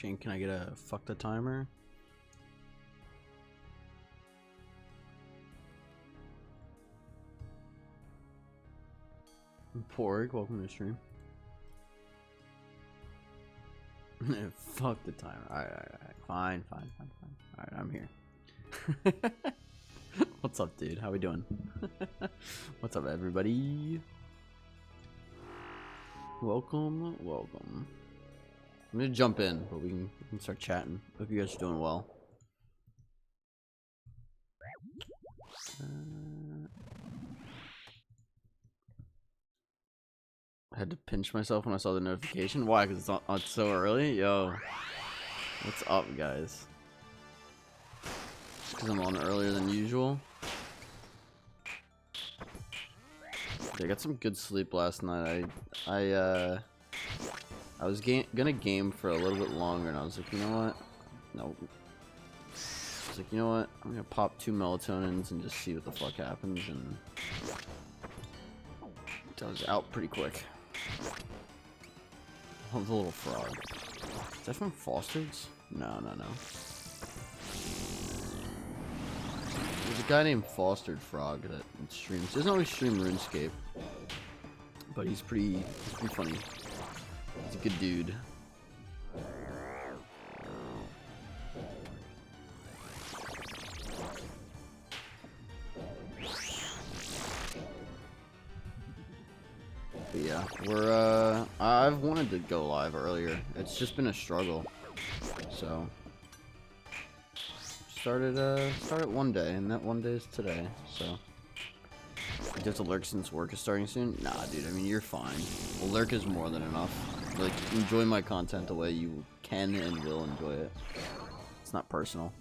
Shane, can I get a fuck the timer? Porg, welcome to the stream. Fuck the timer. Alright. Fine. Alright, I'm here. What's up, dude? How we doing? What's up, everybody? Welcome. I'm gonna jump in, but we can start chatting. Hope you guys are doing well. I had to pinch myself when I saw the notification. Why? Because it's so early? Yo. What's up, guys? Just because I'm on earlier than usual. I got some good sleep last night. I was gonna game for a little bit longer, and I was like, you know what? No. I was like, you know what? I'm gonna pop 2 melatonins and just see what the fuck happens, and I was out pretty quick. Oh, the little frog. Is that from Foster's? No. There's a guy named Fostered Frog that streams. He doesn't always stream RuneScape, but he's pretty funny. He's a good dude. But yeah, I've wanted to go live earlier. It's just been a struggle. So started one day, and that one day is today. So you have to lurk since work is starting soon. Nah, dude. I mean, you're fine. A lurk is more than enough. Like, enjoy my content the way you can and will enjoy it. It's not personal.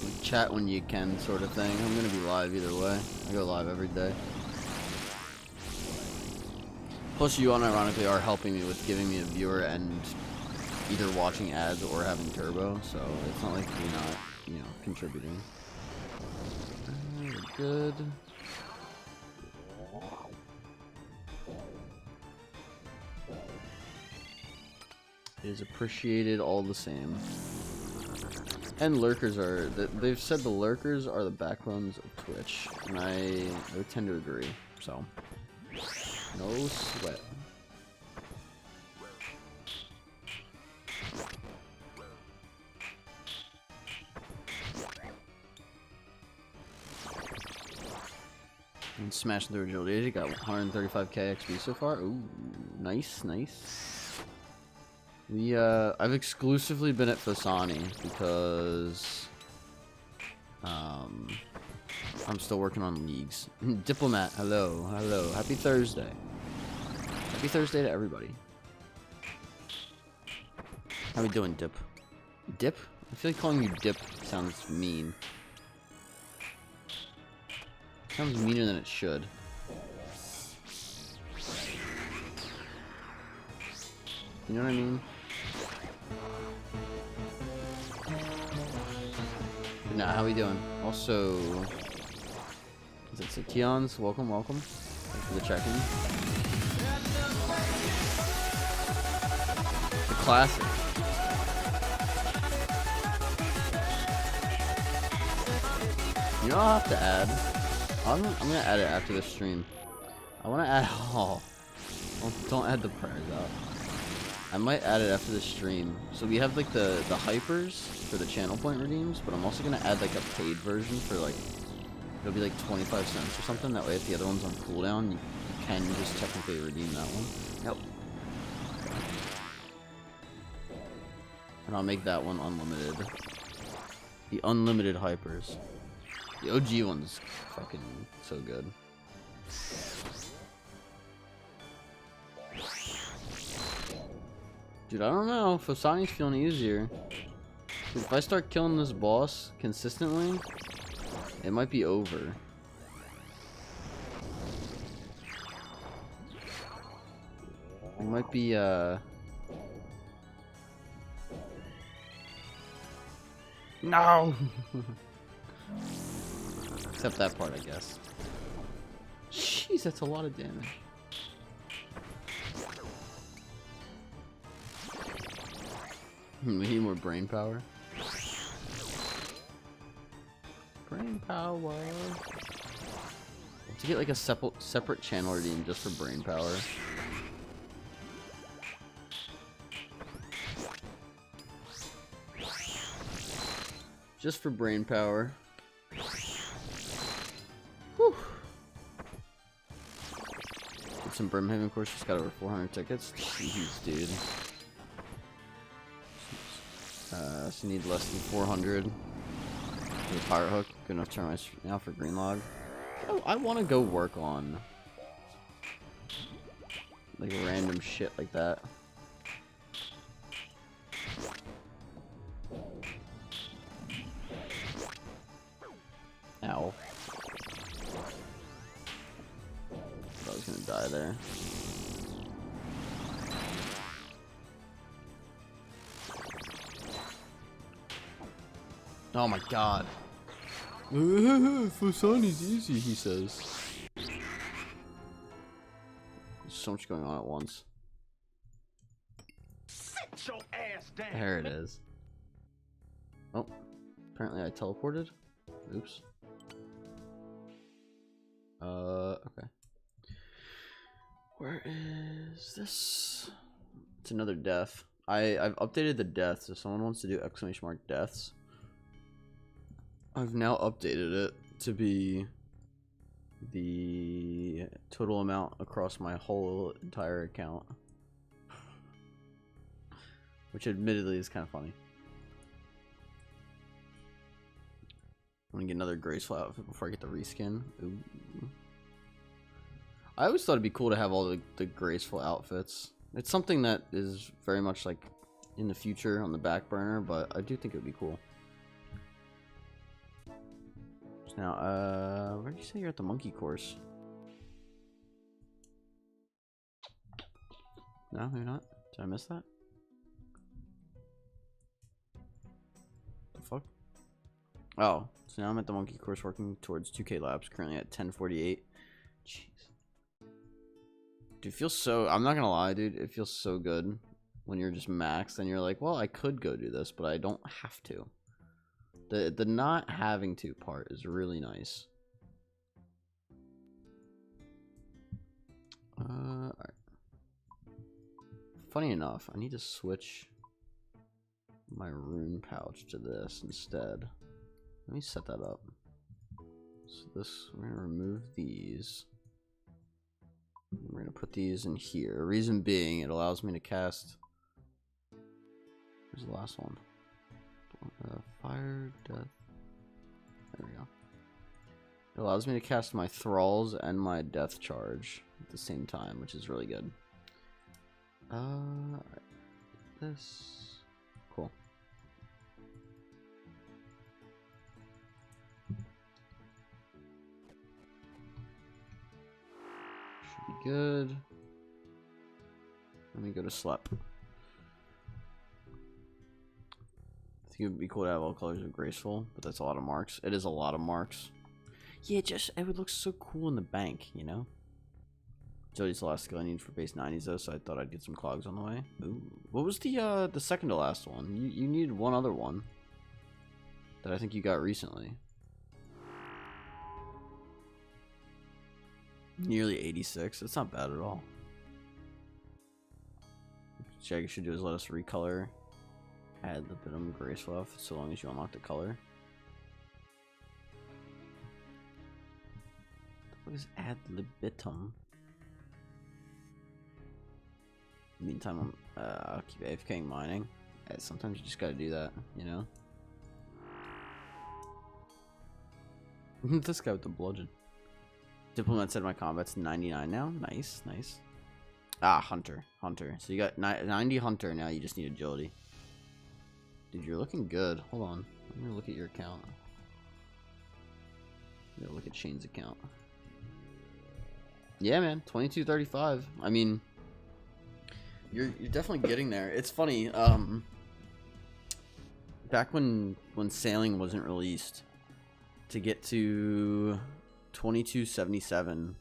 Like, chat when you can, sort of thing. I'm gonna be live either way. I go live every day. Plus, you unironically are helping me with giving me a viewer and either watching ads or having turbo, so it's not like you're not, you know, contributing. We're good. It is appreciated all the same. And lurkers are, they've said the lurkers are the backbones of Twitch, and I would tend to agree, so no sweat. And smashing through agility, got 135k XP so far. Ooh, nice. I've exclusively been at Fasani because I'm still working on leagues. Diplomat, hello. Happy Thursday. Happy Thursday to everybody. How we doing, Dip? Dip? I feel like calling you Dip sounds mean. Sounds meaner than it should. You know what I mean? But nah, how we doing? Also, is it Sakions? Welcome. Thanks for the check-in. The classic. You know, I'll have to add. I'm gonna add it after the stream. I want to add. Oh, don't add the prayers out. I might add it after the stream. So we have like the hypers for the channel point redeems, but I'm also gonna add like a paid version for like, it'll be like 25 cents or something. That way, if the other one's on cooldown, you can just technically redeem that one. Yep. And I'll make that one unlimited. The unlimited hypers. The OG one's fucking so good. Dude, I don't know. Fasani's feeling easier. If I start killing this boss consistently, it might be over. It might be, No! Except that part, I guess. Shit. Jeez, that's a lot of damage. We need more brain power. Brain power. To get like a separate channel redeem just for brain power. Just for brain power. Whew. Get some Brimhaven course. Just got over 400 tickets. Jeez, dude. So need less than 400. The pirate hook. Good enough to turn my now for green log. Oh, I want to go work on like random shit like that. Ow. I was gonna die there. Oh my god. Fusani's easy, he says. There's so much going on at once. Sit your ass down. There it is. Oh, apparently I teleported. Oops. Okay. Where is this? It's another death. I've updated the deaths. If someone wants to do ! deaths, I've now updated it to be the total amount across my whole entire account. Which admittedly is kind of funny. I'm gonna get another graceful outfit before I get the reskin. Ooh. I always thought it'd be cool to have all the graceful outfits. It's something that is very much like in the future on the back burner, but I do think it would be cool. Now, where did you say you're at the monkey course? No, you're not? Did I miss that? The fuck? Oh, so now I'm at the monkey course working towards 2K laps, currently at 10:48. Jeez. Dude, it feels so, I'm not gonna lie, dude, it feels so good when you're just maxed and you're like, well, I could go do this, but I don't have to. The not having to part is really nice. Alright. Funny enough, I need to switch my rune pouch to this instead. Let me set that up. So this, we're gonna remove these. We're gonna put these in here. Reason being, it allows me to cast. Where's the last one? Fire, death. There we go. It allows me to cast my thralls and my death charge at the same time, which is really good. Alright. This. Cool. Should be good. Let me go to Slep. I think it would be cool to have all colors of graceful, but that's a lot of marks. It is a lot of marks. Yeah, it would look so cool in the bank, you know? Jody's the last skill I need for base 90s though, so I thought I'd get some clogs on the way. Ooh. What was the second to last one? You needed one other one that I think you got recently. Nearly 86. That's not bad at all. What you should do is let us recolor. Add libitum graceful off so long as you unlock the color. What is add libitum? Meantime, I'll keep AFKing mining. Sometimes you just gotta do that, you know? This guy with the bludgeon. Diplomat said my combat's 99 now. Nice, nice. Ah, Hunter. So you got 90 Hunter, now you just need agility. Dude, you're looking good. Hold on. Let me look at your account. I'm gonna look at Shane's account. Yeah, man. 2235. I mean, you're definitely getting there. It's funny. Back when sailing wasn't released, to get to 2277,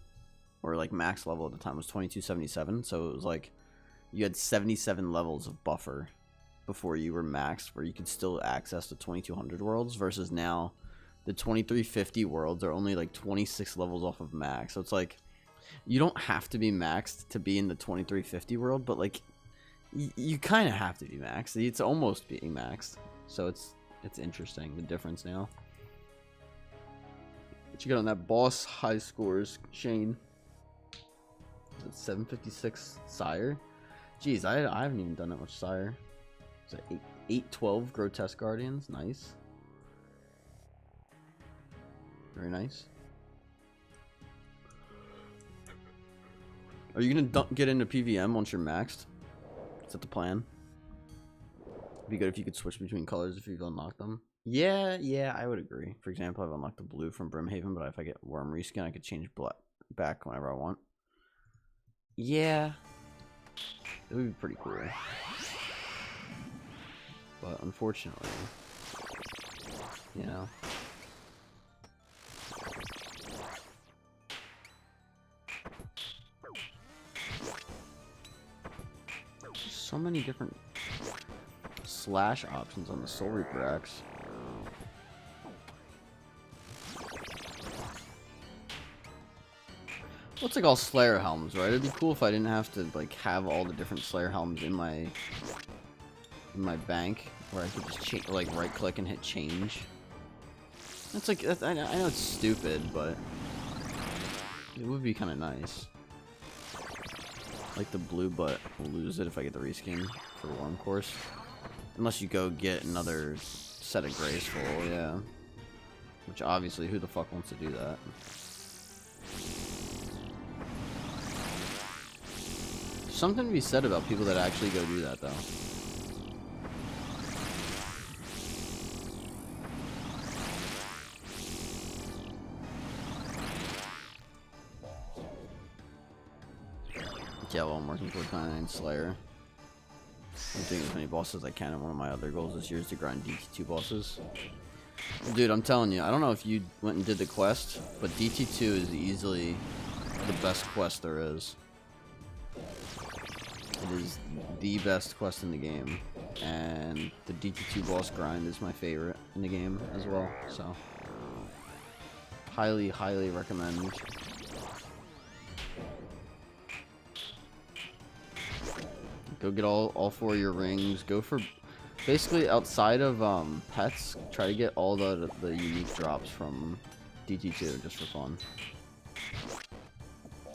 or like max level at the time was 2277. So it was like you had 77 levels of buffer before you were maxed, where you could still access the 2200 worlds, versus now the 2350 worlds are only like 26 levels off of max. So it's like you don't have to be maxed to be in the 2350 world, but like you kind of have to be maxed. It's almost being maxed. So it's interesting, the difference now. What you got on that boss high scores, Shane? Is it 756 Sire? Jeez, I haven't even done that much Sire. Is that 812 Grotesque Guardians? Nice. Very nice. Are you gonna get into PVM once you're maxed? Is that the plan? It'd be good if you could switch between colors if you've unlocked them. Yeah, I would agree. For example, I've unlocked the blue from Brimhaven, but if I get Worm Reskin, I could change black back whenever I want. Yeah, it would be pretty cool. But unfortunately, you know. So many different slash options on the Soul Reaper axe. Well, it's like all Slayer helms, right? It'd be cool if I didn't have to like have all the different Slayer helms in my bank, where I could just like right click and hit change. That's like I know it's stupid, but it would be kind of nice. Like the blue, but we'll lose it if I get the reskin for Worm Course. Unless you go get another set of Graceful, yeah. Which obviously, who the fuck wants to do that? Something to be said about people that actually go do that, though. Yeah, well, I'm working towards 99 Slayer. I'm doing as many bosses as I can, and one of my other goals this year is to grind DT2 bosses. Dude, I'm telling you, I don't know if you went and did the quest, but DT2 is easily the best quest there is. It is the best quest in the game, and the DT2 boss grind is my favorite in the game as well, so highly, highly recommend. Go get all 4 of your rings. Go for basically outside of pets. Try to get all the unique drops from DT2 just for fun.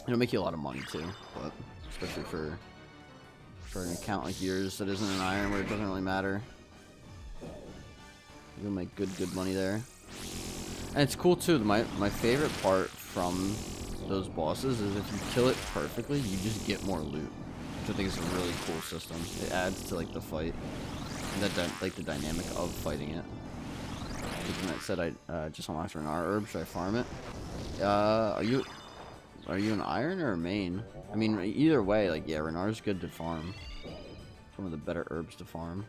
It'll make you a lot of money too, but especially for an account like yours that isn't an iron where it doesn't really matter. You'll make good money there. And it's cool too. My favorite part from those bosses is if you kill it perfectly, you just get more loot. Which I think is a really cool system. It adds to like the fight, and like the dynamic of fighting it. That said, I just unlocked Renar herb. Should I farm it? Are you an iron or a main? I mean, either way, like yeah, Renar's good to farm. It's one of the better herbs to farm.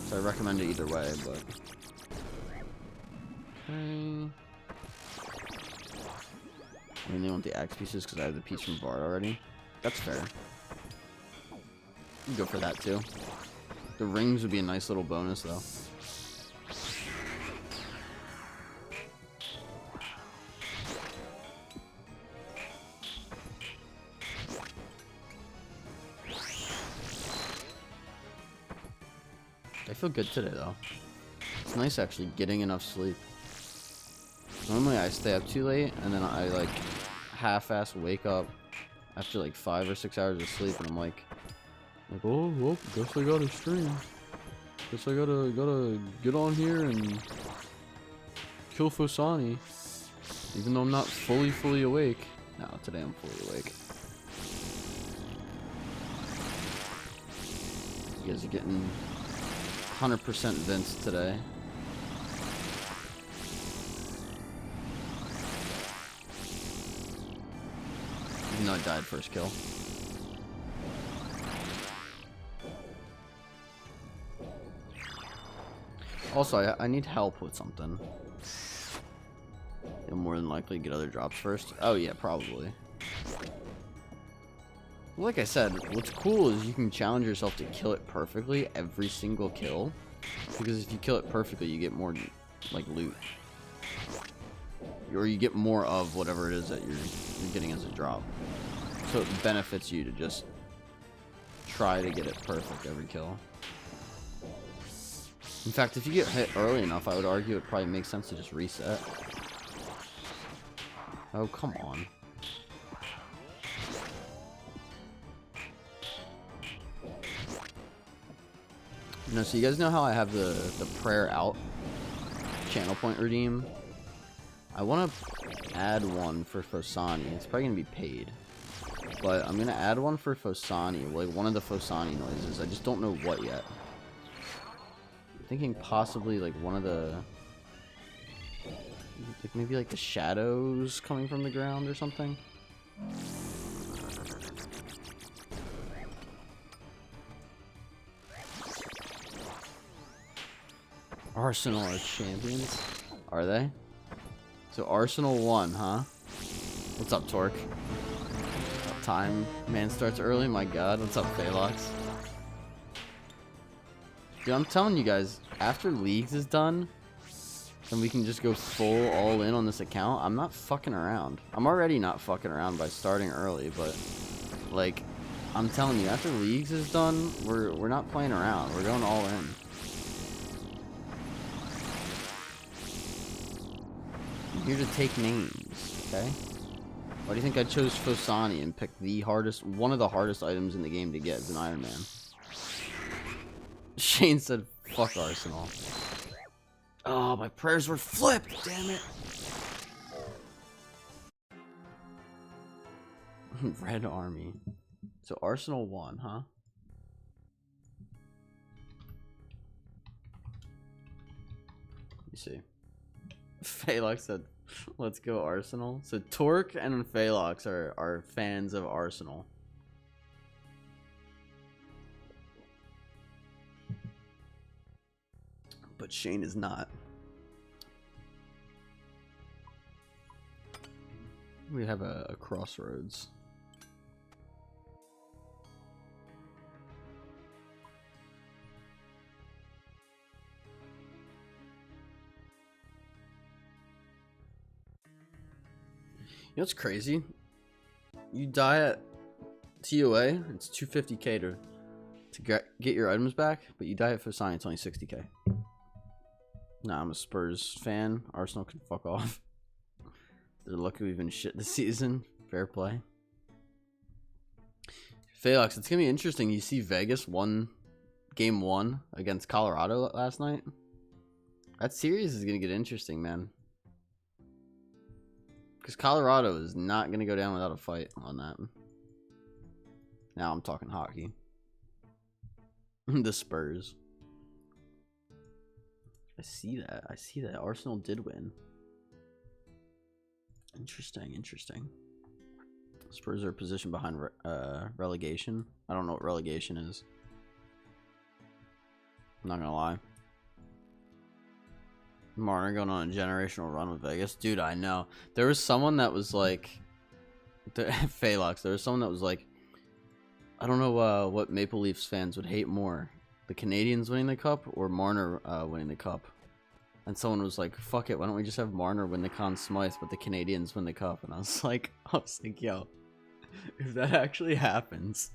So I recommend it either way, but okay. I mean, they want the axe pieces because I have the piece from Bard already. That's fair. You go for that too. The rings would be a nice little bonus though. I feel good today though. It's nice actually getting enough sleep. Normally I stay up too late and then I like half-ass wake up after like 5 or 6 hours of sleep, and I'm like, oh, well, guess I gotta stream. Guess I gotta get on here and kill Fosani, even though I'm not fully awake. No, today I'm fully awake. You guys are getting 100% Vince today. Even though I died first kill. Also, I need help with something. More than likely get other drops first. Oh yeah, probably. Like I said, what's cool is you can challenge yourself to kill it perfectly every single kill. Because if you kill it perfectly, you get more, like, loot. Or you get more of whatever it is that you're getting as a drop. So it benefits you to just try to get it perfect every kill. In fact, if you get hit early enough, I would argue it probably makes sense to just reset. Oh, come on. You know, so you guys know how I have the prayer out channel point redeem? I want to add one for Fosani. It's probably going to be paid. But I'm going to add one for Fosani, like one of the Fosani noises. I just don't know what yet. I'm thinking possibly like one of the... like maybe like the shadows coming from the ground or something. Arsenal are champions? Are they? So Arsenal won, huh? What's up, Torque? Time man starts early, my god. What's up, Phalox? Dude, I'm telling you guys, after Leagues is done, then we can just go full all in on this account. I'm not fucking around. I'm already not fucking around by starting early, but like, I'm telling you, after Leagues is done, we're not playing around. We're going all in. I'm here to take names, okay? Why do you think I chose Fosani and picked the hardest, one of the hardest items in the game to get as an Ironman? Shane said, fuck Arsenal. Oh, my prayers were flipped, damn it. Red Army. So Arsenal won, huh? Let me see. Phalox said, let's go Arsenal. So Torque and Phalox are fans of Arsenal. But Shane is not. We have a crossroads. You know what's crazy? You die at TOA, it's 250k to get your items back, but you die at Fosani, it's only 60k. Nah, I'm a Spurs fan. Arsenal can fuck off. They're lucky we've been shit this season. Fair play. Phalox, it's gonna be interesting. You see Vegas won game 1 against Colorado last night. That series is gonna get interesting, man. Because Colorado is not going to go down without a fight on that. Now I'm talking hockey. The Spurs. I see that. I see that. Arsenal did win. Interesting, interesting. Spurs are positioned behind relegation. I don't know what relegation is. I'm not going to lie. Marner going on a generational run with Vegas. Dude, I know. There was someone that was like... Phalox, there was someone that was like... I don't know what Maple Leafs fans would hate more. The Canadians winning the cup or Marner winning the cup. And someone was like, fuck it, why don't we just have Marner win the Conn Smythe, but the Canadians win the cup? And I was like, yo, if that actually happens...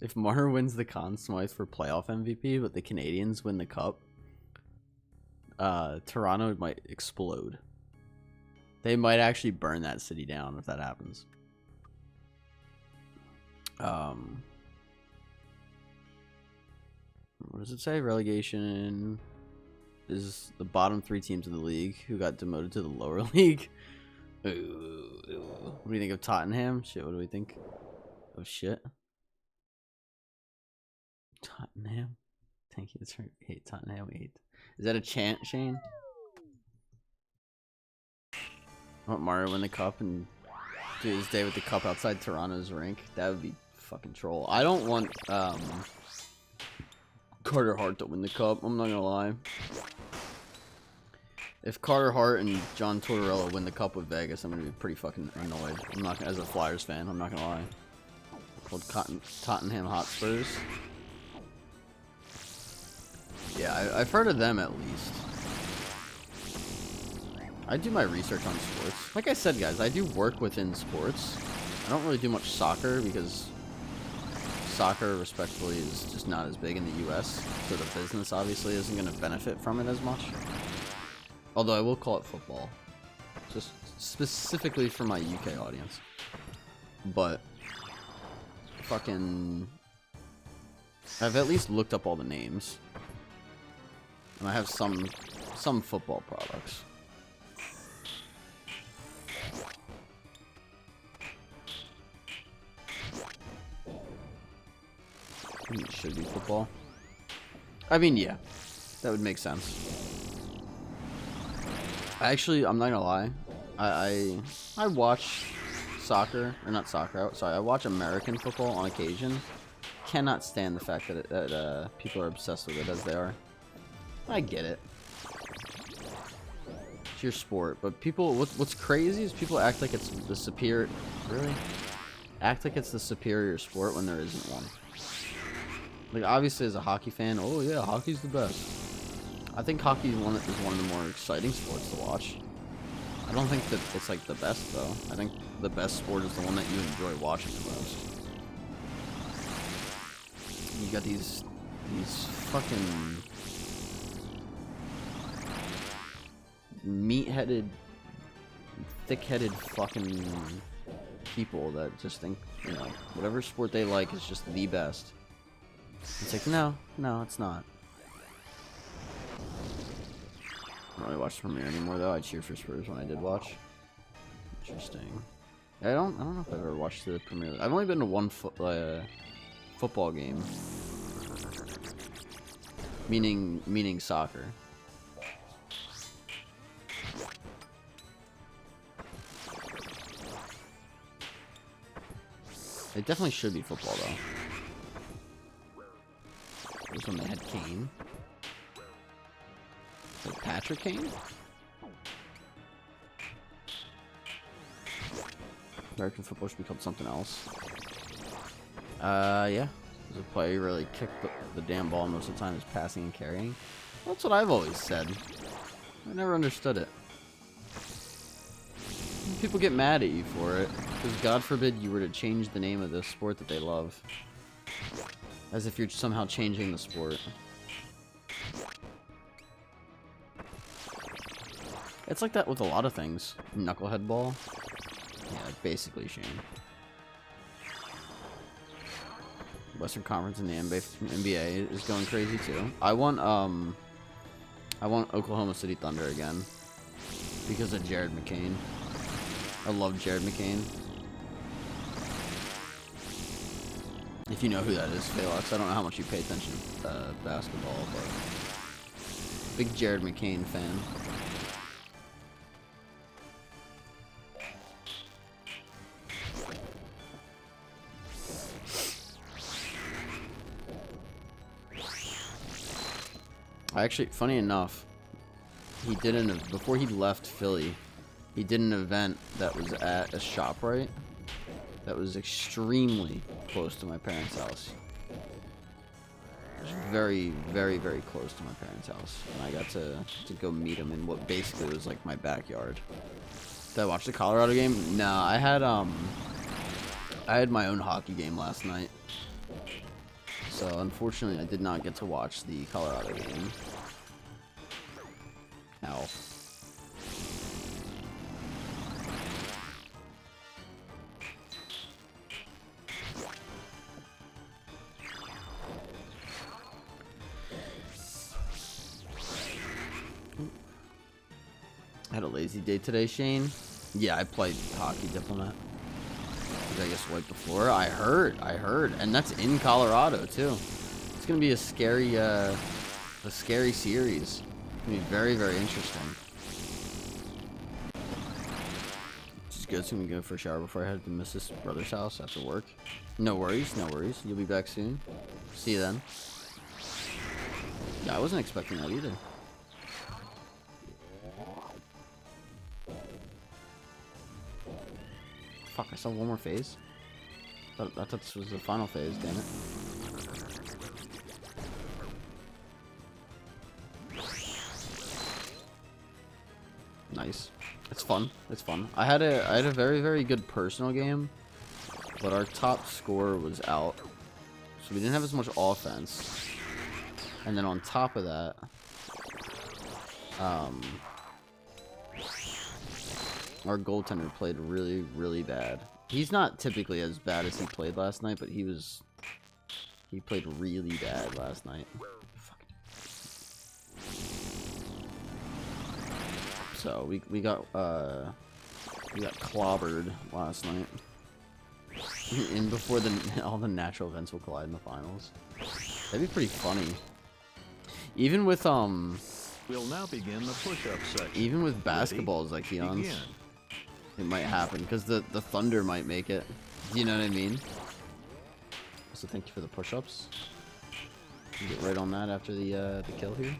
If Marner wins the Conn Smythe for playoff MVP, but the Canadians win the cup... Toronto might explode. They might actually burn that city down if that happens. What does it say? Relegation is the bottom 3 teams in the league who got demoted to the lower league. Ooh. What do you think of Tottenham? Shit, what do we think of shit? Tottenham? Thank you. That's right. We hate Tottenham. We hate. Is that a chant, Shane? I want Mario to win the cup and do his day with the cup outside Toronto's rink. That would be fucking troll. I don't want Carter Hart to win the cup. I'm not gonna lie. If Carter Hart and John Tortorella win the Cup with Vegas, I'm gonna be pretty fucking annoyed. I'm not gonna, as a Flyers fan, I'm not gonna lie. Called Tottenham Hotspurs. Yeah, I've heard of them at least. I do my research on sports. Like I said, guys, I do work within sports. I don't really do much soccer because soccer, respectfully, is just not as big in the US. So the business obviously isn't going to benefit from it as much. Although I will call it football. Just specifically for my UK audience. But fucking... I've at least looked up all the names. And I have some football products. It should be football. I mean, yeah. That would make sense. Actually, I'm not gonna lie. I watch soccer, or not soccer, sorry, I watch American football on occasion. Cannot stand the fact that people are obsessed with it as they are. I get it. It's your sport, but people, what's crazy is people act like it's the superior, really? Act like it's the superior sport when there isn't one. Like, obviously, as a hockey fan, oh yeah, hockey's the best. I think hockey is one of the more exciting sports to watch. I don't think that it's like the best though. I think the best sport is the one that you enjoy watching the most. You got these fucking meat-headed, thick-headed fucking people that just think, you know, whatever sport they like is just the best. It's like, no, it's not. I don't really watch the premiere anymore though. I cheer for Spurs when I did watch. Interesting. I don't know if I've ever watched the premiere. I've only been to one football game. Meaning soccer. It definitely should be football though. This one they had Kane. Like Patrick Kane? American football should be called something else. Yeah. There's a player who really kicked the damn ball most of the time is passing and carrying. That's what I've always said. I never understood it. People get mad at you for it, because God forbid you were to change the name of the sport that they love. As if you're somehow changing the sport. It's like that with a lot of things. Knucklehead ball. Yeah, basically Shane. Western Conference in the NBA is going crazy too. I want Oklahoma City Thunder again. Because of Jared McCain. I love Jared McCain. If you know who that is, Phaelux. I don't know how much you pay attention to basketball, but big Jared McCain fan. Actually, funny enough, he did before he left Philly, he did an event that was at a ShopRite that was extremely close to my parents' house. It was very, very, very close to my parents' house, and I got to go meet him in what basically was like my backyard. Did I watch the Colorado game? No, I had my own hockey game last night. So, unfortunately, I did not get to watch the Colorado game. Ow. I had a lazy day today, Shane. Yeah, I played Hockey Diplomat. I guess wipe the floor. I heard, and that's in Colorado too. It's gonna be a scary series. It's gonna be very, very interesting. Just good, so we can go for a shower before I head to Mrs. Brother's house after work. No worries, no worries. You'll be back soon. See you then. Yeah, I wasn't expecting that either. Fuck, I saw one more phase. I thought this was the final phase, damn it. Nice. It's fun. It's fun. I had a very, very good personal game, but our top score was out. So we didn't have as much offense. And then on top of that, our goaltender played really, really bad. He's not typically as bad as he played last night, but he played really bad last night. So we got clobbered last night. And before all the natural events will collide in the finals. That'd be pretty funny. Even with We'll now begin the push-up section. even with basketballs like Keon's, it might happen because the Thunder might make it. Do you know what I mean? So thank you for the push-ups. Get right on that after the kill here.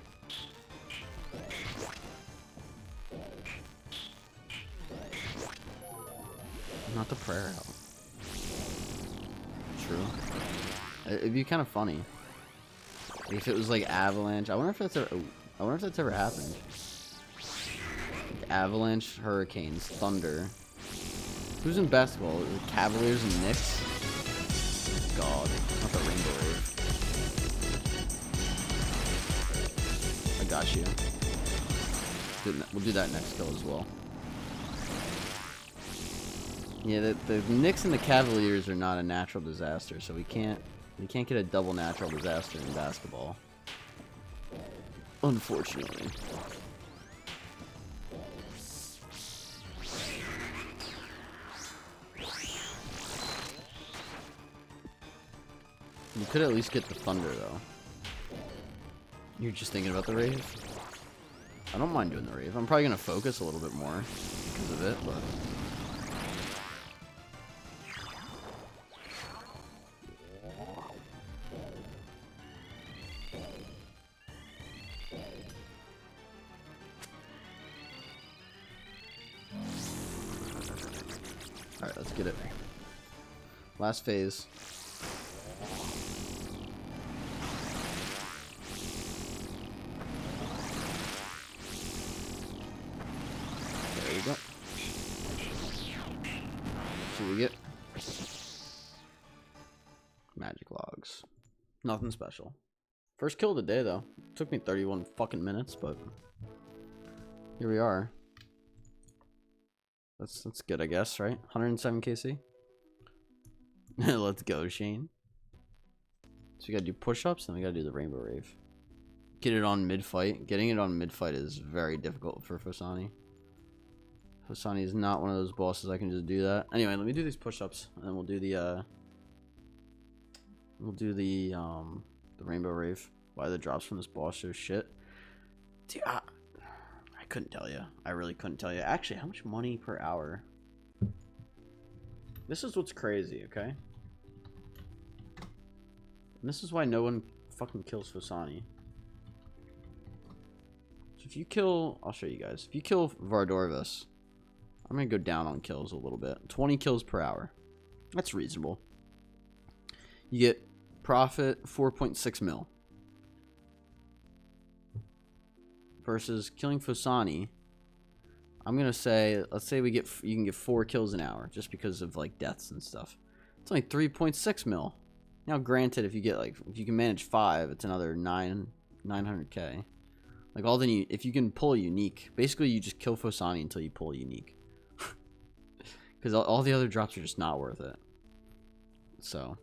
Not the prayer out. True. It'd be kind of funny if it was like Avalanche. I wonder if that's ever happened. Like Avalanche, Hurricanes, Thunder. Who's in basketball? The Cavaliers and Knicks. God, not the Rainbow Wave. I got you. We'll do that next kill as well. Yeah, the Knicks and the Cavaliers are not a natural disaster, so we can't get a double natural disaster in basketball. Unfortunately. You could at least get the Thunder, though. You're just thinking about the Rave? I don't mind doing the Rave. I'm probably going to focus a little bit more because of it, but... Alright, let's get it. Last phase. There we go. So we get magic logs. Nothing special. First kill of the day though. Took me 31 fucking minutes, but here we are. That's good, I guess, right? 107 KC. Let's go, Shane. So we gotta do push-ups, and we gotta do the Rainbow Rave. Get it on mid-fight. Getting it on mid-fight is very difficult for Fosani. Fosani is not one of those bosses I can just do that. Anyway, let me do these push-ups, and then we'll do the Rainbow Rave. Why the drops from this boss are shit. Dude, I couldn't tell you. I really couldn't tell you. Actually, how much money per hour? This is what's crazy, okay? And this is why no one fucking kills Fosani. So if you kill... I'll show you guys. If you kill Vardorvis, I'm going to go down on kills a little bit. 20 kills per hour. That's reasonable. You get profit 4.6 mil. Versus killing Fosani, I'm gonna say, let's say you can get 4 kills an hour just because of like deaths and stuff. It's only 3.6 mil. Now, granted, if you can manage 5, it's another 900k. Like if you can pull a unique, basically you just kill Fosani until you pull a unique, because all the other drops are just not worth it. So,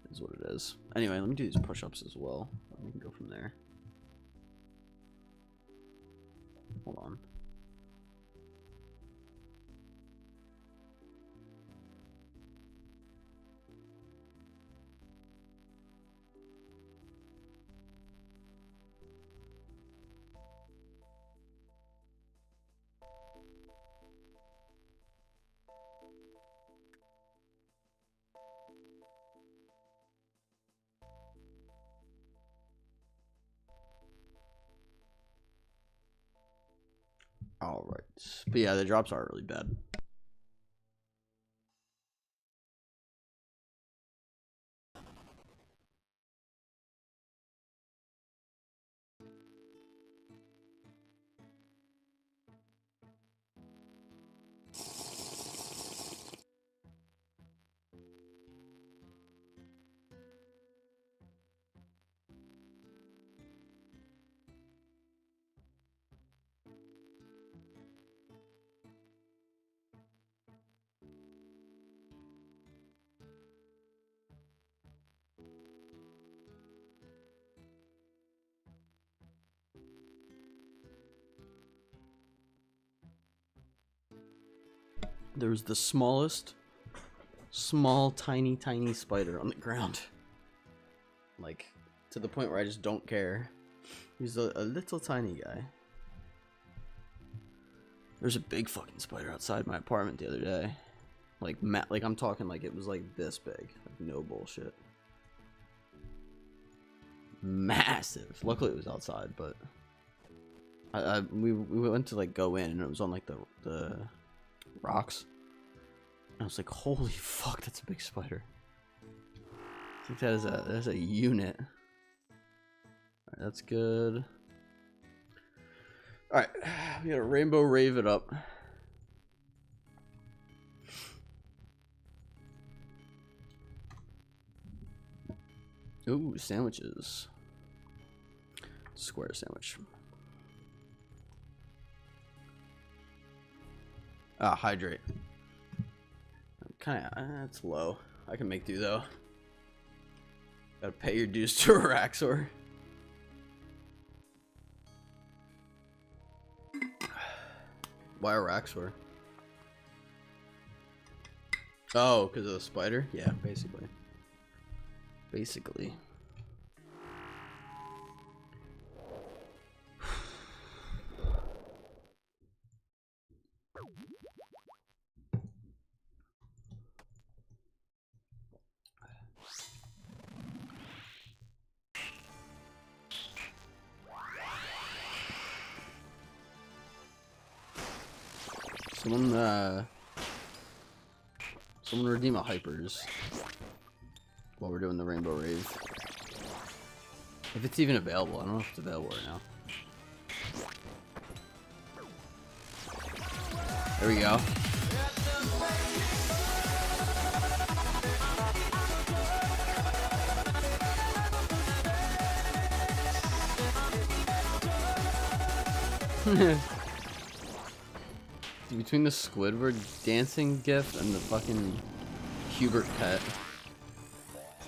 is what it is. Anyway, let me do these push-ups as well. We can go from there. Hold on. All right, but yeah, the drops are really bad. There was the tiny spider on the ground. Like, to the point where I just don't care. He's a little tiny guy. There's a big fucking spider outside my apartment the other day. Like, I'm talking like it was like this big. Like, no bullshit. Massive. Luckily it was outside, but we went to like go in and it was on like the rocks. And I was like, holy fuck, that's a big spider. I think that is a unit. Alright, that's good. Alright, we gotta rainbow rave it up. Ooh, sandwiches. Square sandwich. Ah, hydrate. Kinda, that's low. I can make do though. Gotta pay your dues to a Raxor. Why a Raxor? Oh, because of the spider? Yeah, basically. Basically. Someone redeem a hypers while we're doing the rainbow rave. If it's even available, I don't know if it's available right now. There we go. Between the Squidward dancing gif and the fucking Hubert pet,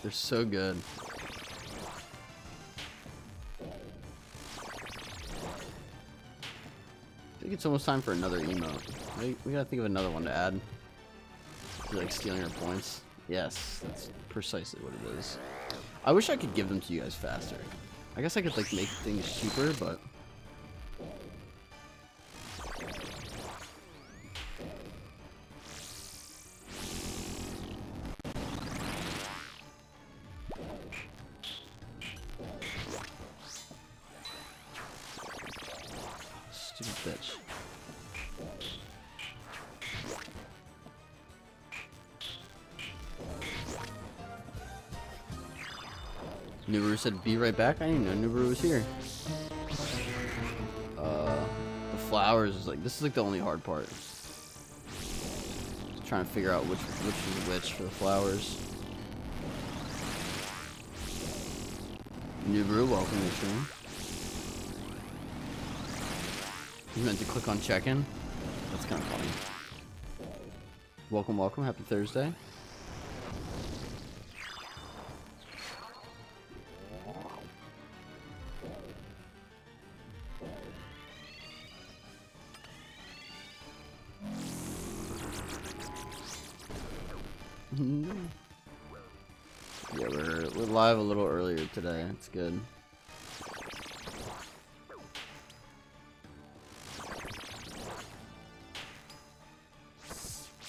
they're so good. I think it's almost time for another emote. We gotta think of another one to add. Like stealing our points. Yes, that's precisely what it is. I wish I could give them to you guys faster. I guess I could like make things cheaper, but stupid bitch. Nubaru said, "Be right back." I didn't even know Nubaru was here. The flowers is like, this is like the only hard part. Just trying to figure out which is which for the flowers. Nubaru, welcome to the stream. You meant to click on check-in? That's kind of funny. Welcome, welcome. Happy Thursday. Yeah, we're live a little earlier today. It's good.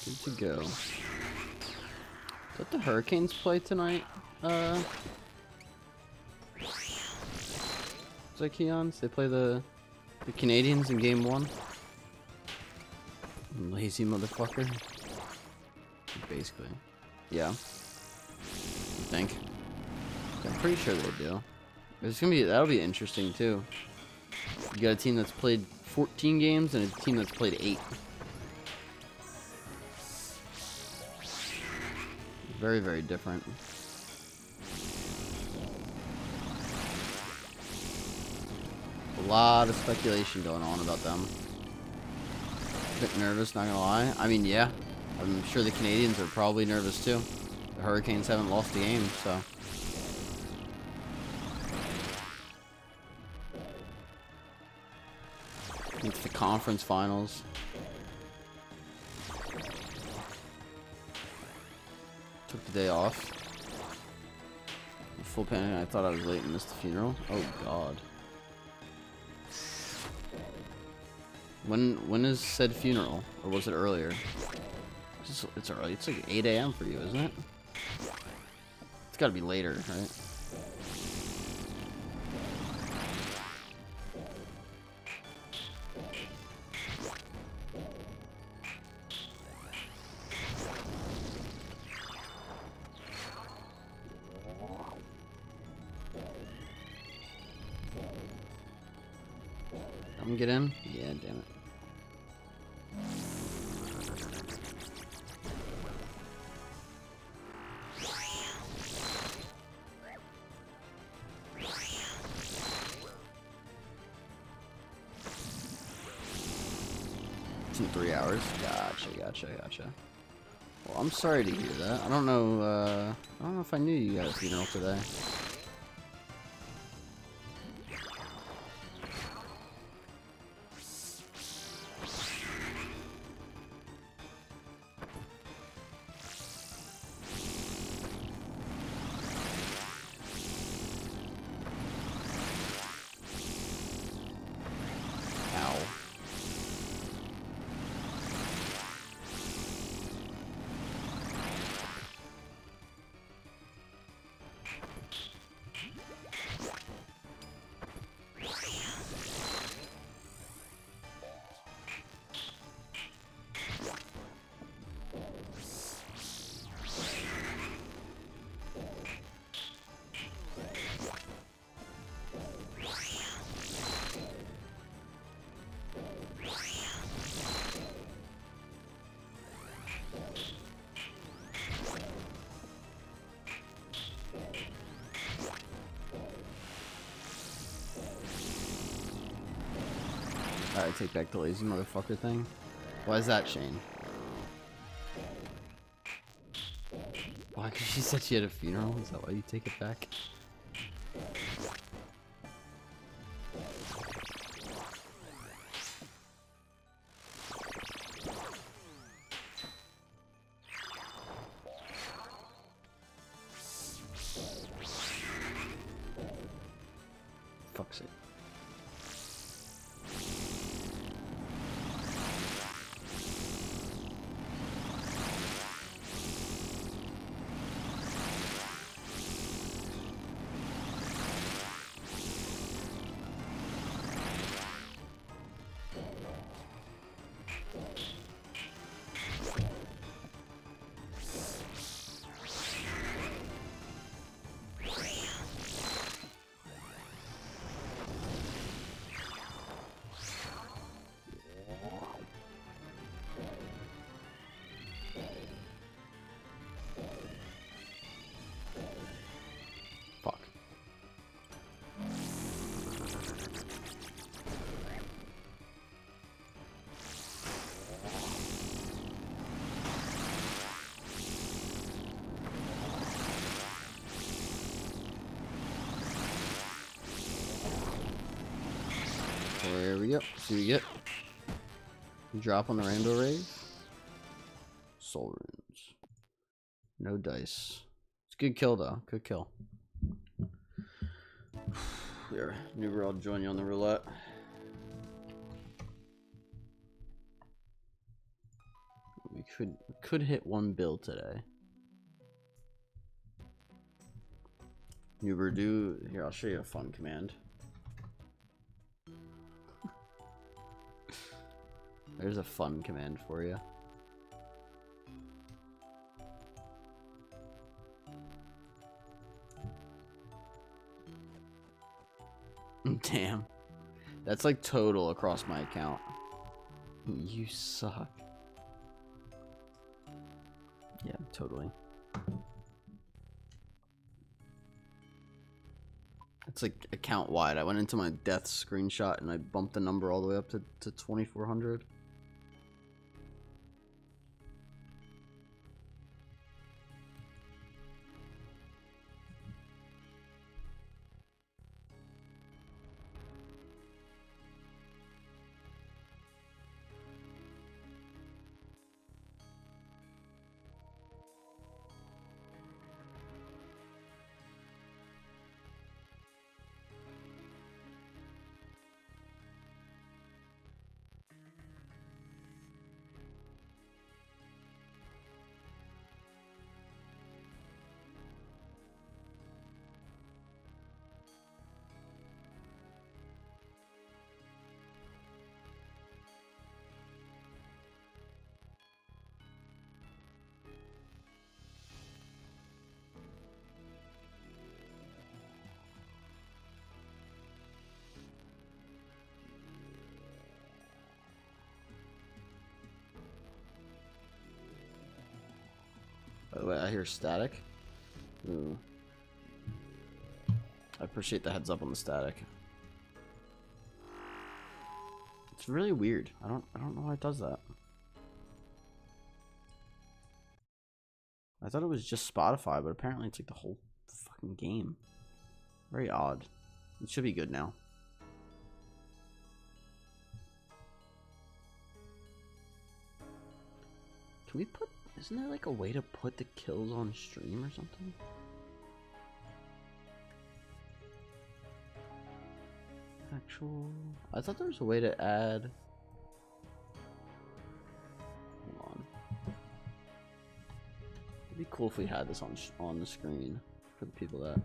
Good to go. Is that the Hurricanes play tonight? Zykeons? They play the Canadians in game 1. Lazy motherfucker. Basically. Yeah. I think. I'm pretty sure they do. That'll be interesting too. You got a team that's played 14 games and a team that's played 8. Very, very different. A lot of speculation going on about them. A bit nervous, not gonna lie. I mean, yeah. I'm sure the Canadians are probably nervous too. The Hurricanes haven't lost a game, so. It's the conference finals. Took the day off. Full panic. I thought I was late and missed the funeral. Oh God. When is said funeral, or was it earlier? It's early. It's like 8 a.m. for you, isn't it? It's got to be later, right? Come get in? Yeah, damn it. It's in 3 hours. Gotcha. Well, I'm sorry to hear that. I don't know if I knew you had a funeral today. Alright, take back the lazy motherfucker thing. Why is that, Shane? Why? Because she said she had a funeral? Is that why you take it back? Fuck's sake. There we go. See what you get. Drop on the rainbow rays. Soul runes. No dice. It's a good kill though. Good kill. Here, Nuber, I'll join you on the roulette. We could hit 1 bill today. Nuber, do here. I'll show you a fun command. There's a fun command for you. Damn. That's like total across my account. You suck. Yeah, totally. It's like account wide. I went into my death screenshot and I bumped the number all the way up to 2400. By the way, I hear static. Ooh. I appreciate the heads up on the static. It's really weird. I don't know why it does that. I thought it was just Spotify, but apparently it's like the whole fucking game. Very odd. It should be good now. Can we put... Isn't there like a way to put the kills on stream or something? Actual... I thought there was a way to add... Hold on. It'd be cool if we had this on the screen for the people that...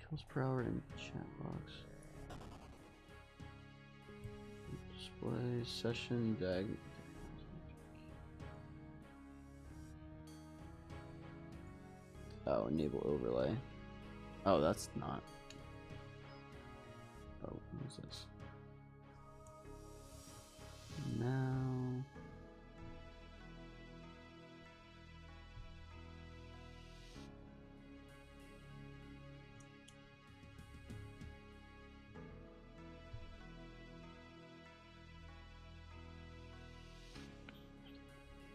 Kills per hour in chat box. Display, session, dag... Oh, enable overlay. Oh, that's not. Oh, what is this? Now.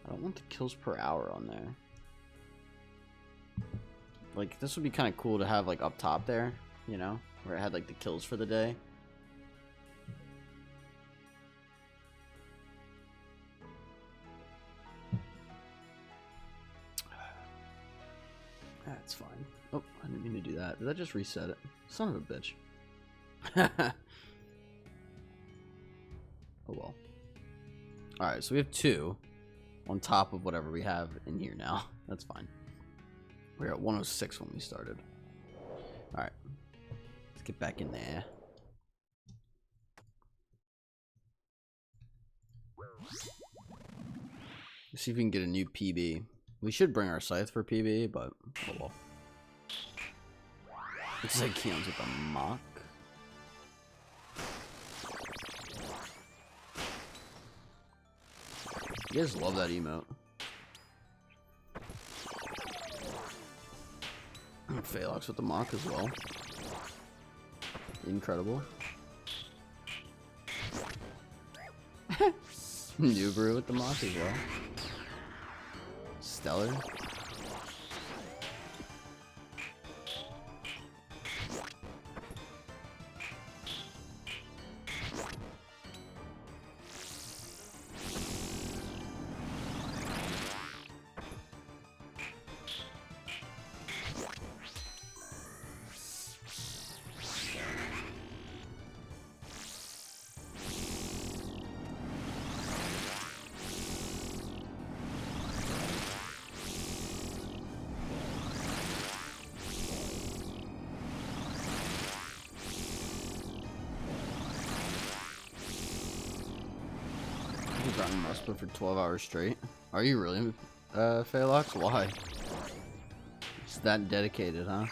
I don't want the kills per hour on there. Like, this would be kind of cool to have, like, up top there, you know? Where it had, like, the kills for the day. That's fine. Oh, I didn't mean to do that. Did that just reset it? Son of a bitch. Oh, well. Alright, so we have 2 on top of whatever we have in here now. That's fine. We were at 106 when we started. Alright. Let's get back in there. Let's see if we can get a new PB. We should bring our scythe for PB, but oh well. Looks like he owns with a mock. You guys love that emote. Phalanx with the mock as well. Incredible. Nuberu with the mock as well. Stellar. Musper for 12 hours straight. Are you really, Phalanx? Why? It's that dedicated, huh?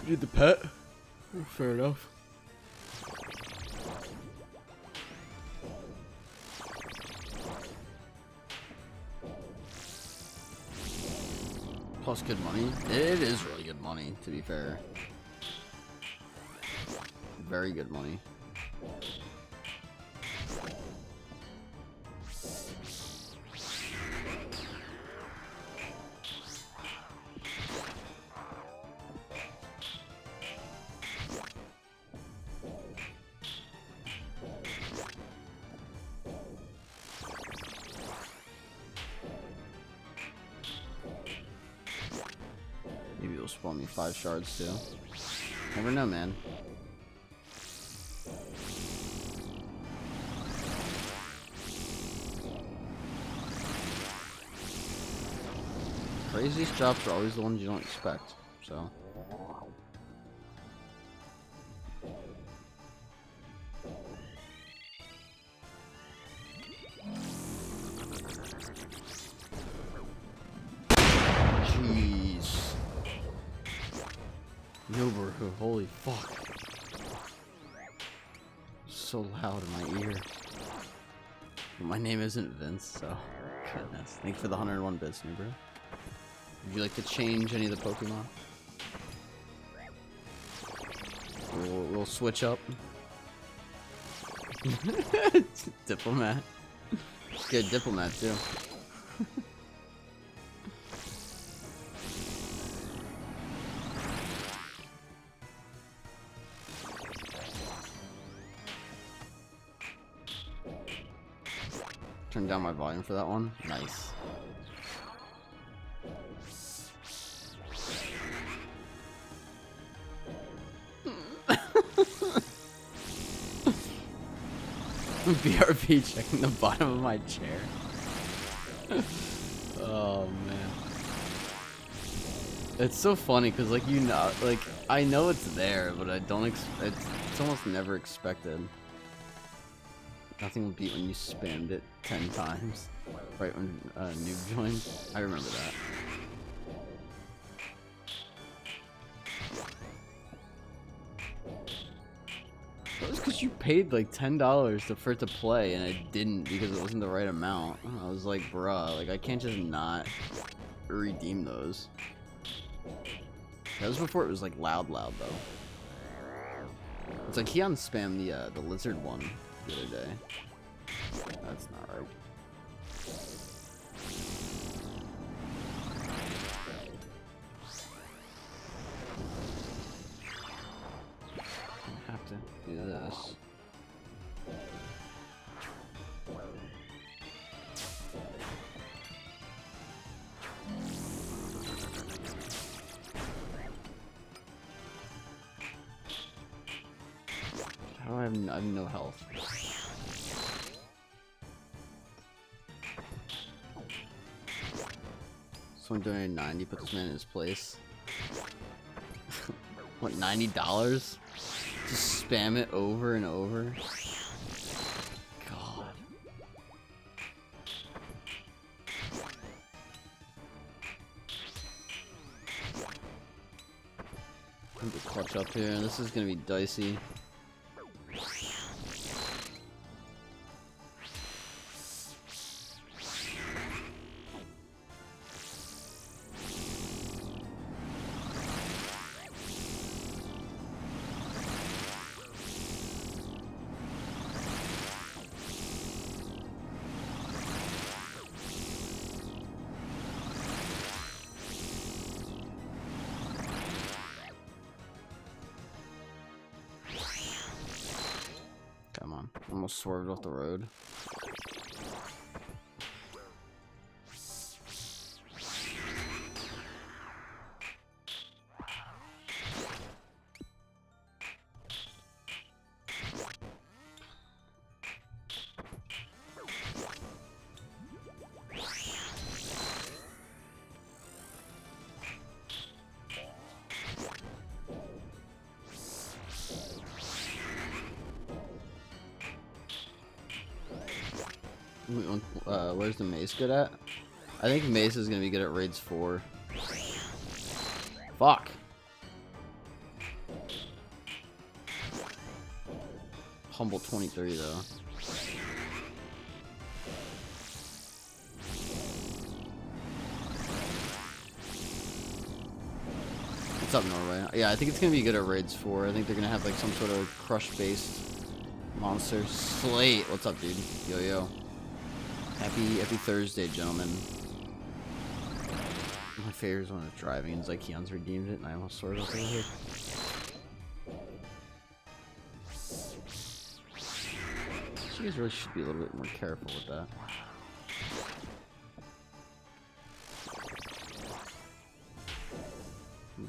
You need the pet? Fair enough. Plus good money. It is really good money, to be fair. Very good money. Maybe it'll spawn me 5 shards too. Never know, man. Craziest drops are always the ones you don't expect, so. Jeez. Yober, holy fuck. So loud in my ear. My name isn't Vince, so goodness. Thank you for the 101 bits, new bro. Would you like to change any of the Pokemon? We'll switch up. Diplomat. Good diplomat too. Turn down my volume for that one. Nice. BRB checking the bottom of my chair. Oh man. It's so funny because like like I know it's there, but I don't it's almost never expected. Nothing will beat when you spammed it 10 times. Right when noob joined. I remember that. That was because you paid like $10 for it to play and it didn't because it wasn't the right amount. I was like, bruh, like I can't just not redeem those. That was before it was like loud though. It's like Keon spammed the lizard one the other day. That's not right. I have to do this. How do I have no health? Someone donated 90, put this man in his place. What, $90? Just spam it over and over? God. I need to clutch up here. This is gonna be dicey. Come on, almost swerved off the road. Where's the Mace good at? I think Mace is gonna be good at raids 4. Fuck. Humble 23 though. What's up, Norway? Yeah, I think it's gonna be good at raids 4. I think they're gonna have like some sort of crush-based monster. Slate, what's up, dude? Yo yo. Happy Thursday, gentlemen. My favorite is when it's driving and Zykeon's redeemed it and I almost swerved off the road. You guys really should be a little bit more careful with that.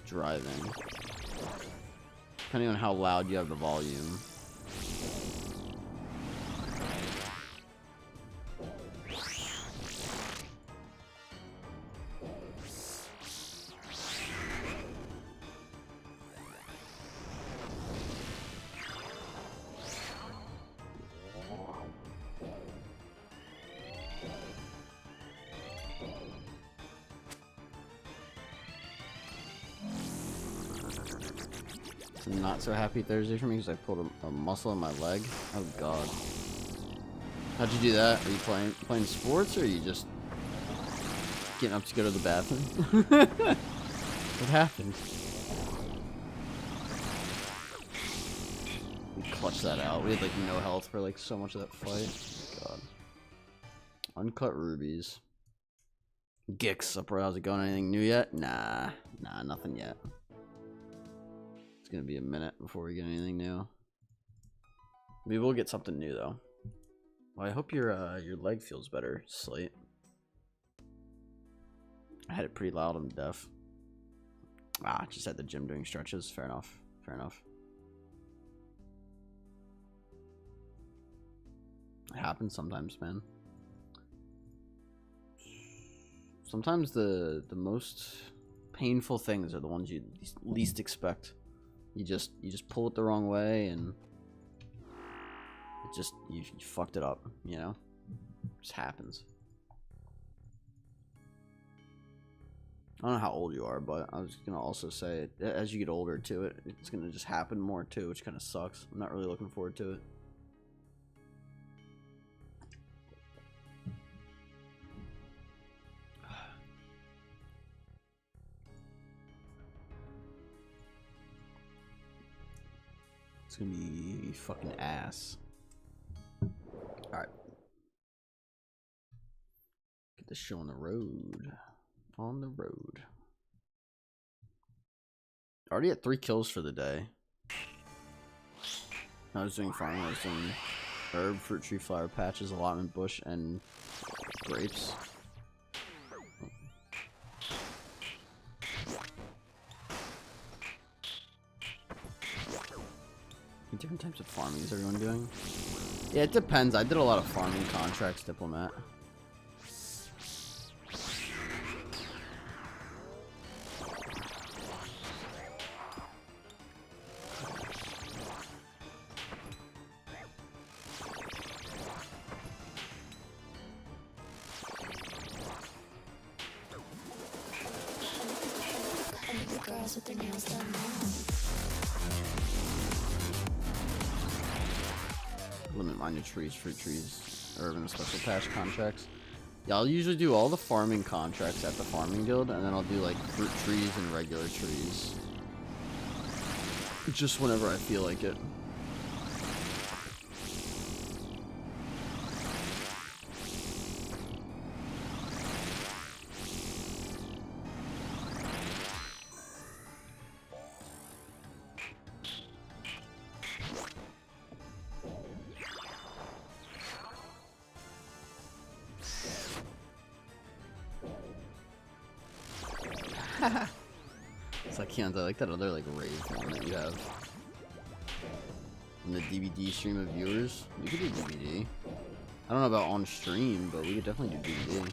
Driving. Depending on how loud you have the volume. Not so happy Thursday for me because I pulled a muscle in my leg. Oh god. How'd you do that? Are you playing sports, or are you just getting up to go to the bathroom? What happened? We clutched that out. We had like no health for like so much of that fight. God. Uncut rubies. Gix, up, how's it going? Anything new yet? Nah, nothing yet. It's gonna be a minute before we get anything new. We will get something new though. Well, I hope your leg feels better, Slate. I had it pretty loud. I'm deaf. Just at the gym doing stretches. Fair enough. Fair enough. It happens sometimes, man. Sometimes the most painful things are the ones you least expect. You just pull it the wrong way, and it just you fucked it up, you know? It just happens. I don't know how old you are, but I was gonna also say, as you get older too, it's gonna just happen more too, which kind of sucks. I'm not really looking forward to it. It's gonna be fucking ass. Alright. Get this show on the road. On the road. Already at 3 kills for the day. I was doing farming. I was doing herb, fruit tree, flower patches, allotment bush, and grapes. What different types of farming is everyone doing? Yeah, it depends. I did a lot of farming contracts, diplomat. Limit mine to trees, fruit trees, urban special patch contracts. Yeah, I'll usually do all the farming contracts at the farming guild, and then I'll do like fruit trees and regular trees. Just whenever I feel like it. It's like, I like that other like rave one that you have in the DVD stream of viewers. You could do DVD. I don't know about on stream, but we could definitely do DVD.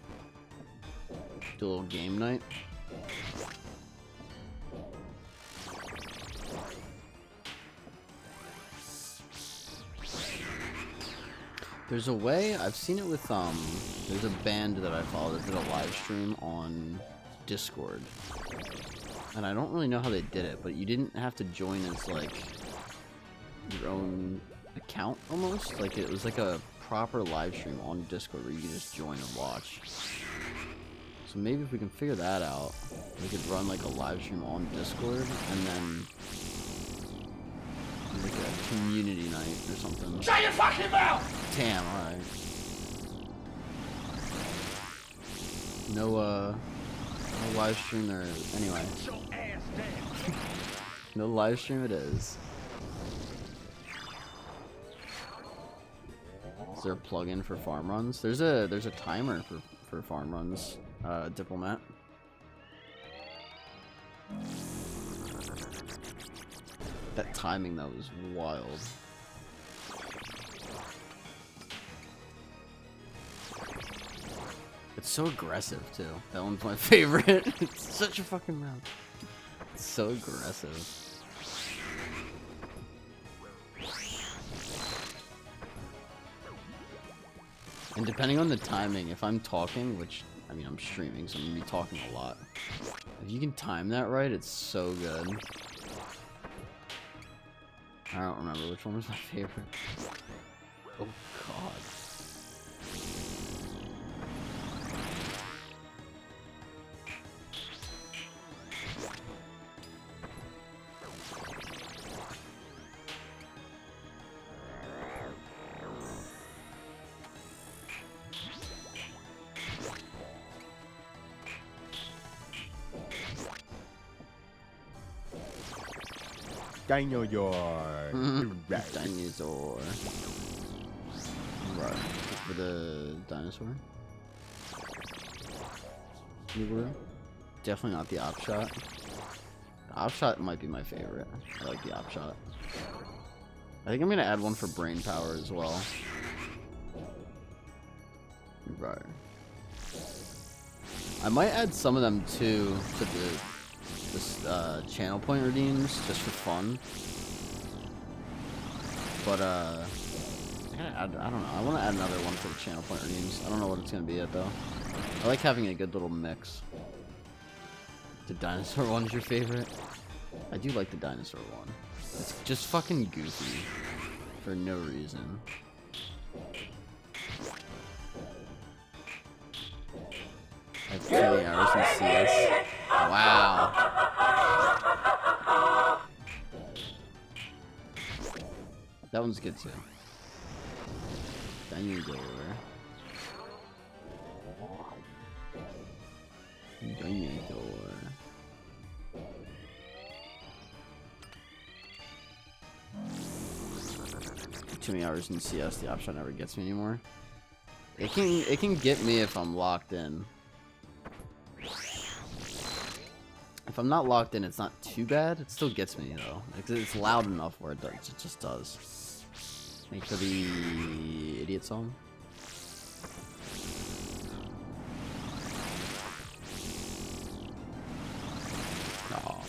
Do a little game night. There's a way, I've seen it with there's a band that I follow that did a live stream on Discord. And I don't really know how they did it, but you didn't have to join as like your own account almost. Like it was like a proper live stream on Discord where you could just join and watch. So maybe if we can figure that out, we could run like a live stream on Discord and then like a community night or something. Shut your fucking mouth! Damn, alright. No live stream there is. Anyway. Your ass down. No live stream it is. Is there a plug-in for farm runs? There's a timer for farm runs, diplomat. That timing though was wild. It's so aggressive too. That one's my favorite. It's such a fucking round. It's so aggressive. And depending on the timing, if I'm talking, which, I mean, I'm streaming, so I'm gonna be talking a lot. If you can time that right, it's so good. I don't remember which one was my favorite. Oh, God. Dinosaur. Dinosaur. Right. For the dinosaur. Definitely not the op shot. The op shot might be my favorite. I like the op shot. I think I'm gonna add one for brain power as well. Right. I might add some of them too to the channel point redeems just for fun. But I don't know. I want to add another one for the channel point redeems. I don't know what it's gonna be yet though. I like having a good little mix. The dinosaur one's your favorite? I do like the dinosaur one. It's just fucking goofy for no reason. I have 20 hours in CS. Wow. That one's good too. Dinosaur. Dinosaur. Too many hours in CS, the option never gets me anymore. It can get me if I'm locked in. If I'm not locked in, it's not too bad. It still gets me though. It's loud enough where it just does. Thanks for the idiot song. Oh.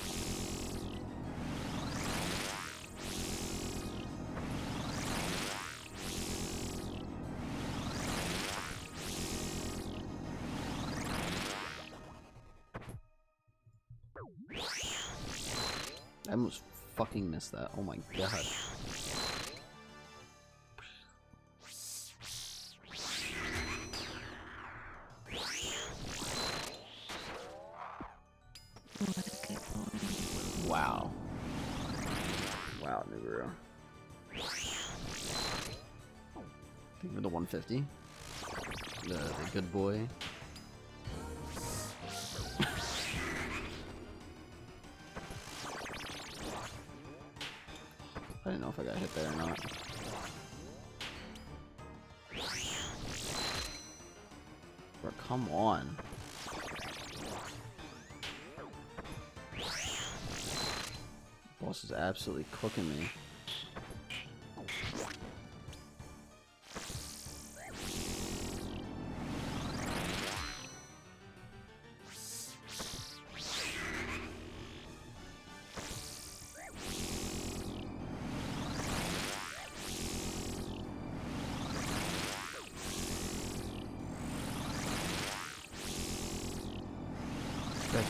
I almost fucking missed that. Oh my god. Wow. Wow, Nuguru. Think for the 150. The good boy. I didn't know if I got hit there or not. Bro, come on. Boss is absolutely cooking me.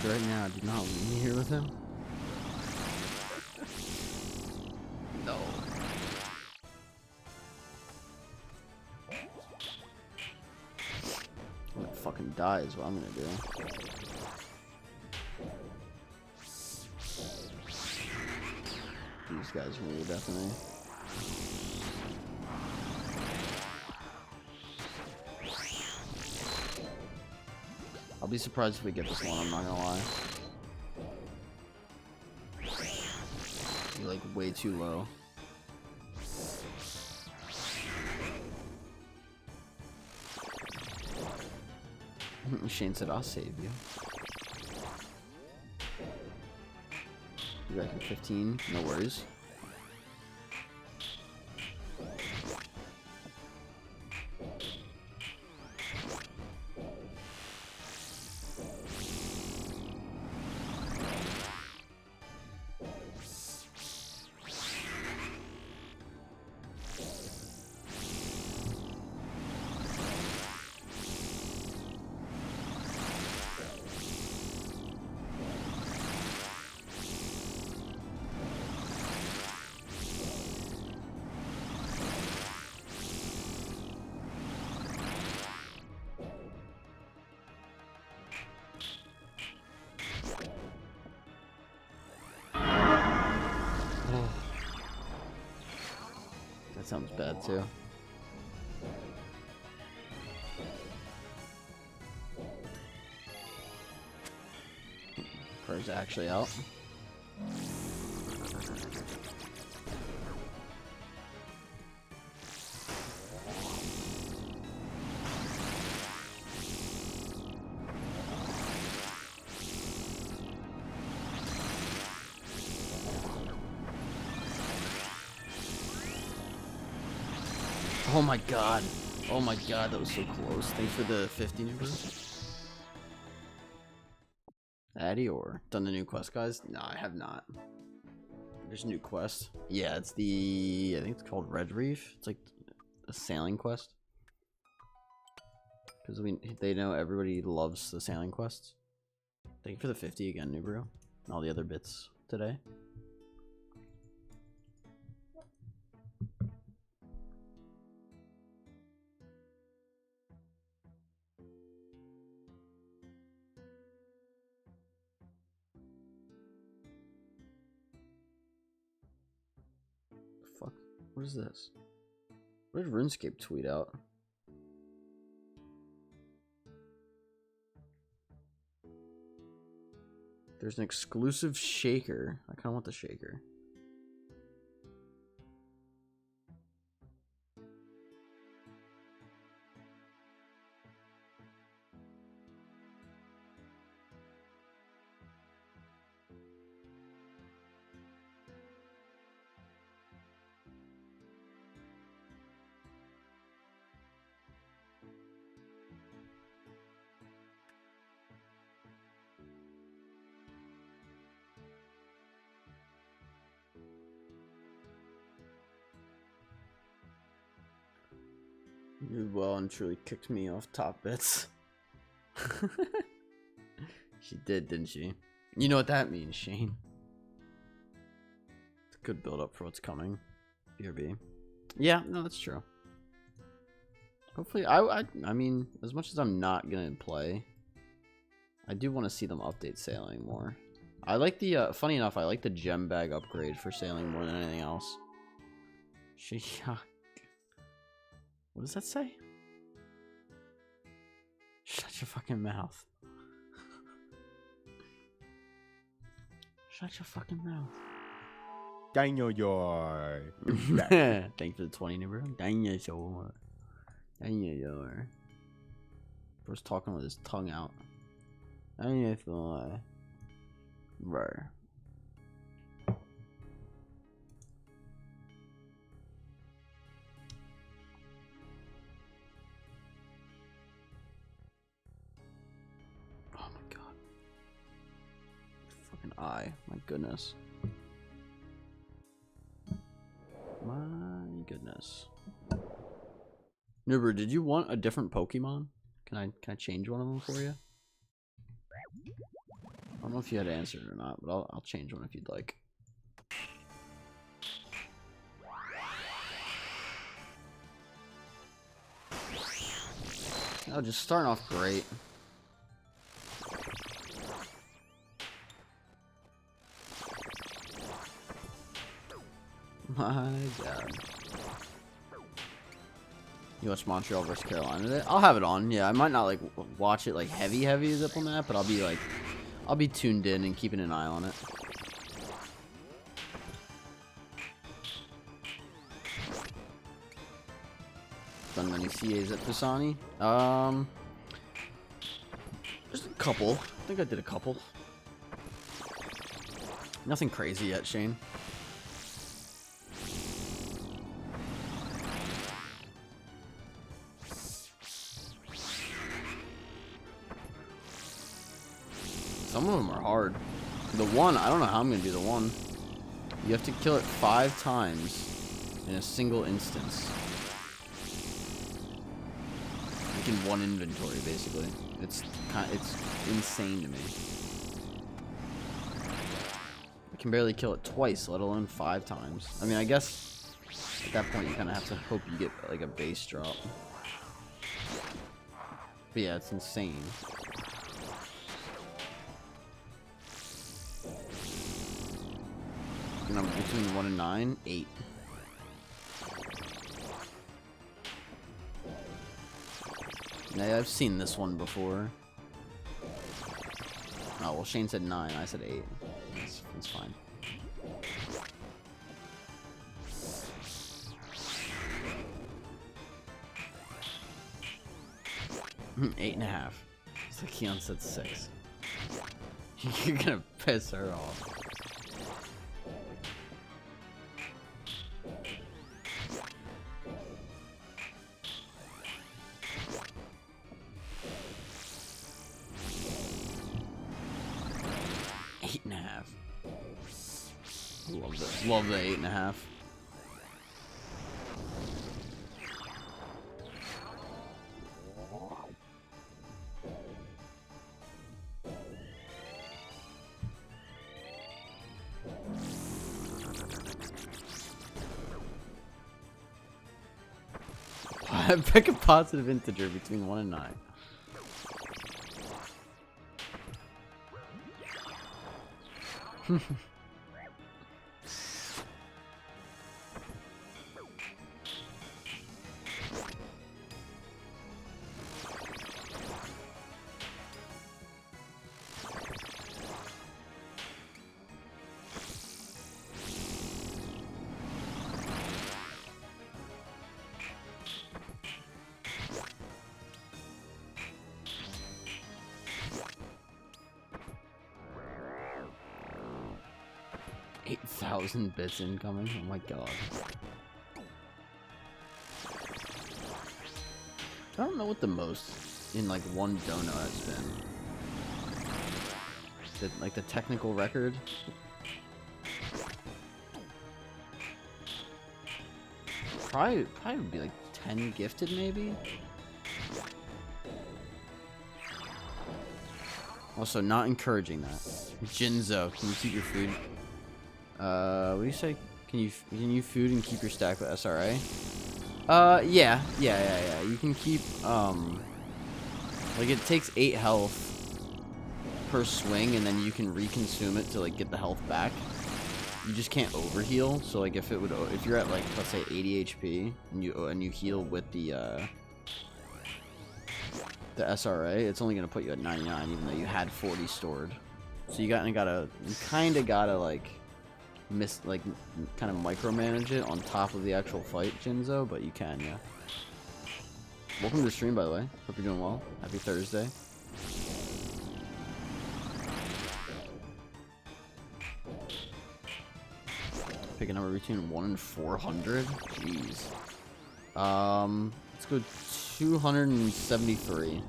Right now, do not leave me here with him. No. I'm gonna fucking die is what I'm gonna do. These guys really definitely. I'll be surprised if we get this one, I'm not gonna lie. You're like way too low. Shane said, I'll save you. You reckon 15? No worries. That sounds bad too. Purr's actually out. Oh my god. Oh my god, that was so close. Thanks for the 50 number. Addy or done the new quest, guys? No, I have not. There's a new quest. Yeah, it's the, I think it's called Red Reef. It's like a sailing quest. Because they know everybody loves the sailing quests. Thank you for the 50 again, Nubru. And all the other bits today. Fuck. What is this? What did RuneScape tweet out? There's an exclusive shaker. I kind of want the shaker. You well and truly kicked me off top bits. She did, didn't she? You know what that means, Shane. It's a good build up for what's coming. BRB. Yeah, no, that's true. Hopefully, I mean, as much as I'm not gonna play, I do want to see them update sailing more. I like the, funny enough, I like the gem bag upgrade for sailing more than anything else. What does that say? Shut your fucking mouth. Shut your fucking mouth. Dinosaur. Thanks for the 20 number. Dinosaur. Dinosaur. First talking with his tongue out. Dinosaur. Bro. Eye, my goodness. My goodness. Nuber, did you want a different Pokemon? Can I change one of them for you? I don't know if you had answered or not, but I'll change one if you'd like. Oh, just starting off great. My god. You watch Montreal vs. Carolina today? I'll have it on. Yeah, I might not like watch it like heavy as Diplomat, but I'll be tuned in and keeping an eye on it. Done many CAs at Pisani? Just a couple. I think I did a couple. Nothing crazy yet, Shane. Some of them are hard. The one, I don't know how I'm gonna do the one. You have to kill it 5 times in a single instance. Like in one inventory, basically. It's insane to me. You can barely kill it twice, let alone 5 times. I mean, I guess at that point you kind of have to hope you get like a base drop. But yeah, it's insane. Number between 1 and 9, 8. Yeah, I've seen this one before. Oh well, Shane said 9, I said 8. That's fine. 8.5. It's like Keon said 6. You're gonna piss her off. Eight and a half. Love this. Love the 8.5. Pick a positive integer between 1 and 9. $8,000 bits incoming. Oh my god. I don't know what the most in like one donut has been. Like the technical record. Probably would be like 10 gifted maybe. Also, not encouraging that. Jinzo, can you keep your food? What do you say? Can you food and keep your stack with SRA? Yeah. You can keep, like it takes 8 health per swing, and then you can reconsume it to like get the health back. You just can't overheal. So like if you're at like let's say 80 HP and you heal with the SRA, it's only gonna put you at 99, even though you had 40 stored. So you kind of gotta like kind of micromanage it on top of the actual fight, Jinzo, but you can, yeah. Welcome to the stream, by the way. Hope you're doing well. Happy Thursday. Pick a number between 1 and 400. Jeez. Let's go 273.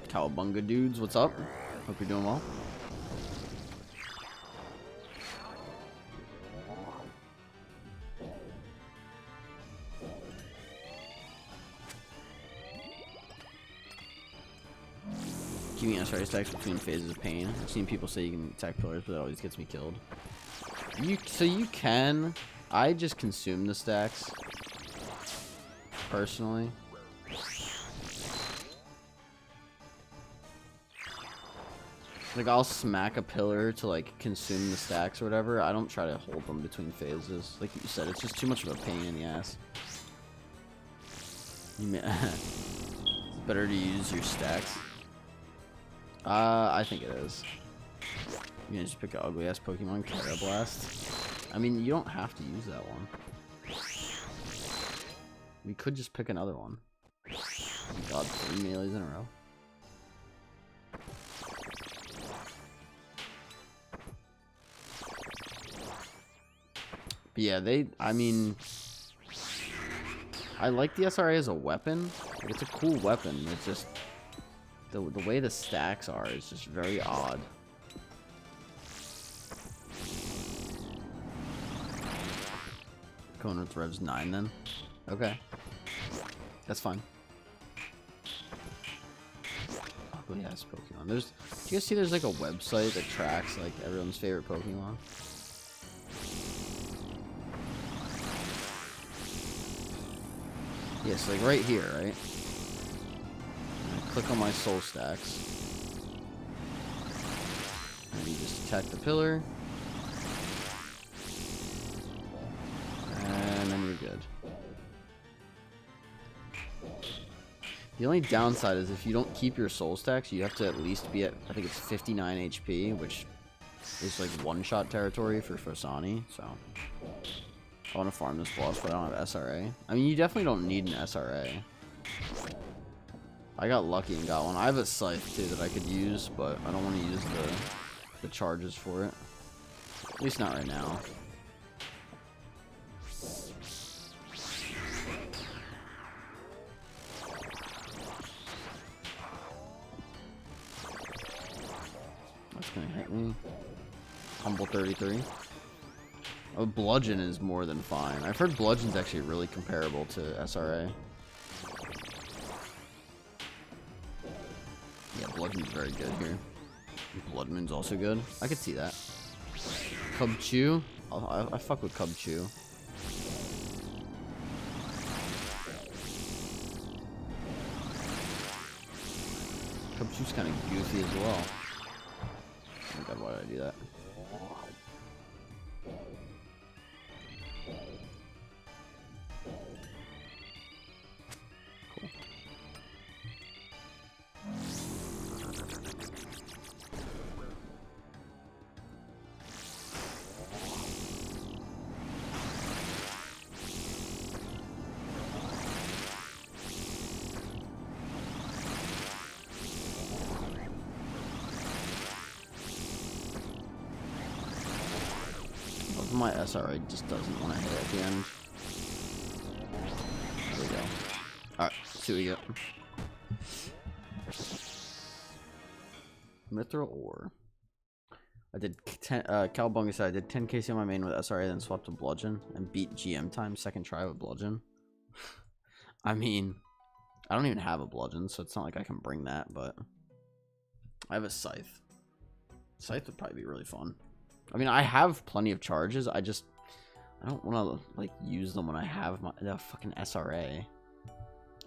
Cowabunga dudes, what's up? Hope you're doing well. Keeping SRA stacks between phases of pain. I've seen people say you can attack pillars, but it always gets me killed. So you can. I just consume the stacks. Personally. Like, I'll smack a pillar to, like, consume the stacks or whatever. I don't try to hold them between phases. Like you said, it's just too much of a pain in the ass. It's better to use your stacks. I think it is. You can just pick an ugly-ass Pokemon, Kara Blast. I mean, you don't have to use that one. We could just pick another one. Oh my god, 3 melees in a row. But yeah, I mean, I like the SRA as a weapon. Like, it's a cool weapon. It's just, the way the stacks are is just very odd. Going with Revs 9 then? Okay. That's fine. Ugly ass Pokemon. Do you guys see there's like a website that tracks like everyone's favorite Pokemon? Yes, like right here, right? Click on my soul stacks. And you just attack the pillar. And then you're good. The only downside is if you don't keep your soul stacks, you have to at least be at, I think it's 59 HP, which is like one-shot territory for Fosani, so. I want to farm this boss, but I don't have SRA. I mean, you definitely don't need an SRA. I got lucky and got one. I have a scythe too that I could use, but I don't want to use the charges for it. At least not right now. That's gonna hit me. Humble 33. Oh, bludgeon is more than fine. I've heard bludgeon's actually really comparable to SRA. Yeah, bludgeon's very good here. Blood moon's also good. I could see that. Cub Chew. I fuck with Cub Chew. Cub Chew's kind of goofy as well. Oh my god, why did I do that? My SRA just doesn't want to hit at the end. There we go. Alright, see what we get. Mithril ore. I did 10, Cowabunga said I did 10 KC on my main with SRA, then swapped to bludgeon and beat GM time second try with bludgeon. I mean, I don't even have a bludgeon, so it's not like I can bring that, but I have a scythe. Scythe would probably be really fun. I mean, I have plenty of charges. I don't want to like use them when I have my fucking SRA.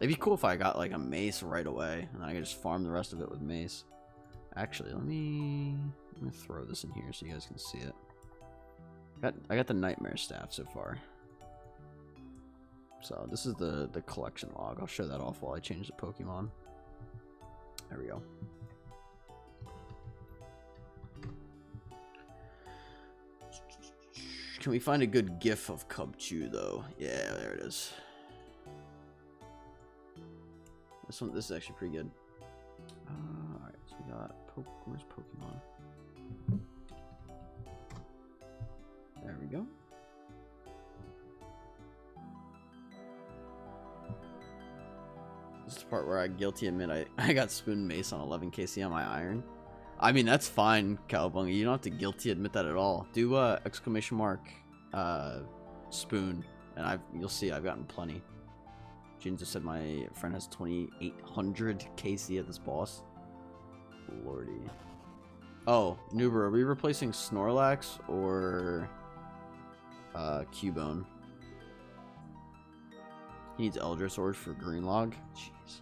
It'd be cool if I got like a mace right away, and I could just farm the rest of it with mace. Actually, let me throw this in here so you guys can see it. I got the nightmare staff so far. So this is the collection log. I'll show that off while I change the Pokemon. There we go. Can we find a good gif of Cub Chew though? Yeah, there it is. This is actually pretty good. Alright, so we got where's Pokemon? There we go. This is the part where I guilty admit I got spoon mace on 11 KC on my iron. I mean, that's fine, Cowabunga. You don't have to guilty admit that at all. Do exclamation mark spoon, and you'll see I've gotten plenty. Jin just said my friend has 2,800 KC at this boss. Lordy. Oh, Nuber, are we replacing Snorlax or Cubone? He needs Eldritch Sword for Greenlog. Jeez.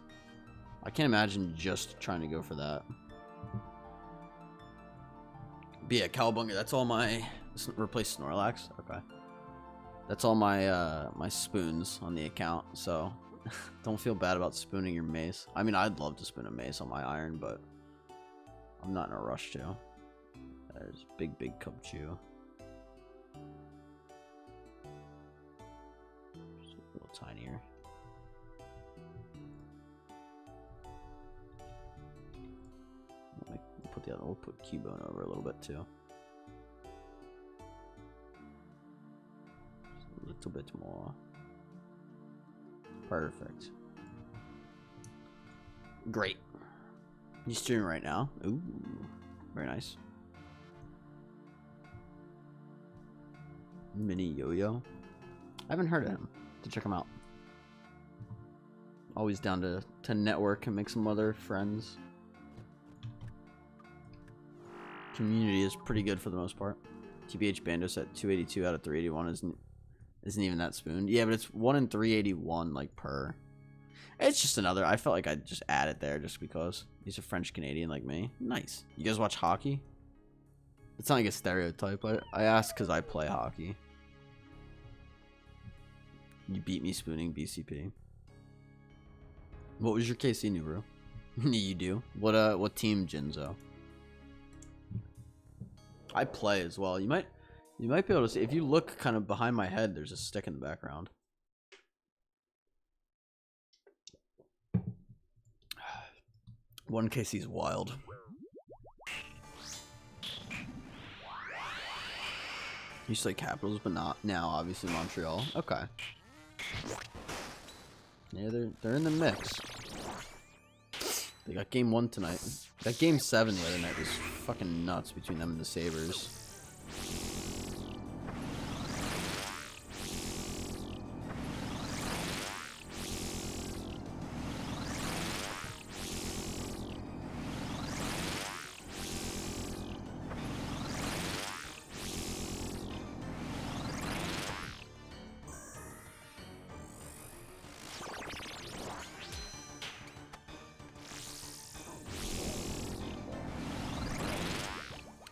I can't imagine just trying to go for that. But yeah, Cowabunga, that's all my... Replace Snorlax? Okay. That's all my my spoons on the account, so don't feel bad about spooning your mace. I mean, I'd love to spoon a mace on my iron, but I'm not in a rush to. There's big Cub Chew. Just a little tinier. We'll put Cubone over a little bit too. Just a little bit more. Perfect. Great. You streaming right now? Ooh, very nice. Mini Yo-Yo. I haven't heard of him. To check him out. Always down to network and make some other friends. Community is pretty good for the most part. TBH Bandos at 282 out of 381 isn't even that spooned. Yeah, but it's 1 in 381 like per. It's just another. I felt like I'd just add it there just because he's a French Canadian like me. Nice. You guys watch hockey? It's not like a stereotype. I asked because I play hockey. You beat me spooning BCP. What was your KC, Nubro? You do. What team, Jinzo? I play as well. You might You might be able to see if you look kind of behind my head. There's a stick in the background. 1KC's wild. Used to like Capitals, but not now. Obviously Montreal. Okay. Yeah, they're in the mix. They got game 1 tonight. That game 7 the other night was fucking nuts between them and the Sabres.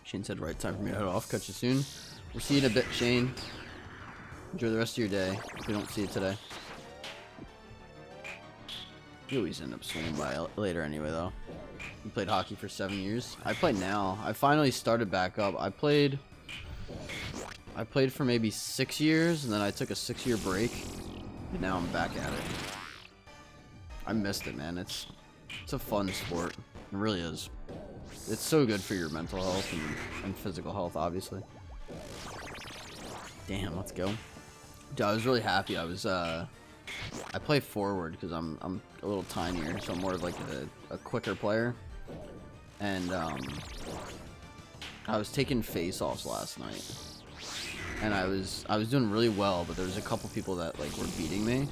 Shane said, right time for me to head off. Catch you soon. We'll see you in a bit, Shane. Enjoy the rest of your day if we don't see you today. You always end up swinging by later anyway, though. You played hockey for 7 years. I play now. I finally started back up. I played for maybe 6 years, and then I took a 6-year break, and now I'm back at it. I missed it, man. It's a fun sport. It really is. It's so good for your mental health and physical health, obviously. Damn, let's go. Dude, I was really happy. I play forward because I'm a little tinier, so I'm more of like a quicker player. And I was taking face-offs last night, and I was doing really well, but there was a couple people that like were beating me,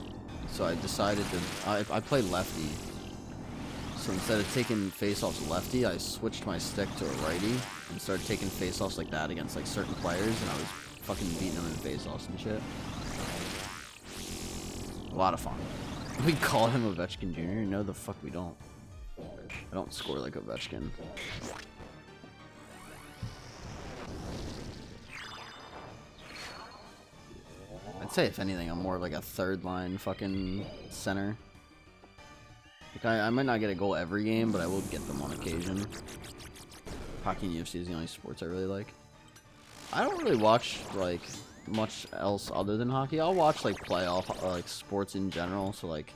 so I decided to I play lefty. So instead of taking face-offs lefty, I switched my stick to a righty and started taking face-offs like that against like certain players, and I was fucking beating them in face-offs and shit. A lot of fun. We call him Ovechkin Jr. No, the fuck we don't. I don't score like Ovechkin. I'd say if anything, I'm more of like a third line fucking center. Like I might not get a goal every game, but I will get them on occasion. Hockey and UFC is the only sports I really like. I don't really watch like much else other than hockey. I'll watch like playoff like sports in general. So like,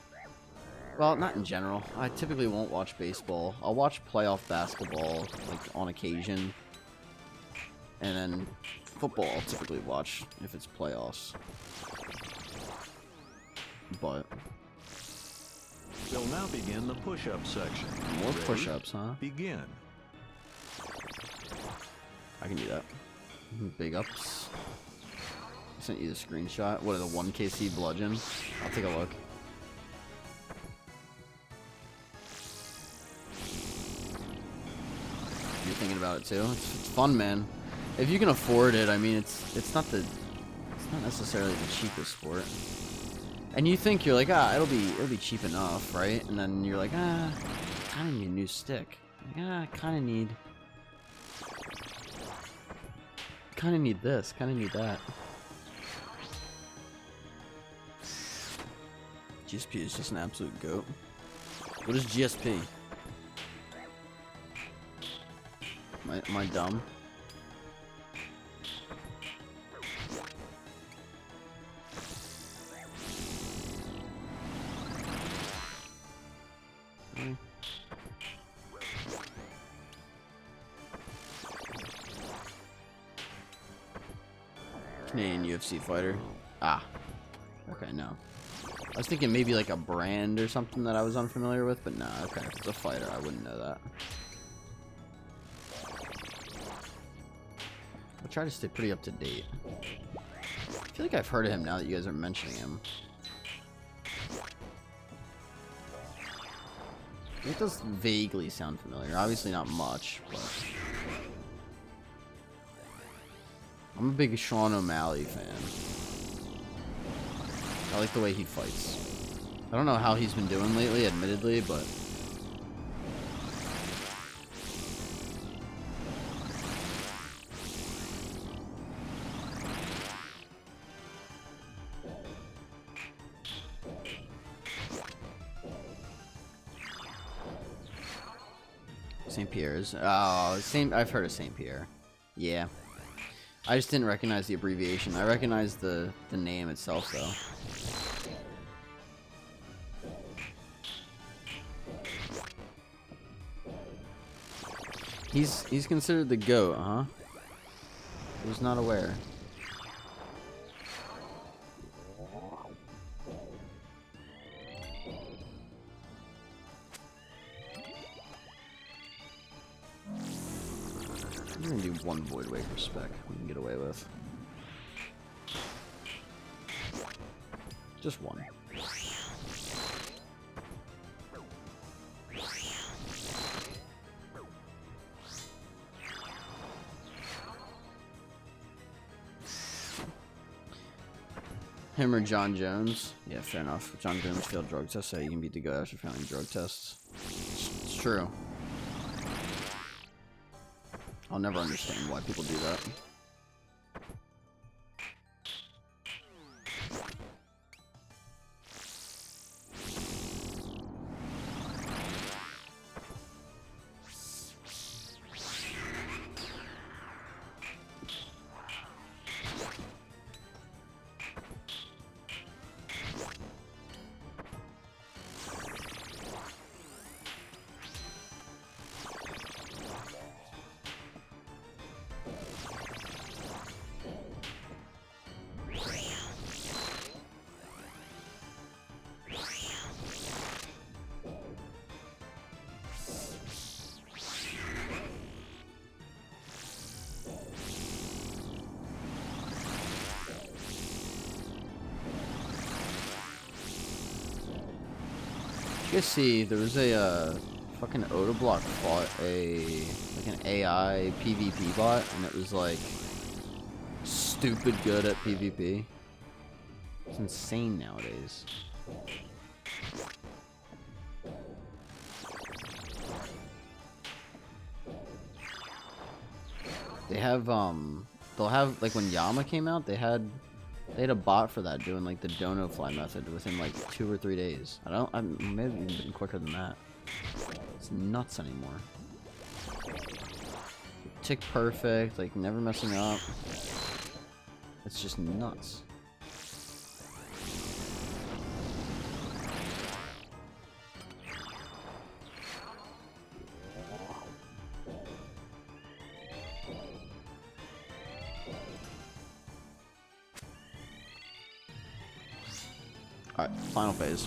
well, not in general. I typically won't watch baseball. I'll watch playoff basketball like on occasion, and then football I'll typically watch if it's playoffs. But we'll now begin the push-up section. More push-ups, huh? Begin. I can do that. Big ups. I sent you the screenshot. What are the 1KC bludgeon? I'll take a look. You're thinking about it too? It's fun, man. If you can afford it, I mean, it's not necessarily the cheapest sport. And you think you're like, it'll be cheap enough, right? And then you're like, I kind of need a new stick. Like, I kind of need this, kind of need that. GSP is just an absolute goat. What is GSP? Am I dumb? Canadian UFC fighter. Okay, no. I was thinking maybe like a brand or something that I was unfamiliar with, but no, okay. If it's a fighter, I wouldn't know that. I'll try to stay pretty up to date. I feel like I've heard of him now that you guys are mentioning him. It does vaguely sound familiar. Obviously not much, but I'm a big Sean O'Malley fan. I like the way he fights. I don't know how he's been doing lately, admittedly, but St. Pierre's. Oh, I've heard of St. Pierre. Yeah. I just didn't recognize the abbreviation. I recognized the name itself, though. He's considered the GOAT, huh? I was not aware. I'm gonna do one Void Waker spec we can get away with. Just one. Him or John Jones? Yeah, fair enough. John Jones failed drug tests, so you can beat the guy after failing drug tests. It's true. I'll never understand why people do that. You guys see, there was a fucking Odablock fought like an AI PvP bot, and it was like stupid good at PvP. It's insane nowadays. They have they'll have, like, when Yama came out, they had a bot for that doing like the dono fly method within like 2 or 3 days. I may have even been quicker than that. It's nuts anymore. Tick perfect, like never messing up. It's just nuts. Alright, final phase.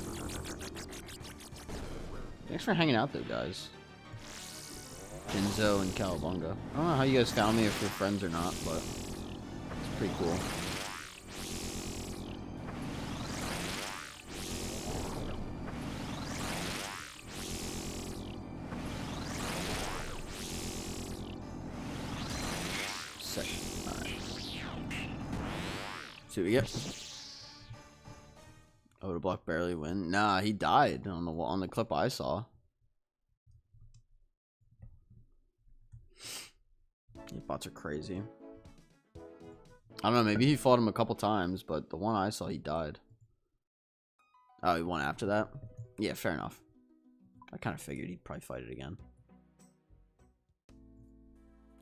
Thanks for hanging out though, guys. Jinzo and Cowabunga. I don't know how you guys found me, if you're friends or not, but it's pretty cool. Sick. Alright. See what we get. Odablock barely win. Nah, he died on the clip I saw. These bots are crazy. I don't know, maybe he fought him a couple times, but the one I saw, he died. Oh, he won after that? Yeah, fair enough. I kind of figured he'd probably fight it again.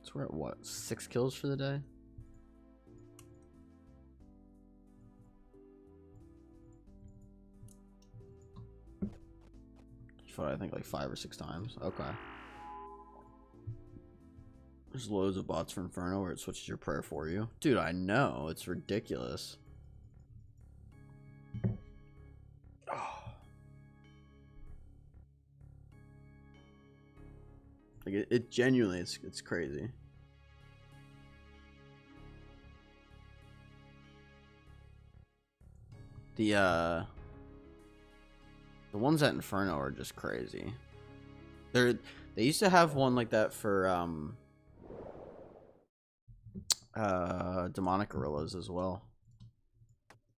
So we're at what? 6 kills for the day? Fought, I think, like 5 or 6 times. Okay. There's loads of bots for Inferno where it switches your prayer for you. Dude, I know. It's ridiculous. Oh. Like, it genuinely, it's crazy. The ones at Inferno are just crazy. They used to have one like that for Demonic Gorillas as well.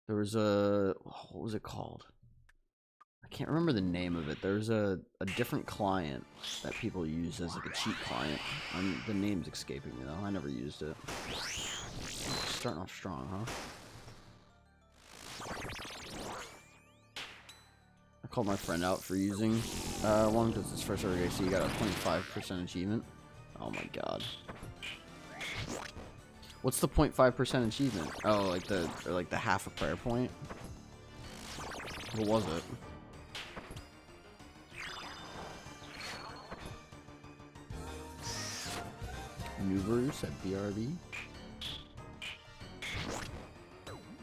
There was what was it called? I can't remember the name of it. There's a different client that people use as like a cheat client. The name's escaping me though. I never used it. Starting off strong, huh? I called my friend out for using one because his first RGC got a 25% achievement. Oh my god. What's the 0.5% achievement? Oh, like the half a prayer point? What was it? Newbrew said BRB.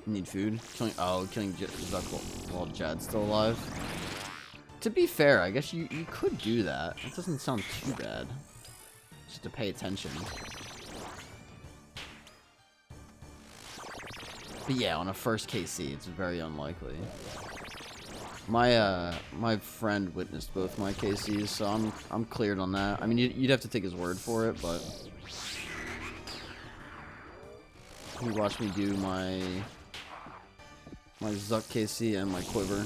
Need food? Killing Zuck while Jad's still alive. To be fair, I guess you could do that. It doesn't sound too bad. Just to pay attention. But yeah, on a first KC, it's very unlikely. My friend witnessed both my KCs, so I'm cleared on that. I mean, you'd have to take his word for it, but he watched me do my Zuck KC and my quiver.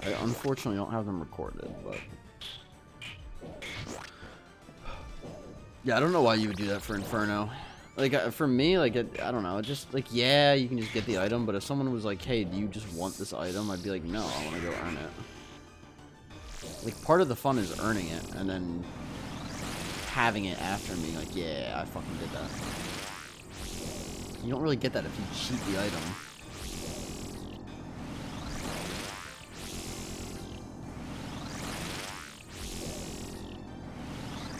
I unfortunately don't have them recorded, but yeah, I don't know why you would do that for Inferno. Like, for me, like, I don't know, just, like, yeah, you can just get the item, but if someone was like, hey, do you just want this item? I'd be like, no, I want to go earn it. Like, part of the fun is earning it, and then having it after me, like, yeah, I fucking did that. You don't really get that if you cheat the item.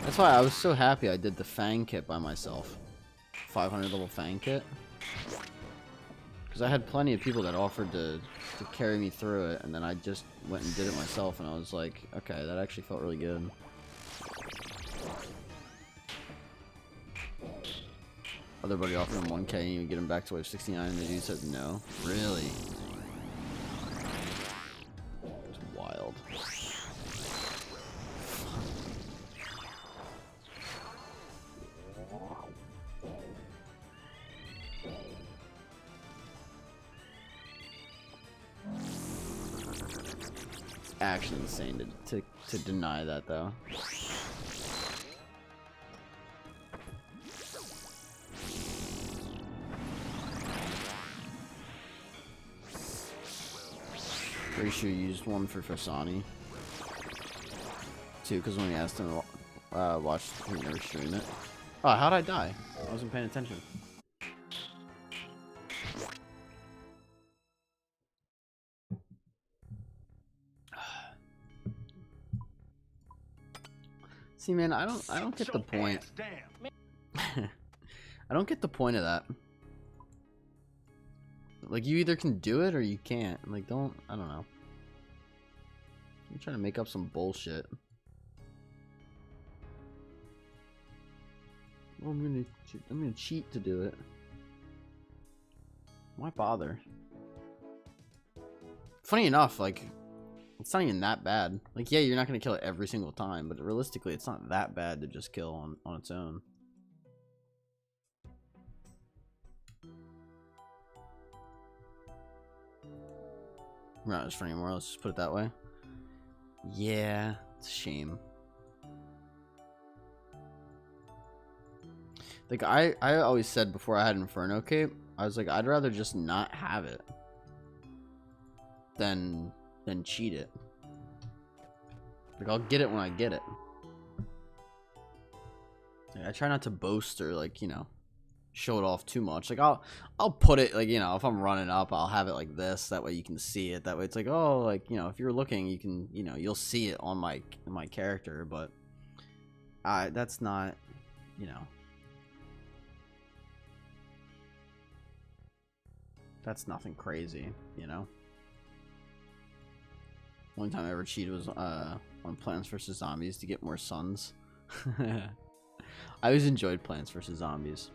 That's why I was so happy I did the Fang kit by myself. 500 level Fang kit. Because I had plenty of people that offered to carry me through it, and then I just went and did it myself, and I was like, okay, that actually felt really good. Other buddy offered him 1k and you get him back to wave 69, and the dude said no. Really? It's wild. Actually insane to deny that, though. Pretty sure you used one for Fasani. Too, because when we asked him to watch, we never stream it. Oh, how'd I die? I wasn't paying attention. See, man, I don't get the point. I don't get the point of that. Like, you either can do it or you can't. Like, I don't know. I'm trying to make up some bullshit. Well, I'm gonna cheat to do it. Why bother? Funny enough, like, it's not even that bad. Like, yeah, you're not gonna kill it every single time, but realistically, it's not that bad to just kill on its own. We're not just for anymore, let's just put it that way. Yeah, it's a shame. Like, I always said before I had Inferno Cape, I was like, I'd rather just not have it than cheat it. Like, I'll get it when I get it. Like, I try not to boast or, like, you know, show it off too much. Like, I'll put it, like, you know, if I'm running up, I'll have it like this, that way you can see it. That way it's like, oh, like, you know, if you're looking, you can, you know, you'll see it on my character, but that's not, you know, that's nothing crazy, you know. Only time I ever cheated was on Plants vs Zombies to get more suns. I always enjoyed Plants vs Zombies.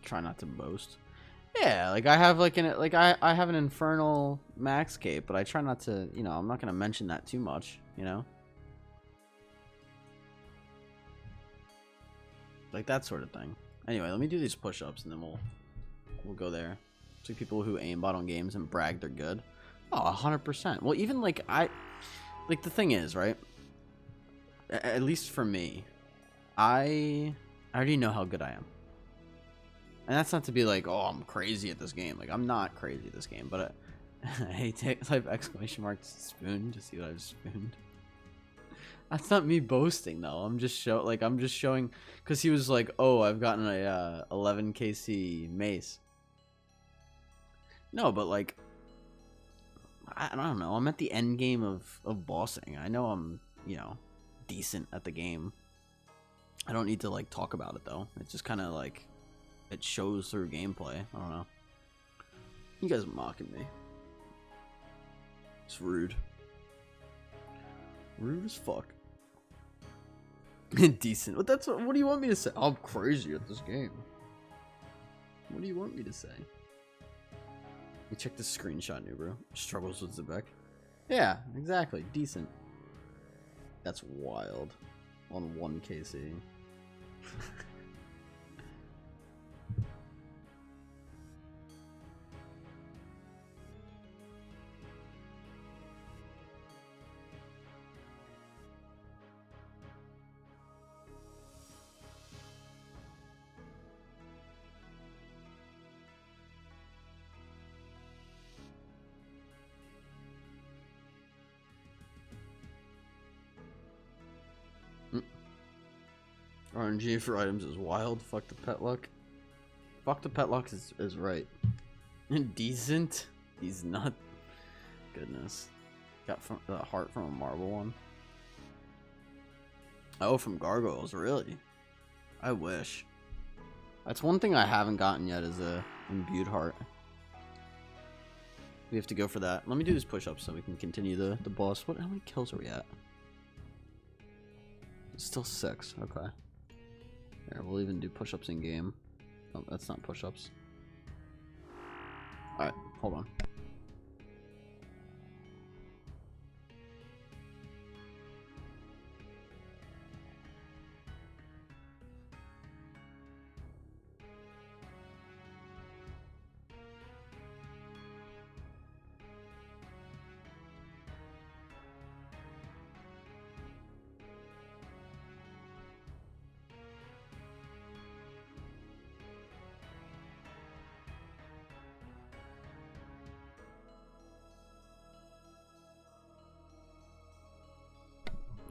Try not to boast. Yeah, like I have like I have an infernal max cape, but I try not to, you know, I'm not gonna mention that too much, you know. Like that sort of thing. Anyway, let me do these push-ups and then we'll go there. It's like people who aimbot on games and brag they're good. Oh, 100%. Well, even like the thing is, right? At least for me, I already know how good I am. And that's not to be like, oh, I'm crazy at this game. Like, I'm not crazy at this game, but I type exclamation mark spoon to see what I've spooned. That's not me boasting though. I'm just showing, because he was like, oh, I've gotten a 11 KC Mace. No, but like, I don't know. I'm at the end game of bossing. I know I'm, you know, decent at the game. I don't need to like talk about it though. It's just kind of like, it shows through gameplay. I don't know. You guys are mocking me. It's rude. Rude as fuck. Decent. But that's what do you want me to say? I'm crazy at this game. What do you want me to say? You check the screenshot, new bro. Struggles with Zebek. Yeah, exactly. Decent. That's wild. On 1 KC. RNG for items is wild. Fuck the pet luck. Fuck the pet luck is right. Decent. He's not. Goodness. Got from the heart from a marble one. Oh, from gargoyles, really? I wish. That's one thing I haven't gotten yet is a imbued heart. We have to go for that. Let me do this push-up so we can continue the boss. How many kills are we at? It's still 6. Okay. Here, we'll even do push-ups in game. Oh, that's not push-ups. Alright, hold on.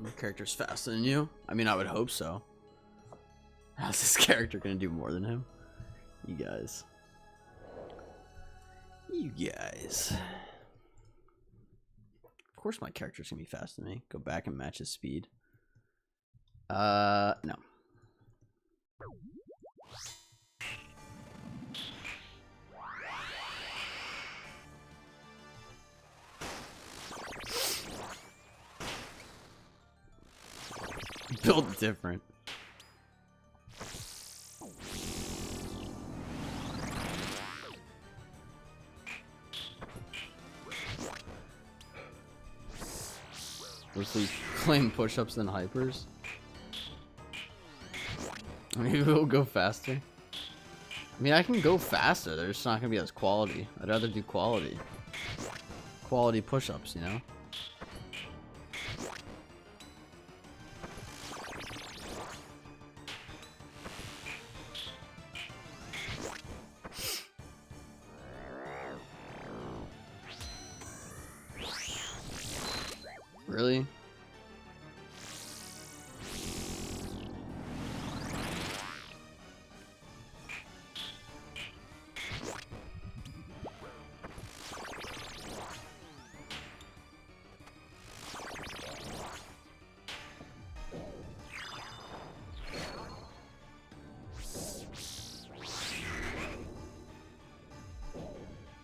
Your character's faster than you? I mean, I would hope so. How's this character gonna do more than him? You guys. You guys. Of course my character's gonna be faster than me. Go back and match his speed. No. Built different. Mostly claim push-ups than hypers. Maybe we'll go faster. I mean, I can go faster. They're just not gonna be as quality. I'd rather do quality. Quality push-ups, you know? Really?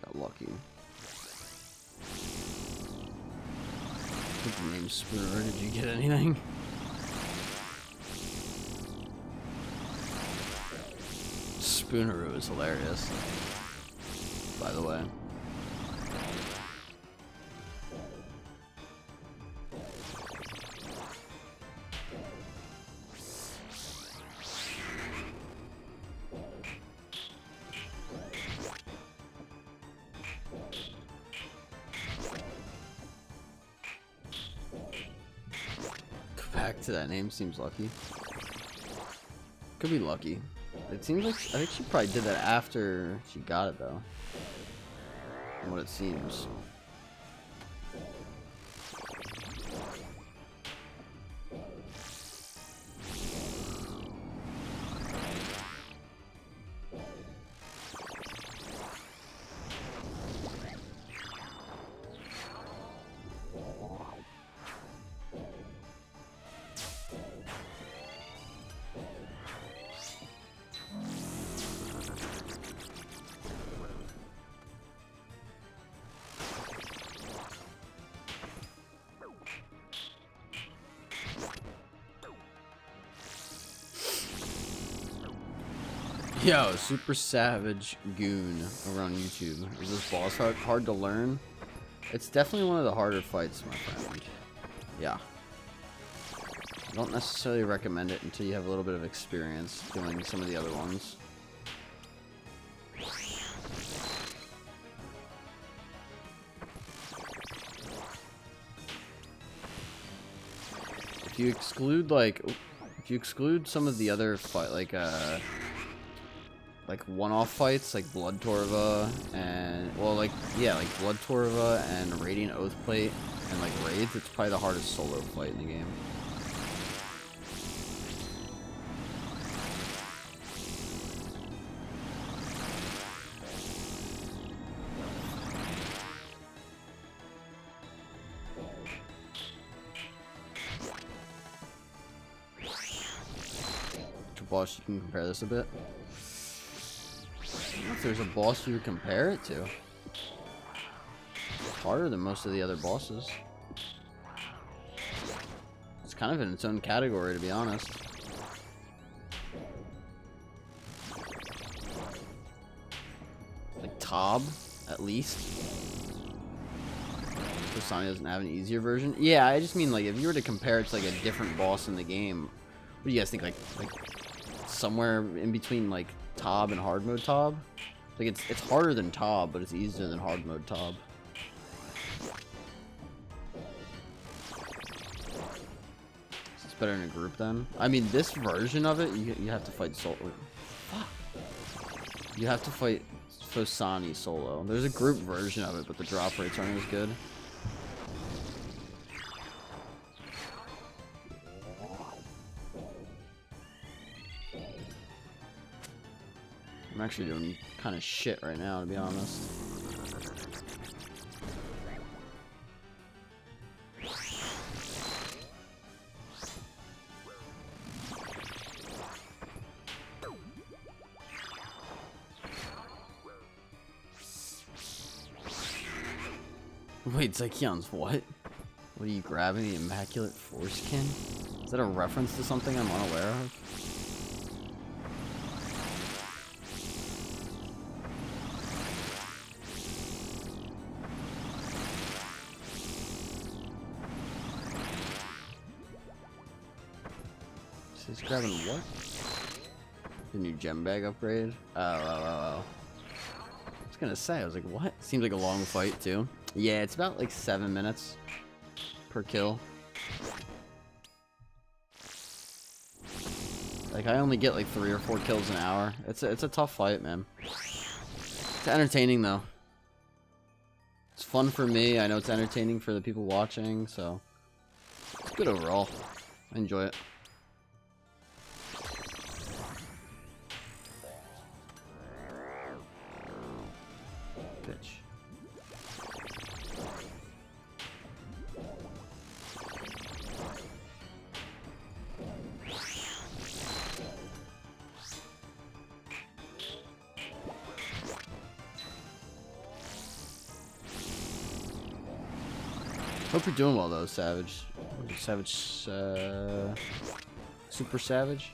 Got lucky. What's your name, Spooner? Did you get anything? Spooneroo is hilarious, by the way. Back to that name seems lucky. could be lucky. It seems like I think she probably did that after she got it though. From what it seems. Yo, Super Savage Goon over on YouTube. Is this boss hard to learn? It's definitely one of the harder fights, my friend. Yeah. I don't necessarily recommend it until you have a little bit of experience doing some of the other ones. If you exclude some of the other fight like one-off fights like Blood Torva and Blood Torva and Radiant Oathplate and like raids, it's probably the hardest solo fight in the game. Which boss you can compare this a bit? I don't know if there's a boss you would compare it to. It's harder than most of the other bosses. It's kind of in its own category, to be honest. Like Tob, at least. So Sonny doesn't have an easier version. Yeah, I just mean like if you were to compare it to like a different boss in the game, what do you guys think? Like somewhere in between like Tob and hard mode Tob? Like it's harder than Tob, but it's easier than hard mode Tob. It's better in a group then. I mean, this version of it, you have to fight solo. Fuck. You have to fight Phosani solo. There's a group version of it, but the drop rates aren't as good. I'm actually doing kind of shit right now, to be honest. Wait, Zykeon's what? What are you grabbing? The Immaculate Foreskin? Is that a reference to something I'm unaware of? He's grabbing what? The new gem bag upgrade? Oh. I was gonna say, I was like, what? Seems like a long fight, too. Yeah, it's about like 7 minutes per kill. Like, I only get like 3 or 4 kills an hour. It's a tough fight, man. It's entertaining, though. It's fun for me. I know it's entertaining for the people watching, so it's good overall. I enjoy it. Bitch. Hope you're doing well though, Savage. Super Savage.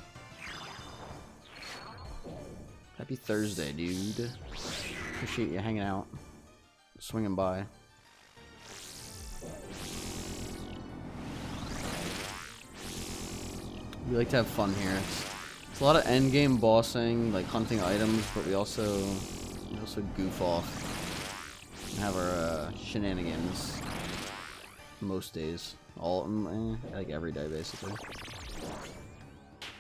Happy Thursday, dude. Appreciate you hanging out, swinging by. We like to have fun here. It's a lot of endgame bossing, like hunting items, but we also goof off and have our shenanigans most days. Like every day, basically.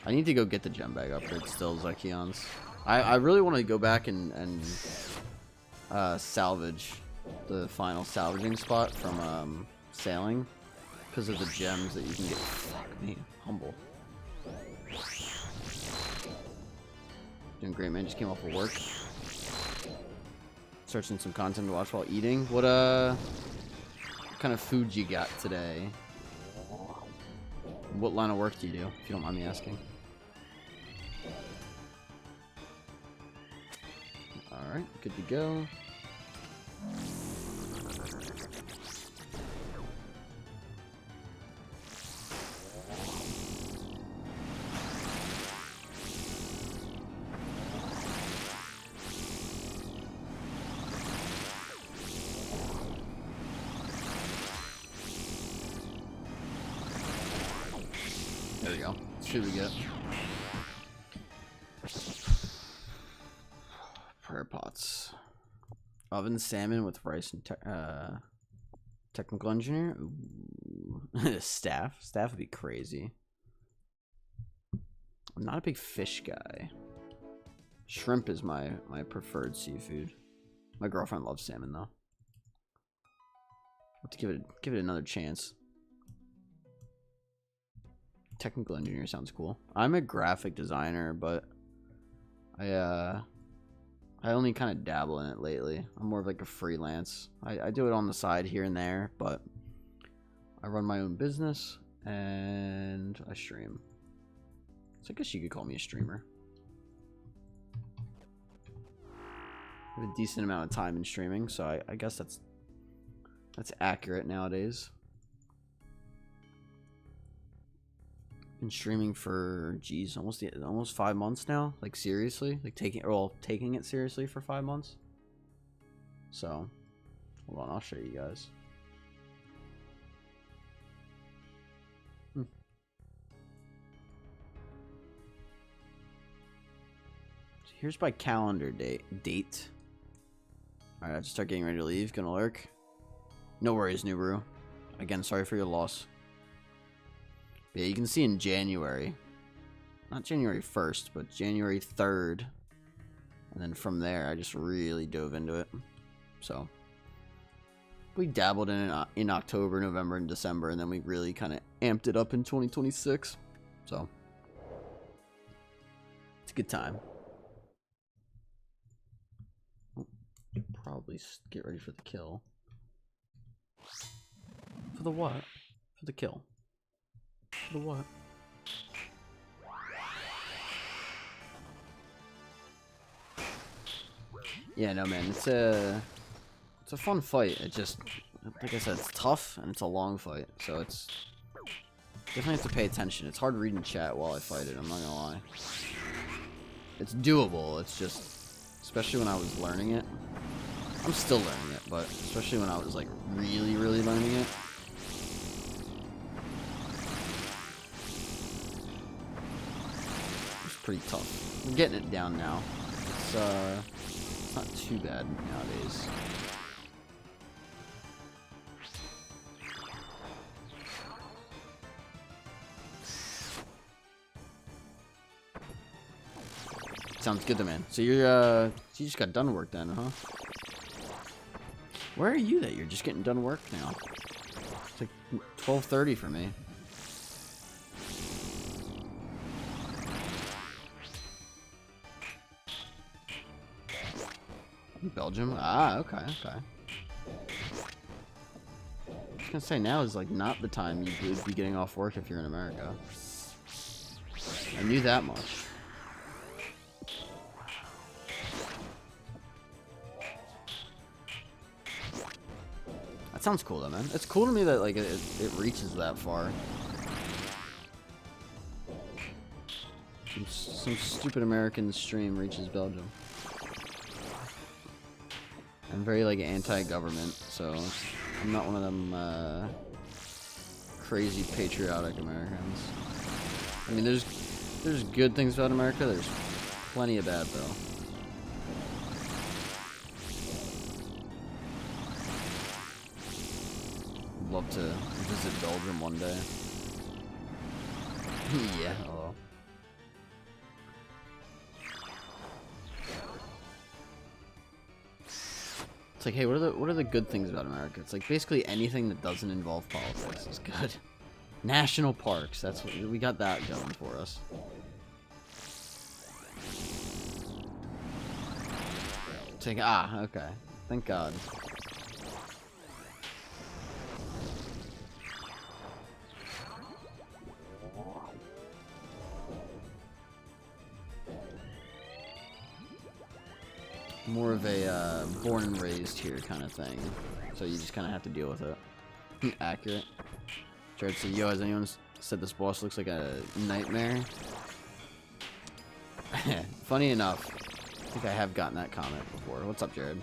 I need to go get the gem bag upgrade still, Zykeons. I really want to go back and salvage the final salvaging spot from sailing because of the gems that you can get. Fuck me, humble. Doing great, man. Just came off of work. Searching some content to watch while eating. What kind of food you got today? What line of work do you do, if you don't mind me asking? Alright, good to go. There we go. Should we get? Prayer pots. Oven salmon with rice and technical engineer. Ooh. Staff. Staff would be crazy. I'm not a big fish guy. Shrimp is my preferred seafood. My girlfriend loves salmon though. I'll have to give it another chance. Technical engineer sounds cool. I'm a graphic designer, but I only kind of dabble in it lately. I'm more of like a freelance. I do it on the side here and there, but I run my own business and I stream. So I guess you could call me a streamer. I have a decent amount of time in streaming, so I guess that's accurate nowadays. Been streaming for geez almost 5 months now, like seriously, like taking it seriously for 5 months. So hold on, I'll show you guys. So here's my calendar date. All right, I have to start getting ready to leave. Gonna lurk. No worries, Nubru. Again, sorry for your loss. Yeah, you can see in January, not January 1st, but January 3rd, and then from there, I just really dove into it. So we dabbled in it in October, November, and December, and then we really kind of amped it up in 2026. So it's a good time. Probably get ready for the kill. For the what? For the kill. For the what? Yeah, no man, it's a fun fight. It just, like I said, it's tough and it's a long fight, so it's definitely have to pay attention. It's hard reading chat while I fight it, I'm not gonna lie. It's doable, it's just, especially when I was learning it. I'm still learning it, but especially when I was like really learning it. It's pretty tough. I'm getting it down now. It's not too bad nowadays. Sounds good to man. So you just got done work then, huh? Where are you that you're just getting done work now? It's like 12:30 for me. Belgium? Ah, okay. I was gonna say, now is like not the time you would be getting off work if you're in America. I knew that much. That sounds cool though, man. It's cool to me that like it reaches that far. Some stupid American stream reaches Belgium. I'm very like anti-government, so I'm not one of them crazy patriotic Americans. I mean, there's good things about America. There's plenty of bad though. Love to visit Belgium one day. Yeah. Oh. It's like, hey, what are the good things about America? It's like basically anything that doesn't involve politics is good. National parks, that's what we got that going for us. It's like, okay. Thank God. More of a born and raised here kind of thing. So you just kind of have to deal with it. Accurate. Jared said, yo, has anyone said this boss looks like a nightmare? Funny enough, I think I have gotten that comment before. What's up, Jared?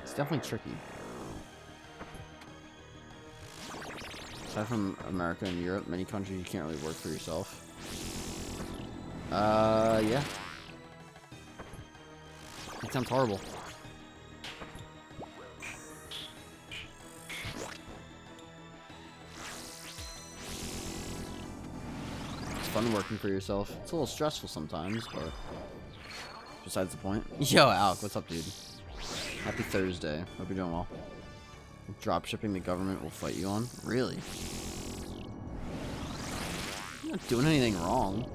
It's definitely tricky. Aside from America and Europe, many countries you can't really work for yourself. Yeah. It sounds horrible. It's fun working for yourself. It's a little stressful sometimes, but besides the point. Yo, Alec, what's up, dude? Happy Thursday. Hope you're doing well. Dropshipping the government will fight you on? Really? You're not doing anything wrong.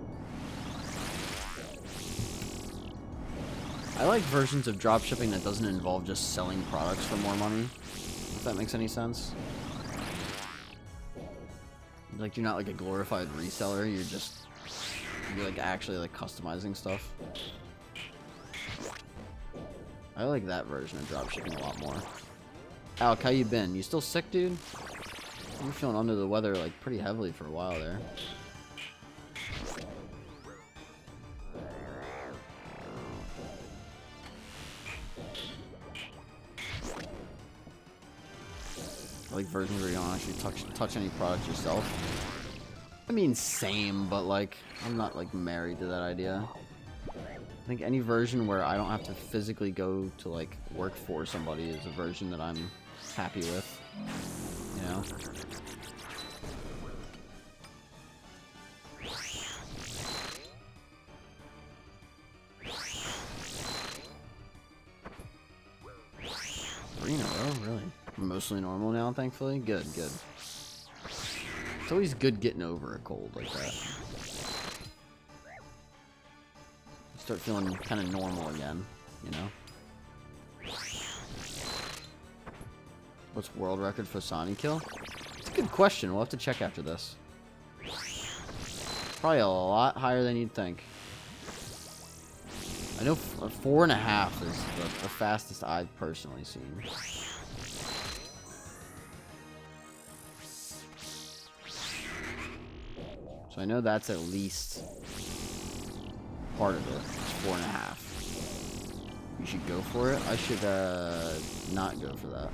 I like versions of dropshipping that doesn't involve just selling products for more money. If that makes any sense. Like, you're not like a glorified reseller, you're like actually like customizing stuff. I like that version of dropshipping a lot more. Alec, how you been? You still sick, dude? You're feeling under the weather like pretty heavily for a while there. I like versions where you don't actually touch any product yourself. I mean, same, but like, I'm not like married to that idea. I think any version where I don't have to physically go to like work for somebody is a version that I'm happy with, you know? Really? I'm mostly normal now, thankfully. Good, good. It's always good getting over a cold like that. Start feeling kind of normal again, you know? What's world record for Sonic kill? It's a good question. We'll have to check after this. Probably a lot higher than you'd think. I know 4.5 is the fastest I've personally seen. So I know that's at least part of it. It's 4.5. You should go for it. I should not go for that.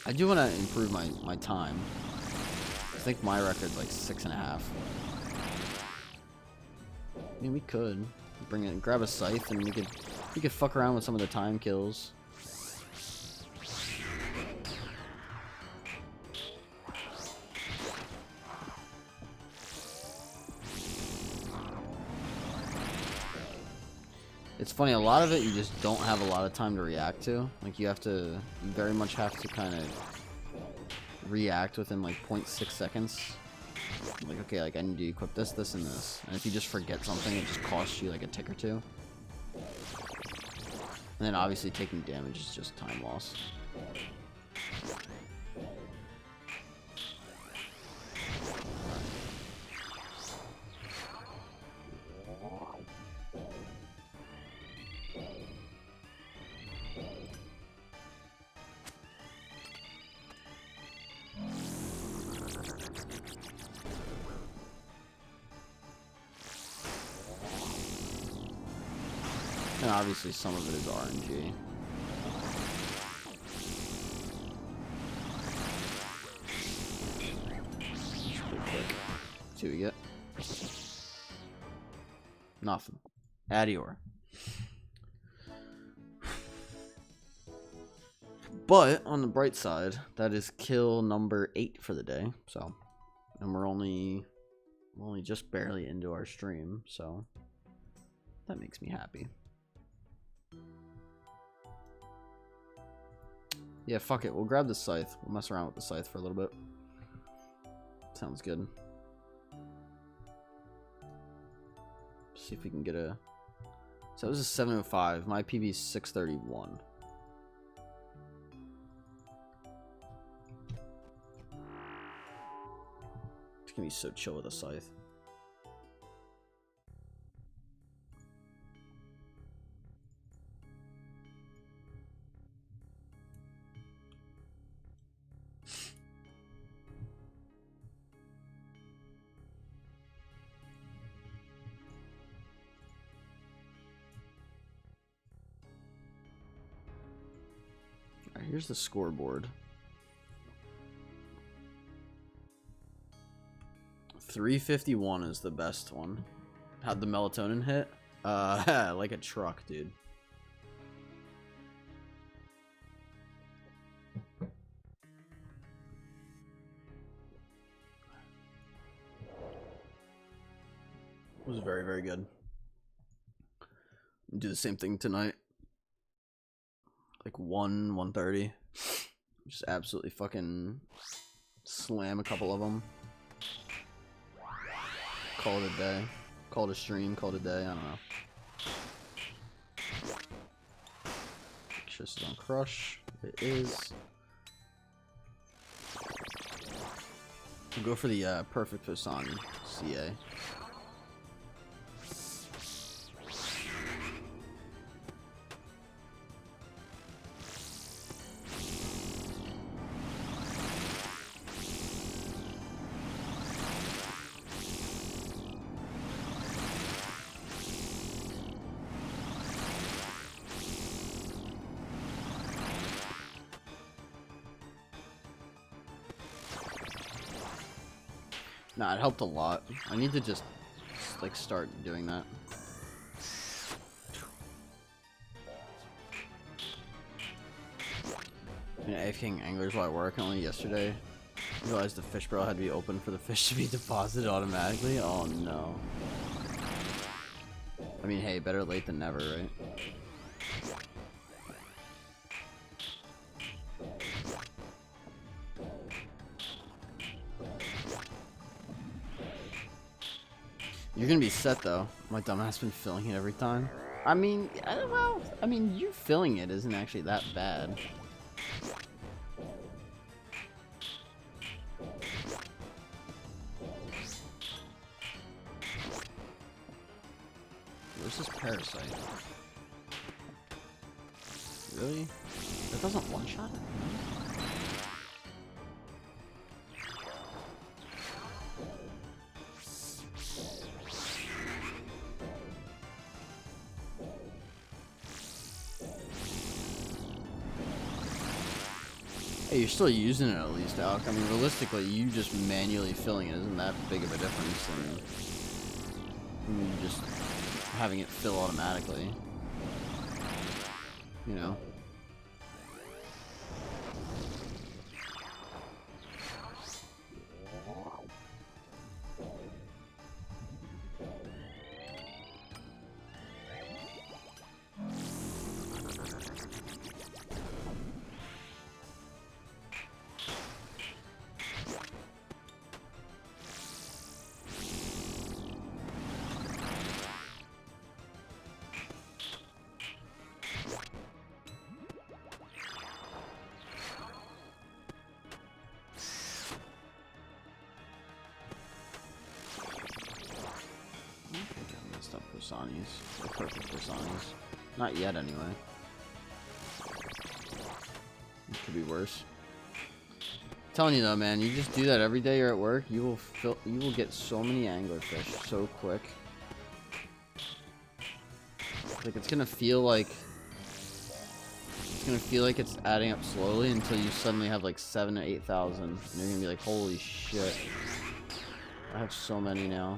I do want to improve my time. I think my record's like 6.5. I mean, we could bring it, grab a scythe, and we could fuck around with some of the time kills. It's funny, a lot of it you just don't have a lot of time to react to. Like, you very much have to kind of react within like 0.6 seconds. Like, okay, like I need to equip this, this, and this. And if you just forget something, it just costs you like a tick or two. And then obviously taking damage is just time loss. And obviously some of it is RNG. see what we get. Nothing. Adior. But on the bright side, that is kill number 8 for the day. So, and we're only just barely into our stream, so that makes me happy. Yeah, fuck it. We'll grab the scythe. We'll mess around with the scythe for a little bit. Sounds good. See if we can get a... So it was a 705. My PB is 631. It's gonna be so chill with a scythe. Here's the scoreboard. 351 is the best one. How'd the melatonin hit? Like a truck, dude. It was very, very good. Do the same thing tonight. Like 1:30. Just absolutely fucking slam a couple of them. Call it a day. Call it a stream. Call it a day. I don't know. Make sure this is on crush. It is. We'll go for the perfect Posani CA. Nah, it helped a lot. I need to just like start doing that. I mean, AFKing anglers while at work only yesterday. Realized the fish barrel had to be open for the fish to be deposited automatically. Oh no. I mean, hey, better late than never, right? You're gonna be set though. My dumbass been filling it every time. I mean, well, I mean, you filling it isn't actually that bad. Where's this parasite? Really? That doesn't one-shot it? No? Hey, you're still using it at least, Alec. I mean, realistically, you just manually filling it isn't that big of a difference than you just having it fill automatically. You know? Posani's. The perfect Posani's. Not yet, anyway. It could be worse. I'm telling you though, man, you just do that every day you're at work, you will get so many anglerfish so quick. Like it's gonna feel like it's adding up slowly until you suddenly have like 7,000 to 8,000, and you're gonna be like, holy shit. I have so many now.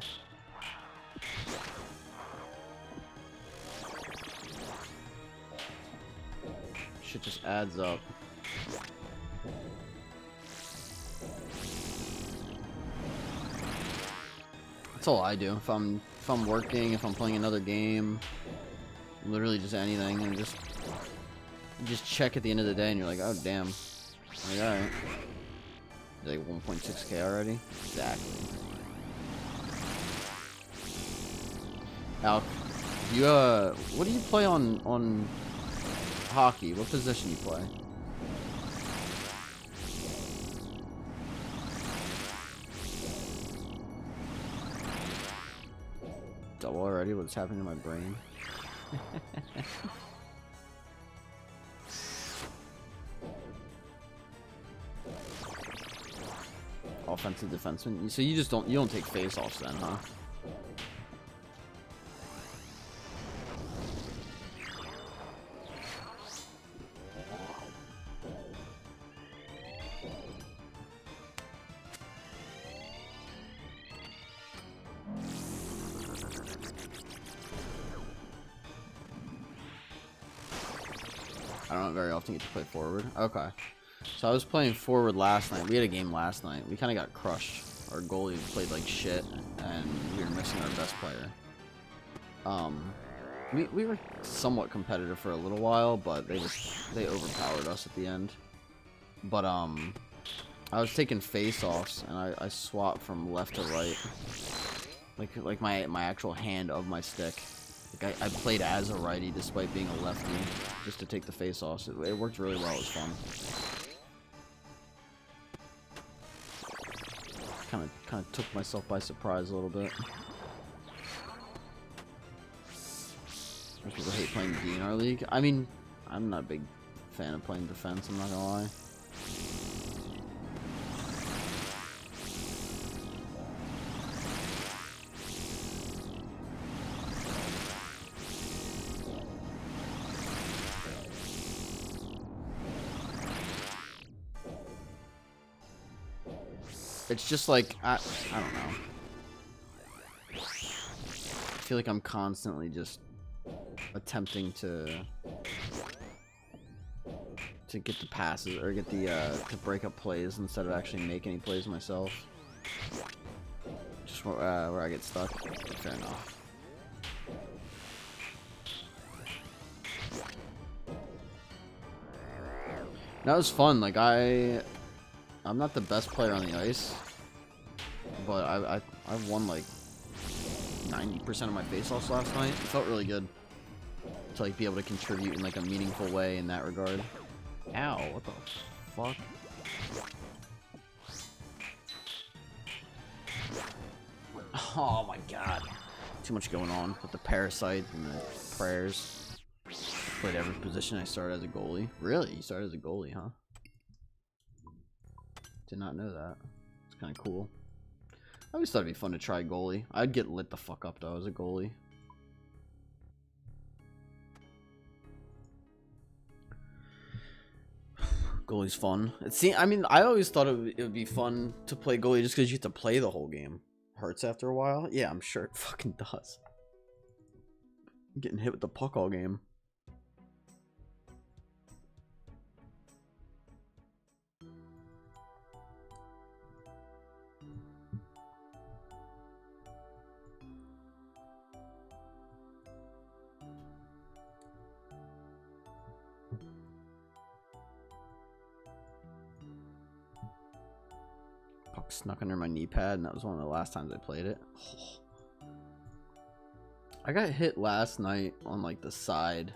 Shit just adds up. That's all I do. If I'm working, if I'm playing another game, literally just anything, and just check at the end of the day, and you're like, oh damn, like, all right, like 1.6K already, exactly. Alk, you what do you play on hockey? What position you play? Double already? What's happening to my brain? Offensive defenseman. So you don't take face-offs then, huh? I don't very often get to play forward. Okay. So I was playing forward last night. We had a game last night. We kind of got crushed. Our goalie played like shit, and we were missing our best player. We were somewhat competitive for a little while, but they overpowered us at the end. But I was taking face-offs, and I swapped from left to right, like my actual hand of my stick. Like I played as a righty despite being a lefty, just to take the face-offs. It worked really well. It was fun. Kind of took myself by surprise a little bit. Most people hate playing D in our league. I mean, I'm not a big fan of playing defense, I'm not gonna lie. It's just like, I don't know. I feel like I'm constantly just attempting to get the passes or get the to break up plays instead of actually make any plays myself. Just where I get stuck. Fair enough. That was fun. Like I'm not the best player on the ice, but I won like 90% of my face-offs last night. It felt really good to like be able to contribute in like a meaningful way in that regard. Ow! What the fuck? Oh my god! Too much going on with the parasite and the prayers. Played every position. I started as a goalie. Really? You started as a goalie, huh? Did not know that. It's kind of cool. I always thought it'd be fun to try goalie. I'd get lit the fuck up though as a goalie. Goalie's fun. I mean, I always thought it would be fun to play goalie just because you have to play the whole game. Hurts after a while? Yeah, I'm sure it fucking does. Getting hit with the puck all game. Puck snuck under my knee pad, and that was one of the last times I played it. I got hit last night on like the side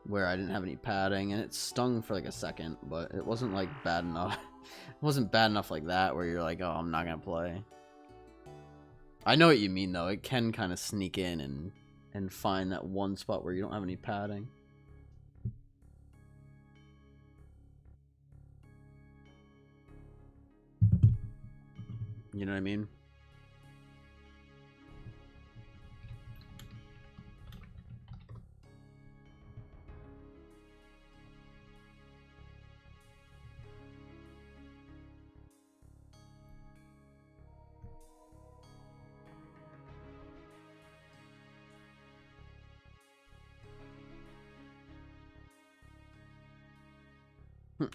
where I didn't have any padding, and it stung for like a second, but it wasn't like bad enough. It wasn't bad enough like that where you're like, oh, I'm not gonna play. I know what you mean though. It can kind of sneak in and find that one spot where you don't have any padding. You know what I mean?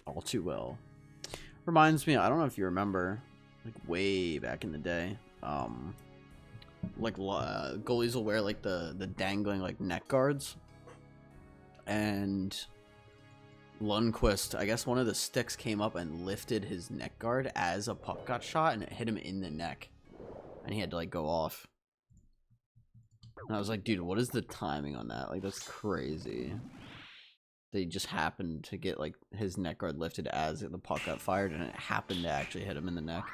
All too well. Reminds me, I don't know if you remember, like way back in the day, goalies will wear like the dangling like neck guards, and Lundqvist, I guess one of the sticks came up and lifted his neck guard as a puck got shot, and it hit him in the neck, and he had to like go off. And I was like, dude, what is the timing on that? Like, that's crazy. They just happened to get like his neck guard lifted as the puck got fired, and it happened to actually hit him in the neck.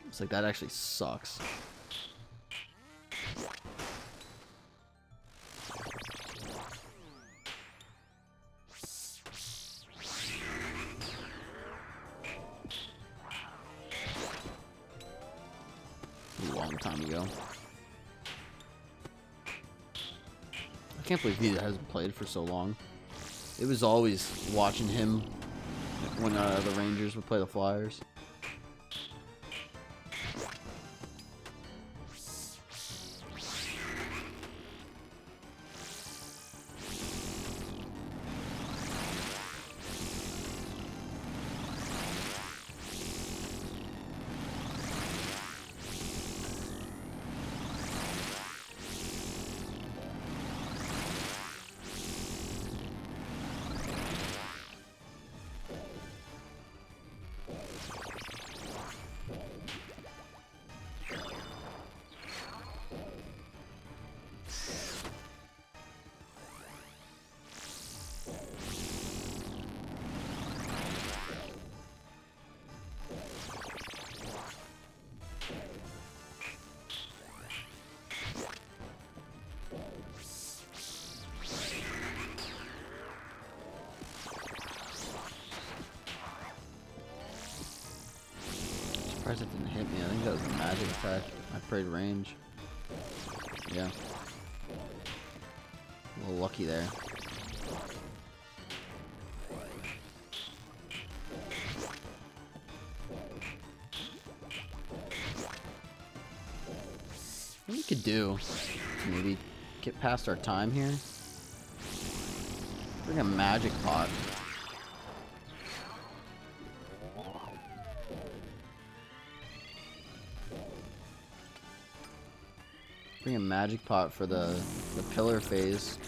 It's like, that actually sucks. A long time ago. I can't believe he hasn't played for so long. It was always watching him when the Rangers would play the Flyers. Surprised it didn't hit me. I think that was a magic attack. I prayed range. Yeah. A little lucky there. What we could do to maybe get past our time here? Bring a magic pot. Bring a magic pot for the pillar phase.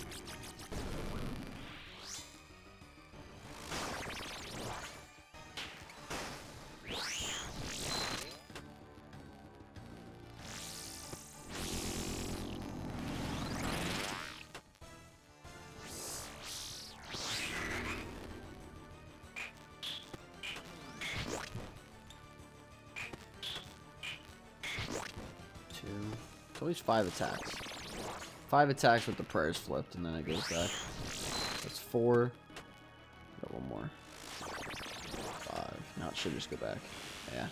Always 5 attacks. 5 attacks with the prayers flipped, and then it goes back. That's 4. Got one more. 5. Now it should just go back. Yeah.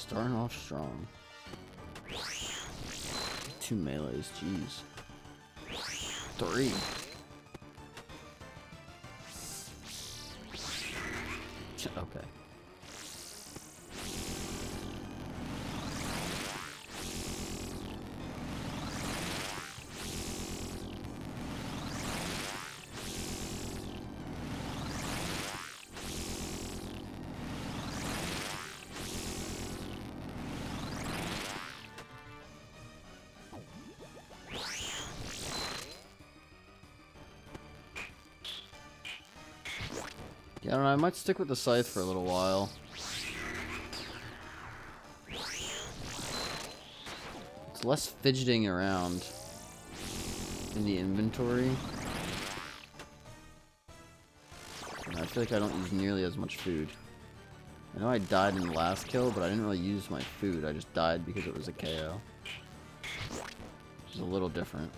Starting off strong. 2 melees, jeez. 3. Okay. Yeah, I don't know, I might stick with the scythe for a little while. It's less fidgeting around in the inventory. And I feel like I don't use nearly as much food. I know I died in the last kill, but I didn't really use my food. I just died because it was a KO. Which is a little different.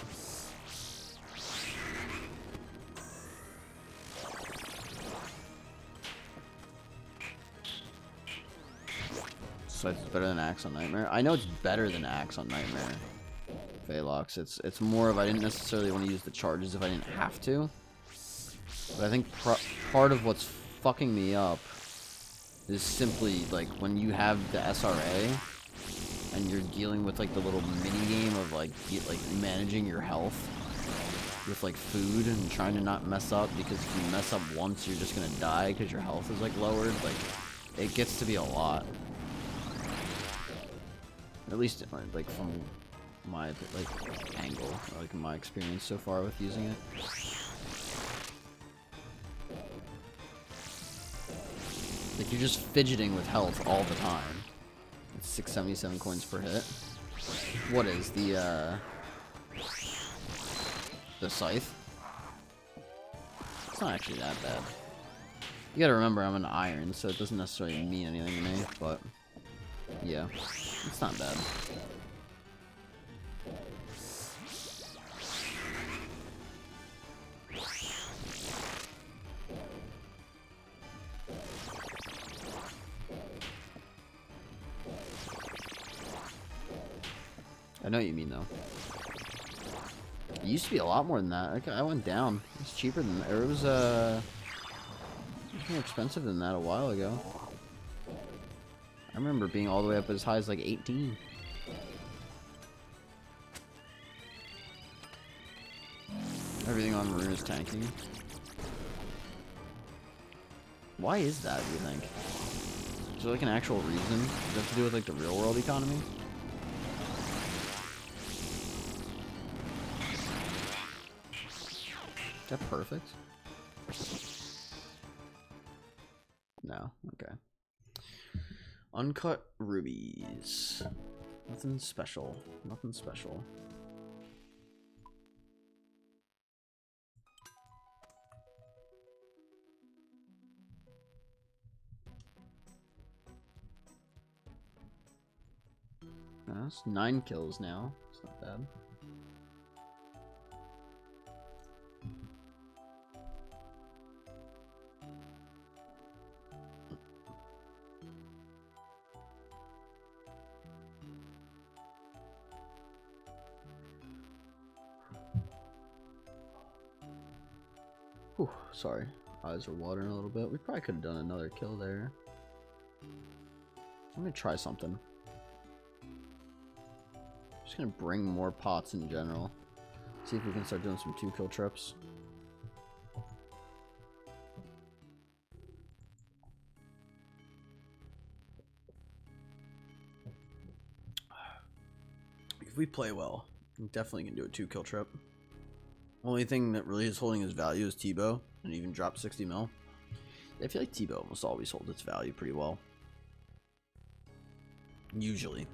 It's better than Axe on Nightmare. I know it's better than Axe on Nightmare. Phalox. It's more of I didn't necessarily want to use the charges if I didn't have to. But I think part of what's fucking me up is simply like when you have the SRA and you're dealing with like the little mini game of like managing your health with like food and trying to not mess up, because if you mess up once you're just gonna die because your health is like lowered. Like it gets to be a lot. At least, like, from my, like, angle, or, like, my experience so far with using it. Like, you're just fidgeting with health all the time. It's 677 coins per hit. What is the scythe? It's not actually that bad. You gotta remember I'm an iron, so it doesn't necessarily mean anything to me, but... yeah, it's not bad. I know what you mean, though. It used to be a lot more than that. Okay, I went down. It's cheaper than that. It was more expensive than that a while ago. I remember being all the way up as high as like 18. Everything on Maroon is tanking. Why is that, do you think? Is there like an actual reason? Does it have to do with like the real world economy? Is that perfect? No, okay. Uncut rubies. Nothing special. Nothing special. That's 9 kills now. It's not bad. Whew, sorry. Eyes are watering a little bit. We probably could have done another kill there. I'm gonna try something. Just gonna bring more pots in general. See if we can start doing some 2-kill trips. If we play well, we definitely can do a 2-kill trip. Only thing that really is holding his value is T-Bow, and even dropped 60 mil. I feel like T-Bow almost always holds its value pretty well. Usually.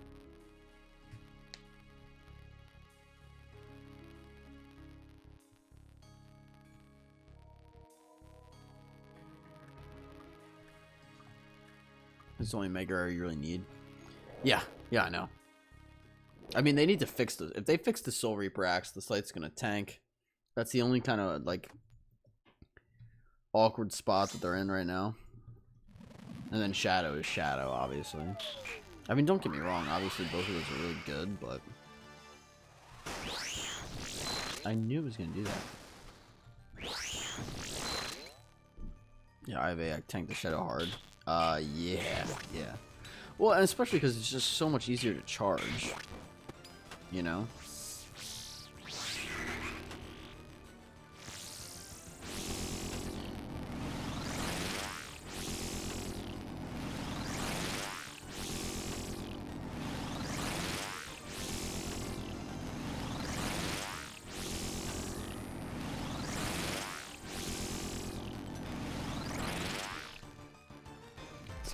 It's the only Mega Rare you really need. Yeah, I know. I mean, they need to fix this. If they fix the Soul Reaper Axe, the site's gonna tank. That's the only kind of, like, awkward spot that they're in right now. And then Shadow is Shadow, obviously. I mean, don't get me wrong. Obviously, both of those are really good, but... I knew it was gonna do that. Yeah, I have a tank the shadow hard. Yeah. Well, and especially because it's just so much easier to charge. You know?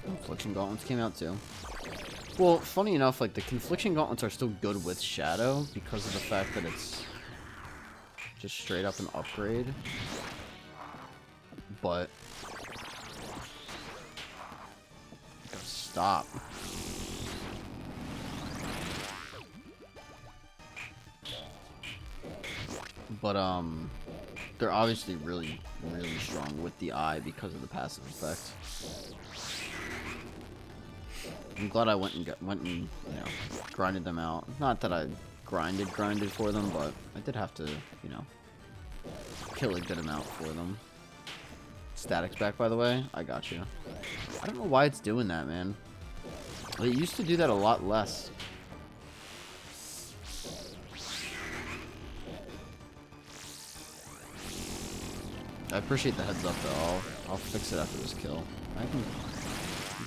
Confliction gauntlets came out too. Well, funny enough, like the confliction gauntlets are still good with shadow because of the fact that it's just straight up an upgrade. But gotta stop. But they're obviously really strong with the eye because of the passive effect. I'm glad I went and you know, grinded them out. Not that I grinded for them, but I did have to, you know, kill a good amount for them. Static's back, by the way. I got you. I don't know why it's doing that, man. It used to do that a lot less. I appreciate the heads up, though. I'll fix it after this kill. I can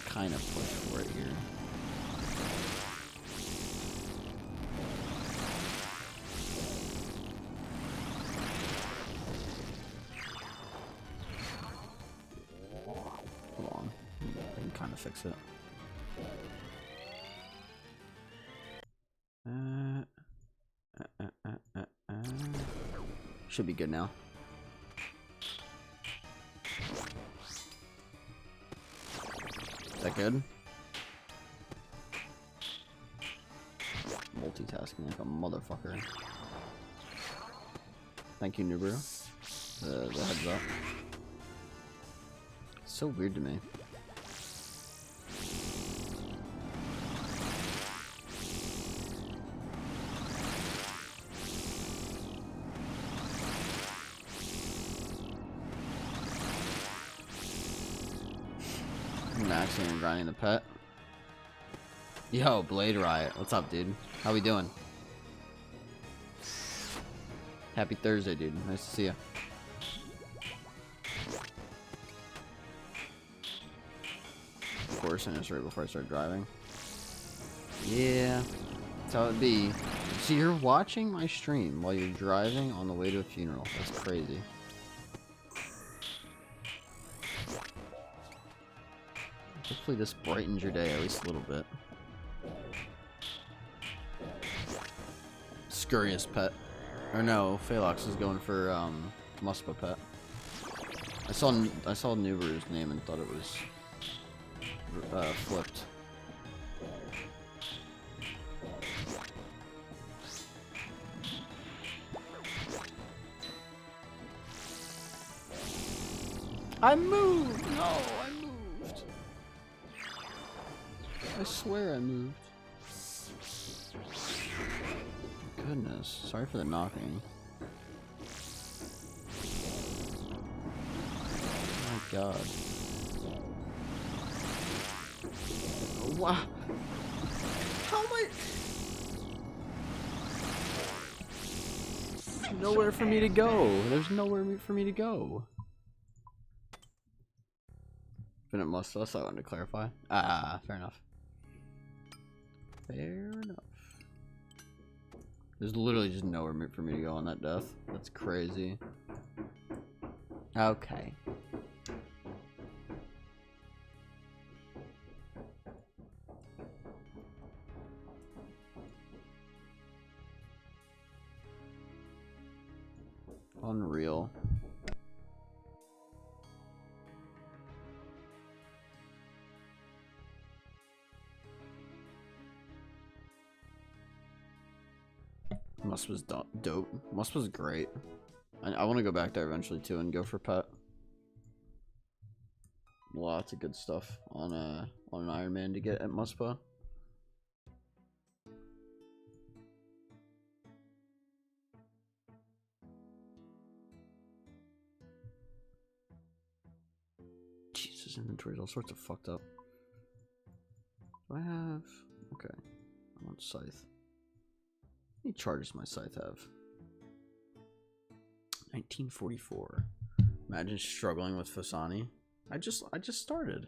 kind of push for it here. Hold on. I can kind of fix it. Should be good now. Is that good? Multitasking like a motherfucker. Thank you, Nubru. The heads up. It's so weird to me. Maxing and grinding the pet. Yo, Blade Riot. What's up, dude? How we doing? Happy Thursday, dude. Nice to see you. Of course, and it's right before I start driving. Yeah, that's how it be. So you're watching my stream while you're driving on the way to a funeral. That's crazy. Hopefully this brightens your day at least a little bit. Scurrious pet. Or no, Phalox is going for Muspa pet. I saw Nuberu's name and thought it was flipped. I moved! No, I moved. I swear I moved. Goodness, sorry for the knocking. Oh my god. Wow. How am I? Nowhere for me to go. There's nowhere for me to go. Infinite muscle, that's what I wanted to clarify. Ah, fair enough. Fair enough. There's literally just nowhere for me to go on that death. That's crazy. Okay. Unreal. Musp was dope. Musp was great. I want to go back there eventually too and go for pet. Lots of good stuff on an Ironman to get at Muspa. This inventory is all sorts of fucked up. Do I have... Okay. I want scythe. How many charges my scythe have? 1944. Imagine struggling with Fosani. I just started.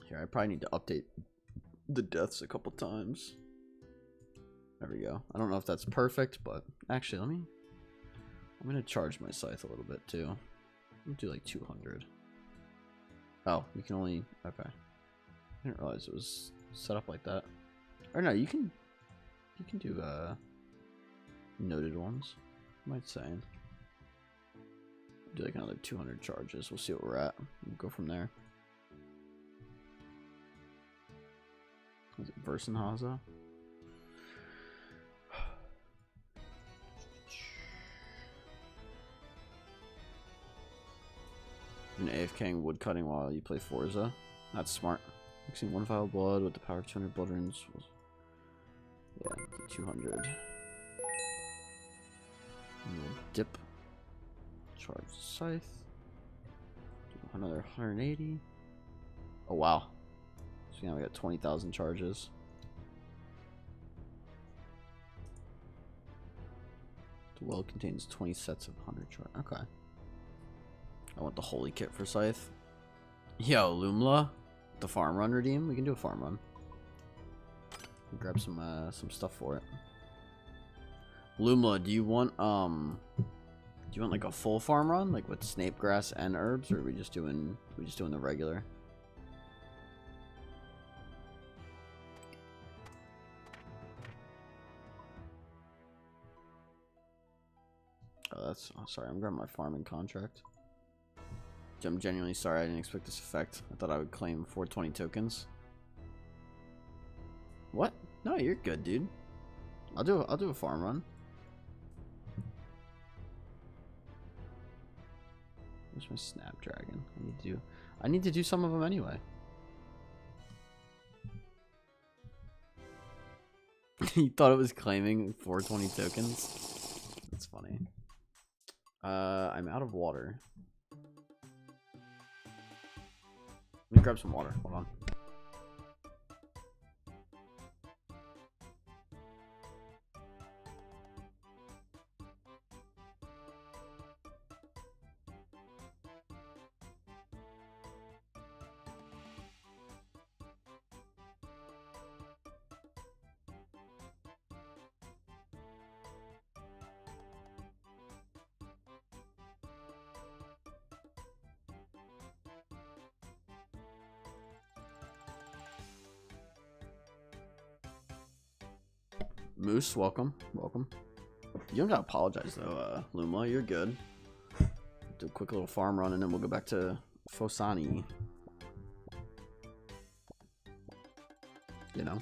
Here, I probably need to update the deaths a couple times. There we go. I don't know if that's perfect, but actually, I'm gonna charge my scythe a little bit too. I'm gonna do like 200. Oh, you can only... Okay. I didn't realize it was set up like that. Or no, you can do noted ones. What am I saying? Do like another 200 charges. We'll see what we're at. We'll go from there. Was it Versenhaza? An AFKing woodcutting while you play Forza. That's smart. Mixing 1 vial of blood with the power of 200 blood runes. Yeah, 200. And we'll dip. Charge the scythe. Do another 180. Oh wow. So now we got 20,000 charges. The well contains 20 sets of 100 charges. Okay. I want the holy kit for scythe. Yo, Lumla, the farm run redeem. We can do a farm run. Grab some stuff for it. Lumla, do you want like a full farm run, like with snape grass and herbs, or are we just doing the regular? Oh, sorry. I'm grabbing my farming contract. I'm genuinely sorry. I didn't expect this effect. I thought I would claim 420 tokens. What? No, you're good, dude. I'll do a farm run. Where's my Snapdragon? I need to do some of them anyway. You thought it was claiming 420 tokens? That's funny. I'm out of water. Let me grab some water. Hold on. Moose, welcome. Welcome. You don't gotta apologize though, Luma. You're good. Do a quick little farm run and then we'll go back to Fosani. You know?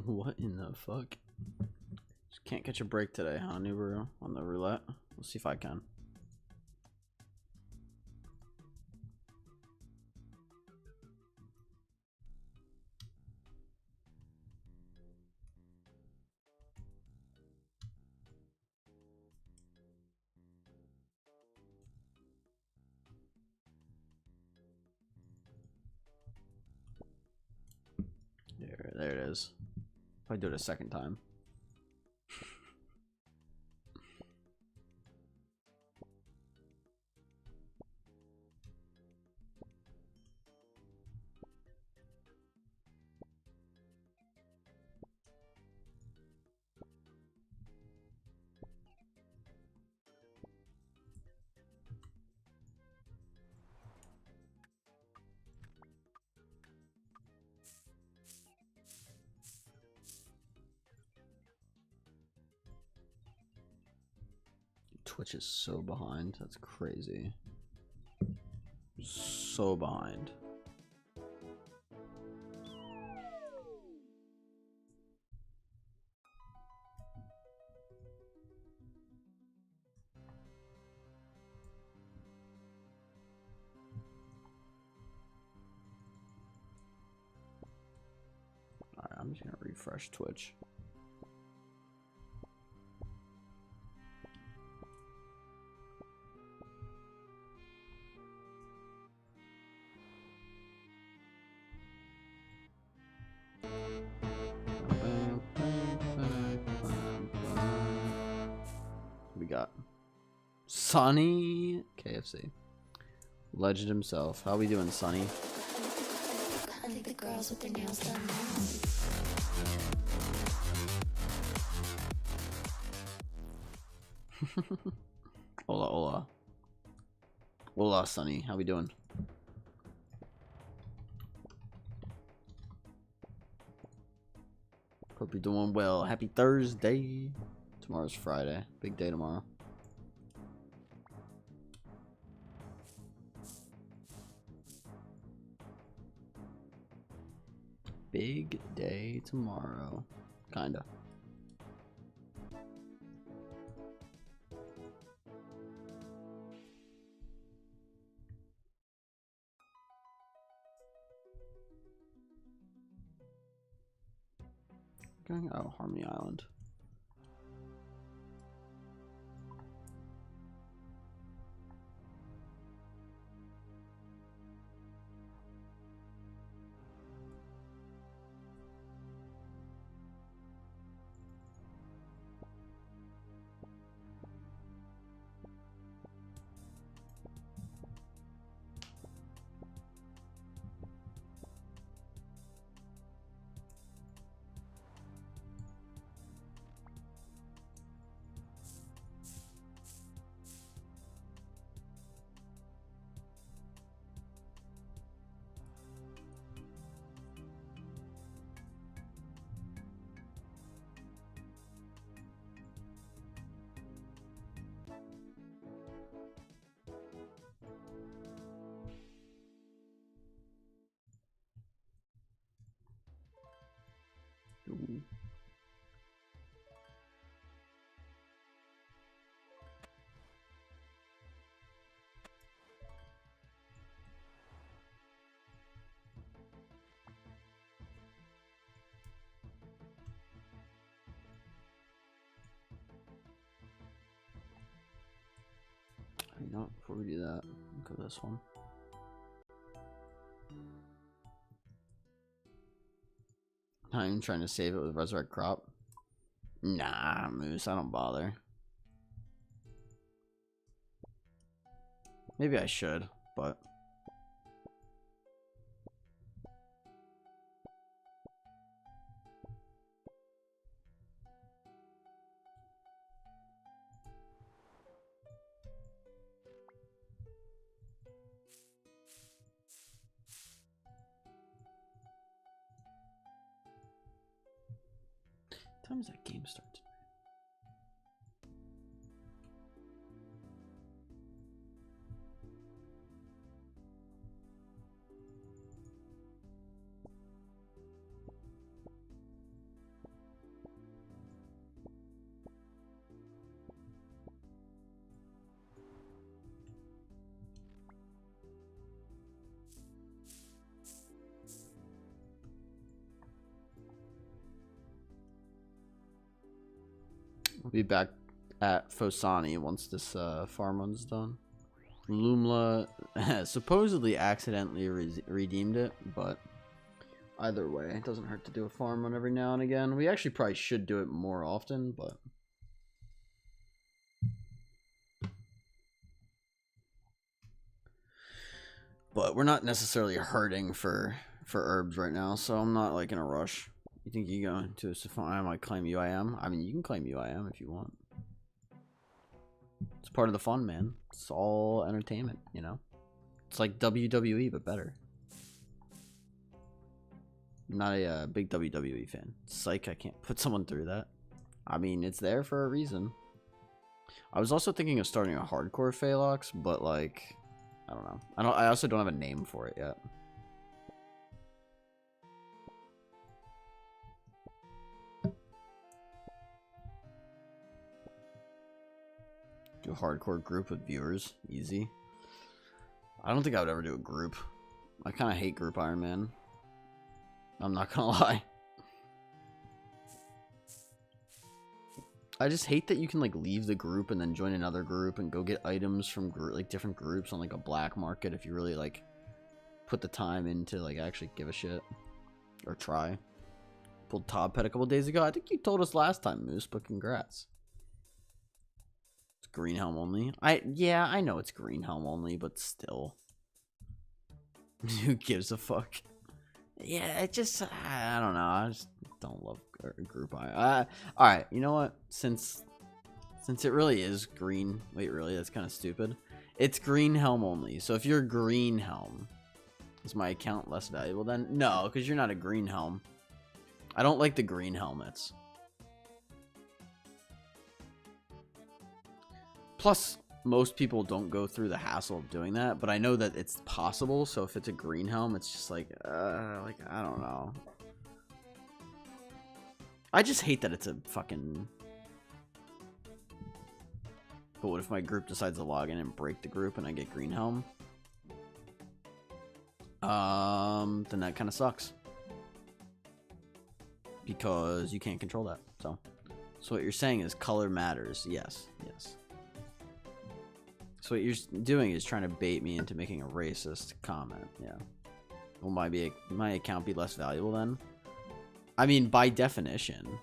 What in the fuck? Just can't catch a break today, huh, Nubaru? On the roulette? We'll see if I can. There it is. If I do it a second time. Twitch is so behind. That's crazy. So behind. I'm just gonna refresh Twitch. We got Sonny KFC. Legend himself. How we doing, Sonny? I think the girls with their nails done now. Hola, hola. Hola, Sonny. How we doing? Hope you're doing well. Happy Thursday. Tomorrow's Friday. Big day tomorrow. Big day tomorrow. Kinda. Going out Harmony Island. Ooh. You know, before we do that, look at this one. Not even trying to save it with Resurrect Crop. Nah, Moose, I don't bother. Maybe I should, but what time does that game start tonight? We'll be back at Fosani once this farm run's done. Lumla supposedly accidentally redeemed it, but either way, it doesn't hurt to do a farm run every now and again. We actually probably should do it more often, but we're not necessarily hurting for herbs right now, so I'm not like in a rush. You think you go into a safari? I might claim UIM. I mean, you can claim UIM if you want. It's part of the fun, man. It's all entertainment, you know? It's like WWE, but better. I'm not a big WWE fan. Psych, I can't put someone through that. I mean, it's there for a reason. I was also thinking of starting a hardcore Phalanx, but like, I don't know. I also don't have a name for it yet. Do a hardcore group with viewers. Easy. I don't think I would ever do a group. I kind of hate group Ironman. I'm not gonna lie. I just hate that you can like leave the group and then join another group and go get items from like different groups on like a black market if you really like put the time into like actually give a shit or try. Pulled Todd Pet a couple days ago. I think you told us last time, Moose, but congrats. It's green helm only. Yeah, I know it's green helm only, but still. Who gives a fuck? Yeah, it just I don't know. I just don't love group I. All right, you know what? Since it really is green. Wait, really? That's kind of stupid. It's green helm only. So if you're green helm, is my account less valuable then? No, because you're not a green helm. I don't like the green helmets. Plus, most people don't go through the hassle of doing that, but I know that it's possible. So if it's a green helm, it's just like I don't know. I just hate that it's a fucking. But what if my group decides to log in and break the group and I get green helm? Then that kind of sucks. Because you can't control that. So what you're saying is color matters. Yes. So what you're doing is trying to bait me into making a racist comment. Yeah. Will my account be less valuable then? I mean, by definition.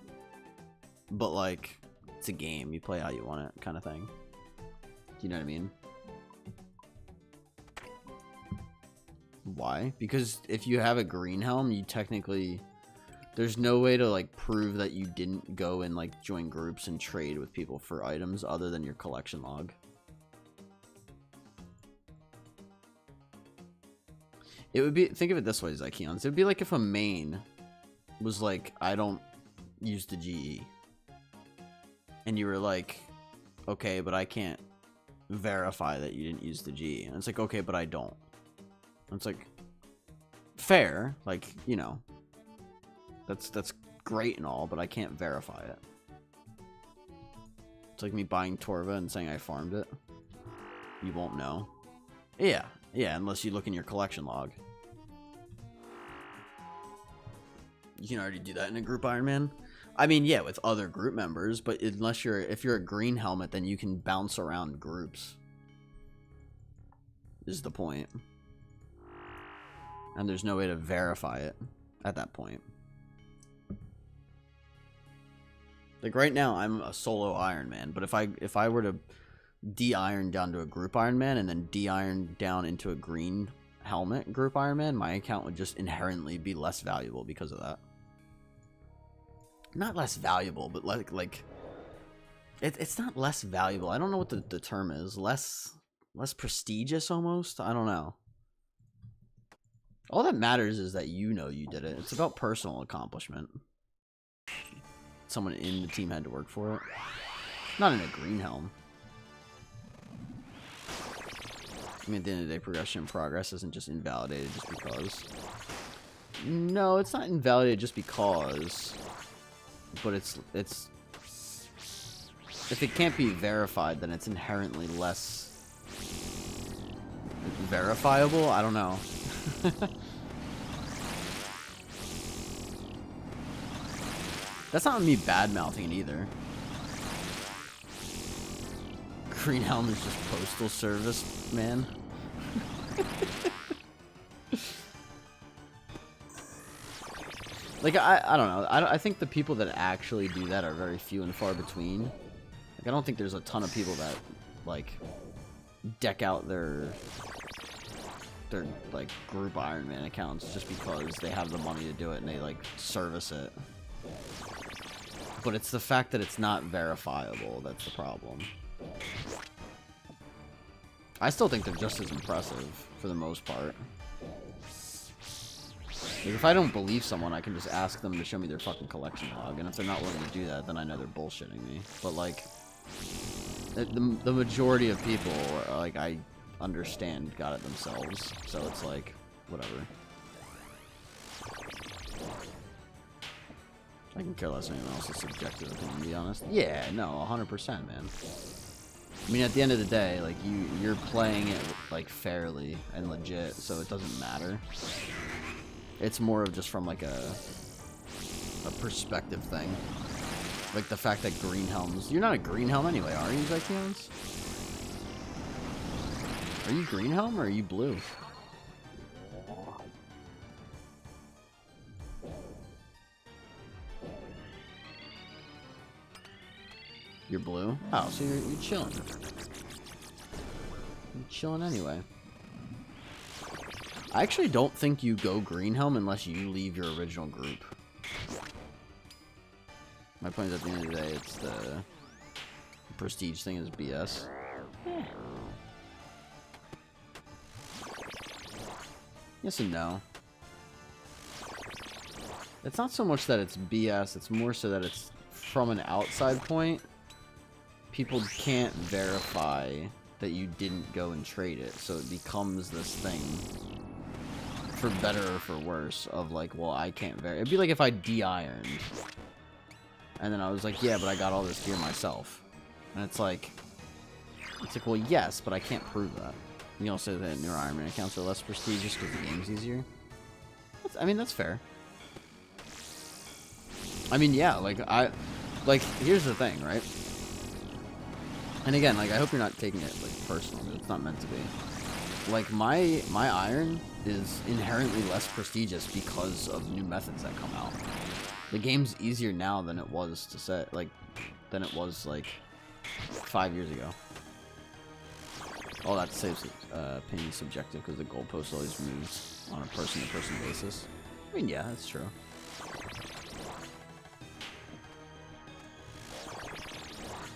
But like, it's a game. You play how you want it, kind of thing. Do you know what I mean? Why? Because if you have a green helm, you technically. There's no way to like prove that you didn't go and like join groups and trade with people for items other than your collection log. It would be, think of it this way, Zykeons. It would be like if a main was like, I don't use the GE. And you were like, okay, but I can't verify that you didn't use the GE. And it's like, okay, but I don't. And it's like, fair, like, you know. That's great and all, but I can't verify it. It's like me buying Torva and saying I farmed it. You won't know. Yeah, unless you look in your collection log. You can already do that in a group Ironman. I mean, yeah, with other group members, but if you're a green helmet, then you can bounce around groups. Is the point. And there's no way to verify it at that point. Like right now, I'm a solo Ironman, but if I were to de-iron down to a group Ironman and then de-iron down into a green helmet group Ironman, my account would just inherently be less valuable because of that. Not less valuable, but like it's not less valuable. I don't know what the term is. Less prestigious almost. I don't know. All that matters is that you know you did it. It's about personal accomplishment. Someone in the team had to work for it. Not in a green helm. I mean, at the end of the day, progression and progress isn't just invalidated just because. No, it's not invalidated just because. But it's if it can't be verified, then it's inherently less verifiable. I don't know. That's not me bad-mouthing it either. Green helm is just postal service, man. Like, I don't know. I think the people that actually do that are very few and far between. Like, I don't think there's a ton of people that, like, deck out their like, group Ironman accounts just because they have the money to do it and they, like, service it. But it's the fact that it's not verifiable that's the problem. I still think they're just as impressive, for the most part. Like, if I don't believe someone, I can just ask them to show me their fucking collection log, and if they're not willing to do that, then I know they're bullshitting me. But, like, the majority of people, like, I understand got it themselves, so it's like, whatever. I can care less anyone else's subjective opinion, to be honest. Yeah, no, 100%, man. I mean, at the end of the day, like, you're playing it, like, fairly and legit, so it doesn't matter. It's more of just from, like, a perspective thing. Like the fact that green helms... You're not a green helm anyway, are you, Zykeons? Are you green helm or are you blue? You're blue? Oh, so you're chilling. You're chilling anyway. I actually don't think you go green helm unless you leave your original group. My point is, at the end of the day, it's the prestige thing is BS. Yeah. Yes and no. It's not so much that it's BS, it's more so that it's from an outside point. People can't verify that you didn't go and trade it, so it becomes this thing, for better or for worse, of like, well, I can't verify. It'd be like if I de-ironed, and then I was like, yeah, but I got all this gear myself. And it's like, well, yes, but I can't prove that. You can also say that newer Ironman accounts are less prestigious because the game's easier. I mean, that's fair. I mean, yeah, like, here's the thing, right? And again, like, I hope you're not taking it, like, personal. It's not meant to be. Like, my iron is inherently less prestigious because of new methods that come out. The game's easier now than it was to set, like, than it was, like, 5 years ago. All that to say is opinion subjective because the goalpost always moves on a person-to-person basis. I mean, yeah, that's true.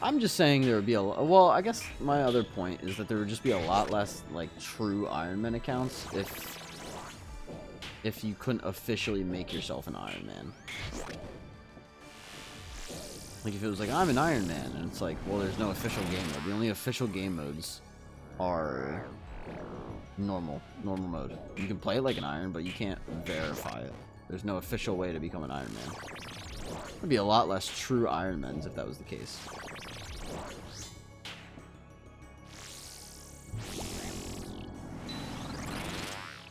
I'm just saying there would be a... Well, I guess my other point is that there would just be a lot less, like, true Ironman accounts if you couldn't officially make yourself an Ironman. Like, if it was like, I'm an Ironman, and it's like, well, there's no official game mode. The only official game modes are normal mode. You can play it like an Iron, but you can't verify it. There's no official way to become an Ironman. There'd be a lot less true Ironmans if that was the case.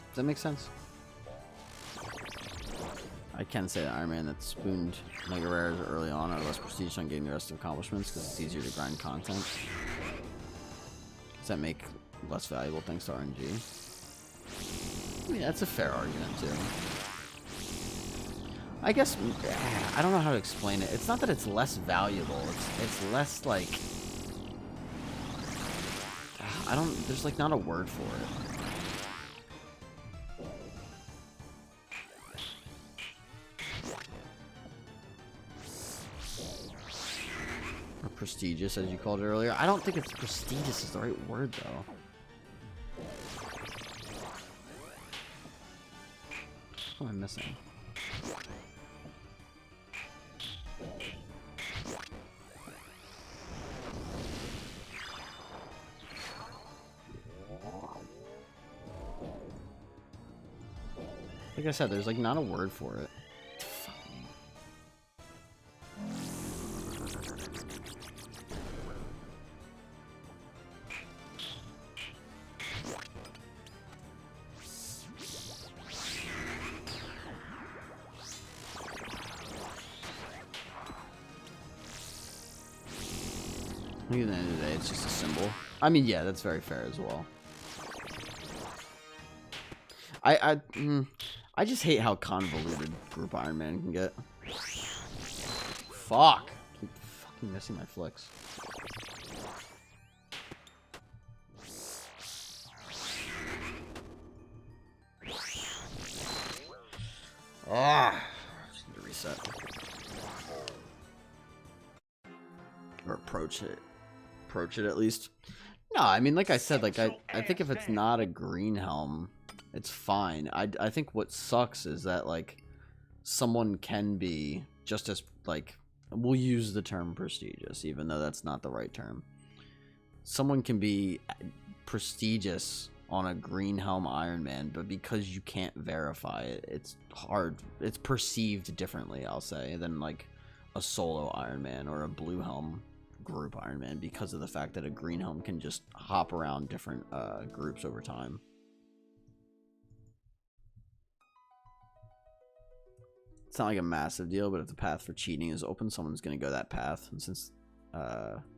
Does that make sense? I can say that Ironman that spooned Mega Rares early on are less prestigious on getting the rest of accomplishments because it's easier to grind content. Does that make less valuable thanks to RNG? I mean, that's a fair argument too. I guess, I don't know how to explain it. It's not that it's less valuable. It's less like, there's like not a word for it. Or prestigious, as you called it earlier. I don't think it's prestigious is the right word though. What am I missing? Like I said, there's like not a word for it. I think at the end of the day, it's just a symbol. I mean, yeah, that's very fair as well. I just hate how convoluted Group Ironman can get. Fuck! Keep fucking missing my flicks. Ah! Just need to reset. Or approach it. Approach it at least. No, I mean, like I said, like I think if it's not a green helm, it's fine. I think what sucks is that like someone can be just as like, we'll use the term prestigious, even though that's not the right term. Someone can be prestigious on a green helm Ironman, but because you can't verify it, it's hard. It's perceived differently, I'll say, than like a solo Ironman or a blue helm group Ironman, because of the fact that a green helm can just hop around different groups over time. It's not like a massive deal, but if the path for cheating is open, someone's going to go that path. And since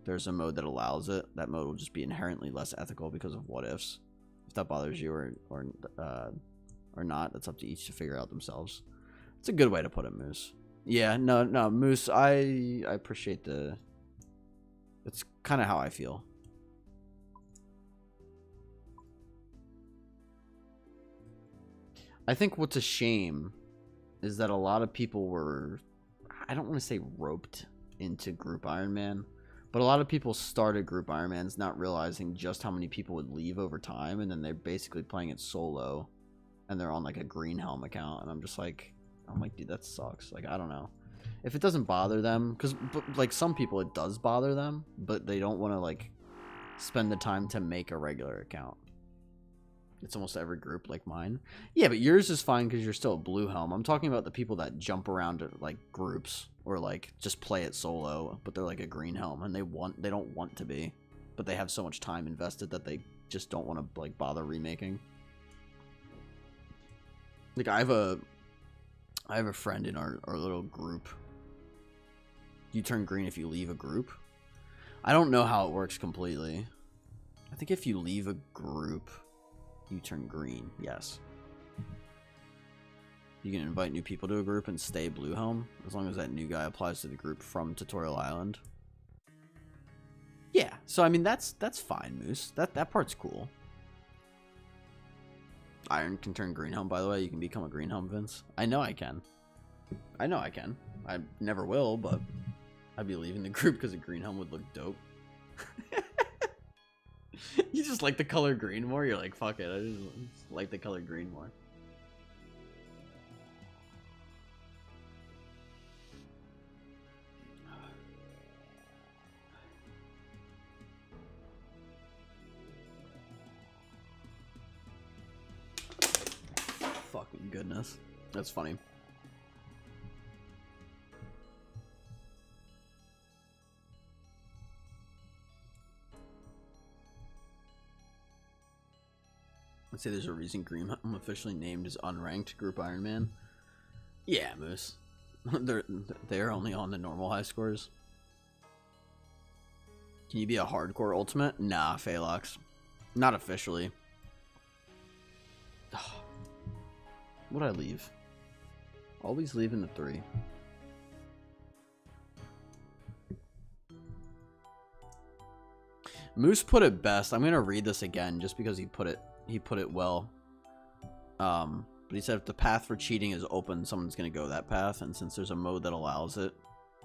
there's a mode that allows it, that mode will just be inherently less ethical because of what ifs. If that bothers you or not, that's up to each to figure out themselves. It's a good way to put it, Moose. Yeah, no, Moose, I appreciate the... It's kind of how I feel. I think what's a shame is that a lot of people were, I don't want to say roped into group Ironman, but a lot of people started group Ironmans not realizing just how many people would leave over time, and then they're basically playing it solo, and they're on like a green helm account, and I'm like, dude, that sucks. Like, I don't know. If it doesn't bother them, because like some people it does bother them, but they don't want to like spend the time to make a regular account. It's almost every group like mine. Yeah, but yours is fine because you're still a blue helm. I'm talking about the people that jump around to like groups or like just play it solo, but they're like a green helm and they don't want to be, but they have so much time invested that they just don't want to like bother remaking. Like I have a friend in our little group. You turn green if you leave a group. I don't know how it works completely. I think if you leave a group, you turn green, yes. You can invite new people to a group and stay blue helm, as long as that new guy applies to the group from Tutorial Island. Yeah, so I mean that's fine, Moose. That part's cool. Iron can turn green helm, by the way. You can become a green helm, Vince. I know I can. I know I can. I never will, but I'd be leaving the group because a green helm would look dope. You just like the color green more? You're like, fuck it, I just like the color green more. Fucking goodness. That's funny. I'd say there's a reason Green Helm officially named as unranked Group Ironman. Yeah, Moose. they're only on the normal high scores. Can you be a hardcore ultimate? Nah, Phalox. Not officially. What'd I leave? Always leaving the 3. Moose put it best. I'm gonna read this again just because he put it well. But he said if the path for cheating is open, someone's gonna go that path, and since there's a mode that allows it,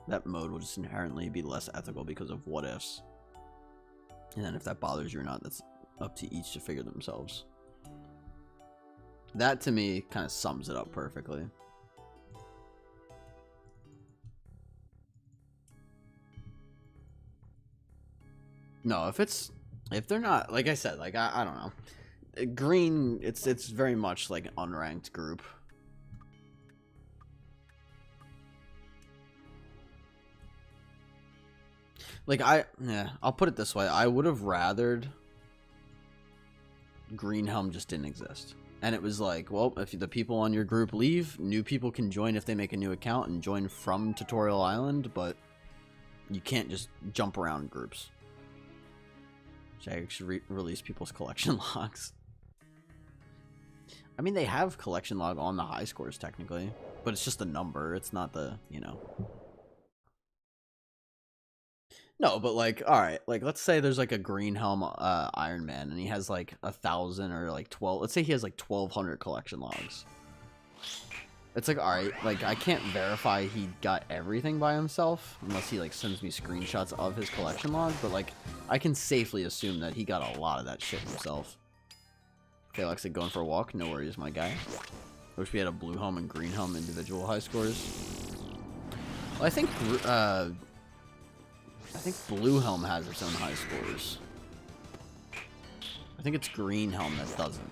that mode will just inherently be less ethical because of what ifs. And then if that bothers you or not, that's up to each to figure themselves. That to me kind of sums it up perfectly. No, if they're not, like I said, like I don't know. Green, it's very much like unranked group. Like I'll put it this way. I would have rathered Green Helm just didn't exist. And it was like, well, if the people on your group leave, new people can join if they make a new account and join from Tutorial Island, but you can't just jump around groups. I should release people's collection logs. I mean, they have collection log on the high scores technically, but it's just a number. It's not the, you know. No, but like, all right, like let's say there's like a Green Helm Ironman, and he has like 1,000 or like 12. Let's say he has like 1,200 collection logs. It's like, all right, like I can't verify he got everything by himself unless he like sends me screenshots of his collection log, but like I can safely assume that he got a lot of that shit himself. Okay, Alexa, going for a walk. No worries, my guy. I wish we had a blue helm and green helm individual high scores. Well, I think blue helm has its own high scores. I think it's green helm that doesn't.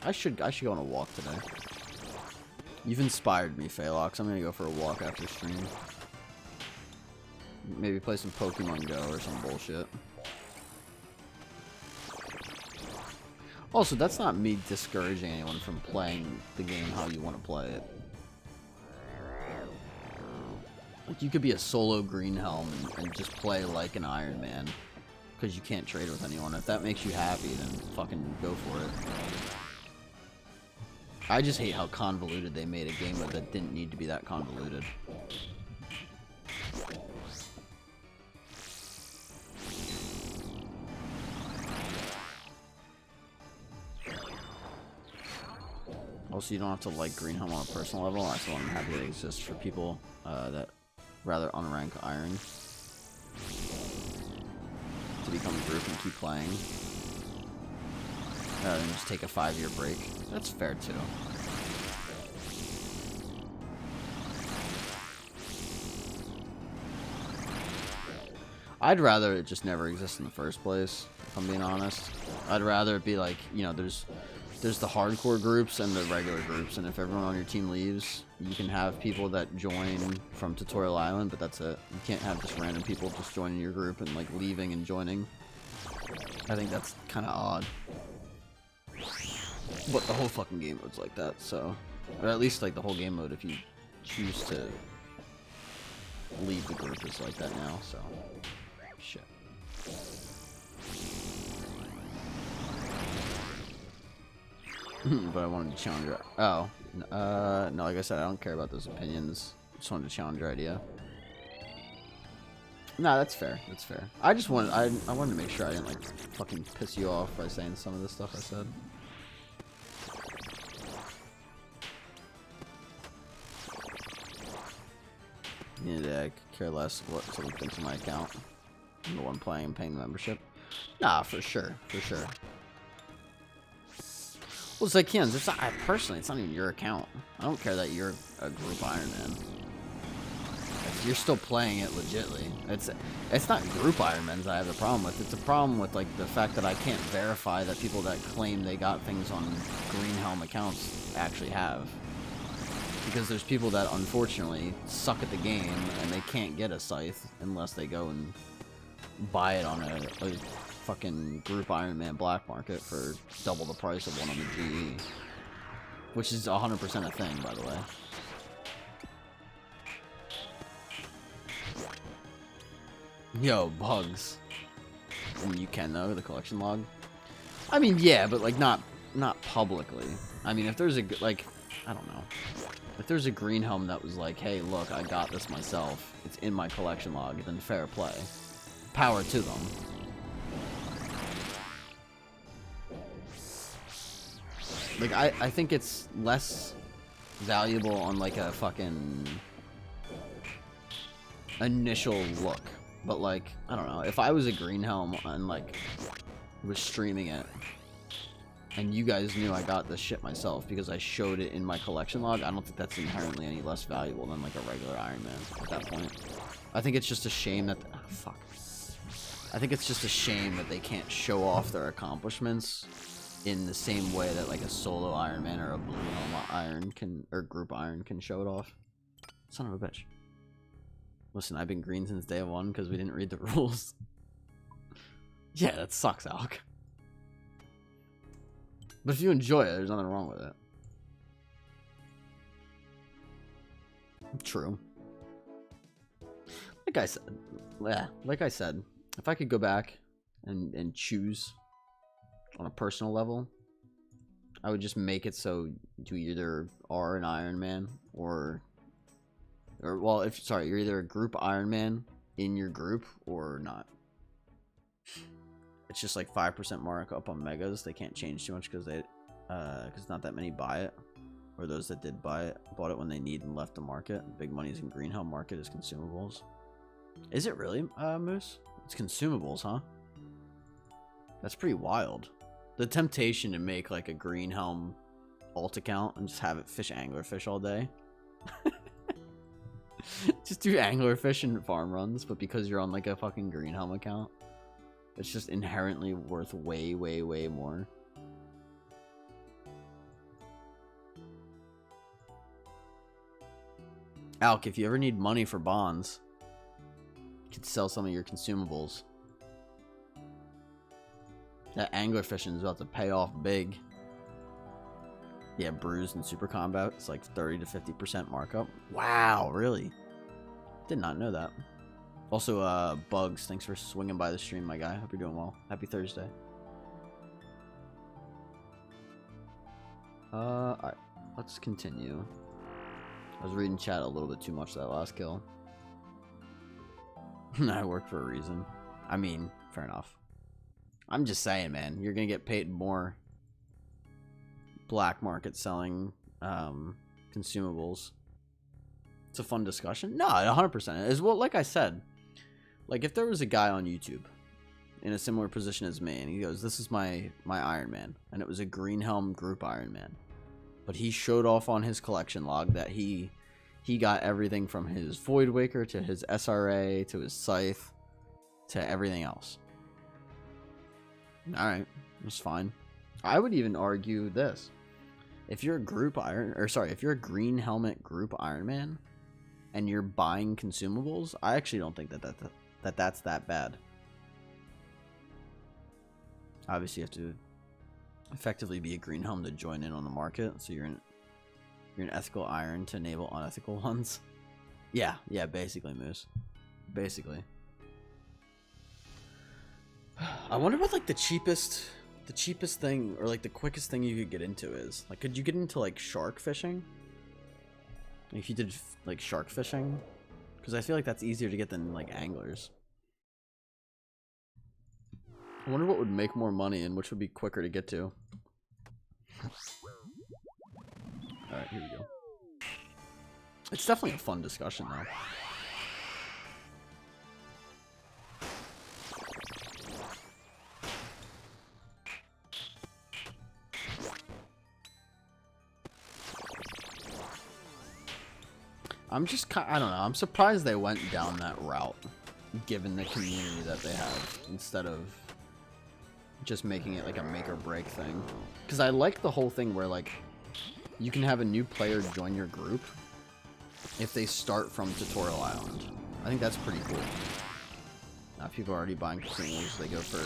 I should go on a walk today. You've inspired me, Phalox. I'm gonna go for a walk after stream. Maybe play some Pokemon Go or some bullshit. Also, that's not me discouraging anyone from playing the game how you want to play it. Like, you could be a solo green helm and just play like an Ironman. Because you can't trade with anyone. If that makes you happy, then fucking go for it. I just hate how convoluted they made a game mode that didn't need to be that convoluted. Also, you don't have to like Green Helm on a personal level. I still am happy that it exists for people that rather unrank Iron to become a group and keep playing rather than just take a 5-year break. That's fair too. I'd rather it just never exist in the first place, if I'm being honest. I'd rather it be like, you know, there's the hardcore groups and the regular groups, and if everyone on your team leaves, you can have people that join from Tutorial Island, but that's it. You can't have just random people just joining your group and like leaving and joining. I think that's kind of odd. But the whole fucking game mode's like that, so... Or at least like the whole game mode, if you choose to leave the group, is like that now, so... Shit. But I wanted to challenge your... Oh. No, like I said, I don't care about those opinions. I just wanted to challenge your idea. Nah, that's fair. That's fair. I just wanted... I wanted to make sure I didn't, like, fucking piss you off by saying some of the stuff I said. Yeah, I could care less what someone thinks of my account. I'm the one playing and paying the membership. Nah, for sure. For sure. Well, it's like, Kens, it's not, personally, it's not even your account. I don't care that you're a group Ironman. You're still playing it legitly. It's not group Ironmans I have a problem with. It's a problem with, like, the fact that I can't verify that people that claim they got things on Green Helm accounts actually have. Because there's people that, unfortunately, suck at the game, and they can't get a scythe unless they go and buy it on a fucking group Ironman black market for double the price of one on the GE. Which is 100% a thing, by the way. Yo, bugs. I mean, you can, though, the collection log. I mean, yeah, but, like, not publicly. I mean, if there's a, like, I don't know. If there's a green helm that was like, hey, look, I got this myself, it's in my collection log, then fair play. Power to them. Like, I think it's less valuable on, like, a fucking initial look. But, like, I don't know. If I was a green helm and, like, was streaming it, and you guys knew I got this shit myself because I showed it in my collection log, I don't think that's inherently any less valuable than, like, a regular Ironman at that point. I think it's just a shame that... Oh, fuck. I think it's just a shame that they can't show off their accomplishments in the same way that, like, a solo Ironman or a blue helm Iron can... or group Iron can show it off. Son of a bitch. Listen, I've been green since day one because we didn't read the rules. Yeah, that sucks, Alec. But if you enjoy it, there's nothing wrong with it. True. Like I said, if I could go back and choose on a personal level, I would just make it so you either are an Ironman or well, you're either a group Ironman in your group or not. It's just like 5% markup on megas. They can't change too much because not that many buy it, or those that did buy it bought it when they need and left the market. Big money's in green helm market is consumables. Is it really, Moose? It's consumables, huh? That's pretty wild. The temptation to make like a green helm alt account and just have it fish anglerfish all day. Just do anglerfish and farm runs, but because you're on like a fucking green helm account, it's just inherently worth way, way, way more. Alk, if you ever need money for bonds, you could sell some of your consumables. That angler fishing is about to pay off big. Yeah, bruised and super combat, it's like 30 to 50% markup. Wow, really? Did not know that. Also, Bugs, thanks for swinging by the stream, my guy. Hope you're doing well. Happy Thursday. Alright. Let's continue. I was reading chat a little bit too much that last kill. I work for a reason. I mean, fair enough. I'm just saying, man. You're gonna get paid more black market selling consumables. It's a fun discussion. No, 100%. As well, like I said, like if there was a guy on YouTube in a similar position as me, and he goes, "This is my Ironman," and it was a green helm group Ironman, but he showed off on his collection log that he got everything from his Void Waker to his SRA to his Scythe to everything else. All right, that's fine. I would even argue this: if you're a group if you're a green helmet group Ironman, and you're buying consumables, I actually don't think that's that bad. Obviously, you have to effectively be a green helm to join in on the market, so you're an ethical iron to enable unethical ones. Yeah, basically, Moose. Basically. I wonder what like the cheapest thing or like the quickest thing you could get into is. Like, could you get into like shark fishing? If you did like shark fishing, because I feel like that's easier to get than like anglers. I wonder what would make more money and which would be quicker to get to. Alright, here we go. It's definitely a fun discussion though. I don't know, I'm surprised they went down that route, given the community that they have, instead of just making it like a make or break thing. Because I like the whole thing where like, you can have a new player join your group if they start from Tutorial Island. I think that's pretty cool. Now, if people are already buying consumables, they go for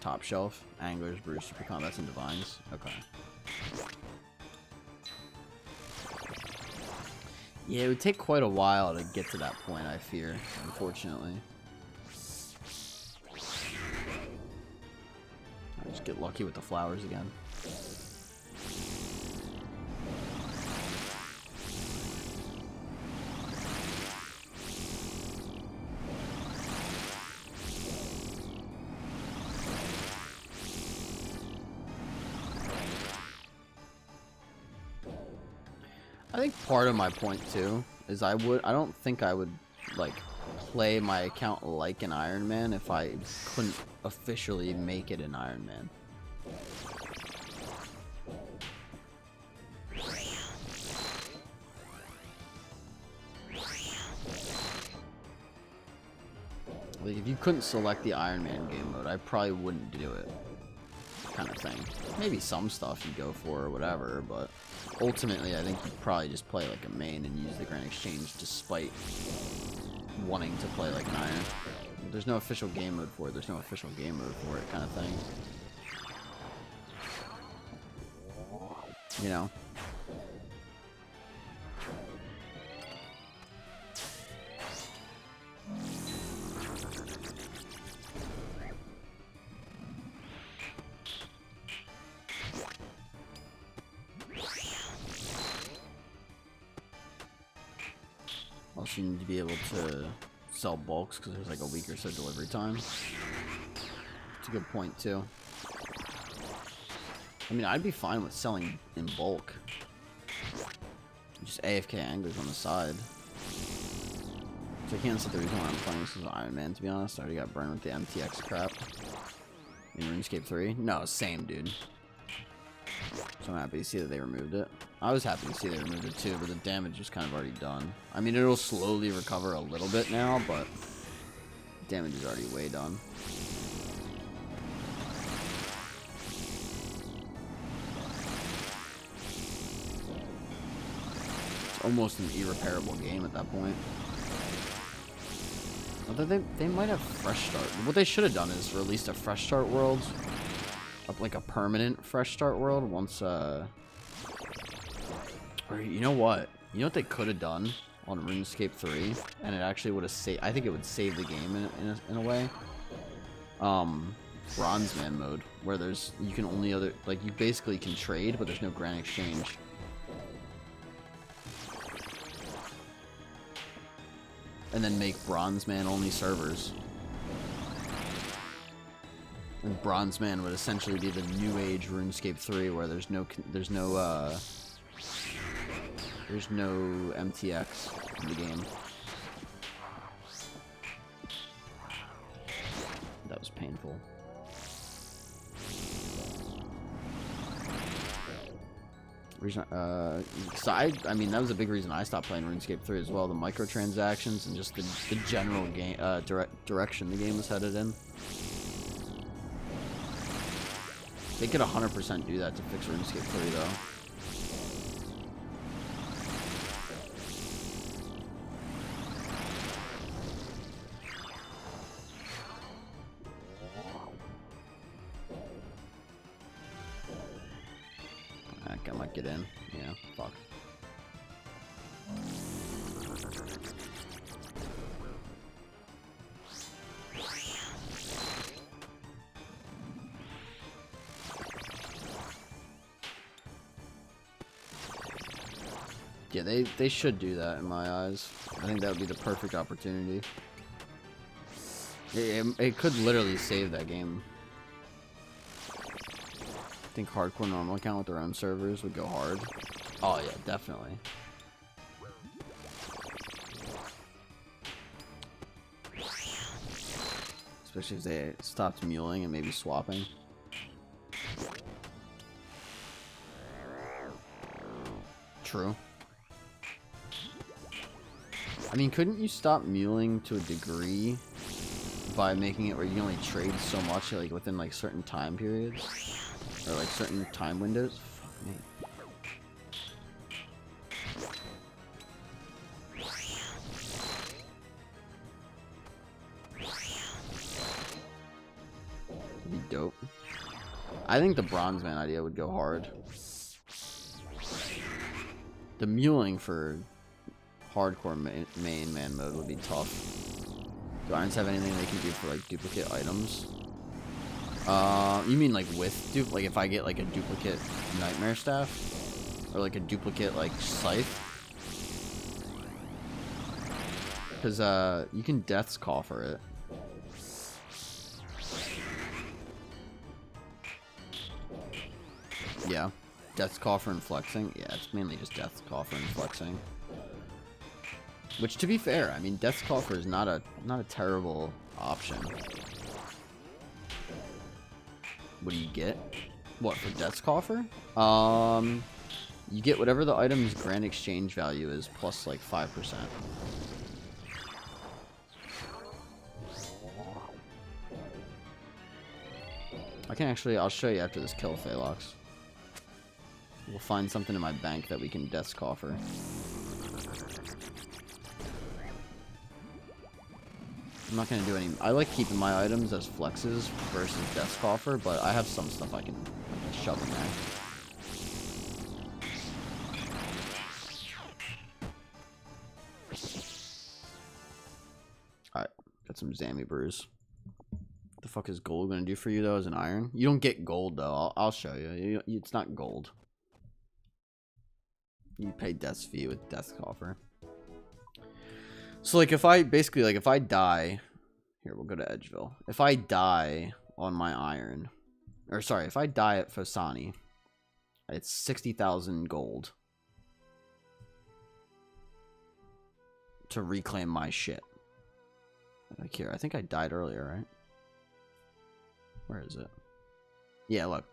Top Shelf, Anglers, Brews, Super Combats, and Divines. Okay. Yeah, it would take quite a while to get to that point, I fear, unfortunately. I'll just get lucky with the flowers again. I think part of my point too is I don't think I would like play my account like an Ironman if I couldn't officially make it an Ironman. Like if you couldn't select the Ironman game mode, I probably wouldn't do it. Kind of thing. Maybe some stuff you go for or whatever, but ultimately I think you'd probably just play like a main and use the Grand Exchange despite wanting to play like an Iron. If there's no official game mode for it, there's no official game mode for it, kind of thing. You know? Also, you need to be able to sell bulks because there's like a week or so delivery time. It's a good point too. I mean, I'd be fine with selling in bulk. Just AFK anglers on the side. So I can't see the reason why I'm playing this as Iron Man, to be honest. I already got burned with the MTX crap. In RuneScape 3? No, same, dude. So I'm happy to see that they removed it. I was happy to see they removed it too, but the damage was kind of already done. I mean, it'll slowly recover a little bit now, but damage is already way done. It's almost an irreparable game at that point. Although they might have fresh start. What they should have done is released a fresh start world, like a permanent fresh start world once or you know what they could have done on RuneScape 3, and it actually would have saved. I think it would save the game in a way. Bronze Man mode, where you can only you basically can trade, but there's no grand exchange. And then make Bronze Man only servers. And Bronze Man would essentially be the new age RuneScape 3, where there's no MTX in the game. That was painful. Reason, I mean, that was a big reason I stopped playing RuneScape 3 as well. The microtransactions and just the general game direction the game was headed in. They could 100% do that to fix RuneScape 3 though. I might get in. Yeah, fuck. Yeah, they should do that in my eyes. I think that would be the perfect opportunity. It could literally save that game. I think hardcore normal account with their own servers would go hard. Oh yeah, definitely. Especially if they stopped muling and maybe swapping. True. I mean, couldn't you stop muling to a degree by making it where you can only trade so much, like within like certain time periods or like certain time windows? Fuck me. That'd be dope. I think the Bronze Man idea would go hard. The muling for hardcore main man mode would be tough. Do Irons have anything they can do for like duplicate items? You mean like with like if I get like a duplicate nightmare staff or like a duplicate like scythe? Because you can death's coffer it. Yeah, death's coffer and flexing. Yeah, it's mainly just death's coffer and flexing. Which, to be fair, I mean, Death's Coffer is not a terrible option. What do you get? What, for Death's Coffer? You get whatever the item's grand exchange value is, plus like 5%. I can actually, I'll show you after this kill, Phalox. We'll find something in my bank that we can Death's Coffer. I'm not going to do any... I like keeping my items as flexes versus Death's Coffer, but I have some stuff I can shove in there. Alright, got some Zammy brews. What the fuck is gold going to do for you, though, as an iron? You don't get gold, though. I'll show you. It's not gold. You pay Death's fee with Death's Coffer. So, like, if I die... Here, we'll go to Edgeville. If I die on my iron... Or, sorry, if I die at Fosani, it's 60,000 gold. To reclaim my shit. Like, here, I think I died earlier, right? Where is it? Yeah, look.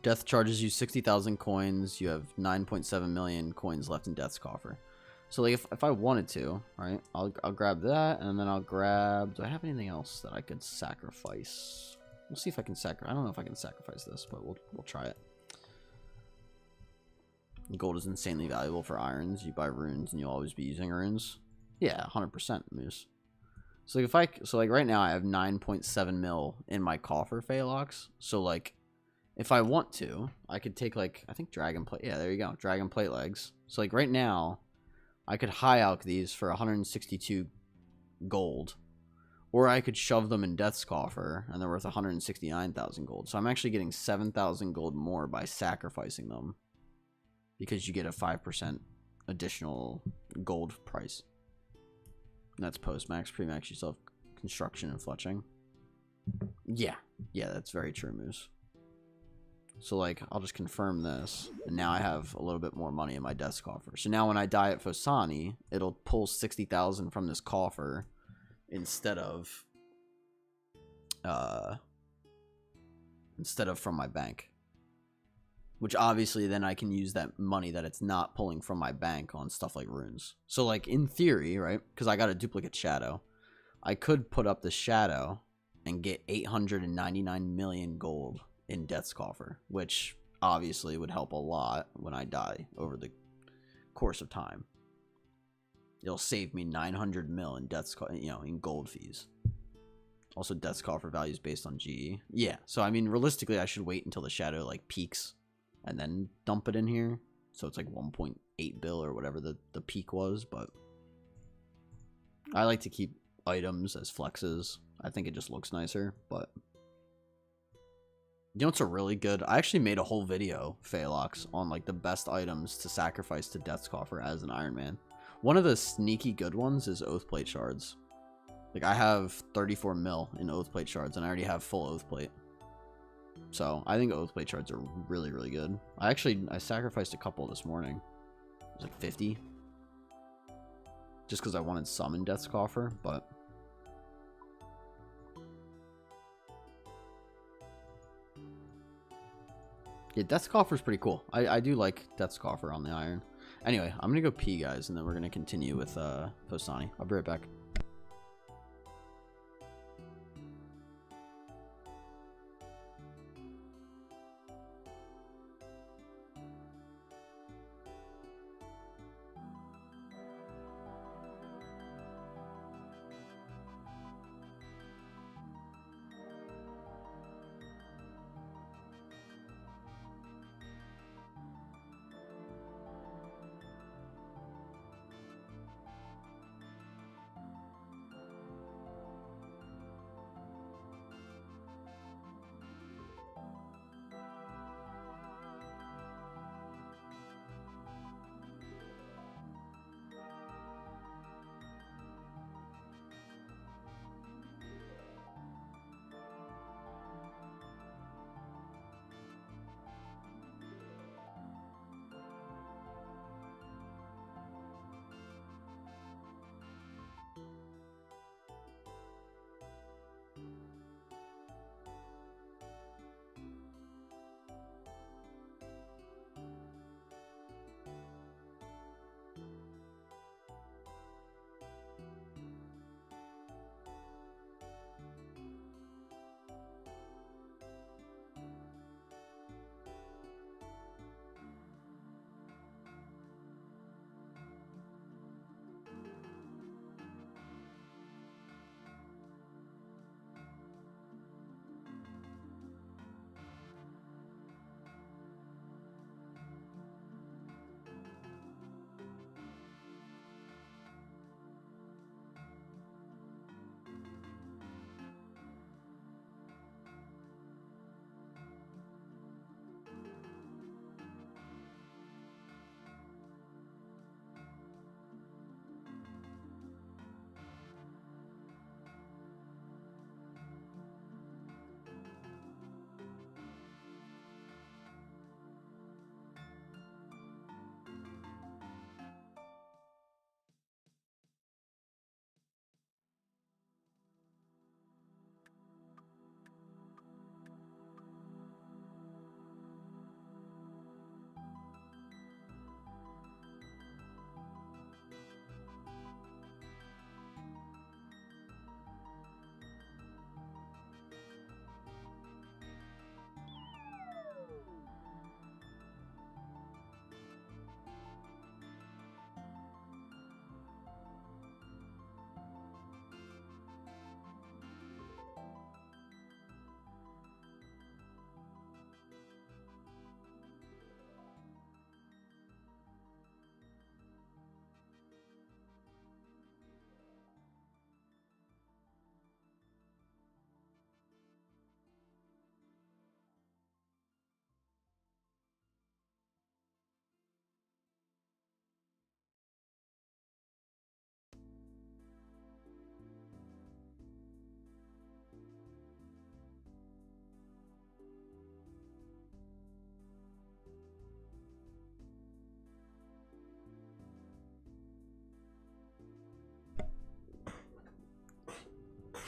Death charges you 60,000 coins. You have 9.7 million coins left in Death's Coffer. So like if I wanted to, right, I'll grab that, and then I'll grab... Do I have anything else that I could sacrifice? We'll see if I can I don't know if I can sacrifice this, but we'll try it. Gold is insanely valuable for irons. You buy runes and you'll always be using runes. Yeah, 100% Moose. So like right now I have 9.7 mil in my coffer, Phalox. So like if I want to, I could take like, I think dragon plate. Yeah, there you go. Dragon plate legs. So like right now, I could high alch these for 162 gold. Or I could shove them in Death's Coffer, and they're worth 169,000 gold. So I'm actually getting 7,000 gold more by sacrificing them. Because you get a 5% additional gold price. And that's post-max. Pre-max, you still have construction and fletching. Yeah. Yeah, that's very true, Moose. So, like, I'll just confirm this. And now I have a little bit more money in my Death's Coffer. So now when I die at Phosani, it'll pull 60,000 from this coffer. Instead of from my bank, which obviously then I can use that money that it's not pulling from my bank on stuff like runes. So like in theory, right, because I got a duplicate shadow, I could put up the shadow and get 899 million gold in Death's Coffer, which obviously would help a lot when I die over the course of time. It'll save me 900 mil in in gold fees. Also, Death's Coffer value is based on GE. Yeah, so I mean, realistically, I should wait until the shadow like peaks and then dump it in here. So it's like 1.8 bill or whatever the peak was. But I like to keep items as flexes. I think it just looks nicer. But you know what's a really good? I actually made a whole video, Phaelox, on like the best items to sacrifice to Death's Coffer as an Ironman. One of the sneaky good ones is Oathplate shards. Like, I have 34 mil in Oathplate shards, and I already have full Oathplate. So, I think Oathplate shards are really, really good. I sacrificed a couple this morning. It was like 50. Just because I wanted some in Death's Coffer, but... yeah, Death's Coffer is pretty cool. I do like Death's Coffer on the iron. Anyway, I'm gonna go pee, guys, and then we're gonna continue with Phosani. I'll be right back.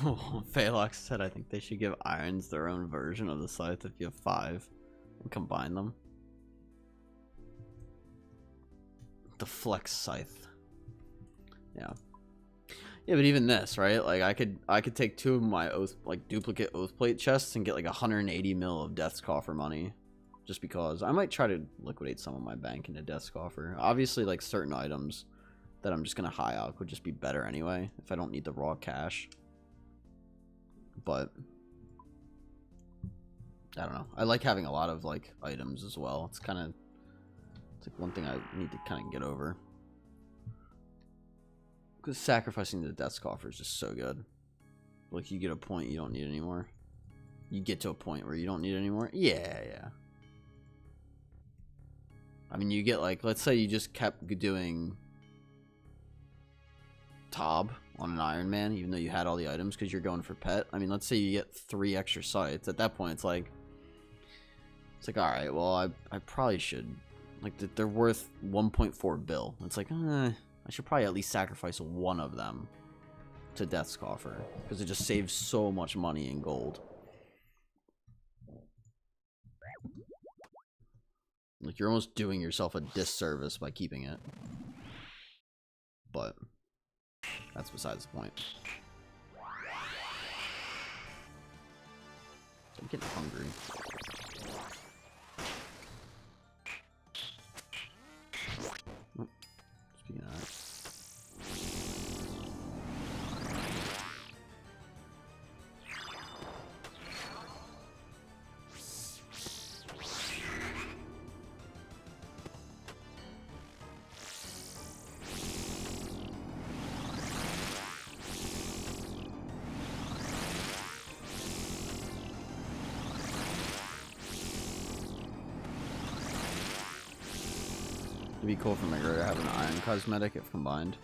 Phalok said, I think they should give irons their own version of the scythe if you have 5 and combine them. The flex scythe. Yeah. Yeah, but even this, right? Like I could take 2 of my oath, like duplicate oath plate chests and get like 180 mil of Death's Coffer money. Just because I might try to liquidate some of my bank into Death's Coffer. Obviously, like certain items that I'm just gonna high out would just be better anyway if I don't need the raw cash. But I don't know. I like having a lot of like items as well. It's like one thing I need to kind of get over. Because sacrificing the Death's Coffer is just so good. Like you get a point you don't need anymore. You get to a point where you don't need anymore. Yeah. I mean, you get like, let's say you just kept doing Tob on an Ironman, even though you had all the items because you're going for pet. I mean, let's say you get 3 extra sites. At that point, it's like, all right, well, I probably should, like, they're worth 1.4 bill. It's like, I should probably at least sacrifice 1 of them to Death's Coffer because it just saves so much money in gold. Like, you're almost doing yourself a disservice by keeping it. But that's besides the point. I'm getting hungry. Oh, speaking of that. It'd be cool for Megara to have an iron cosmetic if combined.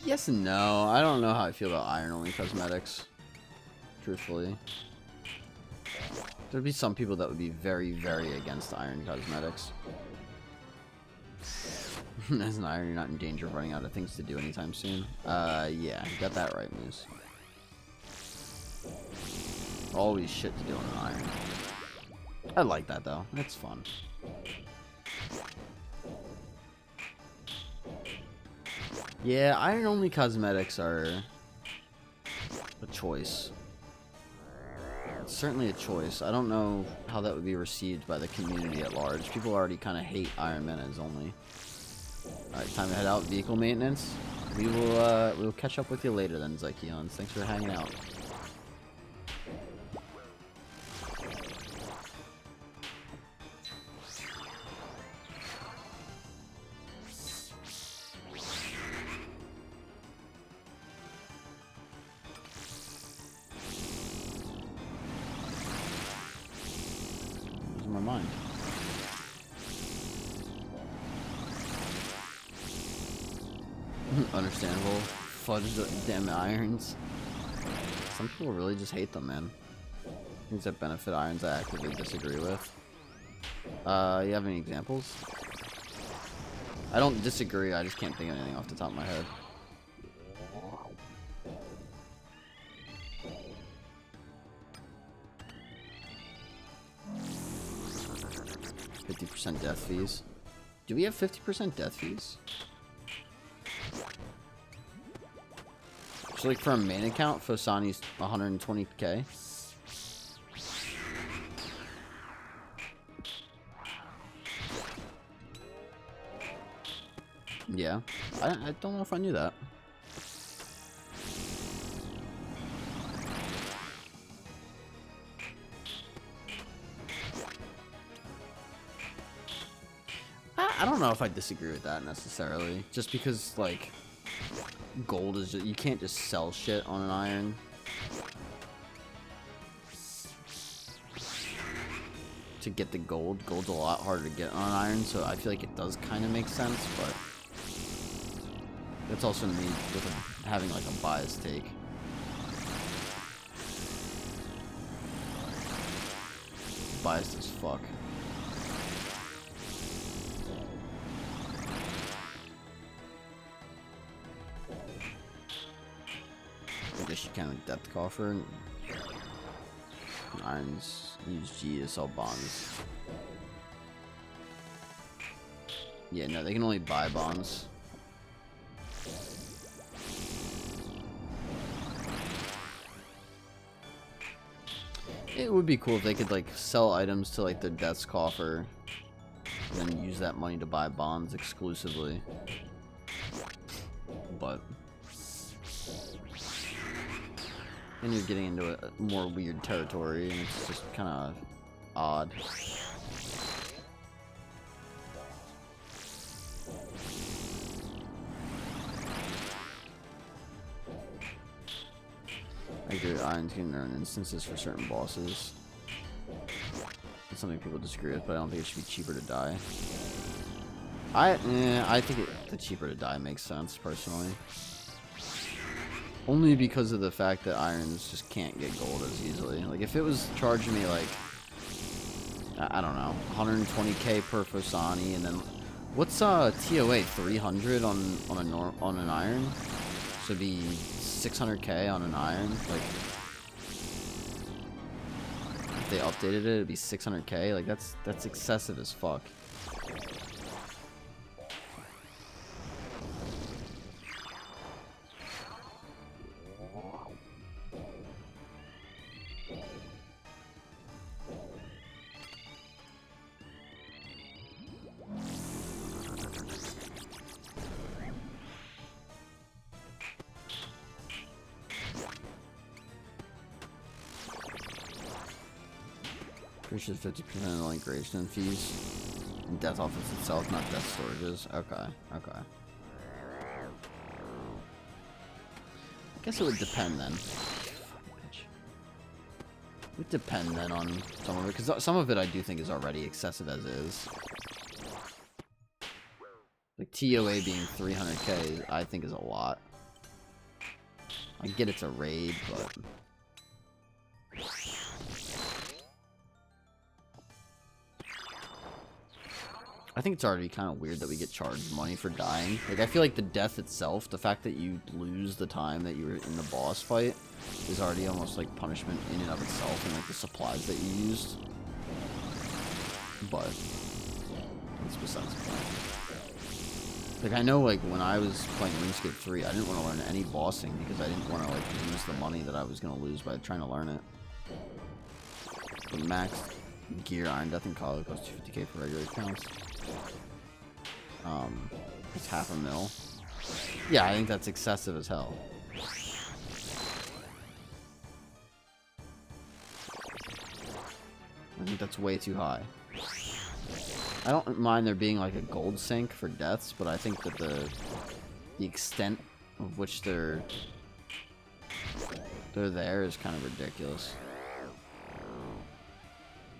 Yes and no. I don't know how I feel about iron only cosmetics. Truthfully. There'd be some people that would be very, very against iron cosmetics. As an iron, you're not in danger of running out of things to do anytime soon. Yeah, you got that right, Moose. Always shit to do on an iron. I like that though. It's fun. Yeah, iron-only cosmetics are a choice. It's certainly a choice. I don't know how that would be received by the community at large. People already kind of hate Ironman as only. Alright, time to head out. Vehicle maintenance. We'll catch up with you later then, Zykeons. Thanks for hanging out. My mind. Understandable. Fudge the damn irons. Some people really just hate them, man. Things that benefit irons I actively disagree with. You have any examples? I don't disagree, I just can't think of anything off the top of my head. 50% death fees. Do we have 50% death fees? So like for a main account, Fosani's 120k. Yeah, I don't know if I knew that. I don't know if I disagree with that necessarily. Just because, like, gold is just, you can't just sell shit on an iron. To get the gold, gold's a lot harder to get on an iron, so I feel like it does kind of make sense, but that's also me with having like a biased take. Biased as fuck. guess you can with Depth Coffer. Irons use G to sell bonds. Yeah, no, they can only buy bonds. It would be cool if they could like sell items to like their Death's Coffer and then use that money to buy bonds exclusively. But then you're getting into a more weird territory and it's just kind of odd. I agree, irons can earn instances for certain bosses. It's something people disagree with, but I don't think it should be cheaper to die. I think the cheaper to die makes sense, personally. Only because of the fact that irons just can't get gold as easily. Like, if it was charging me, like, I don't know, 120k per Fosani, and then, what's TOA, 300 on an iron? So it'd be 600k on an iron, like, if they updated it, it'd be 600k, like, that's excessive as fuck. Pretty sure 50% of like gravestone fees. And death office itself, not death storages. Okay, okay. I guess it would depend then. It would depend then on some of it, because some of it I do think is already excessive as is. Like TOA being 300k, I think is a lot. I get it's a raid, but I think it's already kind of weird that we get charged money for dying. Like, I feel like the death itself, the fact that you lose the time that you were in the boss fight, is already almost like punishment in and of itself, and like the supplies that you used. But it's besides the point. Like, I know, like, when I was playing RuneScape 3, I didn't want to learn any bossing because I didn't want to, like, lose the money that I was going to lose by trying to learn it. The max gear Iron Death and Collar costs 250k for regular accounts. It's $500,000. Yeah, I think that's excessive as hell. I think that's way too high. I don't mind there being like a gold sink for deaths, but I think that the extent of which they're there is kind of ridiculous.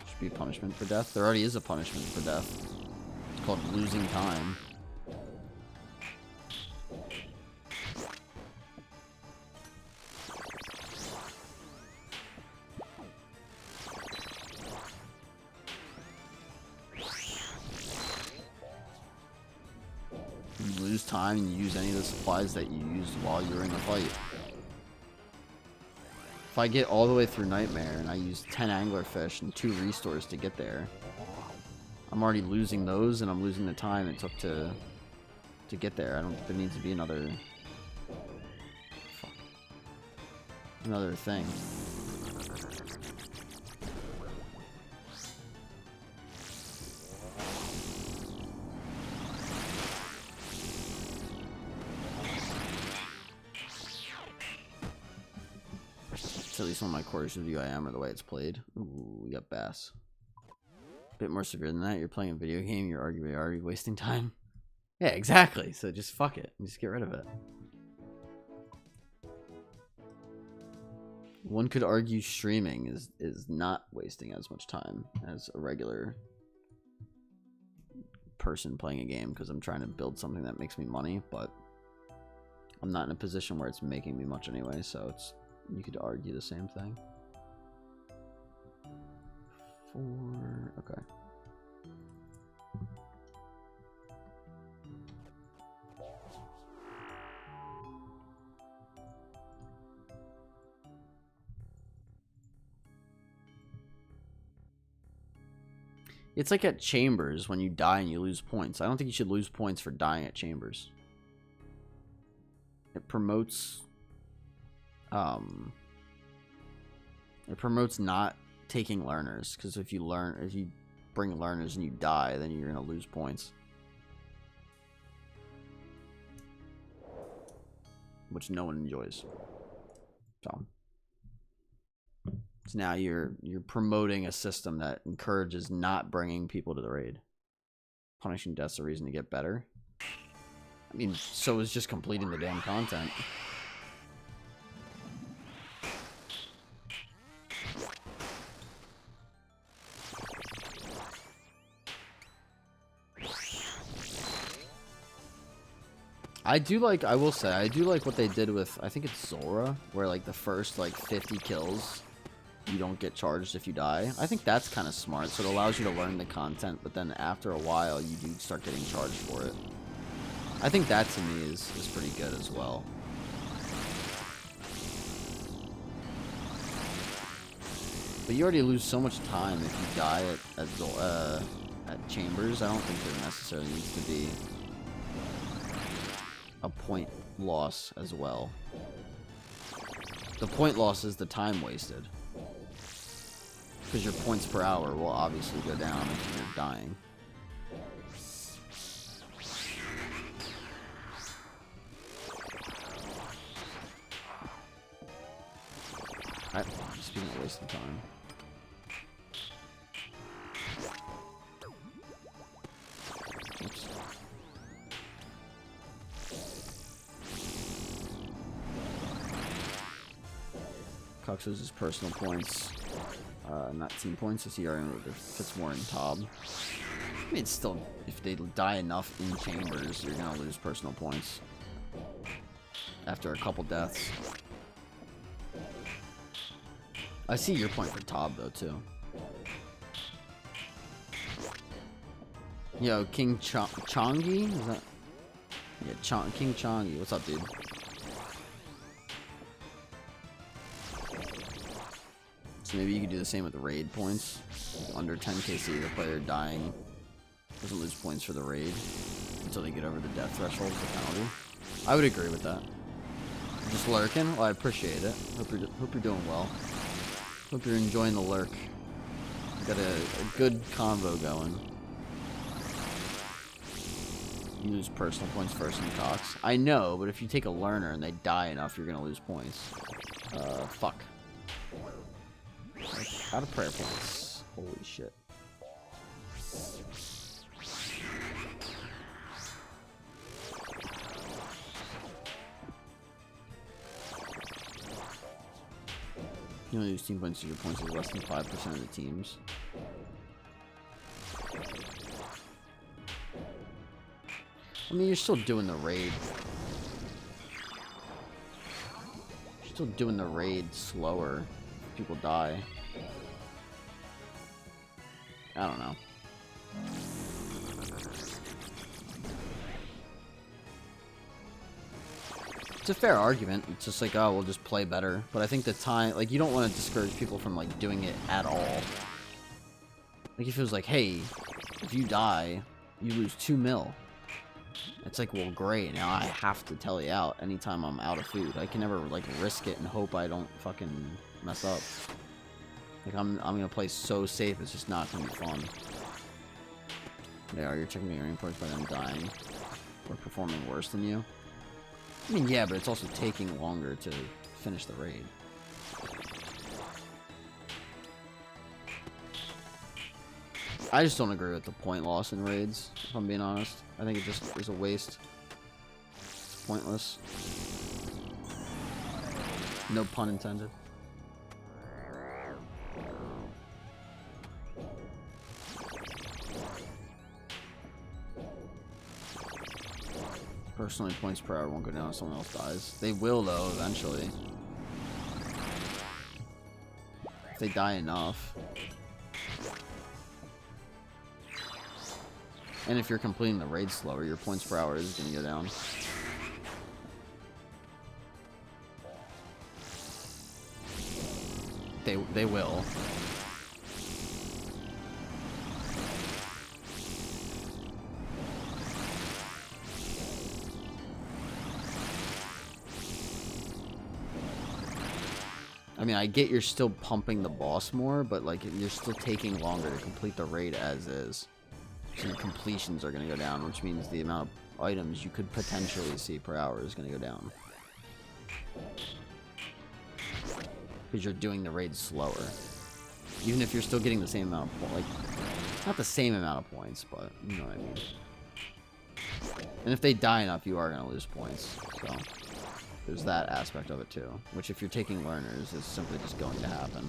Should be punishment for death. There already is a punishment for death. It's called losing time. You lose time and you use any of the supplies that you used while you were in the fight. If I get all the way through Nightmare and I use 10 anglerfish and 2 restores to get there, I'm already losing those and I'm losing the time it took to get there. I don't think there needs to be another thing. It's at least one of my quarters of UIM or the way it's played. Ooh, we got Bass. A bit more severe than that. You're playing a video game, you're arguably already wasting time. Yeah, exactly. So just fuck it. Just get rid of it. One could argue streaming is not wasting as much time as a regular person playing a game because I'm trying to build something that makes me money, but I'm not in a position where it's making me much anyway, so it's, you could argue the same thing. 4, okay. It's like at chambers when you die and you lose points. I don't think you should lose points for dying at chambers. It promotes not taking learners, because if you bring learners and you die, then you're gonna lose points, which no one enjoys. So now you're promoting a system that encourages not bringing people to the raid. Punishing death's a reason to get better. I mean, so is just completing the damn content. I will say, I do like what they did with, I think it's Zora, where like the first like 50 kills, you don't get charged if you die. I think that's kind of smart, so it allows you to learn the content, but then after a while, you do start getting charged for it. I think that to me is pretty good as well. But you already lose so much time if you die at chambers. I don't think there necessarily needs to be a point loss as well. The point loss is the time wasted, because your points per hour will obviously go down if you're dying. Speaking of wasting time. Oops. Cox loses personal points, not team points, so CRM fits more in Tob. I mean, still, if they die enough in chambers, you're gonna lose personal points after a couple deaths. I see your point for Tob though too. Yo, King Chongi? Is that? Yeah, King Chongi. What's up, dude? So maybe you could do the same with the raid points. Under 10 KC, the player dying doesn't lose points for the raid until they get over the death threshold for penalty. I would agree with that. Just lurking? Well, I appreciate it. Hope you're doing well. Hope you're enjoying the lurk. Got a good convo going. You lose personal points first in Cox. I know, but if you take a learner and they die enough, you're gonna lose points. Fuck. Like, out of prayer points. Holy shit. You only lose team points to your points is less than 5% of the teams. I mean, you're still doing the raid. You're still doing the raid slower if people die. I don't know. It's a fair argument. It's just like, oh, we'll just play better. But I think the time, like, you don't want to discourage people from, like, doing it at all. Like, if it was like, hey, if you die, you lose 2 mil. It's like, well, great. Now I have to tell you out anytime I'm out of food. I can never, like, risk it and hope I don't fucking mess up. Like, I'm gonna play so safe, it's just not gonna be fun. Yeah, you're checking the earning points by them dying or performing worse than you. I mean, yeah, but it's also taking longer to finish the raid. I just don't agree with the point loss in raids, if I'm being honest. I think it just is a waste. It's pointless. No pun intended. Personally, points per hour won't go down if someone else dies. They will, though, eventually. If they die enough. And if you're completing the raid slower, your points per hour is going to go down. They will. I mean, I get you're still pumping the boss more, but like you're still taking longer to complete the raid as is. So your completions are going to go down, which means the amount of items you could potentially see per hour is going to go down. Because you're doing the raid slower. Even if you're still getting the same amount of points. Like, not the same amount of points, but you know what I mean. And if they die enough, you are going to lose points. So there's that aspect of it too. Which if you're taking learners, is simply just going to happen.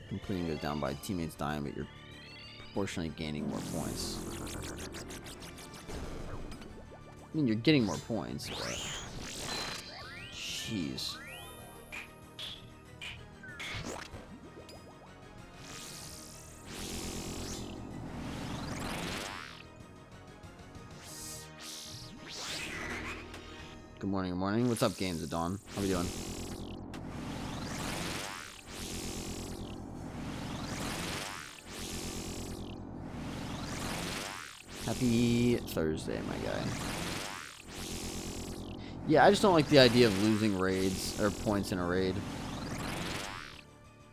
Completing goes down by teammates dying, but you're proportionally gaining more points. I mean, you're getting more points, but... Jeez. Good morning, good morning. What's up, Games of Dawn? How we doing? Happy Thursday, my guy. Yeah, I just don't like the idea of losing raids or points in a raid.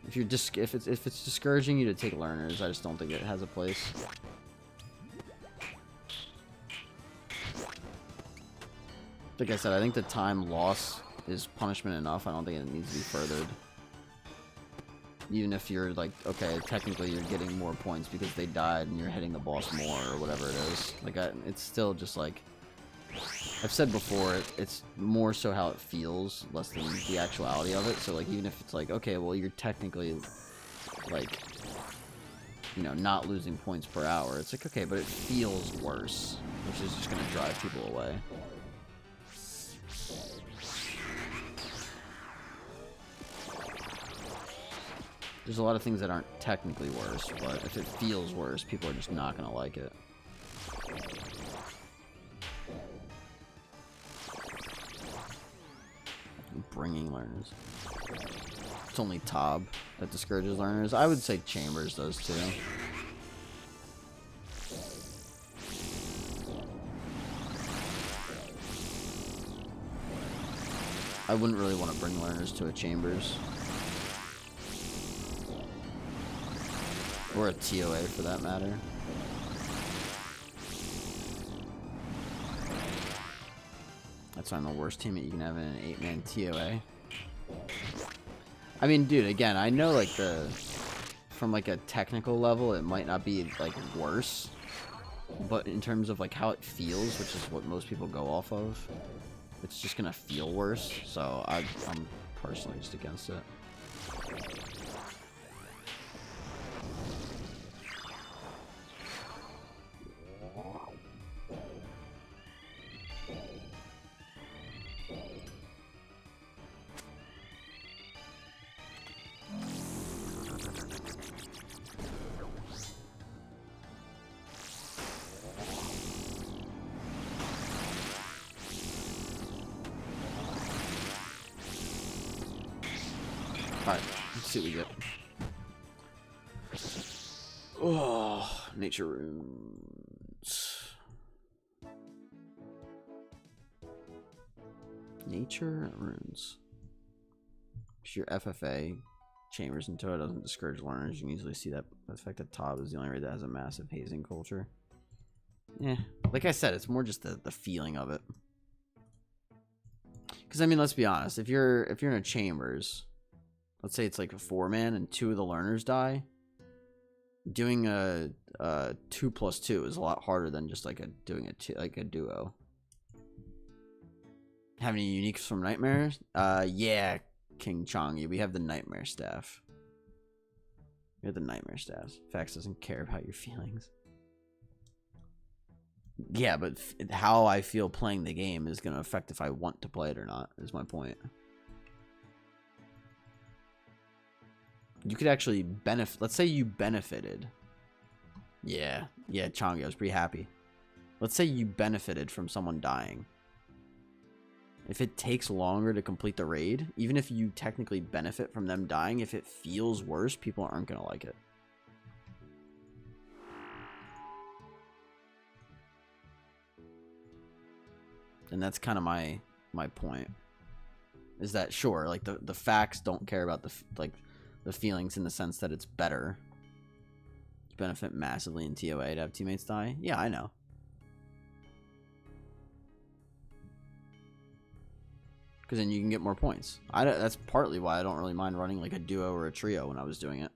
If you're just if it's discouraging you to take learners, I just don't think it has a place. Like I said, I think the time loss is punishment enough. I don't think it needs to be furthered. Even if you're like, okay, technically you're getting more points because they died and you're hitting the boss more or whatever it is. Like, it's still just like, I've said before, it's more so how it feels, less than the actuality of it. So like, even if it's like, okay, well, you're technically like, you know, not losing points per hour. It's like, okay, but it feels worse, which is just going to drive people away. There's a lot of things that aren't technically worse, but if it feels worse, people are just not going to like it. Bringing learners. It's only Tob that discourages learners. I would say Chambers does too. I wouldn't really want to bring learners to a Chambers. Or a TOA for that matter. That's why I'm the worst teammate you can have in an 8-man TOA. I mean, dude, again, I know like from like a technical level, it might not be like worse, but in terms of like how it feels, which is what most people go off of, it's just gonna feel worse. So I'm personally just against it. Alright, let's see what we get. Oh, nature runes. Nature runes. If your FFA, Chambers and Toa doesn't discourage learners, you can easily see that the fact that Tob is the only raid that has a massive hazing culture. Yeah, like I said, it's more just the feeling of it. Because I mean, let's be honest. If you're in a Chambers, let's say it's like a 4-man and 2 of the learners die, doing a 2+2 is a lot harder than just like doing a duo. Have any uniques from Nightmares? Yeah, King Chongi. We have the Nightmare Staff. We have the Nightmare Staffs. Fax doesn't care about your feelings. Yeah, but how I feel playing the game is going to affect if I want to play it or not, is my point. You could actually benefit. Let's say you benefited. Yeah, Chongi, I was pretty happy. Let's say you benefited from someone dying. If it takes longer to complete the raid, even if you technically benefit from them dying, if it feels worse, people aren't going to like it. And that's kind of my point. Is that sure, like the facts don't care about the feelings in the sense that it's better. You benefit massively in TOA to have teammates die. Yeah, I know. Because then you can get more points. That's partly why I don't really mind running like a duo or a trio when I was doing it.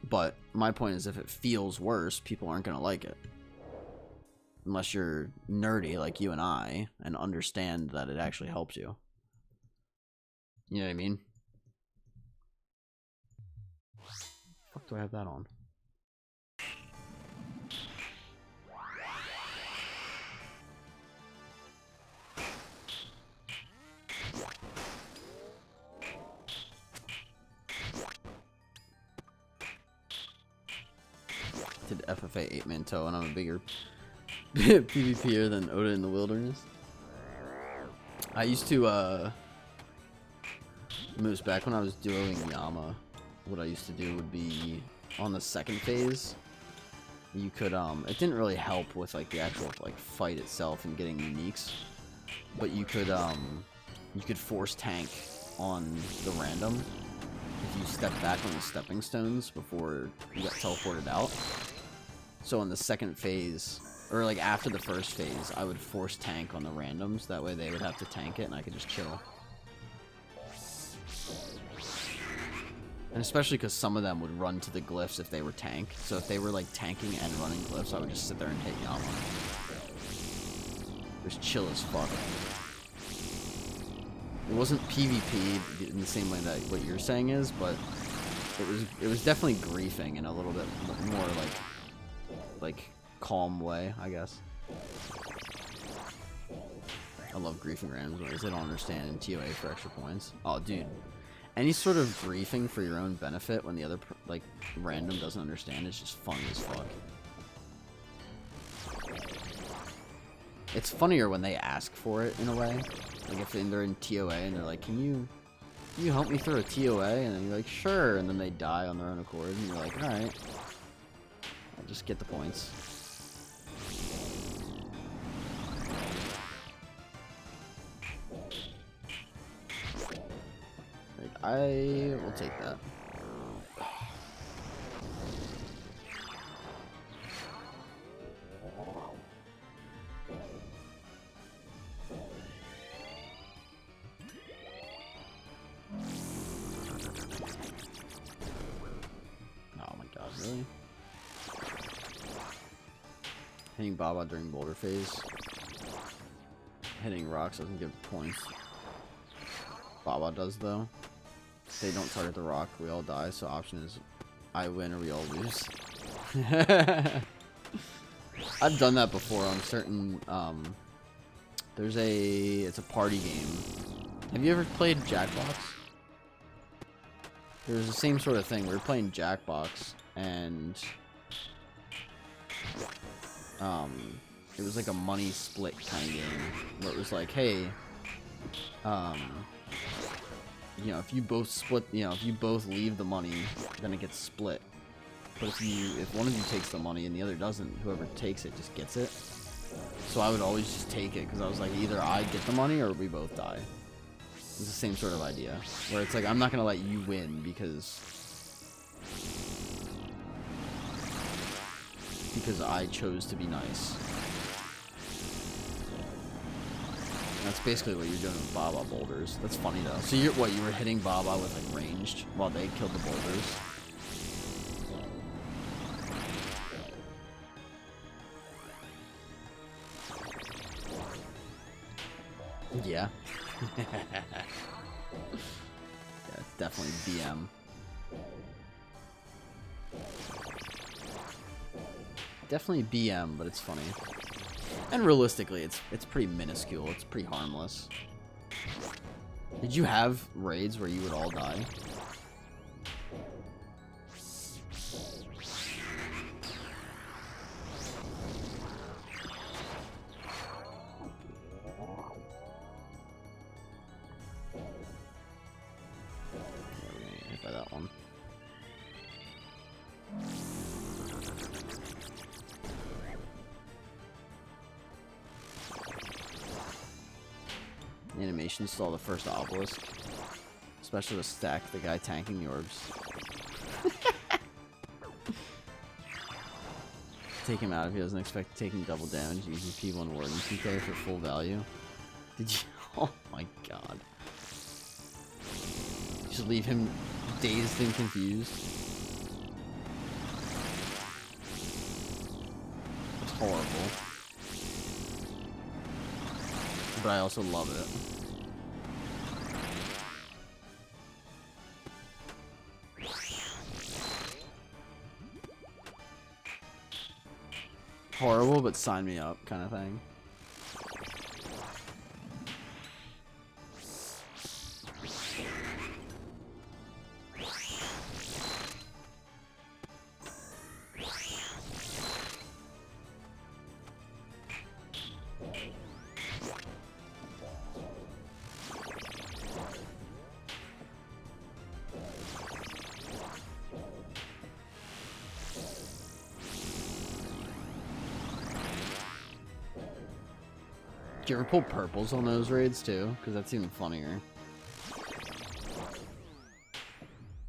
But my point is, if it feels worse, people aren't going to like it. Unless you're nerdy like you and I and understand that it actually helps you. You know what I mean? Fuck do I have that on? Did FFA 8-man toe, and I'm a bigger PvPer than Oda in the Wilderness. I used to Moose, back when I was duoing Yama, what I used to do would be on the second phase, you could it didn't really help with like the actual like fight itself and getting uniques, but you could force tank on the random if you step back on the stepping stones before you got teleported out. So in the second phase, or like after the first phase, I would force tank on the randoms. That way they would have to tank it and I could just chill. And especially because some of them would run to the glyphs if they were tank. So if they were like tanking and running glyphs, I would just sit there and hit Yama. Just chill as fuck. It wasn't PvP in the same way that what you're saying is, but it was definitely griefing in a little bit more like calm way, I guess. I love griefing randoms. They don't understand in TOA for extra points. Oh, dude. Any sort of griefing for your own benefit when the other, like, random doesn't understand is just funny as fuck. It's funnier when they ask for it, in a way. Like, if they're in TOA and they're like, can you help me through a TOA? And then you're like, sure. And then they die on their own accord. And you're like, alright. I'll just get the points. I will take that. Oh my god, really? Hitting Baba during boulder phase. Hitting rocks doesn't give points. Baba does though. They don't target the rock, we all die, so option is I win or we all lose. I've done that before on certain it's a party game. Have you ever played Jackbox? There's the same sort of thing. We were playing Jackbox and it was like a money split kind of game where it was like, hey, you know, if you both split, you know, if you both leave the money, then it gets split. But if one of you takes the money and the other doesn't, whoever takes it just gets it. So I would always just take it because I was like, either I get the money or we both die. It's the same sort of idea where it's like, I'm not gonna let you win because I chose to be nice. That's basically what you're doing with Baba boulders. That's funny though. So you were hitting Baba with like ranged while they killed the boulders. Yeah. Yeah, definitely BM. Definitely BM, but it's funny. And realistically, it's pretty minuscule. It's pretty harmless. Did you have raids where you would all die? Hit by that one. animation style the first obelisk. Especially to stack the guy tanking the orbs. Take him out if he doesn't expect taking double damage using P1 Warden PK for full value. Did you? Oh my god. Just leave him dazed and confused. It's horrible. But I also love it. Horrible, but sign me up kind of thing. Do you ever pull purples on those raids too? Because that's even funnier.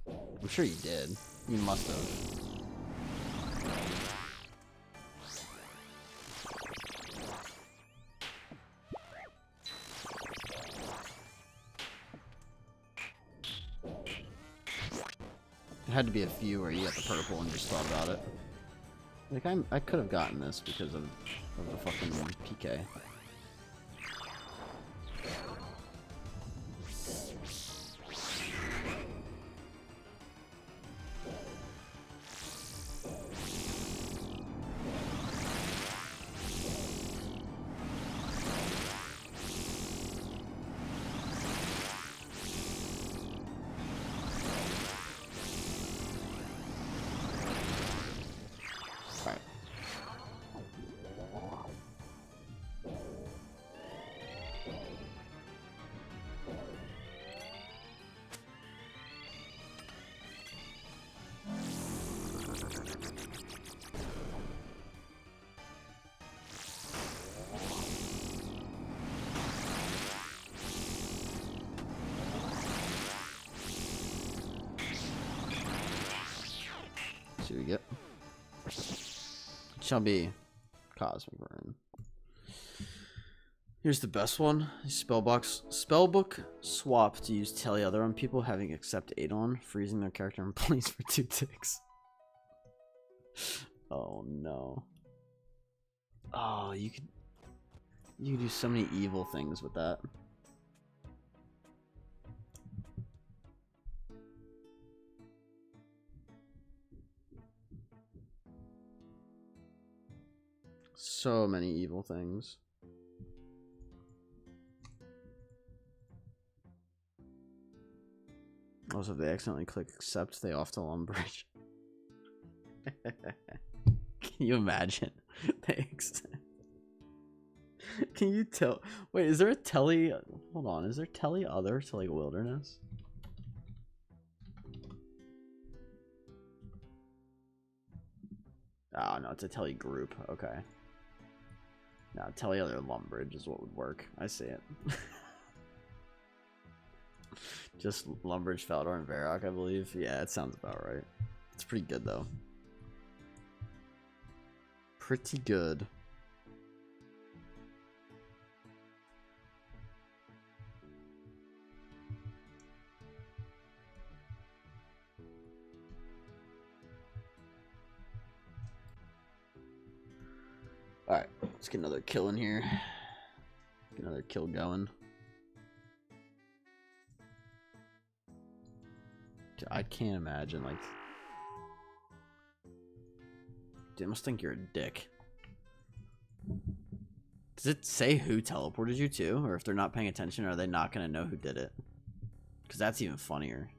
I'm sure you did. You must have. There had to be a few where you got the purple and just thought about it. Like I could have gotten this because of the fucking PK. See what we get. Shall be Cosmic Burn. Here's the best one. Spellbook swap to use Telly Other on people having accept 8 on, freezing their character in place for 2 ticks. Oh no. Oh, you could do so many evil things with that. So many evil things. Also, if they accidentally click accept, they off to Lumbridge. Can you imagine? Thanks. Can you tell? Wait, is there a Telly? Hold on, is there Telly Other to like Wilderness? Oh no, it's a Telly group. Okay. Now Telly Other Lumbridge is what would work. I see it. Just Lumbridge, Faldor, and Varrock, I believe. Yeah, it sounds about right. It's pretty good though. Pretty good. Alright, let's get another kill in here. Get another kill going. I can't imagine, like... They must think you're a dick. Does it say who teleported you to? Or if they're not paying attention, are they not going to know who did it? Because that's even funnier.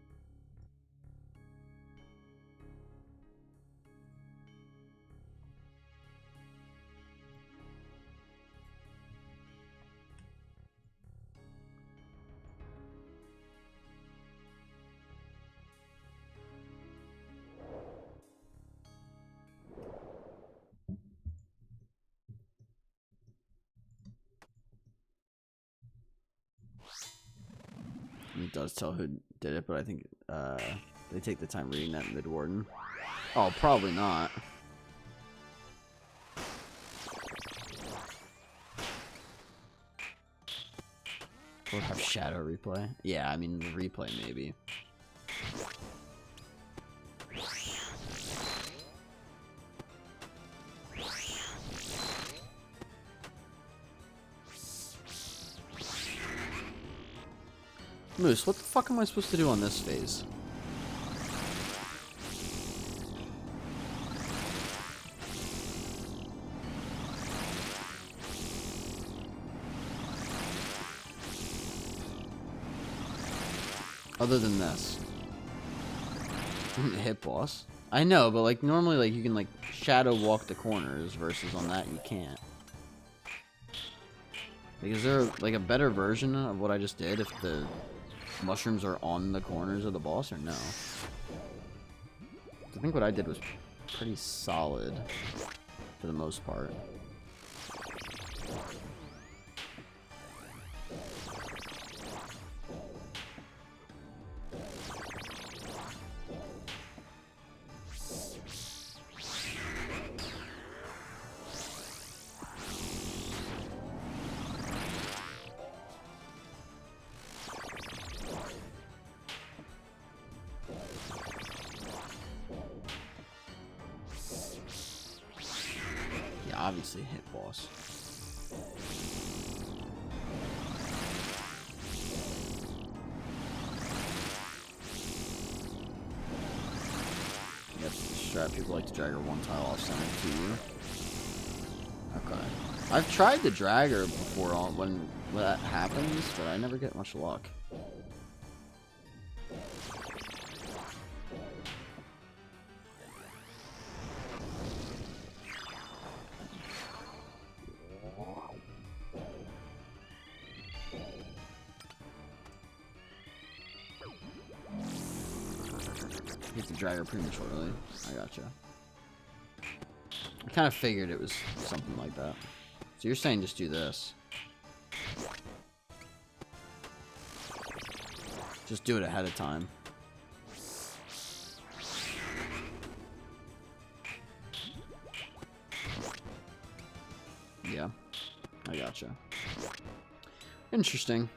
does tell who did it, but I think they take the time reading that mid-warden. Oh, probably not. Or have shadow replay. Yeah, I mean, replay maybe. Moose, what the fuck am I supposed to do on this phase? Other than this. Hit boss. I know, but like normally like you can like shadow walk the corners versus on that you can't. Like, is there like a better version of what I just did if the mushrooms are on the corners of the boss or no? I think what I did was pretty solid for the most part. Obviously hit boss. Yep, strat people like to drag her one tile off center to you. Okay. I've tried to drag her before on when that happens, but I never get much luck. You have to drag her prematurely. I gotcha. I kind of figured it was something like that. So you're saying just do this. Just do it ahead of time. Yeah. I gotcha. Interesting.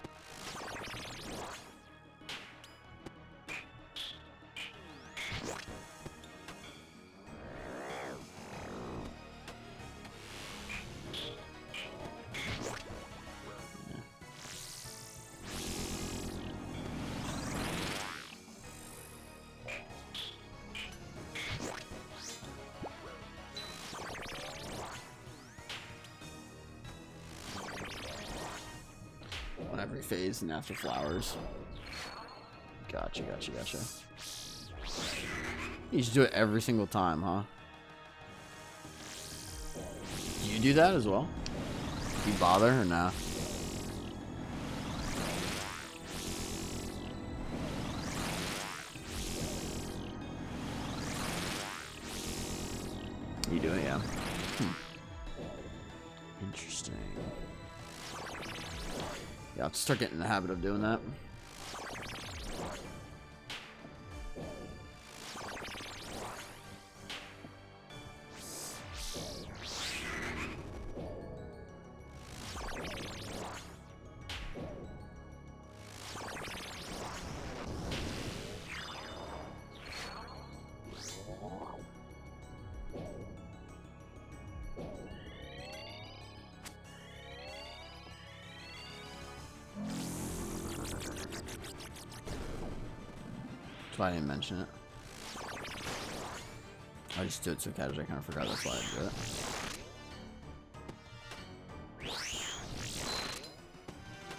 On every phase and after flowers. Gotcha, gotcha, gotcha. You just do it every single time, huh? Do you do that as well? Do you bother or nah? You do it, yeah. Interesting. Yeah, I'll start getting in the habit of doing that. That's why I didn't mention it. I just do it so casually, I kind of forgot that's why I do it.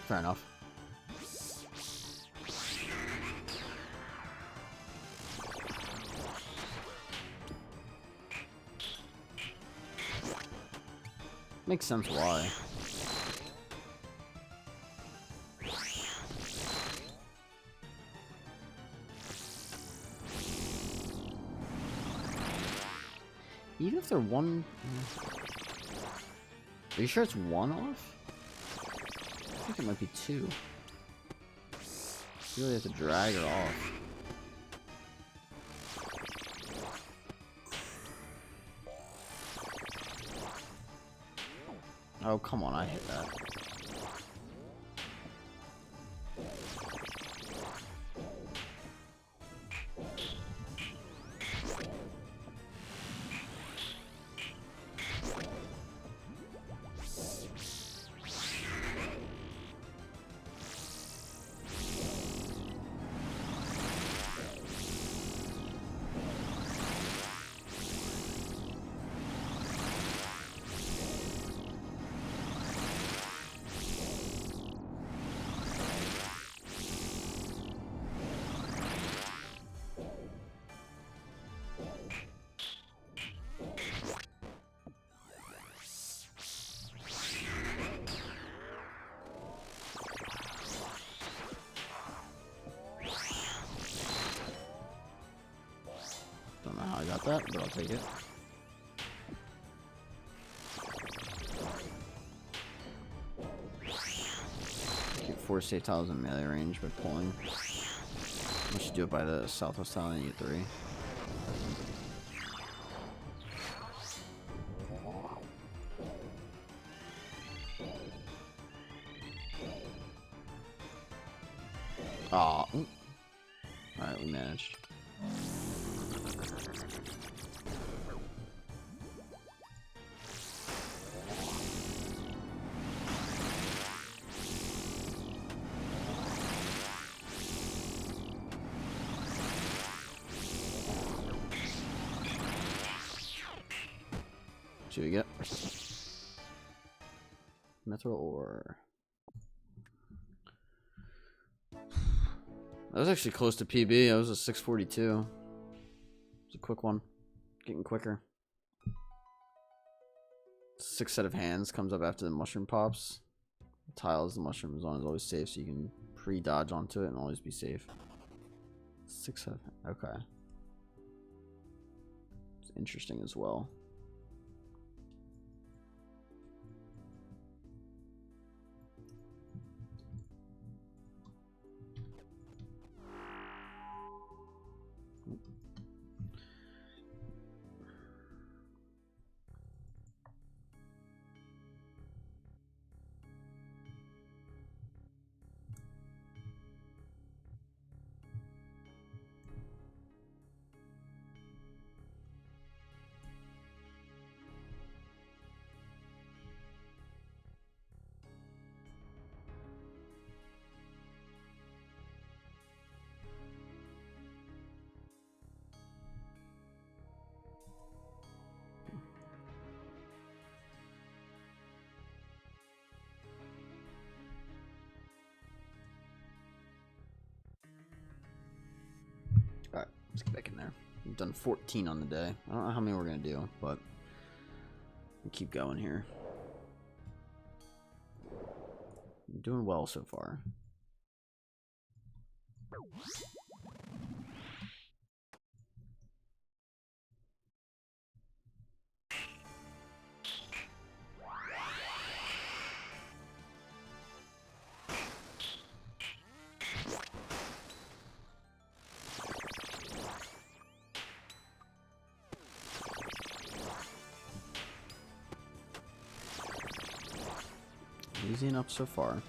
Fair enough. Makes sense why. Even if they're one... Are you sure it's one off? I think it might be two. You really have to drag her off. Oh, come on, I hit that. Don't know how I got that, but I'll take it. Get 4 safe tiles in melee range by pulling. We should do it by the southwest tile and get 3. Aw. Alright, we managed. Should we get Metro or that was actually close to PB. That was a 642. It's a quick one, getting quicker. 6 set of hands comes up after the mushroom pops. The tiles the mushroom is on is always safe, so you can pre-dodge onto it and always be safe. 6 set of, okay. It's interesting as well. Alright, let's get back in there. We've done 14 on the day. I don't know how many we're going to do, but we'll keep going here. I'm doing well so far. Easy enough so far.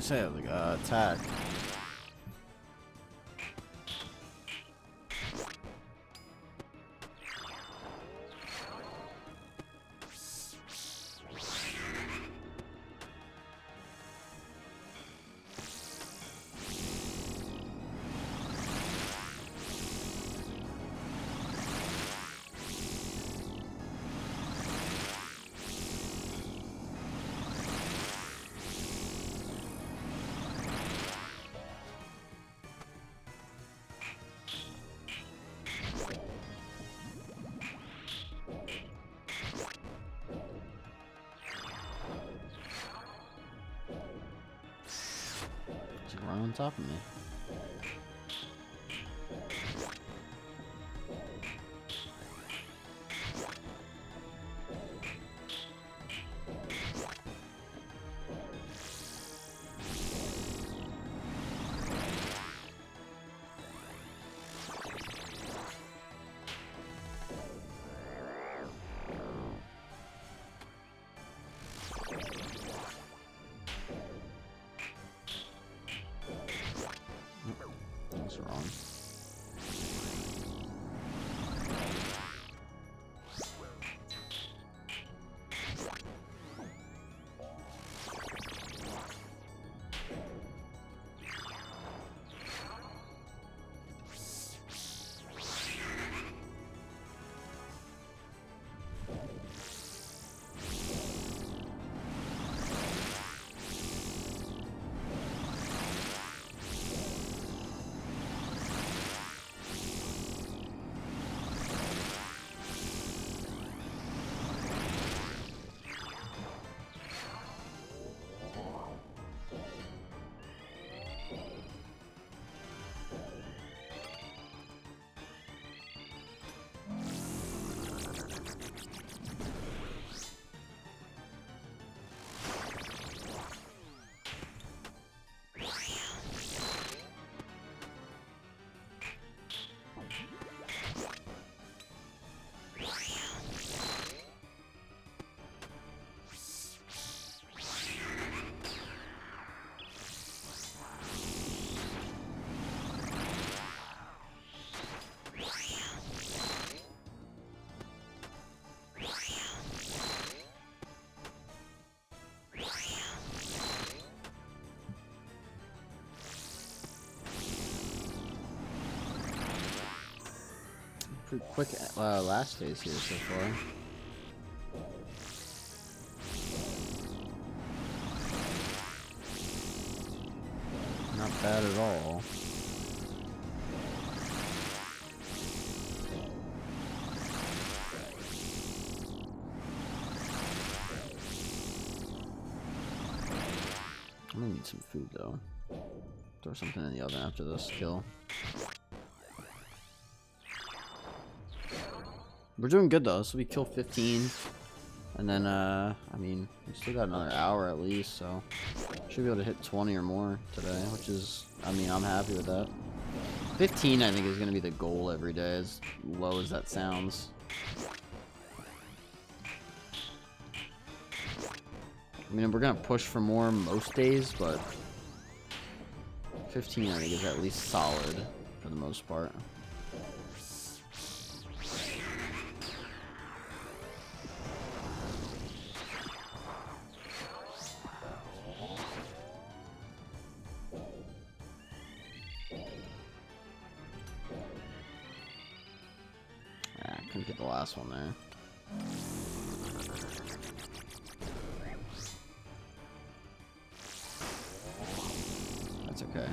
to say, like, attack. Right on top of me. That's wrong. Pretty quick last phase here so far. Not bad at all. I'm gonna need some food though. Throw something in the oven after this kill. We're doing good though, so we kill 15. And then, I mean, we still got another hour at least, so should be able to hit 20 or more today, which is, I mean, I'm happy with that. 15, I think, is going to be the goal every day, as low as that sounds. I mean, we're going to push for more most days, but 15, I think, is at least solid for the most part. Couldn't get the last one there. That's okay.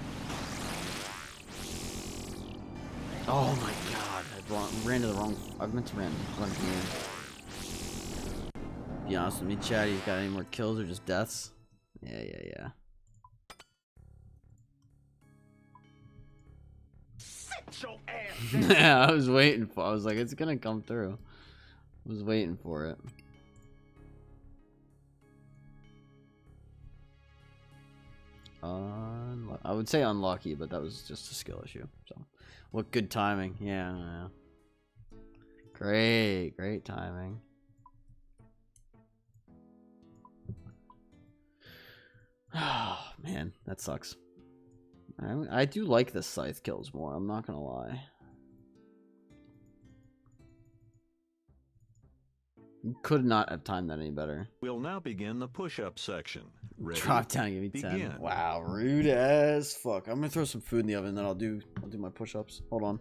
Oh my god, I ran to the wrong. I meant to run here. Be honest with me, Chad, you got any more kills or just deaths? Yeah. Yeah, I was waiting for. I was like, it's gonna come through. I was waiting for it. I would say unlucky, but that was just a skill issue. So, what good timing? Yeah. Great timing. Man, that sucks. I do like the scythe kills more, I'm not gonna lie. You could not have timed that any better. We'll now begin the push-up section. Ready? Drop down, give me 10. Begin. Wow, rude as fuck. I'm gonna throw some food in the oven, then I'll do my push-ups. Hold on.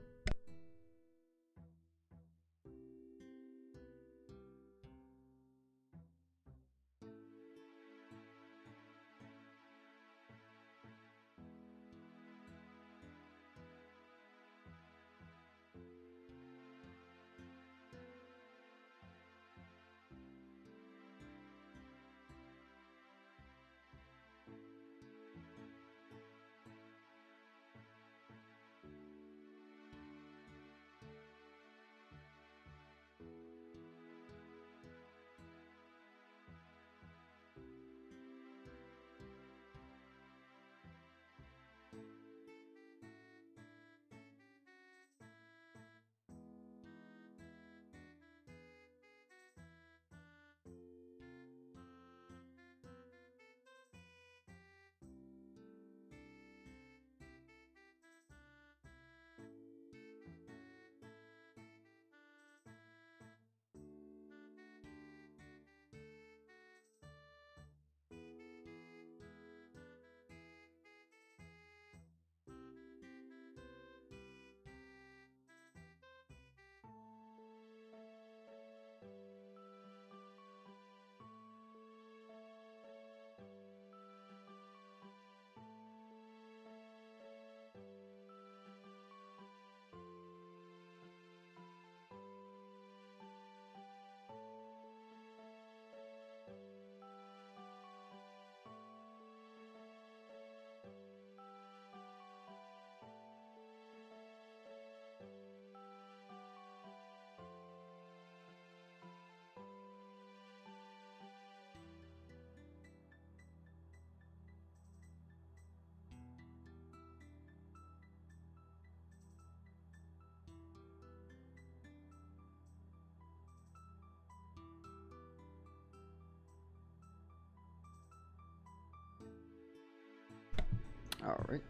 Alright.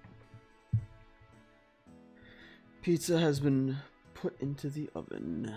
Pizza has been put into the oven.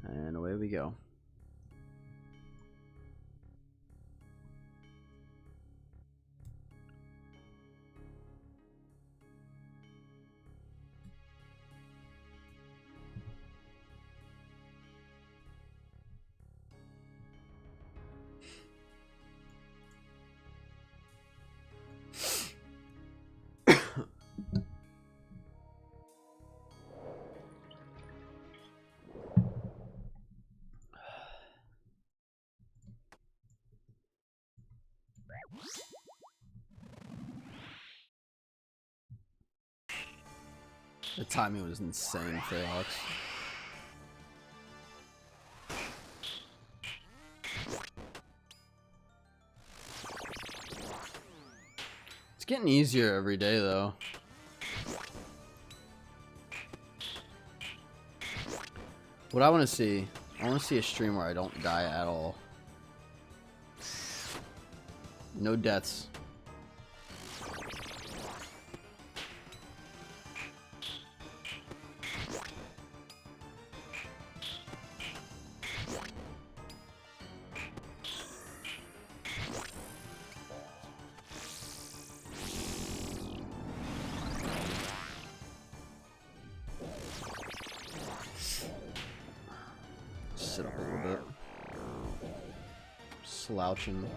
And away we go. The timing was insane for Alex. It's getting easier every day, though. What I want to see, I want to see a stream where I don't die at all. No deaths. Sit up a little bit. Slouching.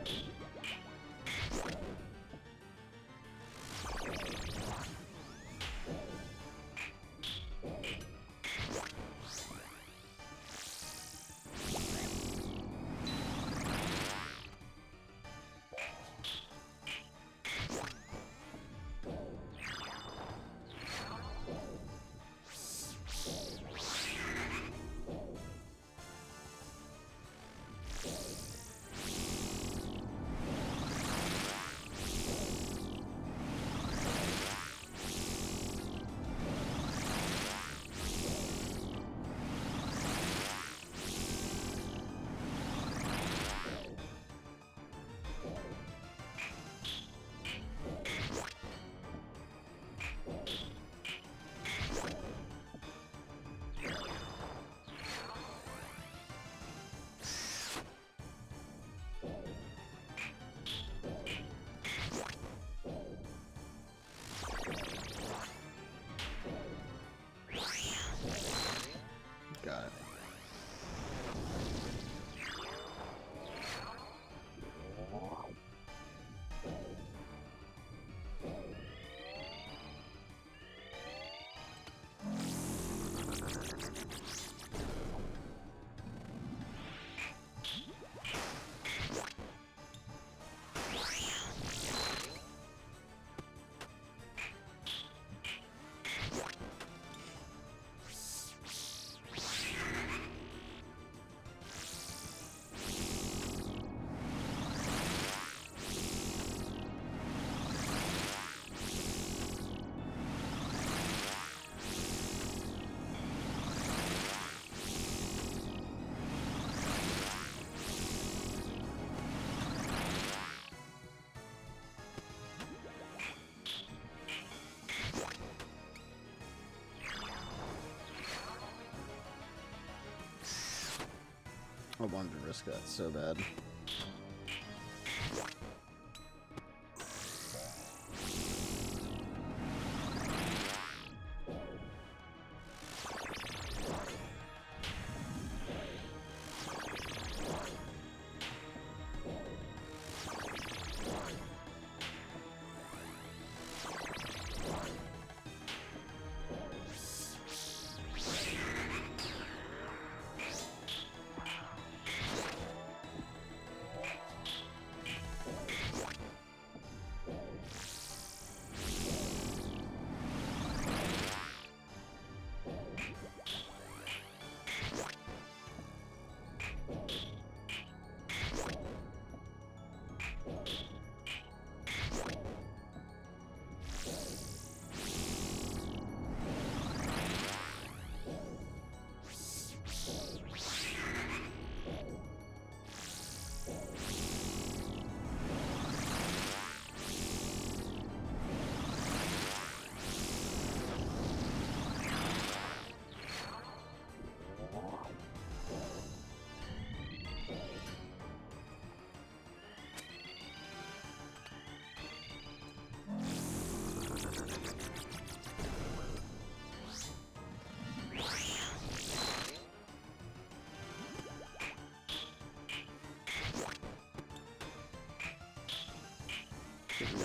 I wanted to risk that so bad.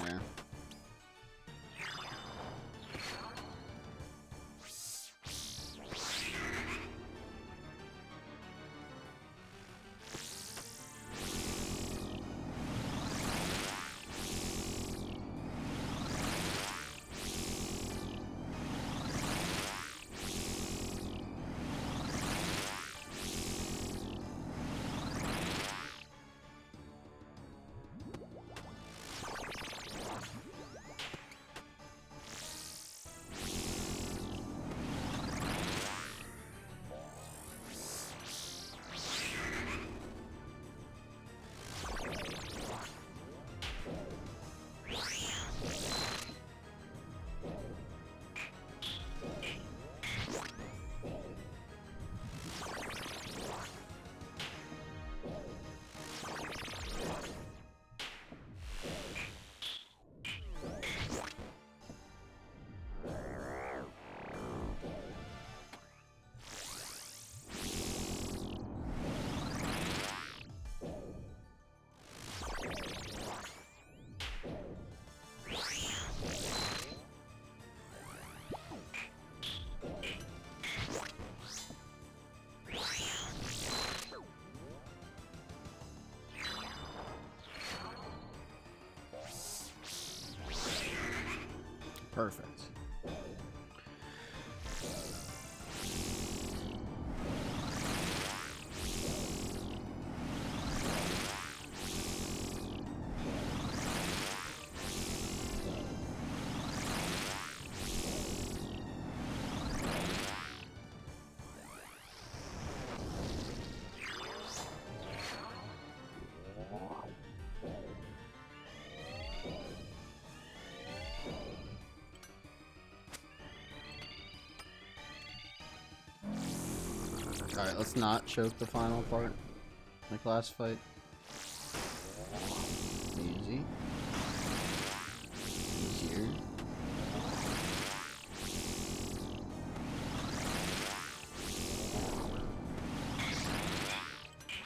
Yeah. Perfect. Alright, let's not choke the final part. Like last fight. Easy. Easier.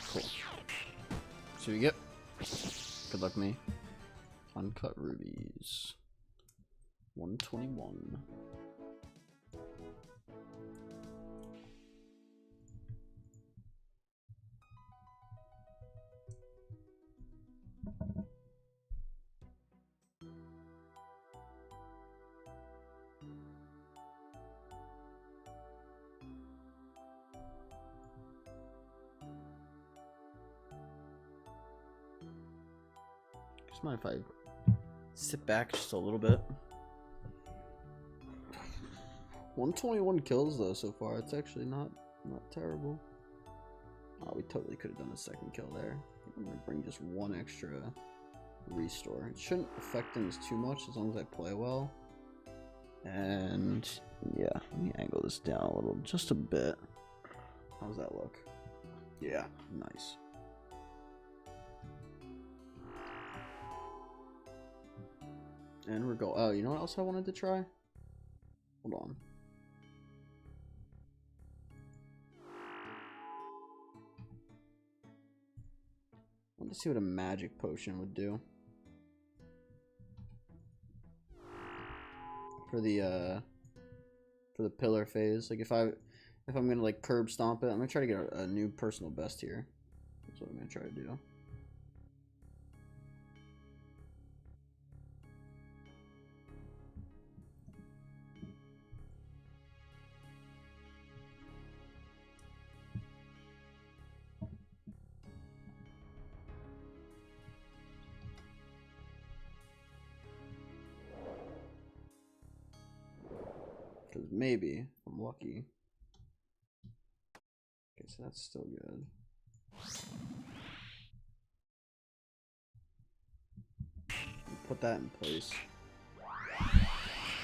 Cool. So we get. Good luck, me. Uncut rubies. 121. Just mind if I sit back just a little bit? 121 kills though so far. It's actually not terrible. Oh, we totally could have done a second kill there. I'm gonna bring just one extra restore. It shouldn't affect things too much as long as I play well. And yeah, let me angle this down a little, just a bit. How's that look? Yeah, nice. And we're going. Oh, you know what else I wanted to try? Hold on. I want to see what a magic potion would do. For the pillar phase. Like if I'm gonna like curb stomp it, I'm gonna try to get a new personal best here. That's what I'm gonna try to do. Because maybe, if I'm lucky. Okay, so that's still good. Put that in place.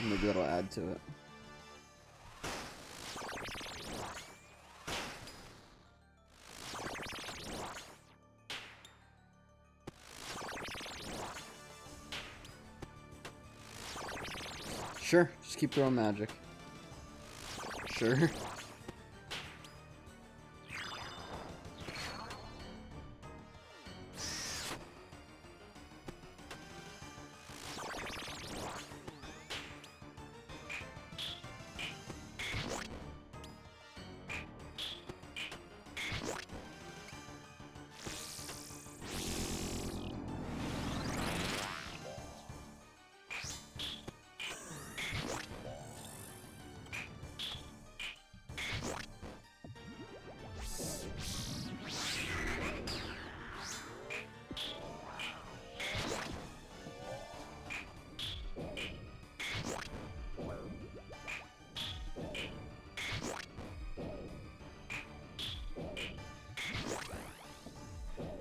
Maybe that'll add to it. Sure, just keep throwing magic. Sure.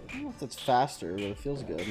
I don't know if that's faster, but it feels good.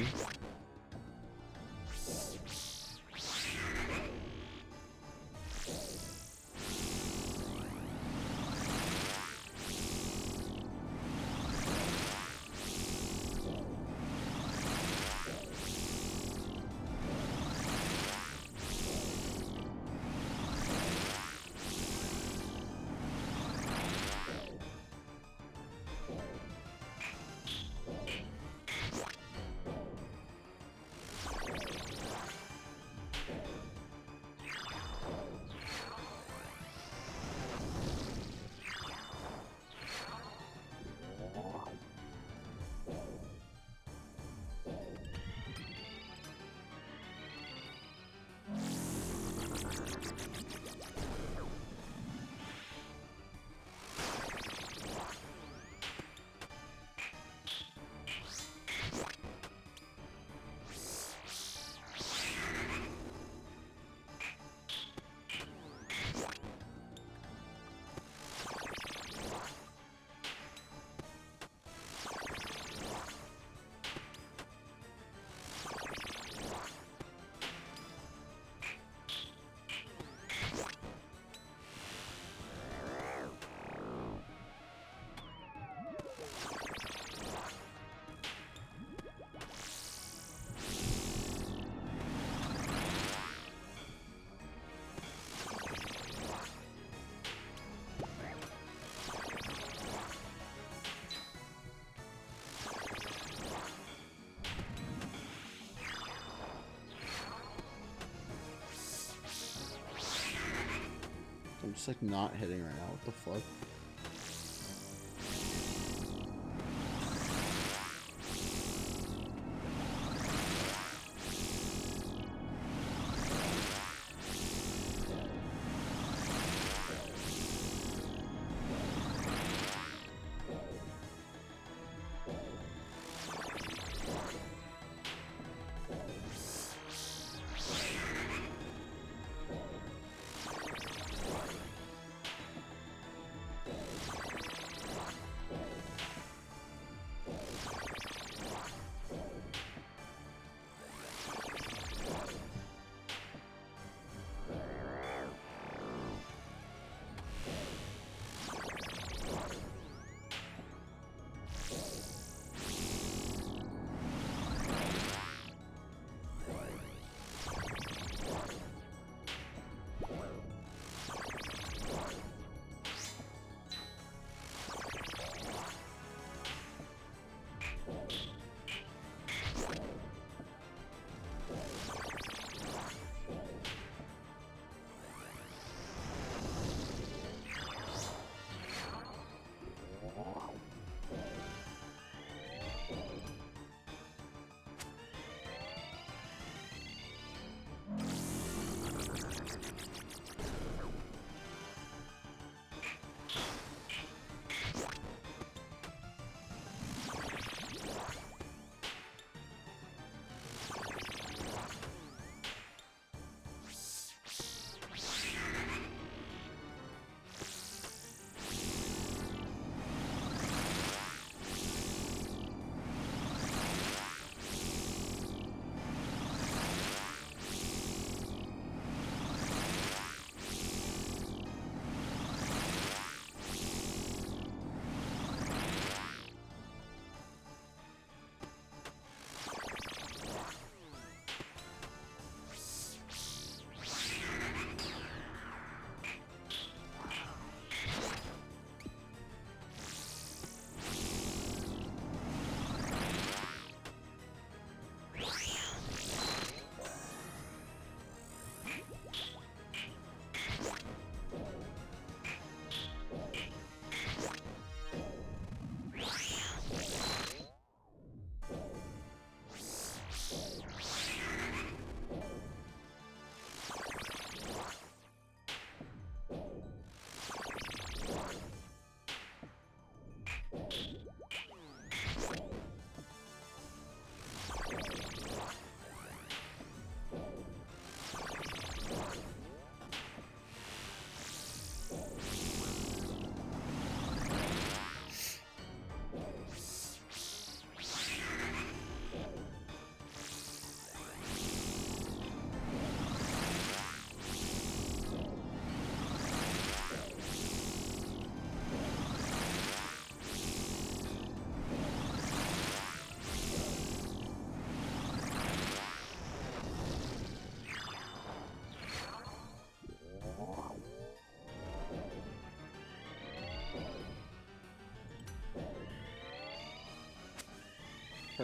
I'm just like not hitting right now. What the fuck?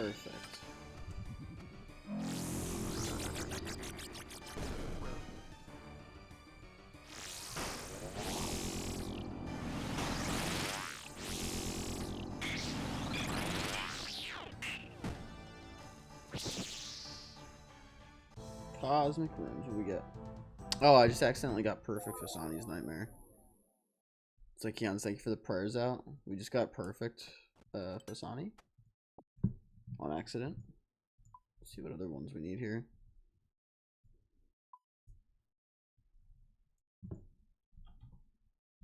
Perfect. Cosmic rooms, what do we get? Oh, I just accidentally got perfect Fasani's nightmare. It's like, Keon, thank you for the prayers out. We just got perfect Fasani on accident. Let's see what other ones we need here.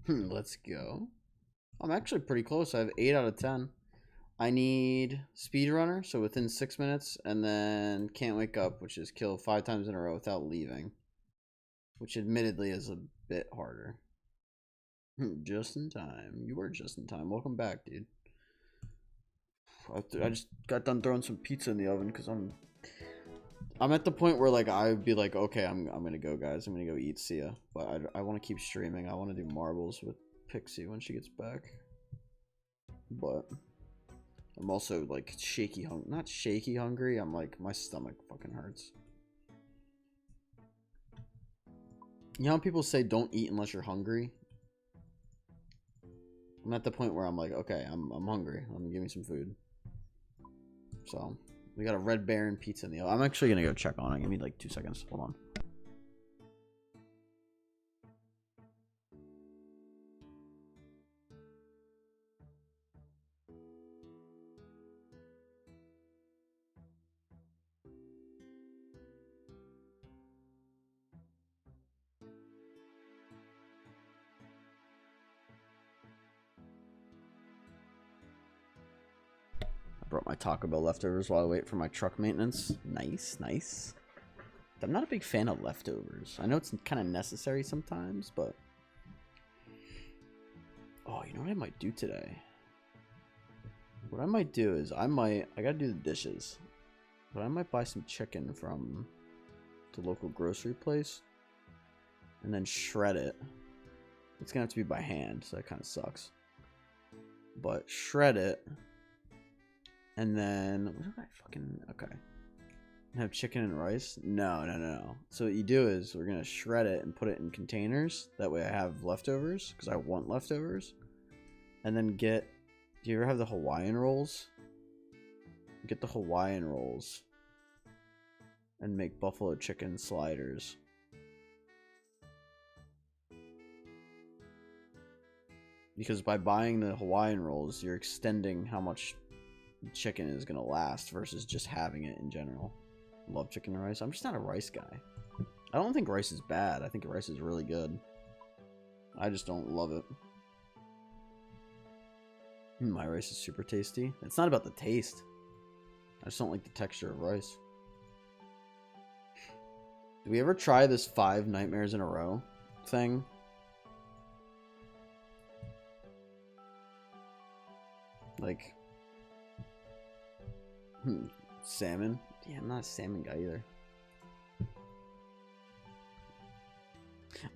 Let's go. I'm actually pretty close. I have 8 out of 10. I need speedrunner, so within 6 minutes, and then can't wake up, which is kill 5 times in a row without leaving, which admittedly is a bit harder. Just in time. You were just in time. Welcome back, dude. I just got done throwing some pizza in the oven because I'm at the point where like I'd be like, okay, I'm gonna go, guys. I'm gonna go eat. See ya. But I want to keep streaming. I want to do marbles with Pixie when she gets back. But I'm also like not shaky hungry. I'm like, my stomach fucking hurts. You know how people say don't eat unless you're hungry? I'm at the point where I'm like, okay, I'm hungry. Give me some food. So we got a Red Baron pizza in the oven. I'm actually gonna go check on it. Give me like 2 seconds. Hold on. Brought my Taco Bell leftovers while I wait for my truck maintenance. Nice, nice. I'm not a big fan of leftovers. I know it's kind of necessary sometimes, but... Oh, you know what I might do today? What I might do is I gotta do the dishes. But I might buy some chicken from the local grocery place. And then shred it. It's gonna have to be by hand, so that kind of sucks. But shred it. And then, what did I fucking, okay. Have chicken and rice? No. So what you do is we're going to shred it and put it in containers. That way I have leftovers, because I want leftovers. And then do you ever have the Hawaiian rolls? Get the Hawaiian rolls. And make buffalo chicken sliders. Because by buying the Hawaiian rolls, you're extending how much chicken is gonna last versus just having it in general. Love chicken and rice. I'm just not a rice guy. I don't think rice is bad. I think rice is really good. I just don't love it. My rice is super tasty. It's not about the taste. I just don't like the texture of rice. Did we ever try this 5 nightmares in a row thing? Like... Salmon? Yeah, I'm not a salmon guy either.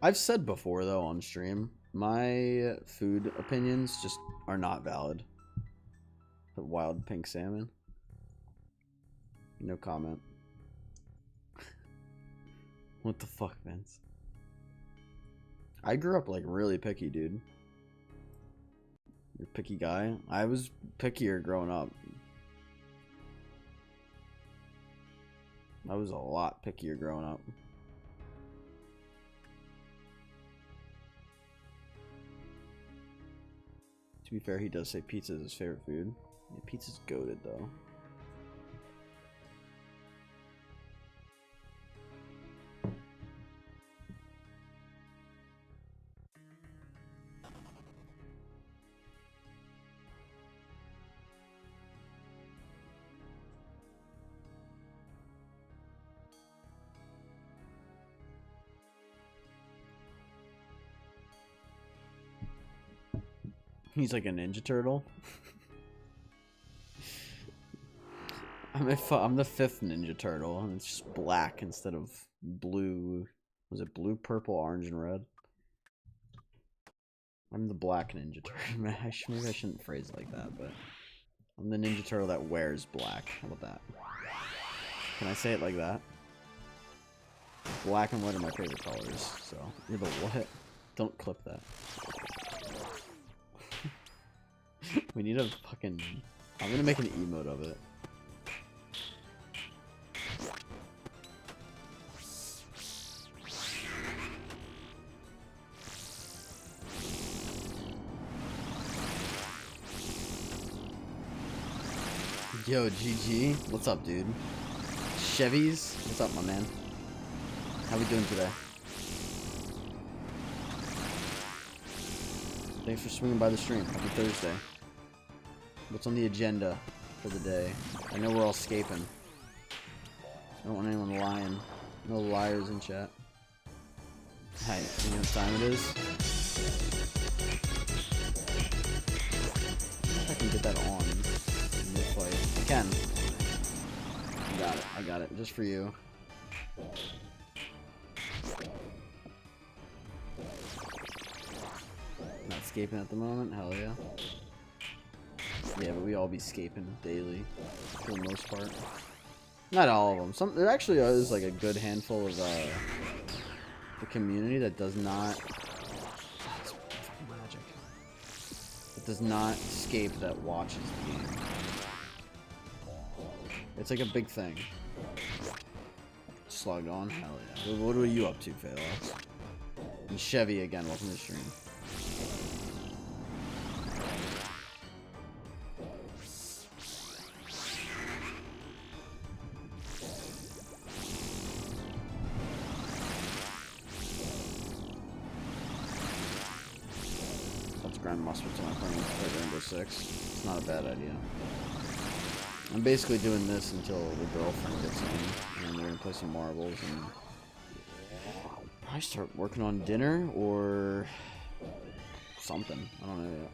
I've said before, though, on stream, my food opinions just are not valid. The wild pink salmon. No comment. What the fuck, Vince? I grew up, like, really picky, dude. You're a picky guy? I was pickier growing up. I was a lot pickier growing up. To be fair, he does say pizza is his favorite food. Yeah, pizza's goated, though. He's like a Ninja Turtle. I'm the 5th Ninja Turtle, and it's just black instead of blue. Was it blue, purple, orange, and red? I'm the black Ninja Turtle. Maybe I shouldn't phrase it like that, but I'm the Ninja Turtle that wears black. How about that? Can I say it like that? Black and white are my favorite colors, so you're the what? Don't clip that. We need a fucking... I'm gonna make an emote of it. Yo, GG. What's up, dude? Chevys? What's up, my man? How we doing today? Thanks for swinging by the stream. Happy Thursday. What's on the agenda for the day? I know we're all scaping. I don't want anyone lying. No liars in chat. Hey, you know what time it is? I don't know if I can get that on. I can. I got it. Just for you. Not scaping at the moment? Hell yeah. Yeah, but we all be scaping daily, for the most part. Not all of them. There actually is like a good handful of the community that does not... It's fucking magic. It does not scape that watches the game. It's like a big thing. Slugged on? Hell yeah. What are you up to, Phaelox? And Chevy again, welcome to the stream. Let's grind mustard to my friend and play Rainbow Six. It's not a bad idea. I'm basically doing this until the girlfriend gets in, and we're gonna play some marbles, and probably start working on dinner, or something. I don't know yet.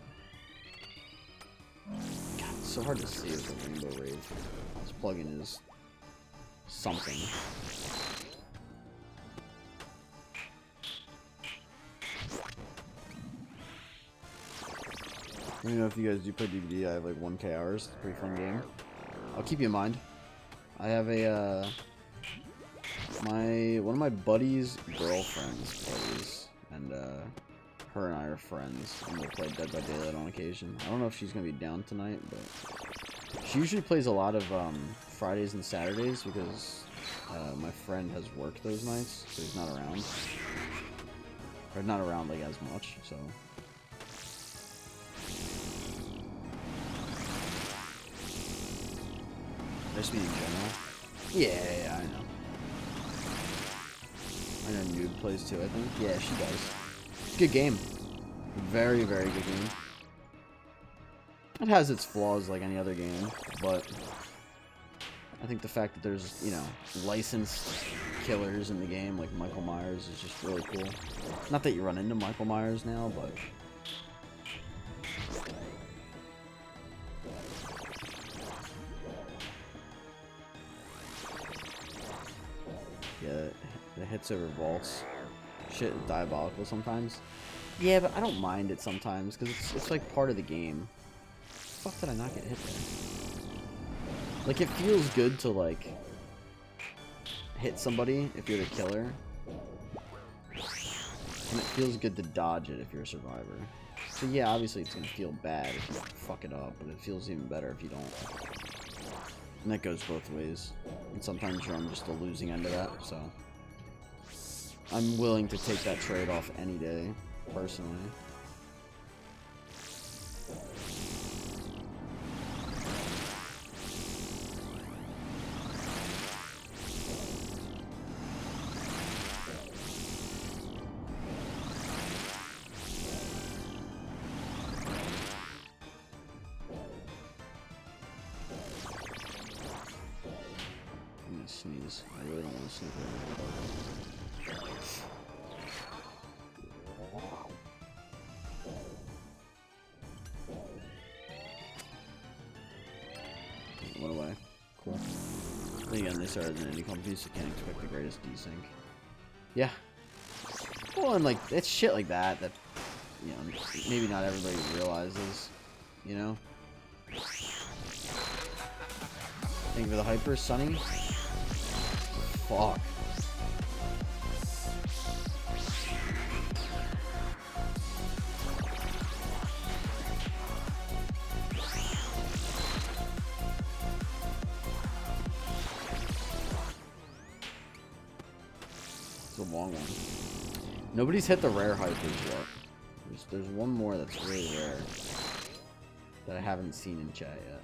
God, it's so hard to see with the Rainbow Rave. This plugin is something. Let me know if you guys do play DVD. I have like 1K hours. It's a pretty fun game. I'll keep you in mind. I have a, one of my buddy's girlfriends plays, and, her and I are friends, and we'll play Dead by Daylight on occasion. I don't know if she's gonna be down tonight, but she usually plays a lot of, Fridays and Saturdays, because, my friend has work those nights, so he's not around. Or not around, like, as much, so... Just me in general. Yeah, I know. I know Noob plays too, I think. Yeah, she does. It's a good game. Very, very good game. It has its flaws like any other game, but I think the fact that there's, you know, licensed killers in the game, like Michael Myers, is just really cool. Not that you run into Michael Myers now, but... Yeah, the hits over vaults. Shit is diabolical sometimes. Yeah, but I don't mind it sometimes, because it's like part of the game. Fuck did I not get hit there? Like, it feels good to, like, hit somebody if you're the killer. And it feels good to dodge it if you're a survivor. So yeah, obviously it's gonna feel bad if you fuck it up, but it feels even better if you don't. And that goes both ways. And sometimes you're on just the losing end of that, so... I'm willing to take that trade-off any day, personally. Sneeze. I really don't want to sneeze right now. Went away. Cool. Then again, they started in any company, so you can't expect the greatest desync. Yeah. Well, and like, it's shit like that that, you know, maybe not everybody realizes, you know? Thank you for the hyper, Sunny. Fuck. It's a long one. Nobody's hit the rare hypers yet. There's one more that's really rare that I haven't seen in chat yet.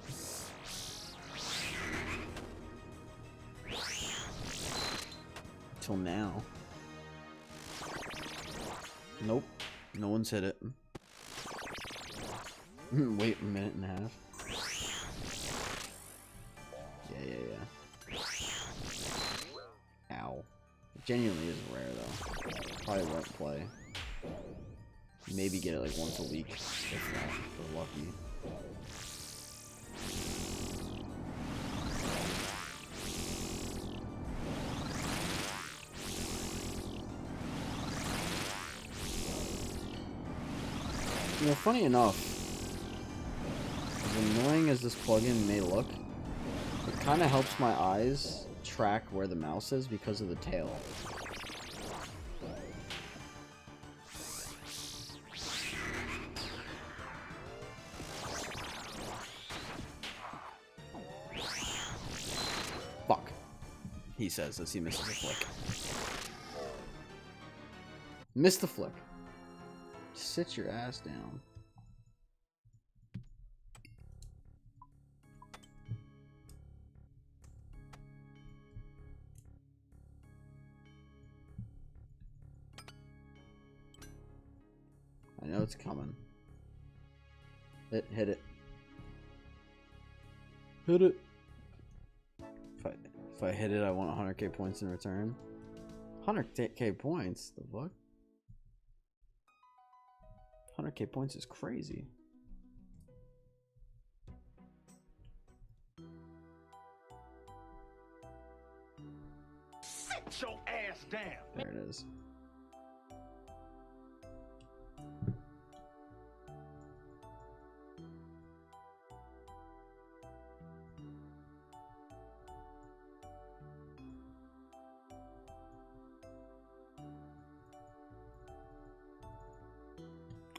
Till now. Nope. No one's hit it. Wait a minute and a half. Yeah. Ow. It genuinely is rare though. Probably won't play. Maybe get it like once a week, if not, if we're lucky. You know, funny enough, as annoying as this plugin may look, it kind of helps my eyes track where the mouse is because of the tail. Fuck, he says as he misses a flick. Missed the flick. Sit your ass down. I know it's coming. Hit it. Hit it. If I hit it, I want 100k points in return. 100k points? The fuck? 100k points is crazy. Sit your ass down. There it is.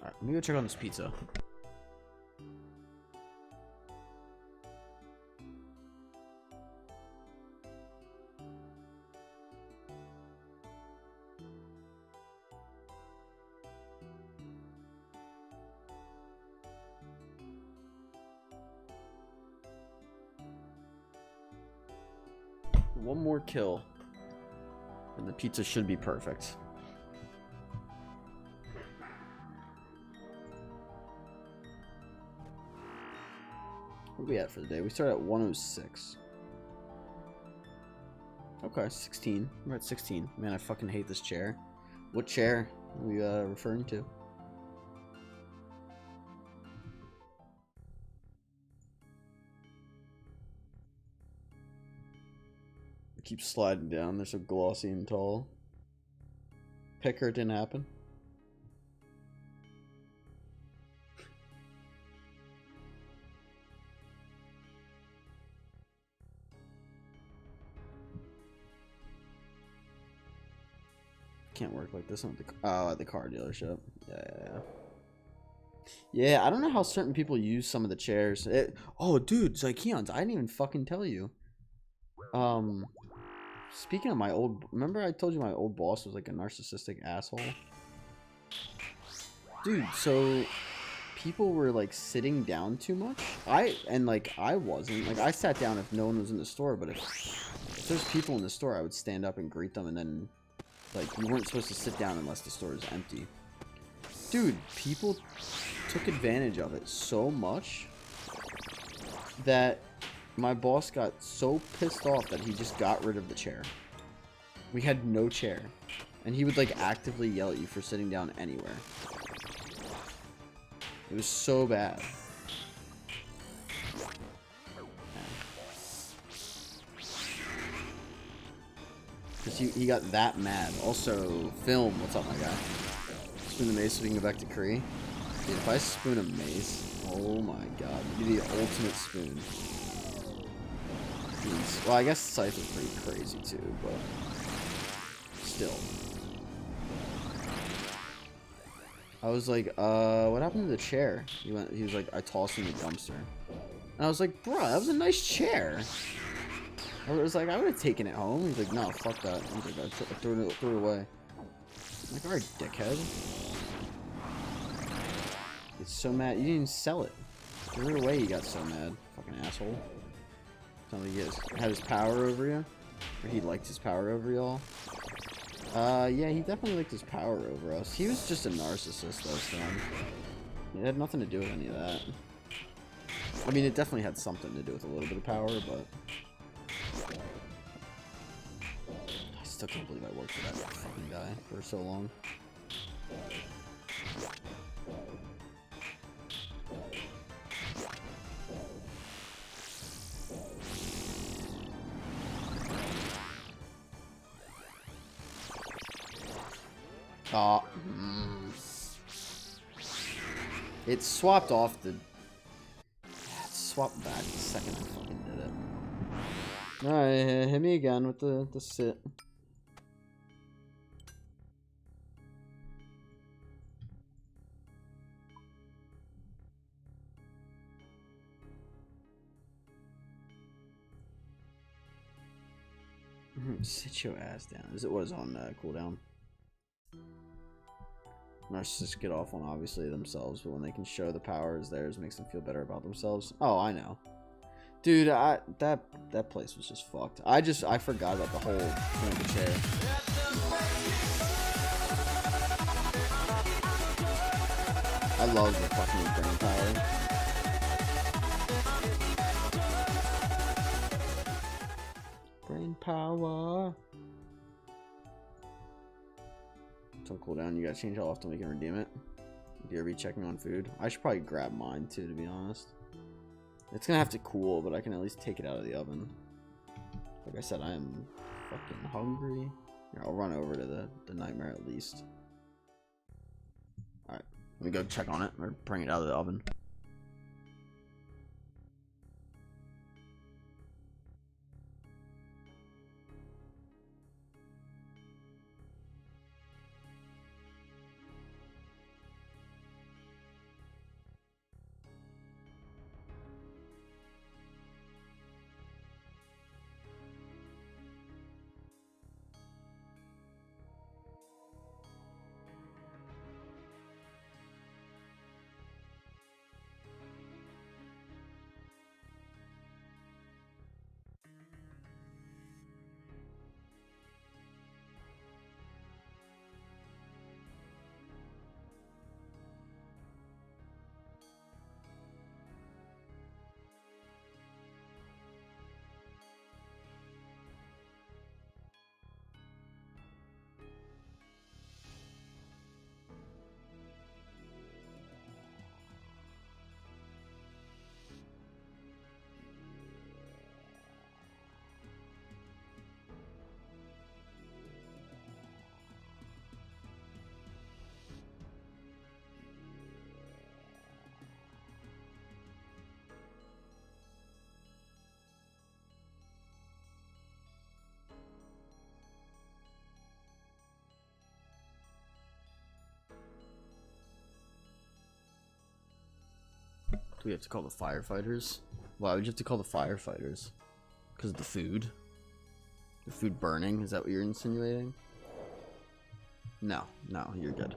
Alright, let me go check on this pizza. One more kill, and the pizza should be perfect. What are we at for the day? We start at 106. Okay, 16. We're at 16. Man, I fucking hate this chair. What chair are we referring to? It keeps sliding down. They're so glossy and tall. Picker, it didn't happen. Can't work like this at the car dealership. Yeah, I don't know how certain people use some of the chairs. Oh, dude, Zykeons, I didn't even fucking tell you. Speaking of my old... Remember I told you my old boss was like a narcissistic asshole? Dude, so... People were like sitting down too much. I wasn't. Like, I sat down if no one was in the store, but if there's people in the store, I would stand up and greet them, and then... Like, you weren't supposed to sit down unless the store is empty. Dude, people took advantage of it so much that my boss got so pissed off that he just got rid of the chair. We had no chair. And he would, like, actively yell at you for sitting down anywhere. It was so bad. Because he got that mad. Also, Film, what's up, my guy? Spoon the Mace so we can go back to Kree. Dude, if I spoon a Mace, oh my god. It'd be the ultimate spoon. Well, I guess Scythe was pretty crazy too, but still. I was like, what happened to the chair? He was like, I tossed in the dumpster. And I was like, bro, that was a nice chair. I was like, I would have taken it home. He's like, no, fuck that. He's like, I threw it away. I'm like, alright, dickhead. It's so mad. You didn't even sell it. Threw it away, you got so mad. Fucking asshole. Somebody had his power over you. Or he liked his power over y'all. Yeah, he definitely liked his power over us. He was just a narcissist, though, so it had nothing to do with any of that. I mean, it definitely had something to do with a little bit of power, but I still can't believe I worked for that fucking guy for so long. Oh, it swapped off the. It swapped back the second I fucking did it. Alright, hit me again with the sit. Sit your ass down, as it was on cooldown. Narcissists get off on obviously themselves, but when they can show the power is theirs, makes them feel better about themselves. Oh, I know, dude. That place was just fucked. I forgot about the whole thing of the chair. I love the fucking brain power. Brain power. On cooldown, you gotta change how often we can redeem it. DRB checking on food. I should probably grab mine too, to be honest. It's gonna have to cool, but I can at least take it out of the oven. Like I said, I am fucking hungry. Here, I'll run over to the nightmare at least. Alright, let me go check on it or bring it out of the oven. We have to call the firefighters? Why would you have to call the firefighters? Because of the food? The food burning? Is that what you're insinuating? No, no, you're good.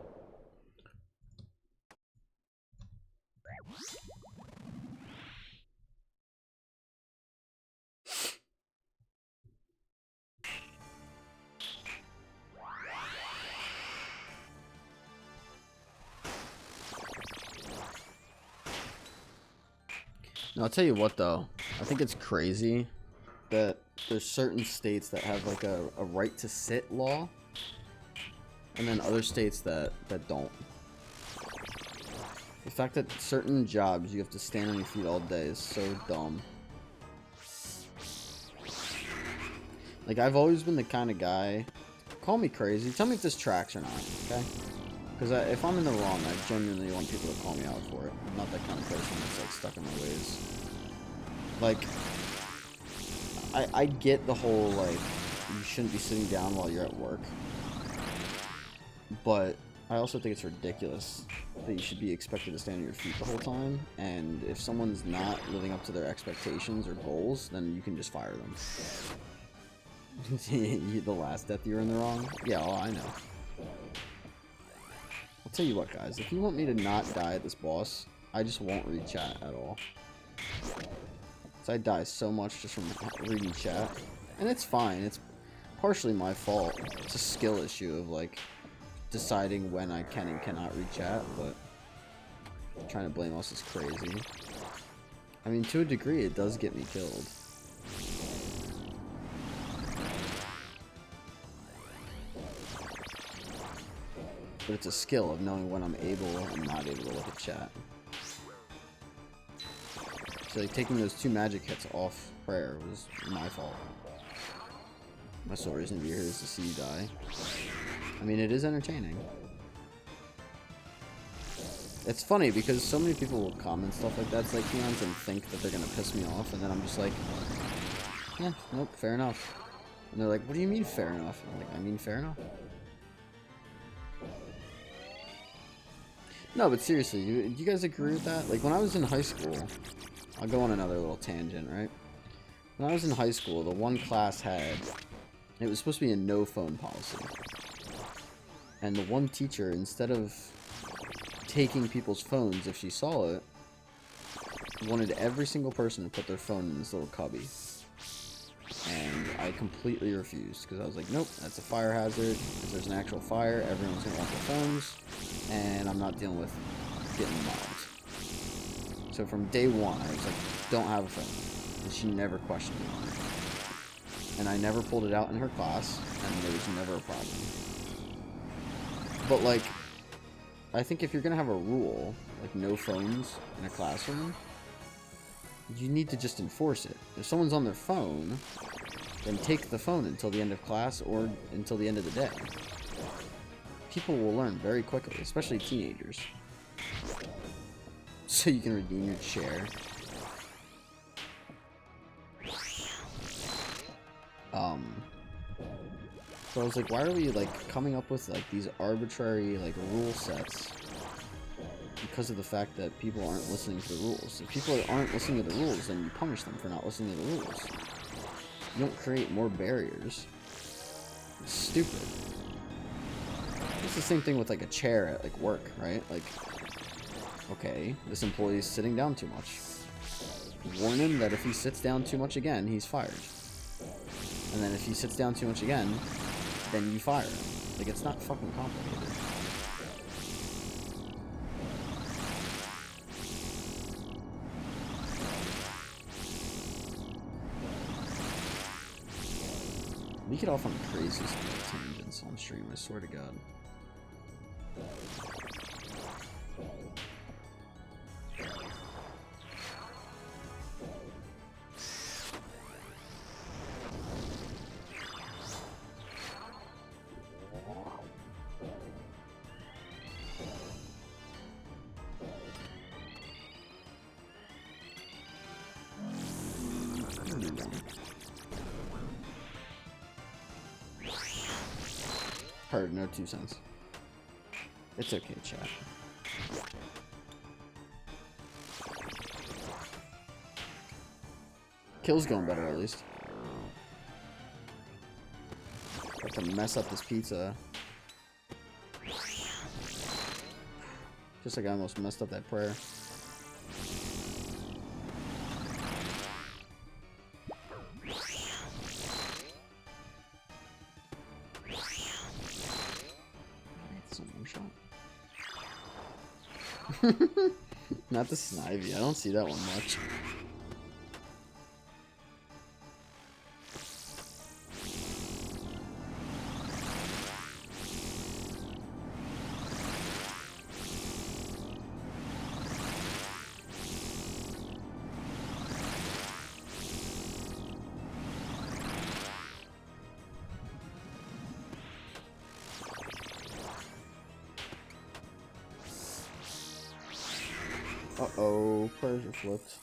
No, I'll tell you what though, I think it's crazy that there's certain states that have like a right to sit law, and then other states that don't. The fact that certain jobs you have to stand on your feet all day is so dumb. Like, I've always been the kind of guy, call me crazy, tell me if this tracks or not, okay? Because if I'm in the wrong, I genuinely want people to call me out for it. I'm not that kind of person that's like stuck in my ways. Like, I get the whole, like, you shouldn't be sitting down while you're at work. But I also think it's ridiculous that you should be expected to stand on your feet the whole time. And if someone's not living up to their expectations or goals, then you can just fire them. The last death you were in the wrong? Yeah, well, I know. I'll tell you what, guys. If you want me to not die at this boss, I just won't read chat at all. So I die so much just from reading chat. And it's fine. It's partially my fault. It's a skill issue of, like, deciding when I can and cannot read chat, but trying to blame us is crazy. I mean, to a degree, it does get me killed. But it's a skill of knowing when I'm able and not able to look at chat. So, like, taking those 2 magic hits off prayer was my fault. My sole reason to be here is to see you die. I mean, it is entertaining. It's funny because so many people will comment stuff like that, it's like peons, and think that they're gonna piss me off, and then I'm just like, yeah, nope, fair enough. And they're like, what do you mean fair enough? I'm like, I mean fair enough. No, but seriously, do you guys agree with that? Like, when I was in high school, I'll go on another little tangent, right? When I was in high school, the one class had, it was supposed to be a no phone policy. And the one teacher, instead of taking people's phones if she saw it, wanted every single person to put their phone in this little cubby. And I completely refused, because I was like, nope, that's a fire hazard. If there's an actual fire, everyone's going to want their phones, and I'm not dealing with getting involved. So from day one, I was like, don't have a phone. And she never questioned me on it. And I never pulled it out in her class, and there was never a problem. But, like, I think if you're going to have a rule, like no phones in a classroom, you need to just enforce it. If someone's on their phone, then take the phone until the end of class or until the end of the day. People will learn very quickly, especially teenagers. So you can redeem your chair. So I was like, why are we, like, coming up with, like, these arbitrary, like, rule sets? Because of the fact that people aren't listening to the rules. If people aren't listening to the rules, then you punish them for not listening to the rules. You don't create more barriers. It's stupid. It's the same thing with, like, a chair at, like, work, right? Like, okay, this employee is sitting down too much. Warn him that if he sits down too much again, he's fired. And then if he sits down too much again, then you fire him. Like, it's not fucking complicated. We get off on crazy tangents on stream, I swear to God. Heard, no 2 cents. It's okay, chat. Kill's going better, at least. Got to mess up this pizza. Just like I almost messed up that prayer. Not the Snivy. I don't see that one much. Uh-oh, prayers are flipped.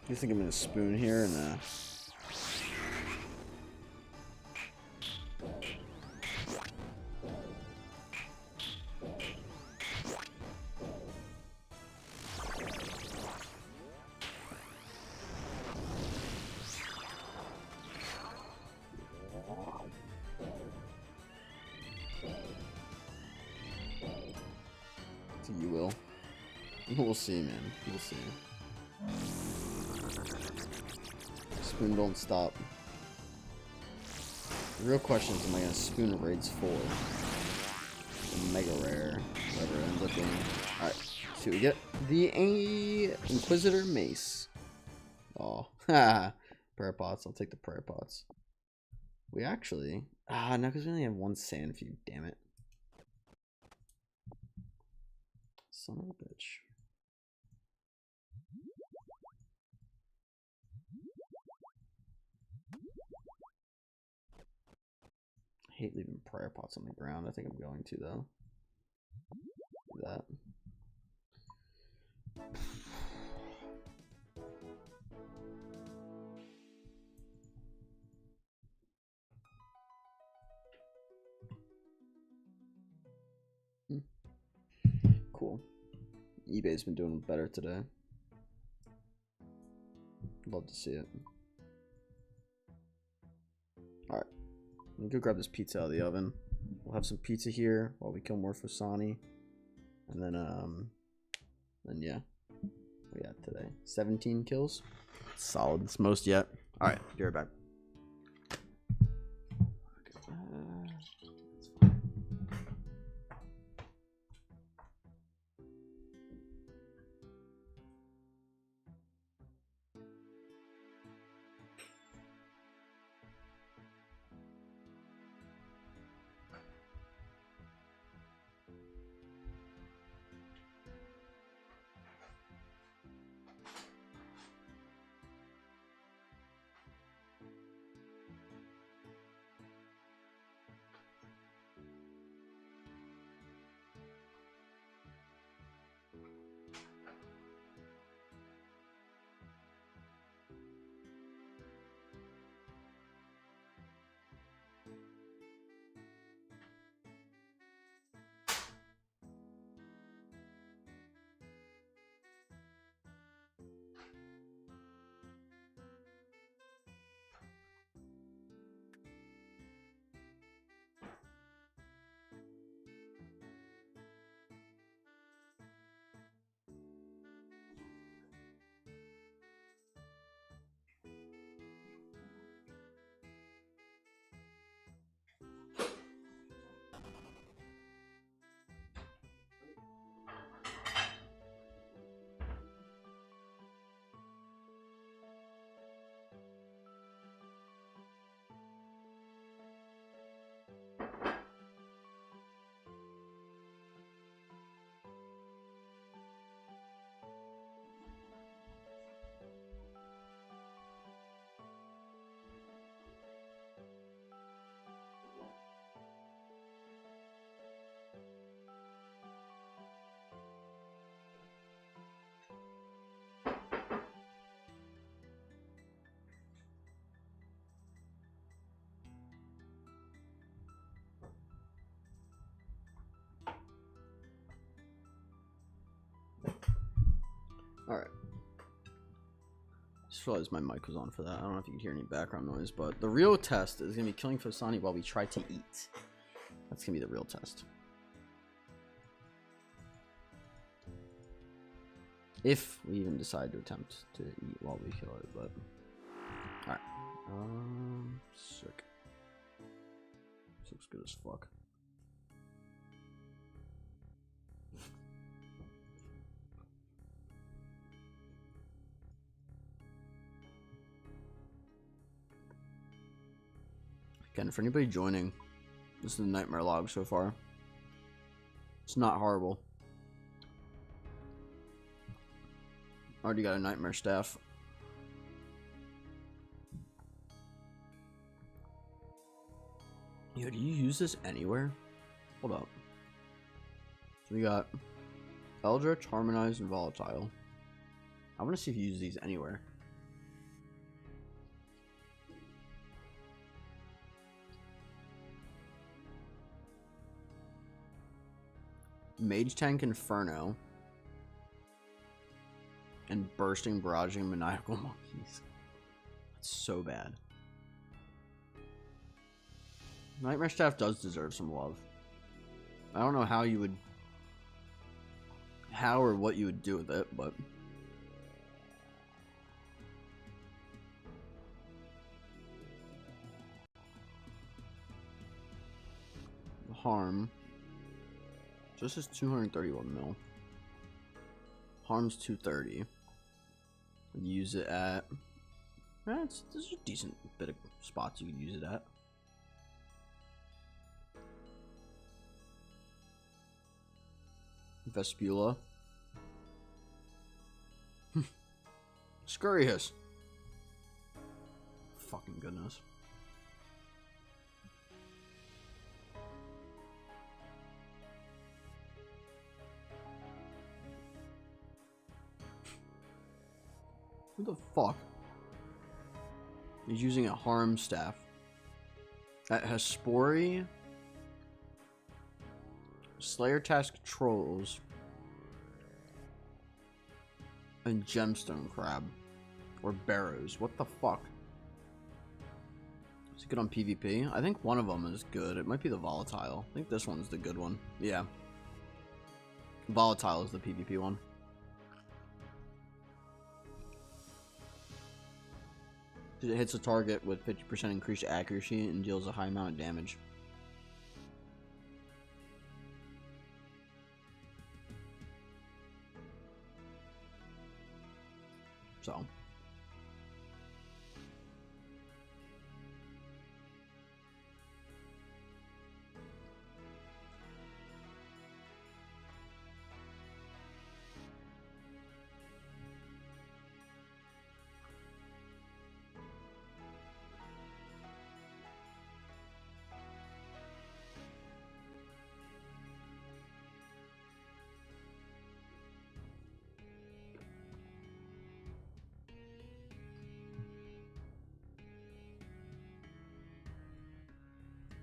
You think I'm gonna spoon here? Nah. You will. We'll see, man. We'll see. Spoon don't stop. The real question is, am I gonna spoon raids 4? The mega rare, whatever it ends up being. Alright, so we get the Inquisitor Mace. Oh, haha. Prayer pots. I'll take the prayer pots. We actually. No, because we only have one sand feud, damn it. Son of a bitch. I hate leaving prayer pots on the ground. I think I'm going to, though. Do that. Cool. eBay's been doing better today. Love to see it. Alright. Let me go grab this pizza out of the oven. We'll have some pizza here while we kill more Fasani. And then yeah. We got today 17 kills. Solid. It's most yet. Alright, be right back. Alright. Just realized my mic was on for that. I don't know if you can hear any background noise, but the real test is going to be killing Fasani while we try to eat. That's going to be the real test. If we even decide to attempt to eat while we kill it, but... Alright. Sick. This looks good as fuck. Again, for anybody joining, this is the nightmare log so far. It's not horrible. Already got a nightmare staff. Yo, do you use this anywhere? Hold up. So we got Eldritch, Harmonized, and Volatile. I want to see if you use these anywhere. Mage Tank Inferno. And Bursting, Barraging, Maniacal Monkeys. That's so bad. Nightmare Staff does deserve some love. I don't know how you would... how or what you would do with it, but... Harm. This is 231 mil. Harm's 230. Use it at... there's a decent bit of spots you could use it at. Vespula. Scurrius. Fucking goodness. Who the fuck is using a harm staff that has Spory, Slayer Task Trolls, and Gemstone Crab or Barrows? What the fuck? Is it good on PvP? I think one of them is good. It might be the Volatile. I think this one's the good one. Yeah. Volatile is the PvP one. It hits a target with 50% increased accuracy and deals a high amount of damage. So.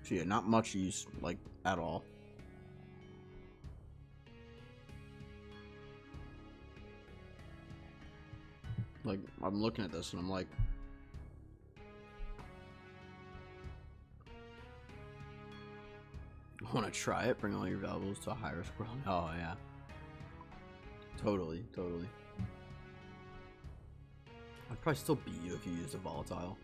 So yeah, not much use, like, at all. Like, I'm looking at this and I'm like... I want to try it, bring all your valuables to a higher scroll. Oh, yeah. Totally, totally. I'd probably still beat you if you used a Volatile.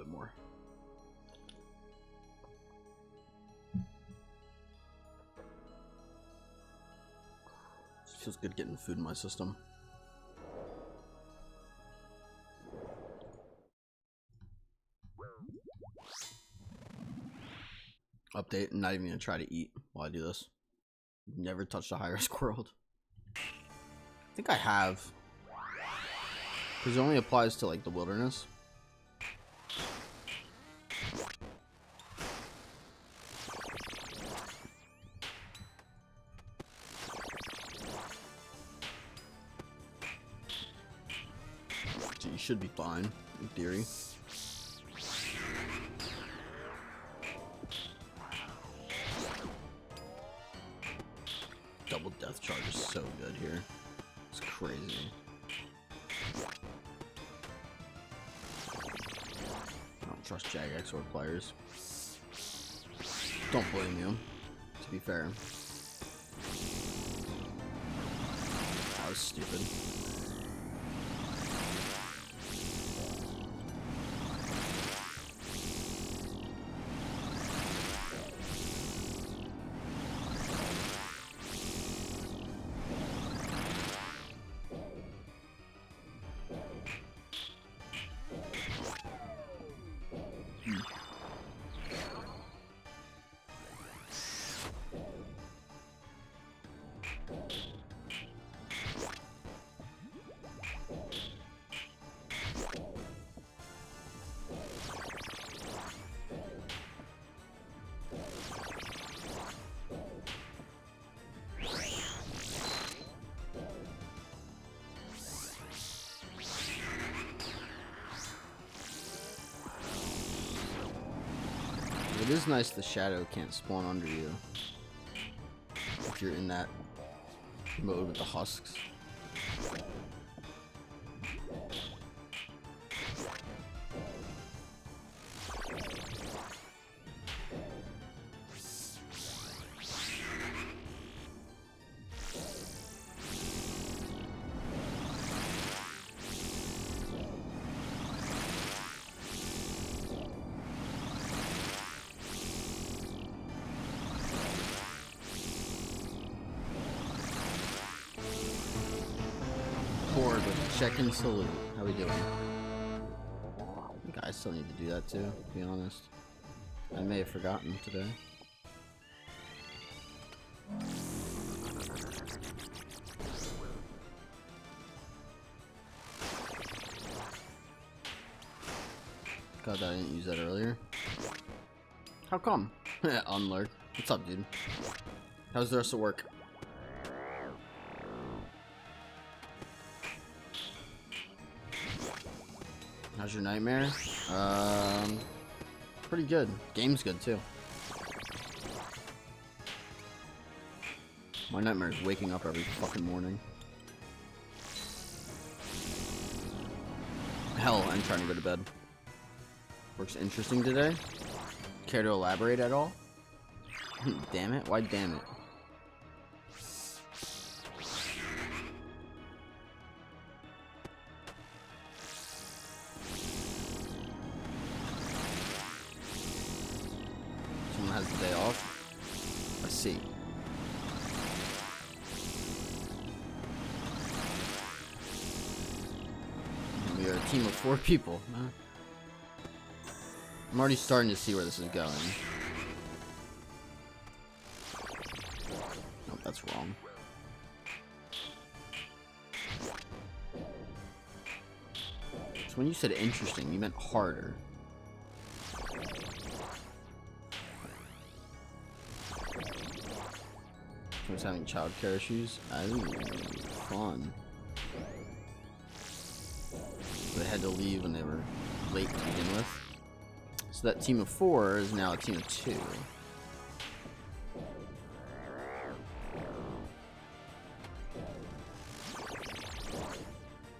More. It feels good getting food in my system. Update, I'm not even gonna try to eat while I do this. Never touched a high risk world. I think I have. Because it only applies to like the wilderness. You should be fine, in theory. Double death charge is so good here. It's crazy. I don't trust Jagex or players. Don't blame you, to be fair. That was stupid. It is nice the shadow can't spawn under you if you're in that mode with the husks. Check-in salute. How we doing? I think I still need to do that too, to be honest. I may have forgotten today. God, I didn't use that earlier. How come? Unlurk. What's up, dude? How's the rest of work? How's your nightmare? Pretty good. Game's good too. My nightmare is waking up every fucking morning. Hell, I'm trying to go to bed. Work's interesting today. Care to elaborate at all? Damn it. Why damn it? Someone has the day off? I see. We are a team of 4 people. Huh? I'm already starting to see where this is going. Nope, that's wrong. So when you said interesting, you meant harder. Someone's having childcare issues. Ooh, fun. They had to leave when they were late to begin with. So that team of 4 is now a team of 2.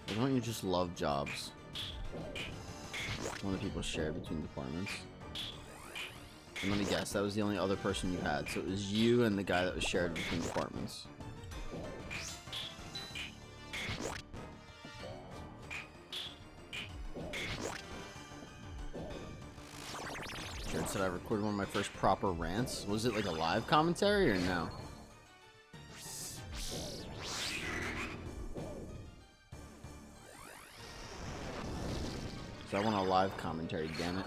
Why don't you just love jobs? One of the people shared between departments. And let me guess, that was the only other person you had. So it was you and the guy that was shared between departments. Jared said I recorded one of my first proper rants. Was it like a live commentary or no? So I want a live commentary, damn it.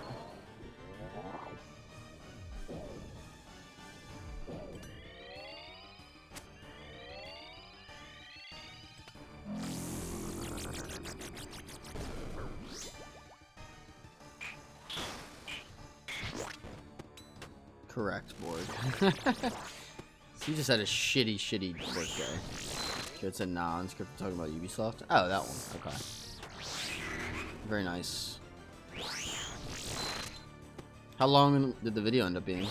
Correct, board. So you just had a shitty work day. Jared said nah, unscripted talking about Ubisoft. Oh, that one. Okay. Very nice. How long did the video end up being?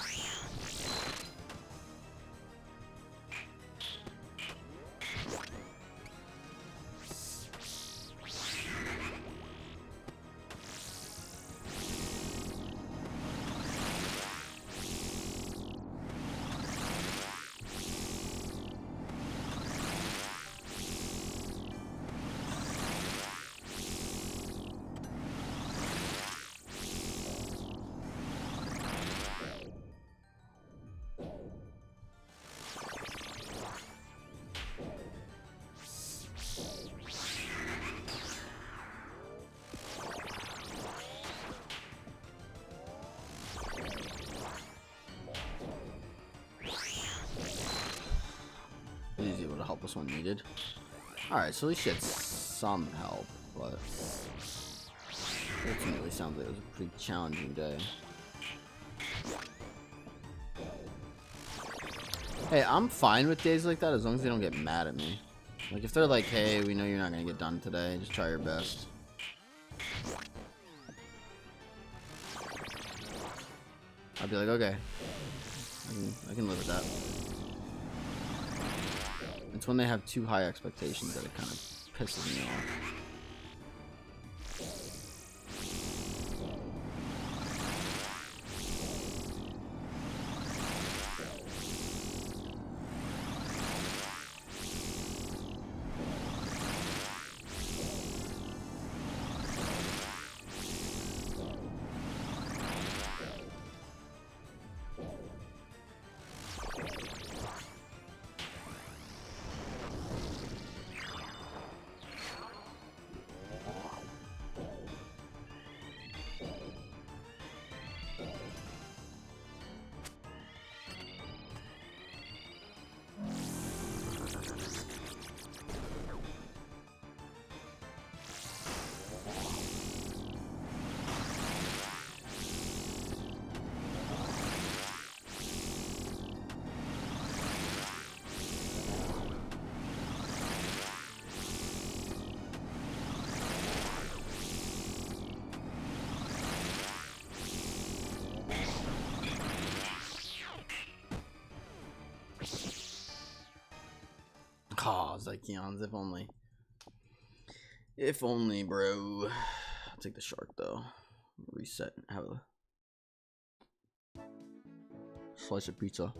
Easy would help us when needed. Alright, so at least you had some help, but ultimately sounds like it was a pretty challenging day. Hey, I'm fine with days like that as long as they don't get mad at me. Like if they're like, hey, we know you're not gonna get done today, just try your best. I'd be like, okay, I can live with that. It's when they have too high expectations that it kind of pisses me off. Oh, Zykeons, if only. If only, bro. I'll take the shark, though. Reset and have a slice of pizza.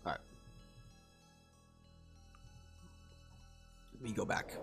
Alright. Let me go back.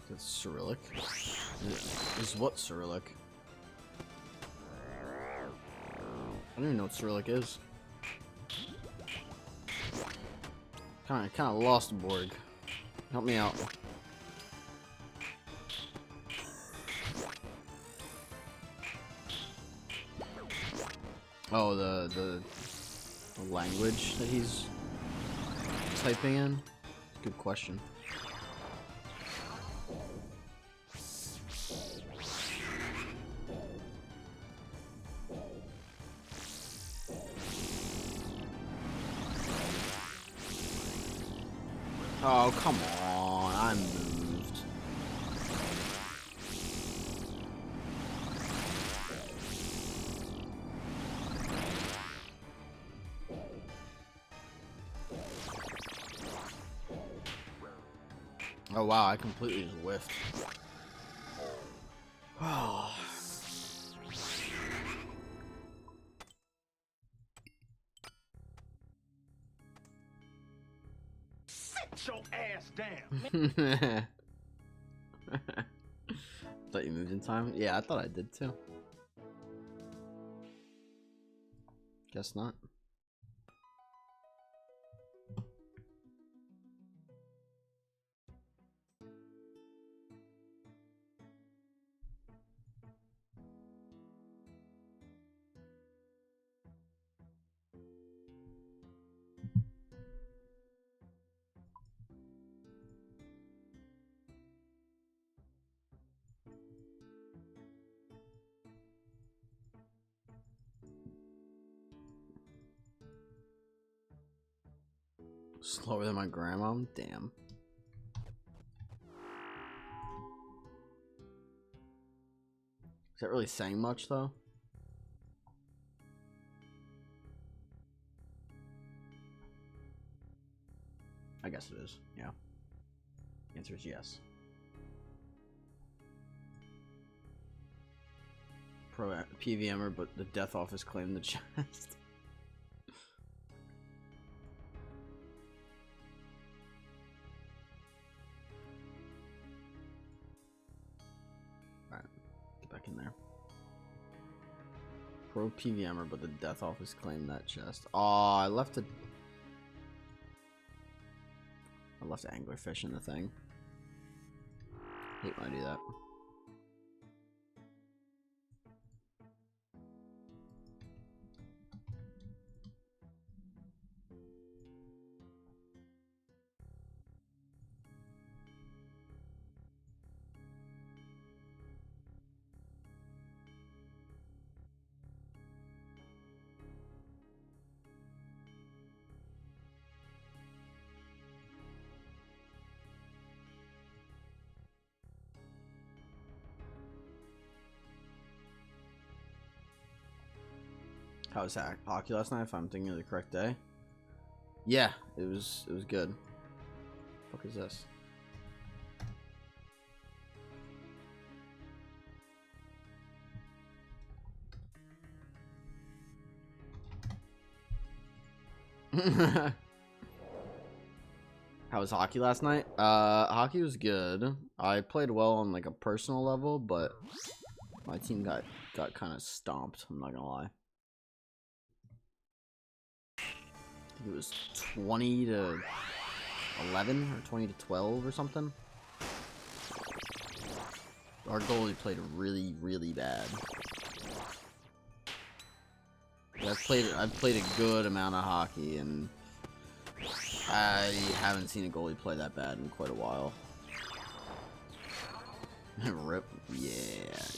That's Cyrillic. Is what Cyrillic? I don't even know what Cyrillic is. Kind of lost, Borg. Help me out. Oh, the language that he's typing in? Good question. Oh, come on. I'm moved. Oh, wow. I completely just whiffed. Oh. Sit your ass down. Thought you moved in time? Yeah, I thought I did too. Guess not. Slower than my grandma? Damn. Is that really saying much, though? I guess it is, yeah. The answer is yes. Pro PVMer, but the death office claimed the chest. Alright, get back in there. Pro PVMer, but the death office claimed that chest. Oh, I left it. I left anglerfish in the thing. Hate when I do that. How was hockey last night? If I'm thinking of the correct day. Yeah, it was good. What the fuck is this? How was hockey last night? Hockey was good. I played well on like a personal level, but my team got kind of stomped. I'm not gonna lie. I think it was 20 to 11 or 20 to 12 or something. Our goalie played really bad. I've played a good amount of hockey, and I haven't seen a goalie play that bad in quite a while. Rip.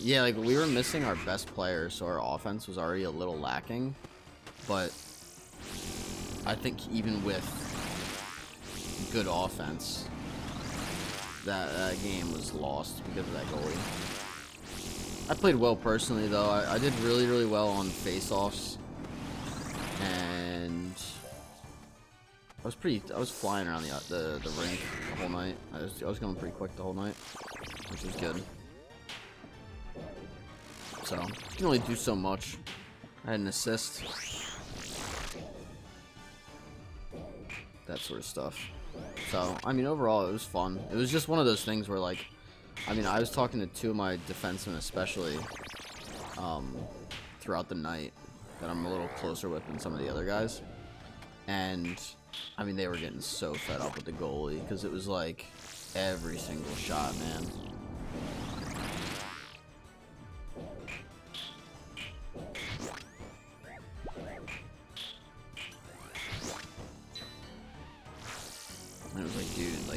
Yeah, like we were missing our best player, so our offense was already a little lacking. But I think even with good offense, that game was lost because of that goalie. I played well personally, though. I did really well on face-offs, and I was flying around the rink the whole night. I was going pretty quick the whole night, which was good. So you can only do so much. I had an assist, that sort of stuff. So I mean, overall it was fun. It was just one of those things where, like, I mean, I was talking to two of my defensemen especially throughout the night that I'm a little closer with than some of the other guys, and I mean, they were getting so fed up with the goalie because it was like every single shot, man. And it was like, dude,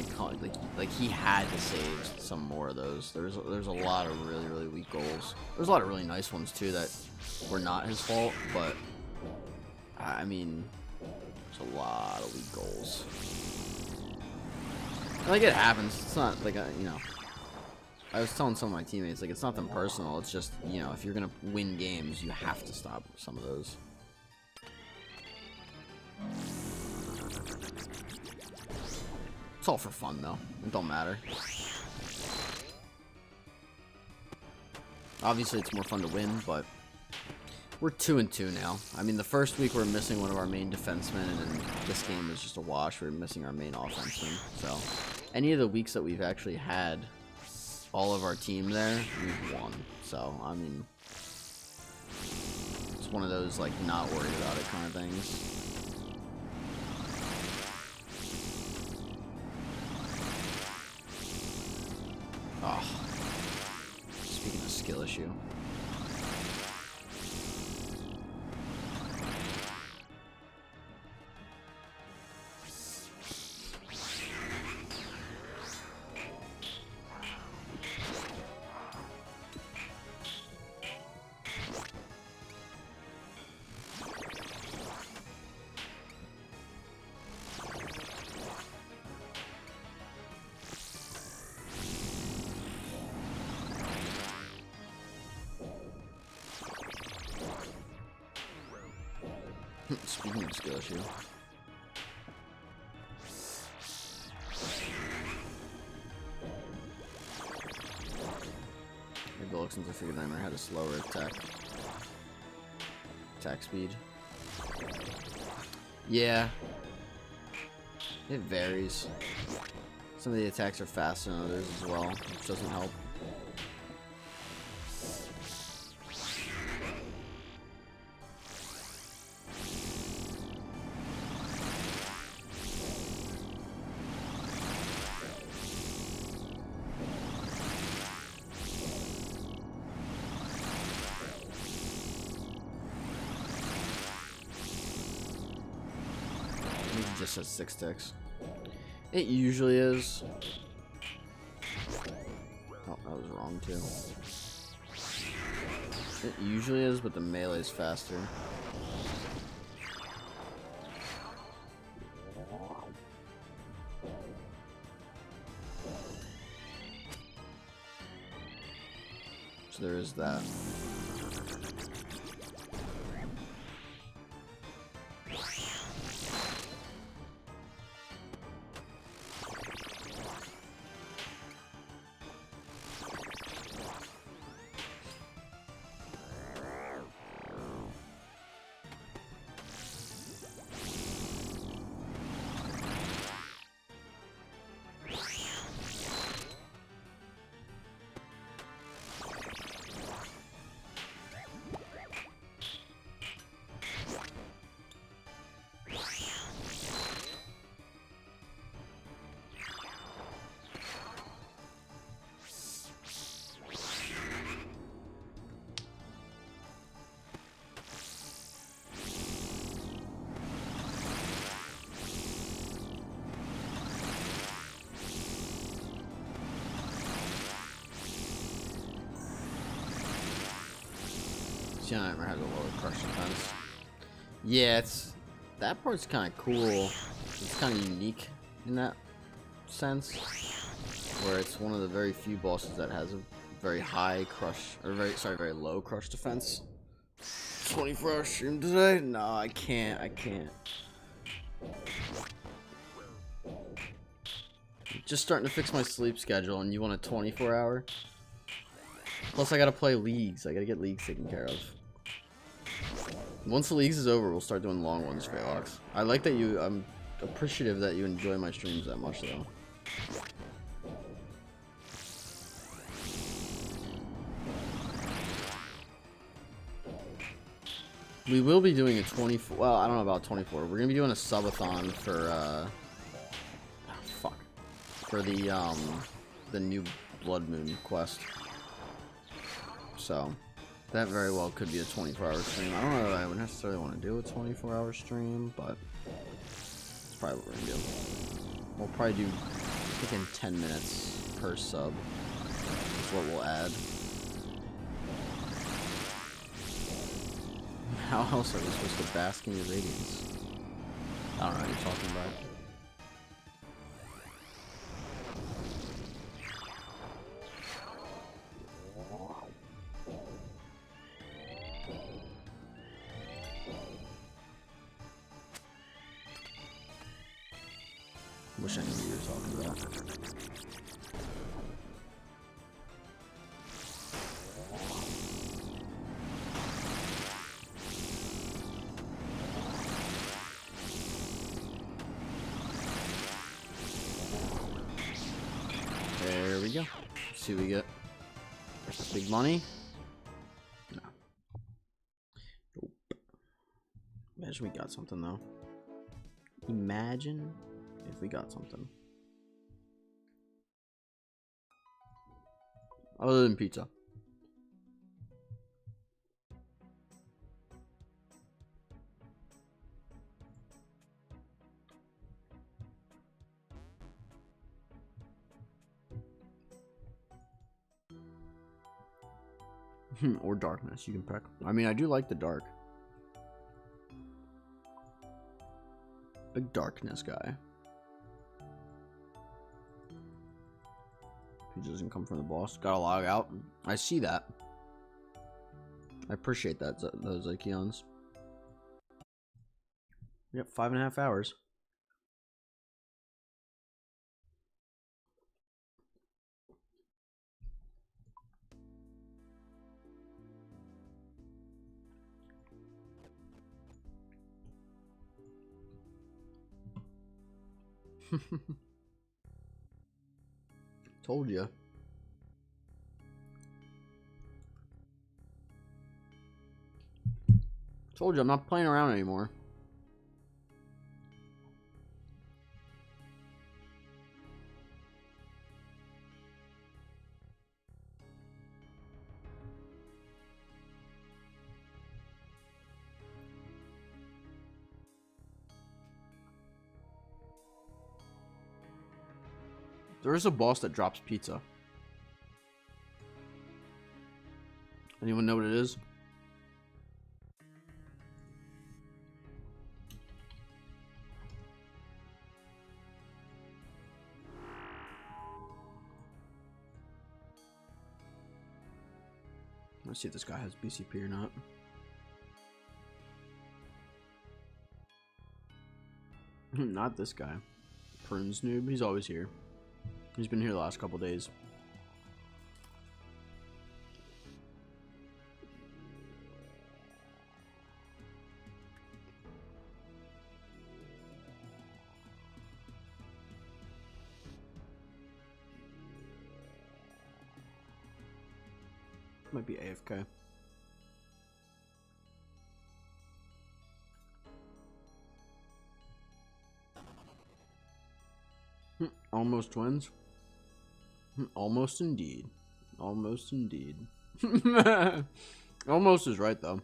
like he had to save some more of those. There's a lot of really weak goals. There's a lot of really nice ones too that were not his fault, but I mean, there's a lot of weak goals. Like, it happens. It's not like, you know, I was telling some of my teammates, like, it's nothing personal. It's just, you know, if you're gonna win games, you have to stop some of those. It's all for fun, though. It don't matter. Obviously, it's more fun to win, but we're 2-2 now. I mean, the first week we were missing one of our main defensemen, and then this game was just a wash. We were missing our main offenseman. So, any of the weeks that we've actually had all of our team there, we've won. So, I mean, it's one of those, like, not worried about it kind of things. Oh. Speaking of skill issue. Speaking of skill issue. Maybe look since I figured I had a slower attack speed. Yeah. It varies. Some of the attacks are faster than others as well, which doesn't help. It just says 6 ticks. It usually is. Oh, that was wrong too. It usually is, but the melee's faster. So there is that. Nightmare has a lower crush defense. Yeah, that part's kind of cool. It's kind of unique in that sense, where it's one of the very few bosses that has a very high crush, or very low crush defense. 24-hour stream today? No, I can't. Just starting to fix my sleep schedule, and you want a 24-hour? Plus, I gotta play leagues. I gotta get leagues taken care of. Once the leagues is over, we'll start doing long ones for Alex. I like that I'm appreciative that you enjoy my streams that much, though. We will be doing a 24. Well, I don't know about 24. We're gonna be doing a subathon for for the new Blood Moon quest. So that very well could be a 24-hour stream. I don't know if I would necessarily want to do a 24-hour stream, but that's probably what we're gonna do. We'll probably do within 10 minutes per sub. That's what we'll add. How else are we supposed to bask in your radiance? I don't know what you're talking about. wish I knew what you were talking about. There we go. Let's see what we get. Big money? No. Nope. Imagine we got something though. Imagine if we got something. Other than pizza. Or darkness, you can pick. I mean, I do like the dark. Big darkness guy. He doesn't come from the boss. Gotta log out. I see that. I appreciate that, those Ikeons. Yep, 5.5 hours. Told you. Told you I'm not playing around anymore. There is a boss that drops pizza. Anyone know what it is? Let's see if this guy has BCP or not. Not this guy. Prunes noob. He's always here. He's been here the last couple days. Might be AFK. Almost twins. Almost indeed. Almost indeed. Almost is right though.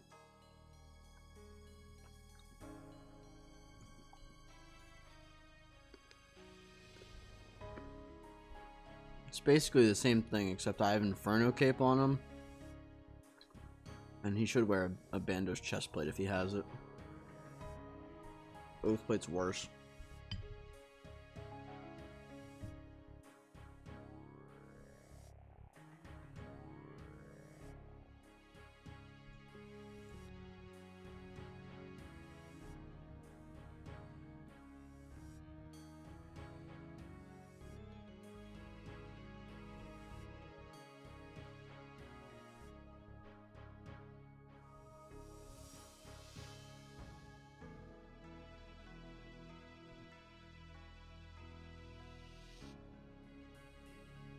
It's basically the same thing except I have Inferno Cape on him. And he should wear a Bandos chest plate if he has it. Oath plate's worse.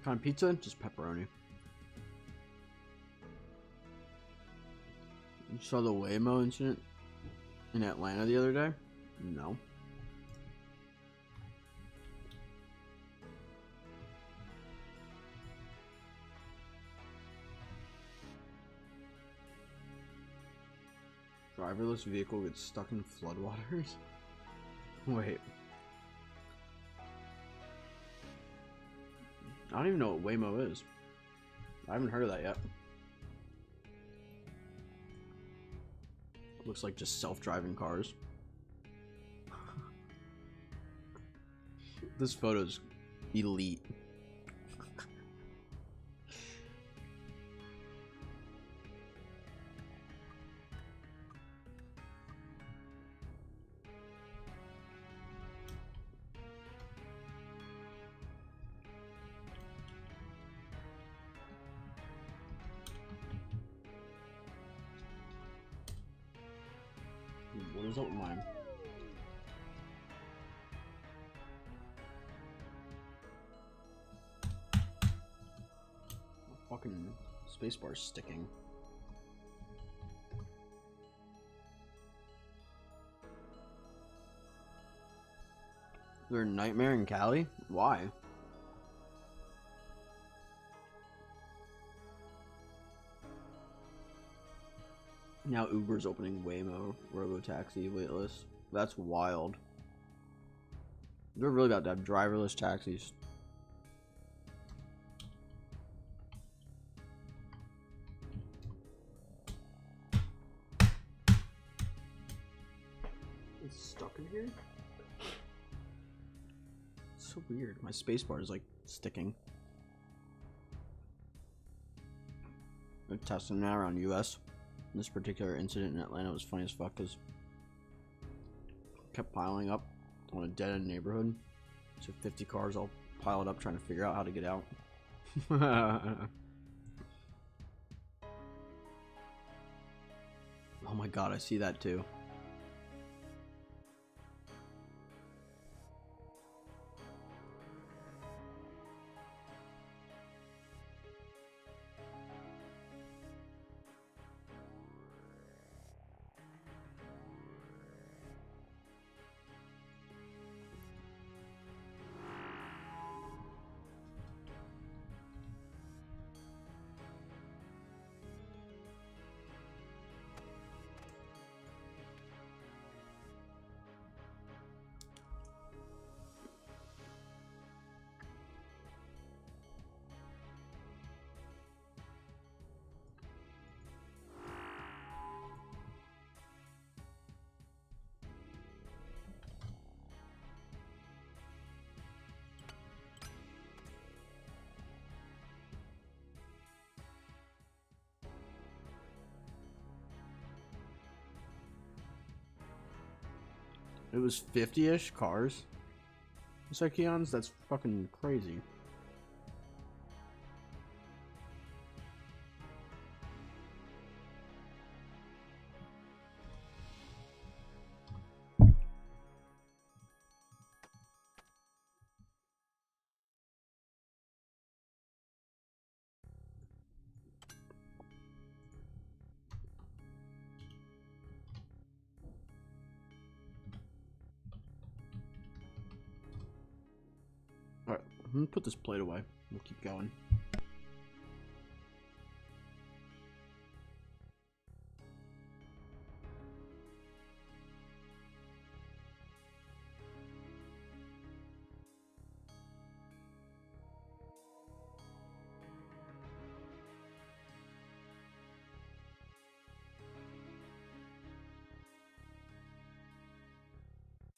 Kind of pizza? Just pepperoni. You saw the Waymo incident in Atlanta the other day? No. Driverless vehicle gets stuck in floodwaters? Wait. I don't even know what Waymo is. I haven't heard of that yet. Looks like just self-driving cars. This photo's elite. What is up with mine? My fucking spacebar's sticking. Is there a nightmare in Cali? Why? Now Uber's opening Waymo robo-taxi waitlist. That's wild. They're really about to have driverless taxis. It's stuck in here? It's so weird. My spacebar is like sticking. They're testing that around US. This particular incident in Atlanta was funny as fuck because kept piling up on a dead-end neighborhood. So 50 cars all piled up trying to figure out how to get out. Oh my god, I see that too. It was 50-ish cars. Psycheons? That's fucking crazy. Alright, I'm gonna put this plate away. We'll keep going.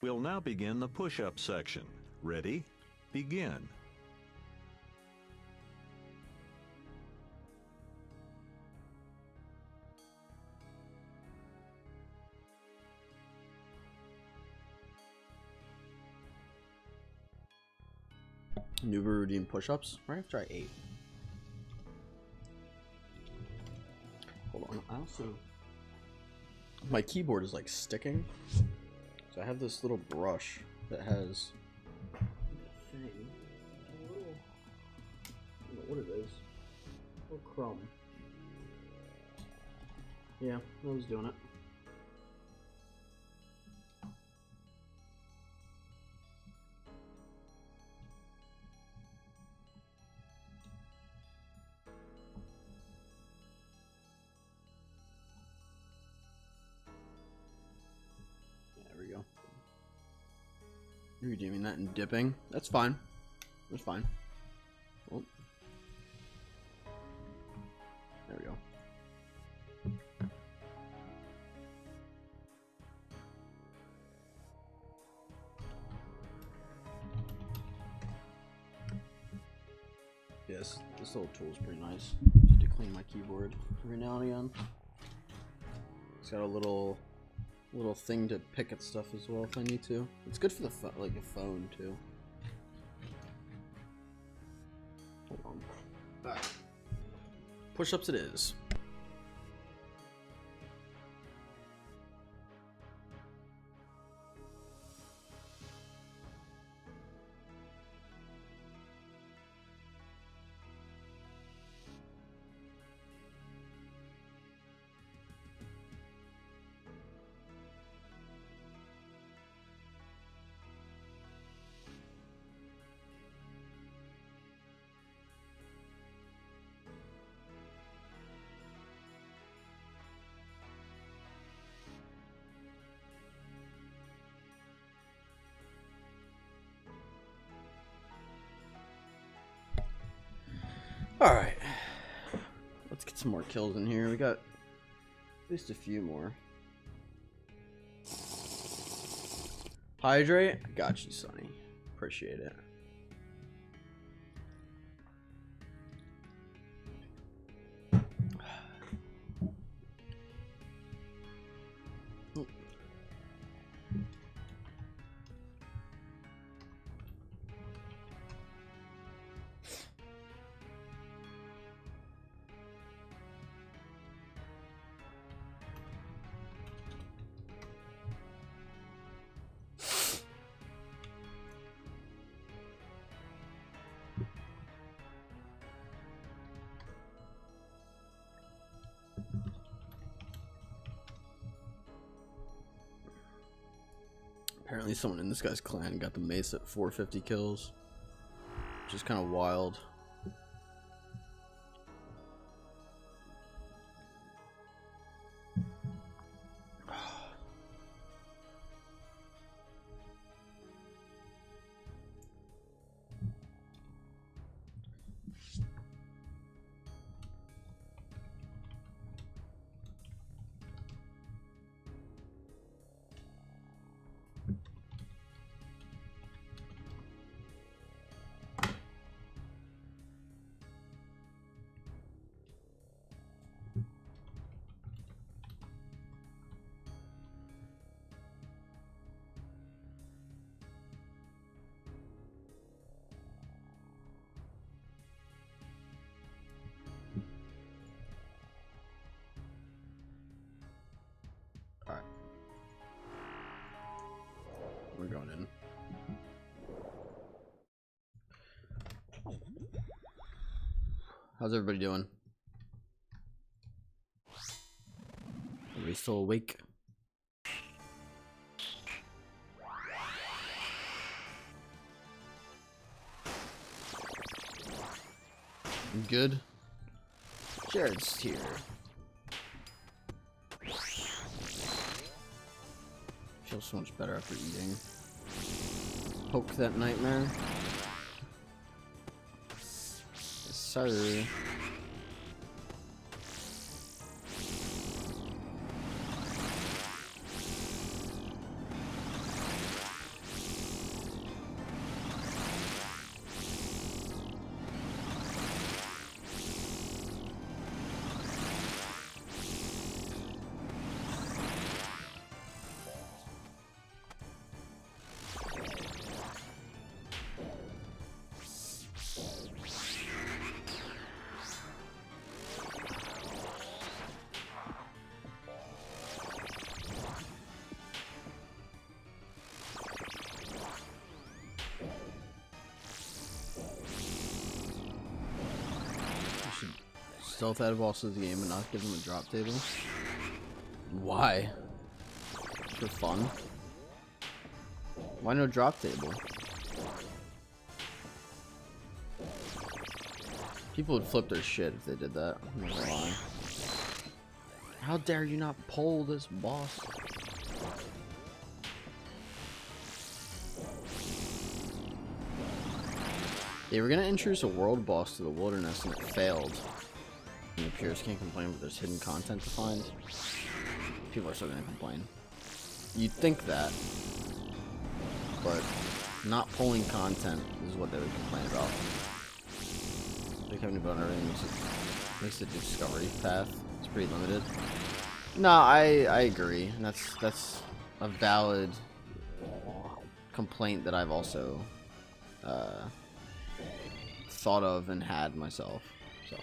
We'll now begin the push-up section. Ready? Begin. New routine push-ups. Right after I ate. Hold on. I also, my keyboard is like sticking, so I have this little brush that has a thing. A little, I don't know what it is. A little crumb. Yeah, I was doing it. You're redeeming that and dipping. That's fine. That's fine. Well, there we go. Yes, this little tool is pretty nice to clean my keyboard every now and again. It's got a little thing to pick at stuff as well if I need to. It's good for the like a phone too. Hold on. Alright. Push-ups it is. Alright. Let's get some more kills in here. We got at least a few more. Hydrate? Got you, Sonny. Appreciate it. Apparently someone in this guy's clan got the Mace at 450 kills, which is kind of wild. Alright. We're going in. How's everybody doing? Everybody still awake? Good. Jared's here. Feels so much better after eating. Poke that nightmare. Yes, sir. Stealth out of bosses of the game and not give them a drop table? Why? For fun? Why no drop table? People would flip their shit if they did that. I'm not gonna lie. How dare you not pull this boss? They were gonna introduce a world boss to the wilderness and it failed. And the purists can't complain, but there's hidden content to find. People are still gonna complain. You'd think that, but not pulling content is what they would complain about. Like having to build everything makes the discovery path. It's pretty limited. No, I agree, and that's a valid complaint that I've also thought of and had myself. So.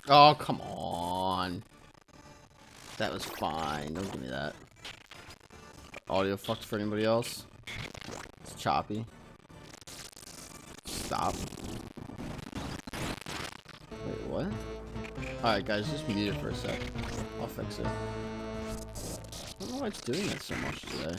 Oh, come on. That was fine. Don't give me that. Audio fucked for anybody else? It's choppy. Stop. Wait, what? Alright, guys, just mute it for a sec. I'll fix it. I don't know why it's doing that so much today.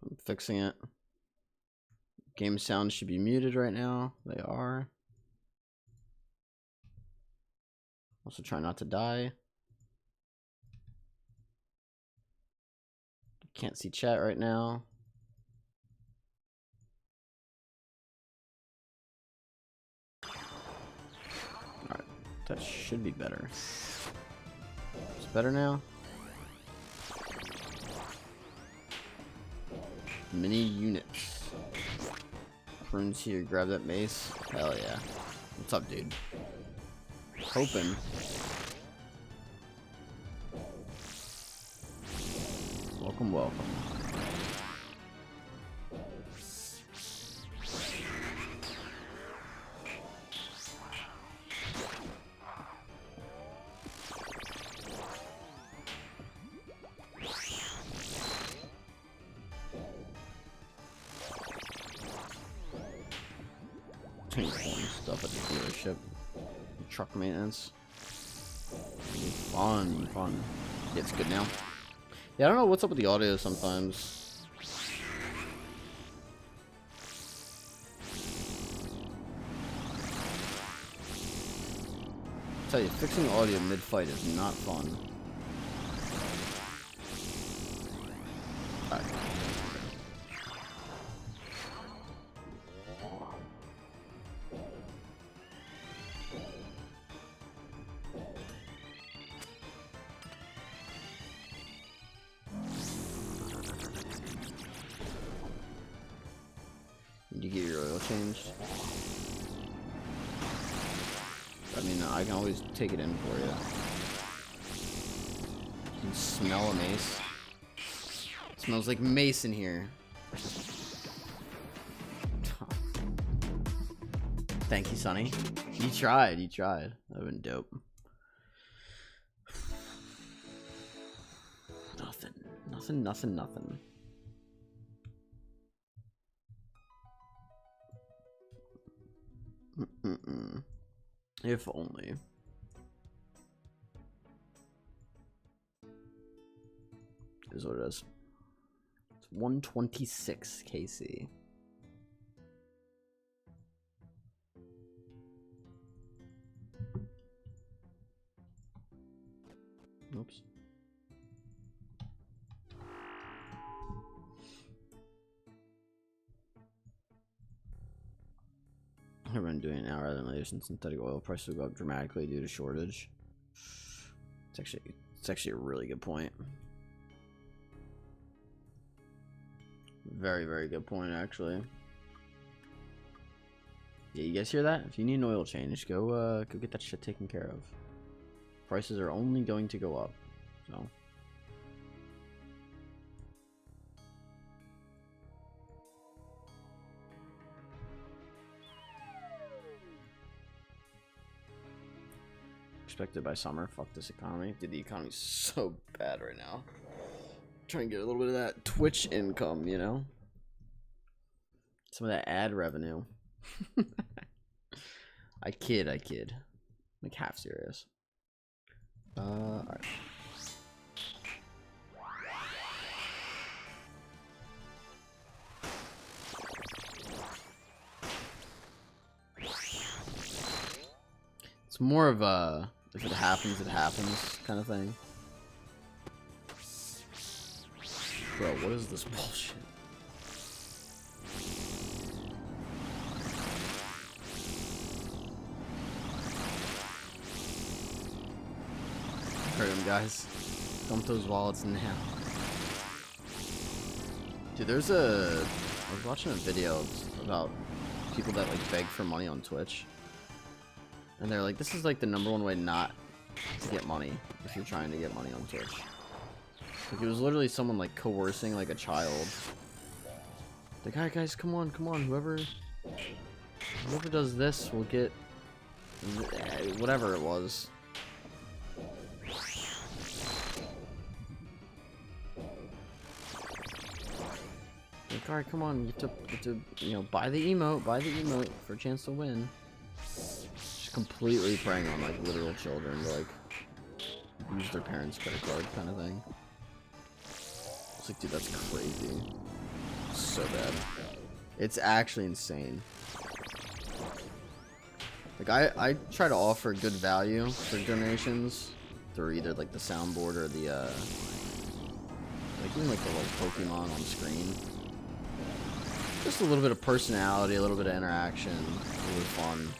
I'm fixing it. Game sounds should be muted right now. They are. Also try not to die. Can't see chat right now. Alright, that should be better. It's better now. Mini units. Prunes here, grab that mace. Hell yeah. What's up, dude? Hoping. Welcome, welcome. Stuff at the dealership. Truck maintenance. Fun. Yeah, it's good now. Yeah, I don't know what's up with the audio sometimes. I tell you, fixing audio mid-fight is not fun. Alright. Did you get your oil changed? I mean, I can always take it in for you. You can smell a mace. It smells like mace in here. Thank you, Sonny. You tried. That would've been dope. Nothing. If only. Is what it is. It's 126 KC. Oops. Everyone doing it now rather than later since synthetic oil prices will go up dramatically due to shortage. It's actually a really good point. Very, very good point, actually. Yeah, you guys hear that? If you need an oil change, go get that shit taken care of. Prices are only going to go up, so. Expected by summer. Fuck this economy. Dude, the economy's so bad right now. Trying to get a little bit of that Twitch income, you know? Some of that ad revenue. I kid. Like half serious. Alright. It's more of a if it happens, it happens kind of thing. Bro, what is this bullshit? Hurt him, guys. Dump those wallets now. Dude, I was watching a video about people that like beg for money on Twitch, and they're like, this is like the #1 way not to get money if you're trying to get money on Twitch. Like, it was literally someone like coercing like a child. Like, "Hi guys, come on, whoever does this will get whatever it was." Like, alright, come on, you have to, you know, buy the emote for a chance to win. Just completely preying on, like, literal children to, like, use their parents' credit card kind of thing. It's like, dude, that's crazy. So bad. It's actually insane. Like, I try to offer good value for donations through either, like, the soundboard or the, like, even, like, the little Pokemon on screen. Just a little bit of personality, a little bit of interaction, a little bit of fun.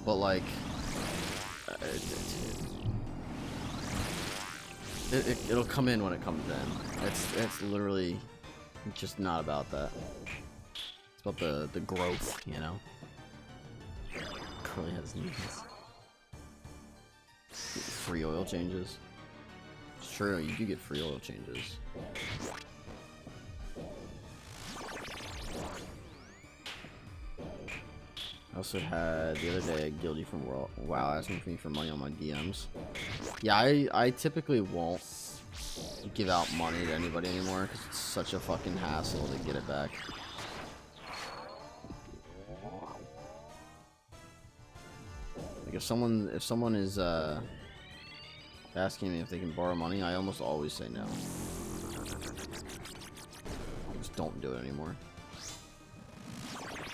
But like, it'll come in when it comes in. It's literally just not about that. It's about the growth, you know. Curly has needs. Free oil changes. It's true, you do get free oil changes. I also had the other day a guilty from WoW asking me for money on my DMs. Yeah, I typically won't give out money to anybody anymore because it's such a fucking hassle to get it back. Like if someone is asking me if they can borrow money, I almost always say no. I just don't do it anymore.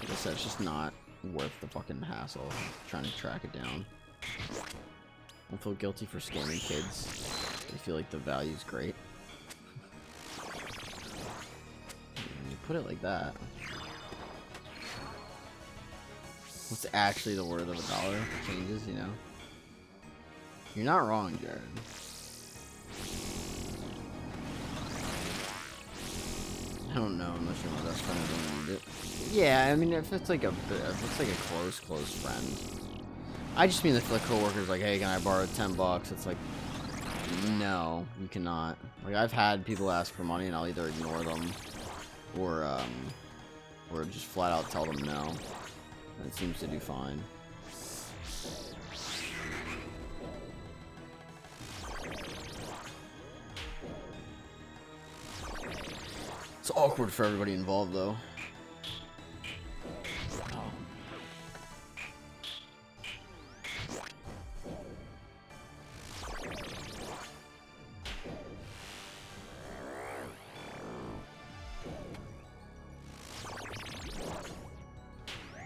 Like I said, it's just not worth the fucking hassle trying to track it down. I feel guilty for scamming kids. I feel like the value's great. When you put it like that, what's actually the worth of $1 changes, you know? You're not wrong, Jared. I don't know unless you're my best friend. I don't need it. Yeah, I mean, if it's like a close friend. I just mean if the coworker's like, hey, can I borrow $10? It's like, no, you cannot. Like, I've had people ask for money and I'll either ignore them or just flat out tell them no. And it seems to do fine. It's awkward for everybody involved, though. Oh.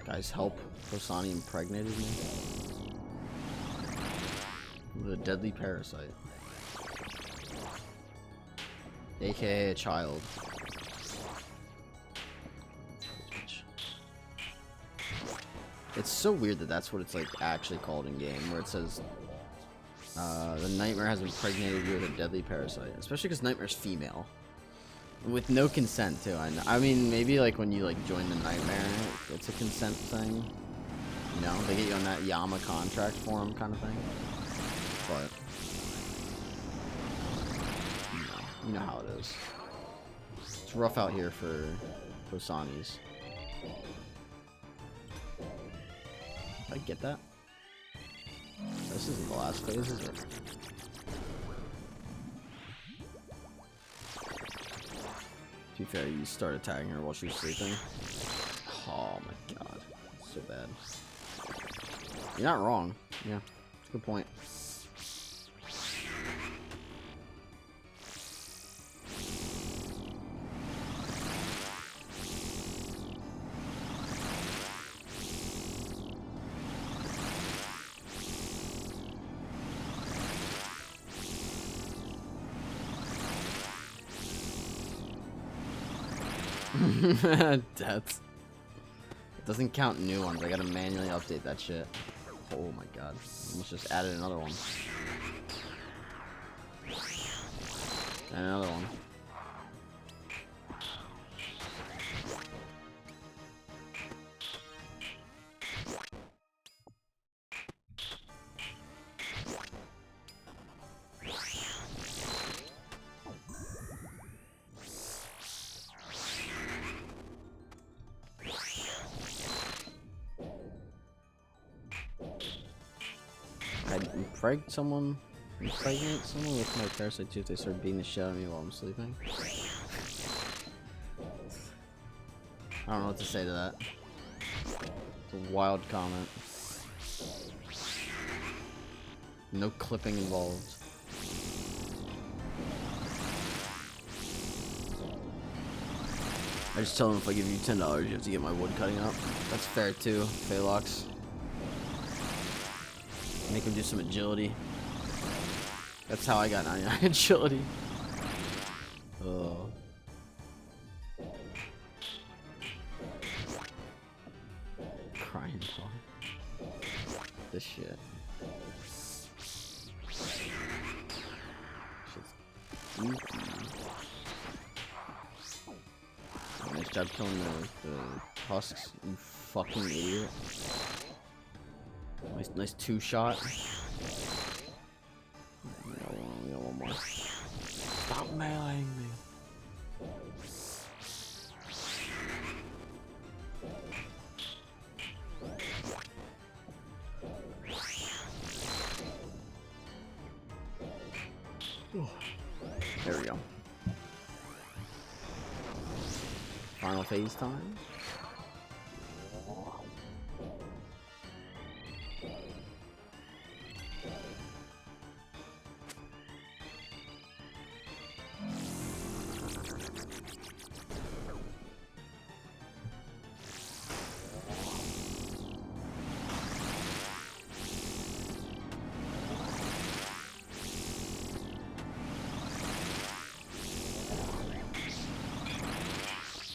Guys, help. Kosani impregnated me with a deadly parasite. AKA a child. It's so weird that that's what it's like actually called in game, where it says the nightmare has impregnated you with a deadly parasite. Especially because Nightmare's female, with no consent too. I mean, maybe like when you like join the nightmare, it's a consent thing. You know, they get you on that Yama contract form kind of thing. But you know how it is. It's rough out here for Kosanis. Did I get that? This isn't the last phase, is it? To be fair, you start attacking her while she's sleeping. Oh my god. So bad. You're not wrong. Yeah, it's a good point. Deaths. It doesn't count new ones. I gotta manually update that shit. Oh my god. Almost just added another one. And another one. I'd impregnate someone with my parasite too if they start beating the shit out of me while I'm sleeping. I don't know what to say to that. It's a wild comment. No clipping involved. I just tell them if I give you $10, you have to get my wood cutting up. That's fair too, Phaelox. Make him do some agility. That's how I got 99 agility. Oh. Crying dog. This shit. Shit's goofy. Oh, nice job killing the husks, you fucking idiot. Nice two-shot. We got one more. Stop meleeing me. There we go. Final phase time.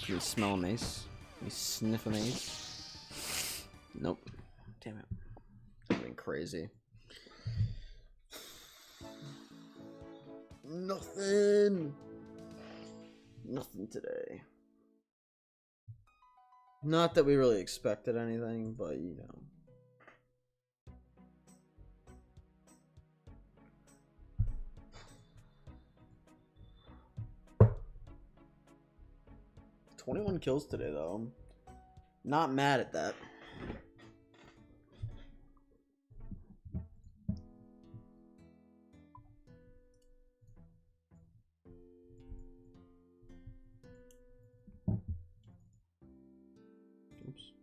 Can you smell a mace? Can you sniff a mace? Nope. Damn it. I've been crazy. Nothing. Nothing today. Not that we really expected anything, but you know. $21 kills today, though. Not mad at that. Oops.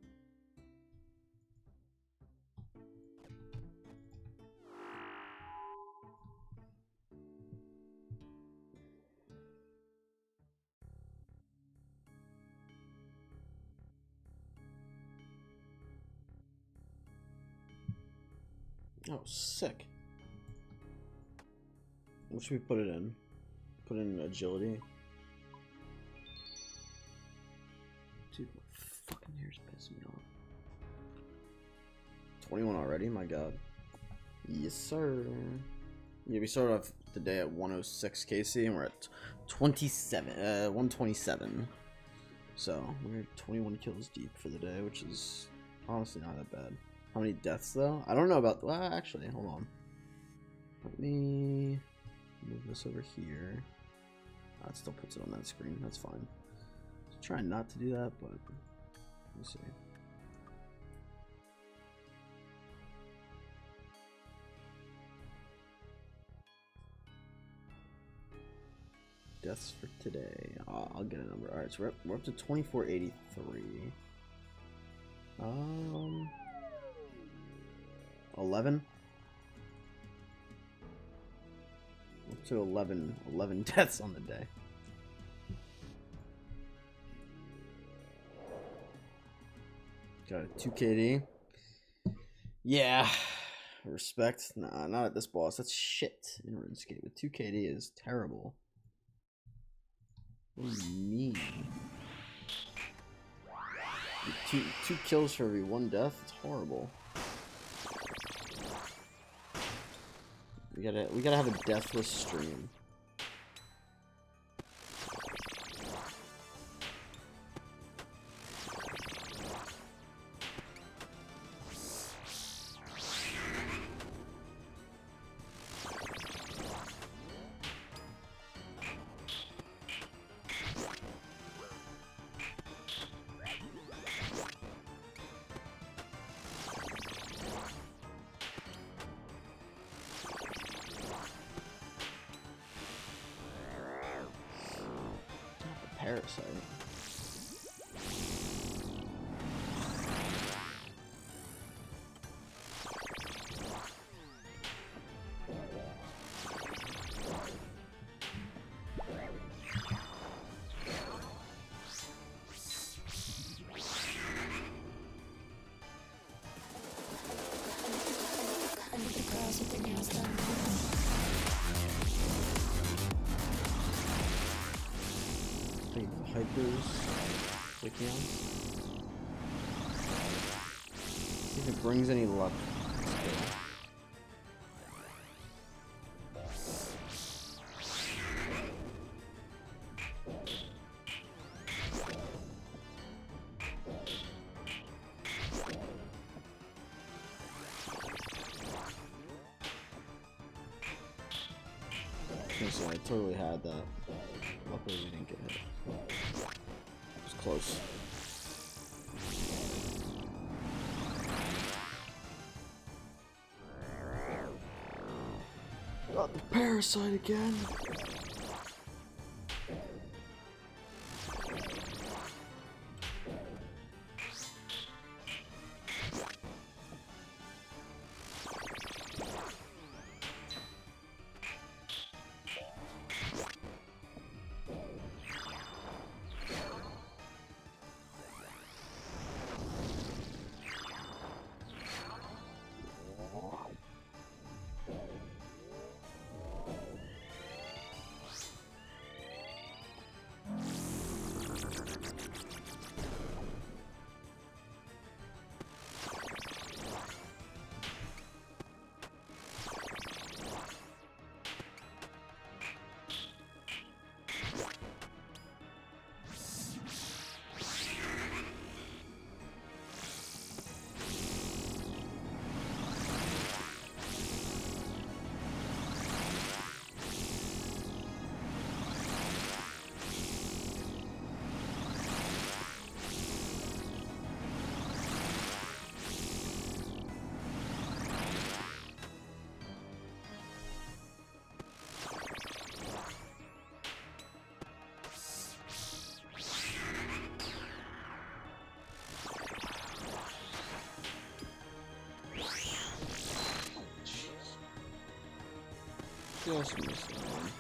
Oh, sick. What should we put it in? Put in agility. Dude, my fucking hair's pissing me off. 21 already? My god. Yes, sir. Yeah, we started off the day at 106 KC and we're at 127. So, we're 21 kills deep for the day, which is honestly not that bad. How many deaths, though? I don't know about... Well, actually, hold on. Let me move this over here. Oh, it still puts it on that screen. That's fine. Just trying not to do that, but... Let me see. Deaths for today. I'll get a number. Alright, so we're up to 2483. 11? Up to 11 deaths on the day. Got a 2 KD. Yeah. Respect. Nah, not at this boss. That's shit in RuneScape. With 2 KD is terrible. What do you mean? Two kills for every 1 death? It's horrible. We gotta have a deathless stream. parasite. Under the girls with their nails done. The Hypers Wikion. See if it brings any luck. Okay, so I totally had that. Luckily we didn't get hit. It was close. Got the parasite again. Just missed that one.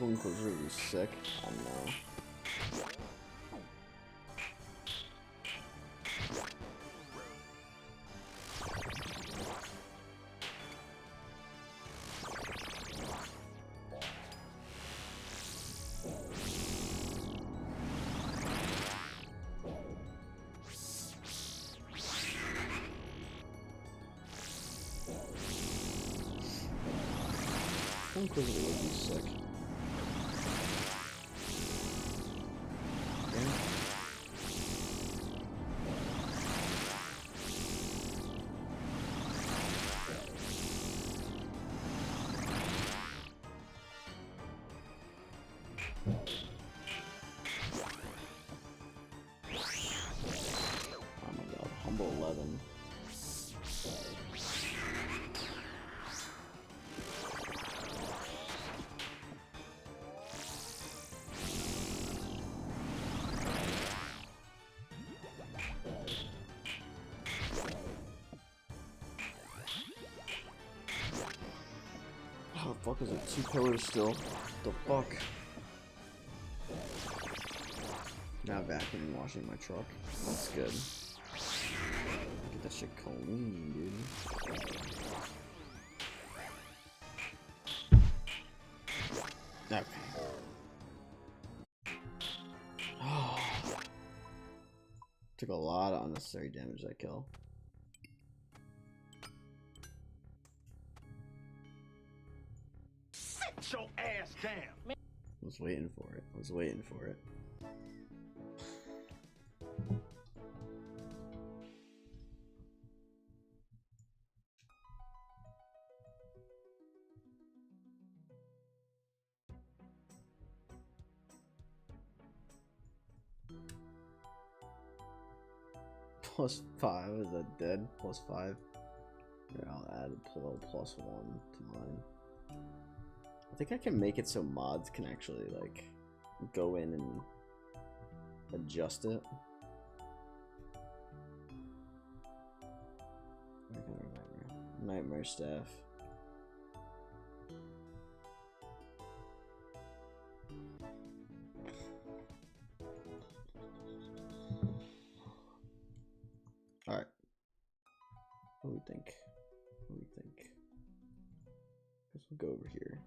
Inquisitor was sick. I know. Inquisitor would be sick. Oh my god, Humble 11. How the fuck is it? 2 pillars still? The fuck? Now vacuuming washing my truck. That's good. Get that shit clean, dude. Okay. Took a lot of unnecessary damage that kill. Sit your ass down. I was waiting for it. I was waiting for it. plus 5. Is that dead? Plus 5. Here, I'll add a little plus 1 to mine. I think I can make it so mods can actually like go in and adjust it. Nightmare staff. All right. What do we think? What do we think? Guess we'll go over here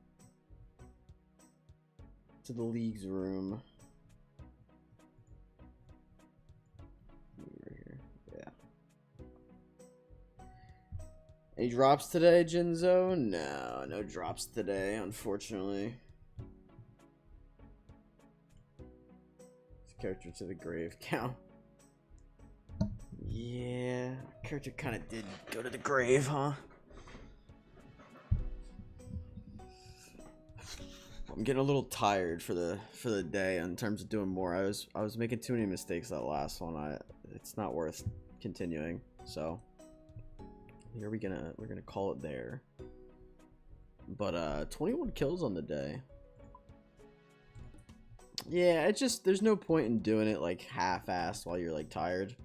to the league's room. Over here. Yeah. Any drops today, Jinzo? No, no drops today, unfortunately. Character to the grave count. Yeah, character kind of did go to the grave, huh? I'm getting a little tired for the day in terms of doing more. I was making too many mistakes that last one. It's not worth continuing. So here we're gonna call it there. But 21 kills on the day. Yeah, it's just there's no point in doing it like half-assed while you're like tired,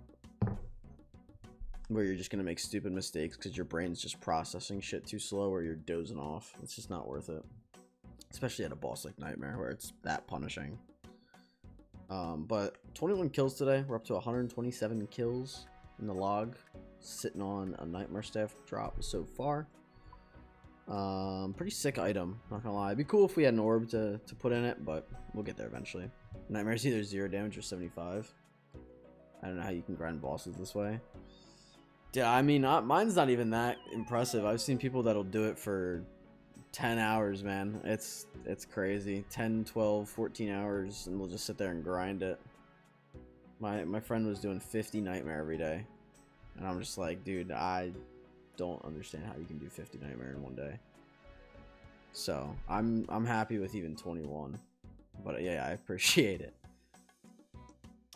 where you're just gonna make stupid mistakes because your brain's just processing shit too slow or you're dozing off. It's just not worth it, especially at a boss like Nightmare where it's that punishing. But 21 kills today. We're up to 127 kills in the log, sitting on a Nightmare staff drop so far. Pretty sick item, not gonna lie. It'd be cool if we had an orb to put in it, but we'll get there eventually. Nightmare's either 0 damage or 75. I don't know how you can grind bosses this way. Yeah, I mean, mine's not even that impressive. I've seen people that'll do it for 10 hours, man. It's crazy. 10, 12, 14 hours, and they'll just sit there and grind it. My friend was doing 50 Nightmare every day, and I'm just like, dude, I don't understand how you can do 50 Nightmare in one day. So I'm happy with even 21, but yeah, I appreciate it.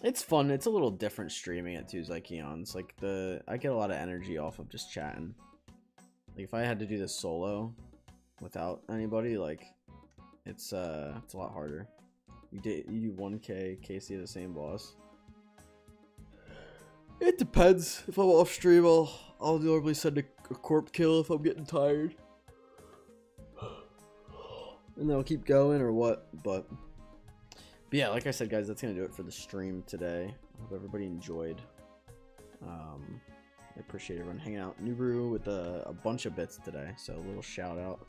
It's fun. It's a little different streaming at Tuesday Keons. Like I get a lot of energy off of just chatting. Like if I had to do this solo without anybody, like it's a lot harder. You do 1K Casey the same boss. It depends. If I'm off stream, I'll normally send a corp kill if I'm getting tired, and then I'll keep going or what. But yeah, like I said, guys, that's gonna do it for the stream today. I hope everybody enjoyed. I appreciate everyone hanging out. New Brew with a bunch of bits today, so a little shout out.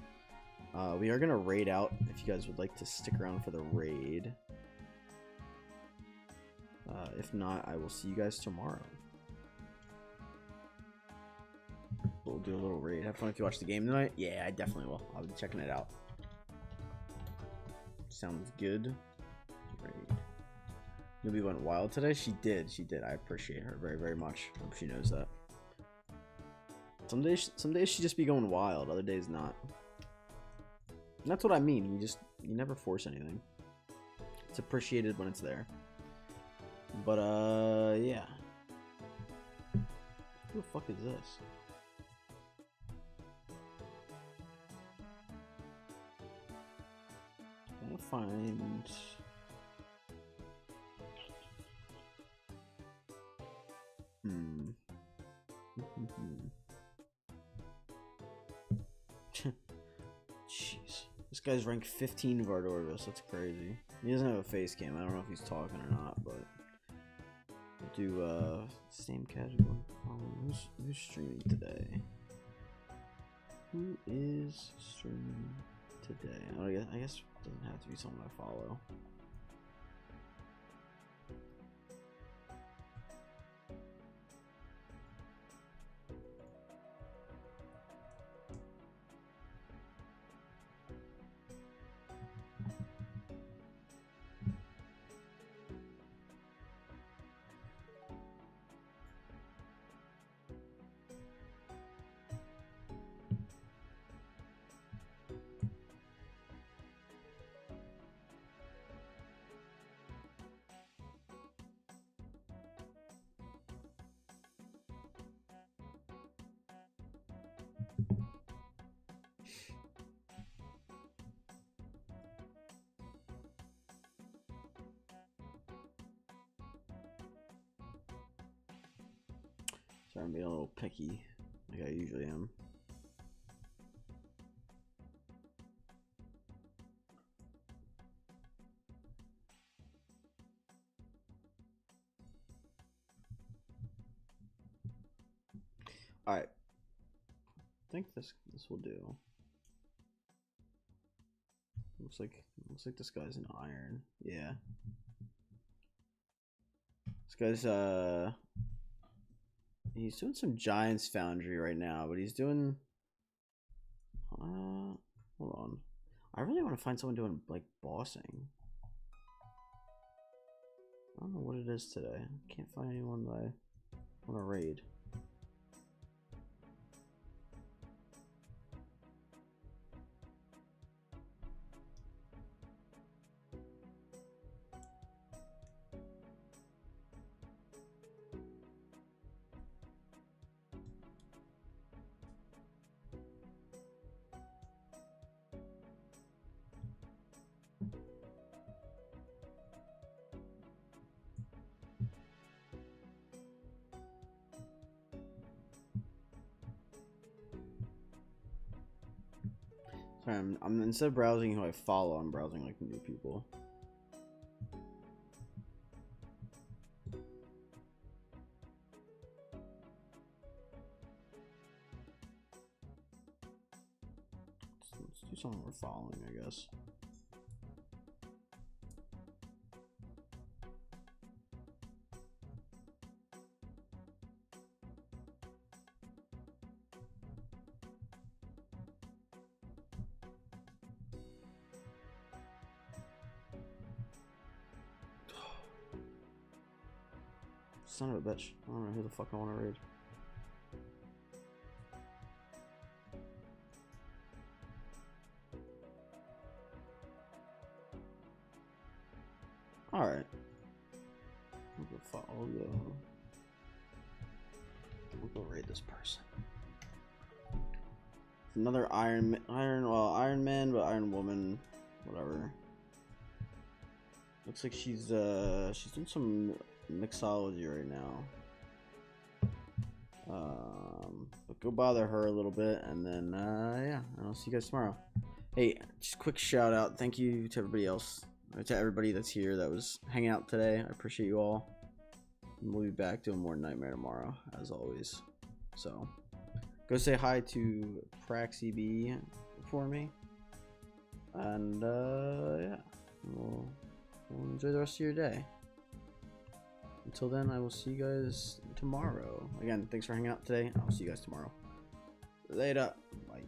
We are gonna raid out if you guys would like to stick around for the raid. If not, I will see you guys tomorrow. We'll do a little raid. Have fun if you watch the game tonight. Yeah, I definitely will. I'll be checking it out. Sounds good. Raid. Newbie went wild today. She did. I appreciate her very, very much. I hope she knows that. Some days she just be going wild. Other days not. And that's what I mean. You never force anything. It's appreciated when it's there. But yeah. Who the fuck is this? I'm gonna find. Jeez. This guy's ranked 15 Vardorvis. That's crazy. He doesn't have a face cam. I don't know if he's talking or not, but we'll do same category. Who's streaming today? Who is streaming today? I guess it doesn't have to be someone I follow. Starting to be a little picky, like I usually am. All right, I think this will do. Looks like this guy's an iron. Yeah. This guy's he's doing some Giants Foundry right now, but he's doing hold on. I really want to find someone doing like bossing. I don't know what it is today. I can't find anyone that I want to raid. Sorry, I'm instead of browsing who I follow, I'm browsing like new people. Let's do something we're following, I guess. Son of a bitch. I don't know who the fuck I want to raid. Alright. We'll go raid this person. Another Ironman, but Iron Woman, whatever. Looks like she's doing some mixology right now. But go bother her a little bit, and then yeah, I'll see you guys tomorrow. Hey, just quick shout out. Thank you to everybody else, to everybody that's here that was hanging out today. I appreciate you all. And we'll be back doing more Nightmare tomorrow, as always. So go say hi to PraxyB for me, and yeah, we'll enjoy the rest of your day. Until then, I will see you guys tomorrow. Again, thanks for hanging out today. I'll see you guys tomorrow. Later. Bye.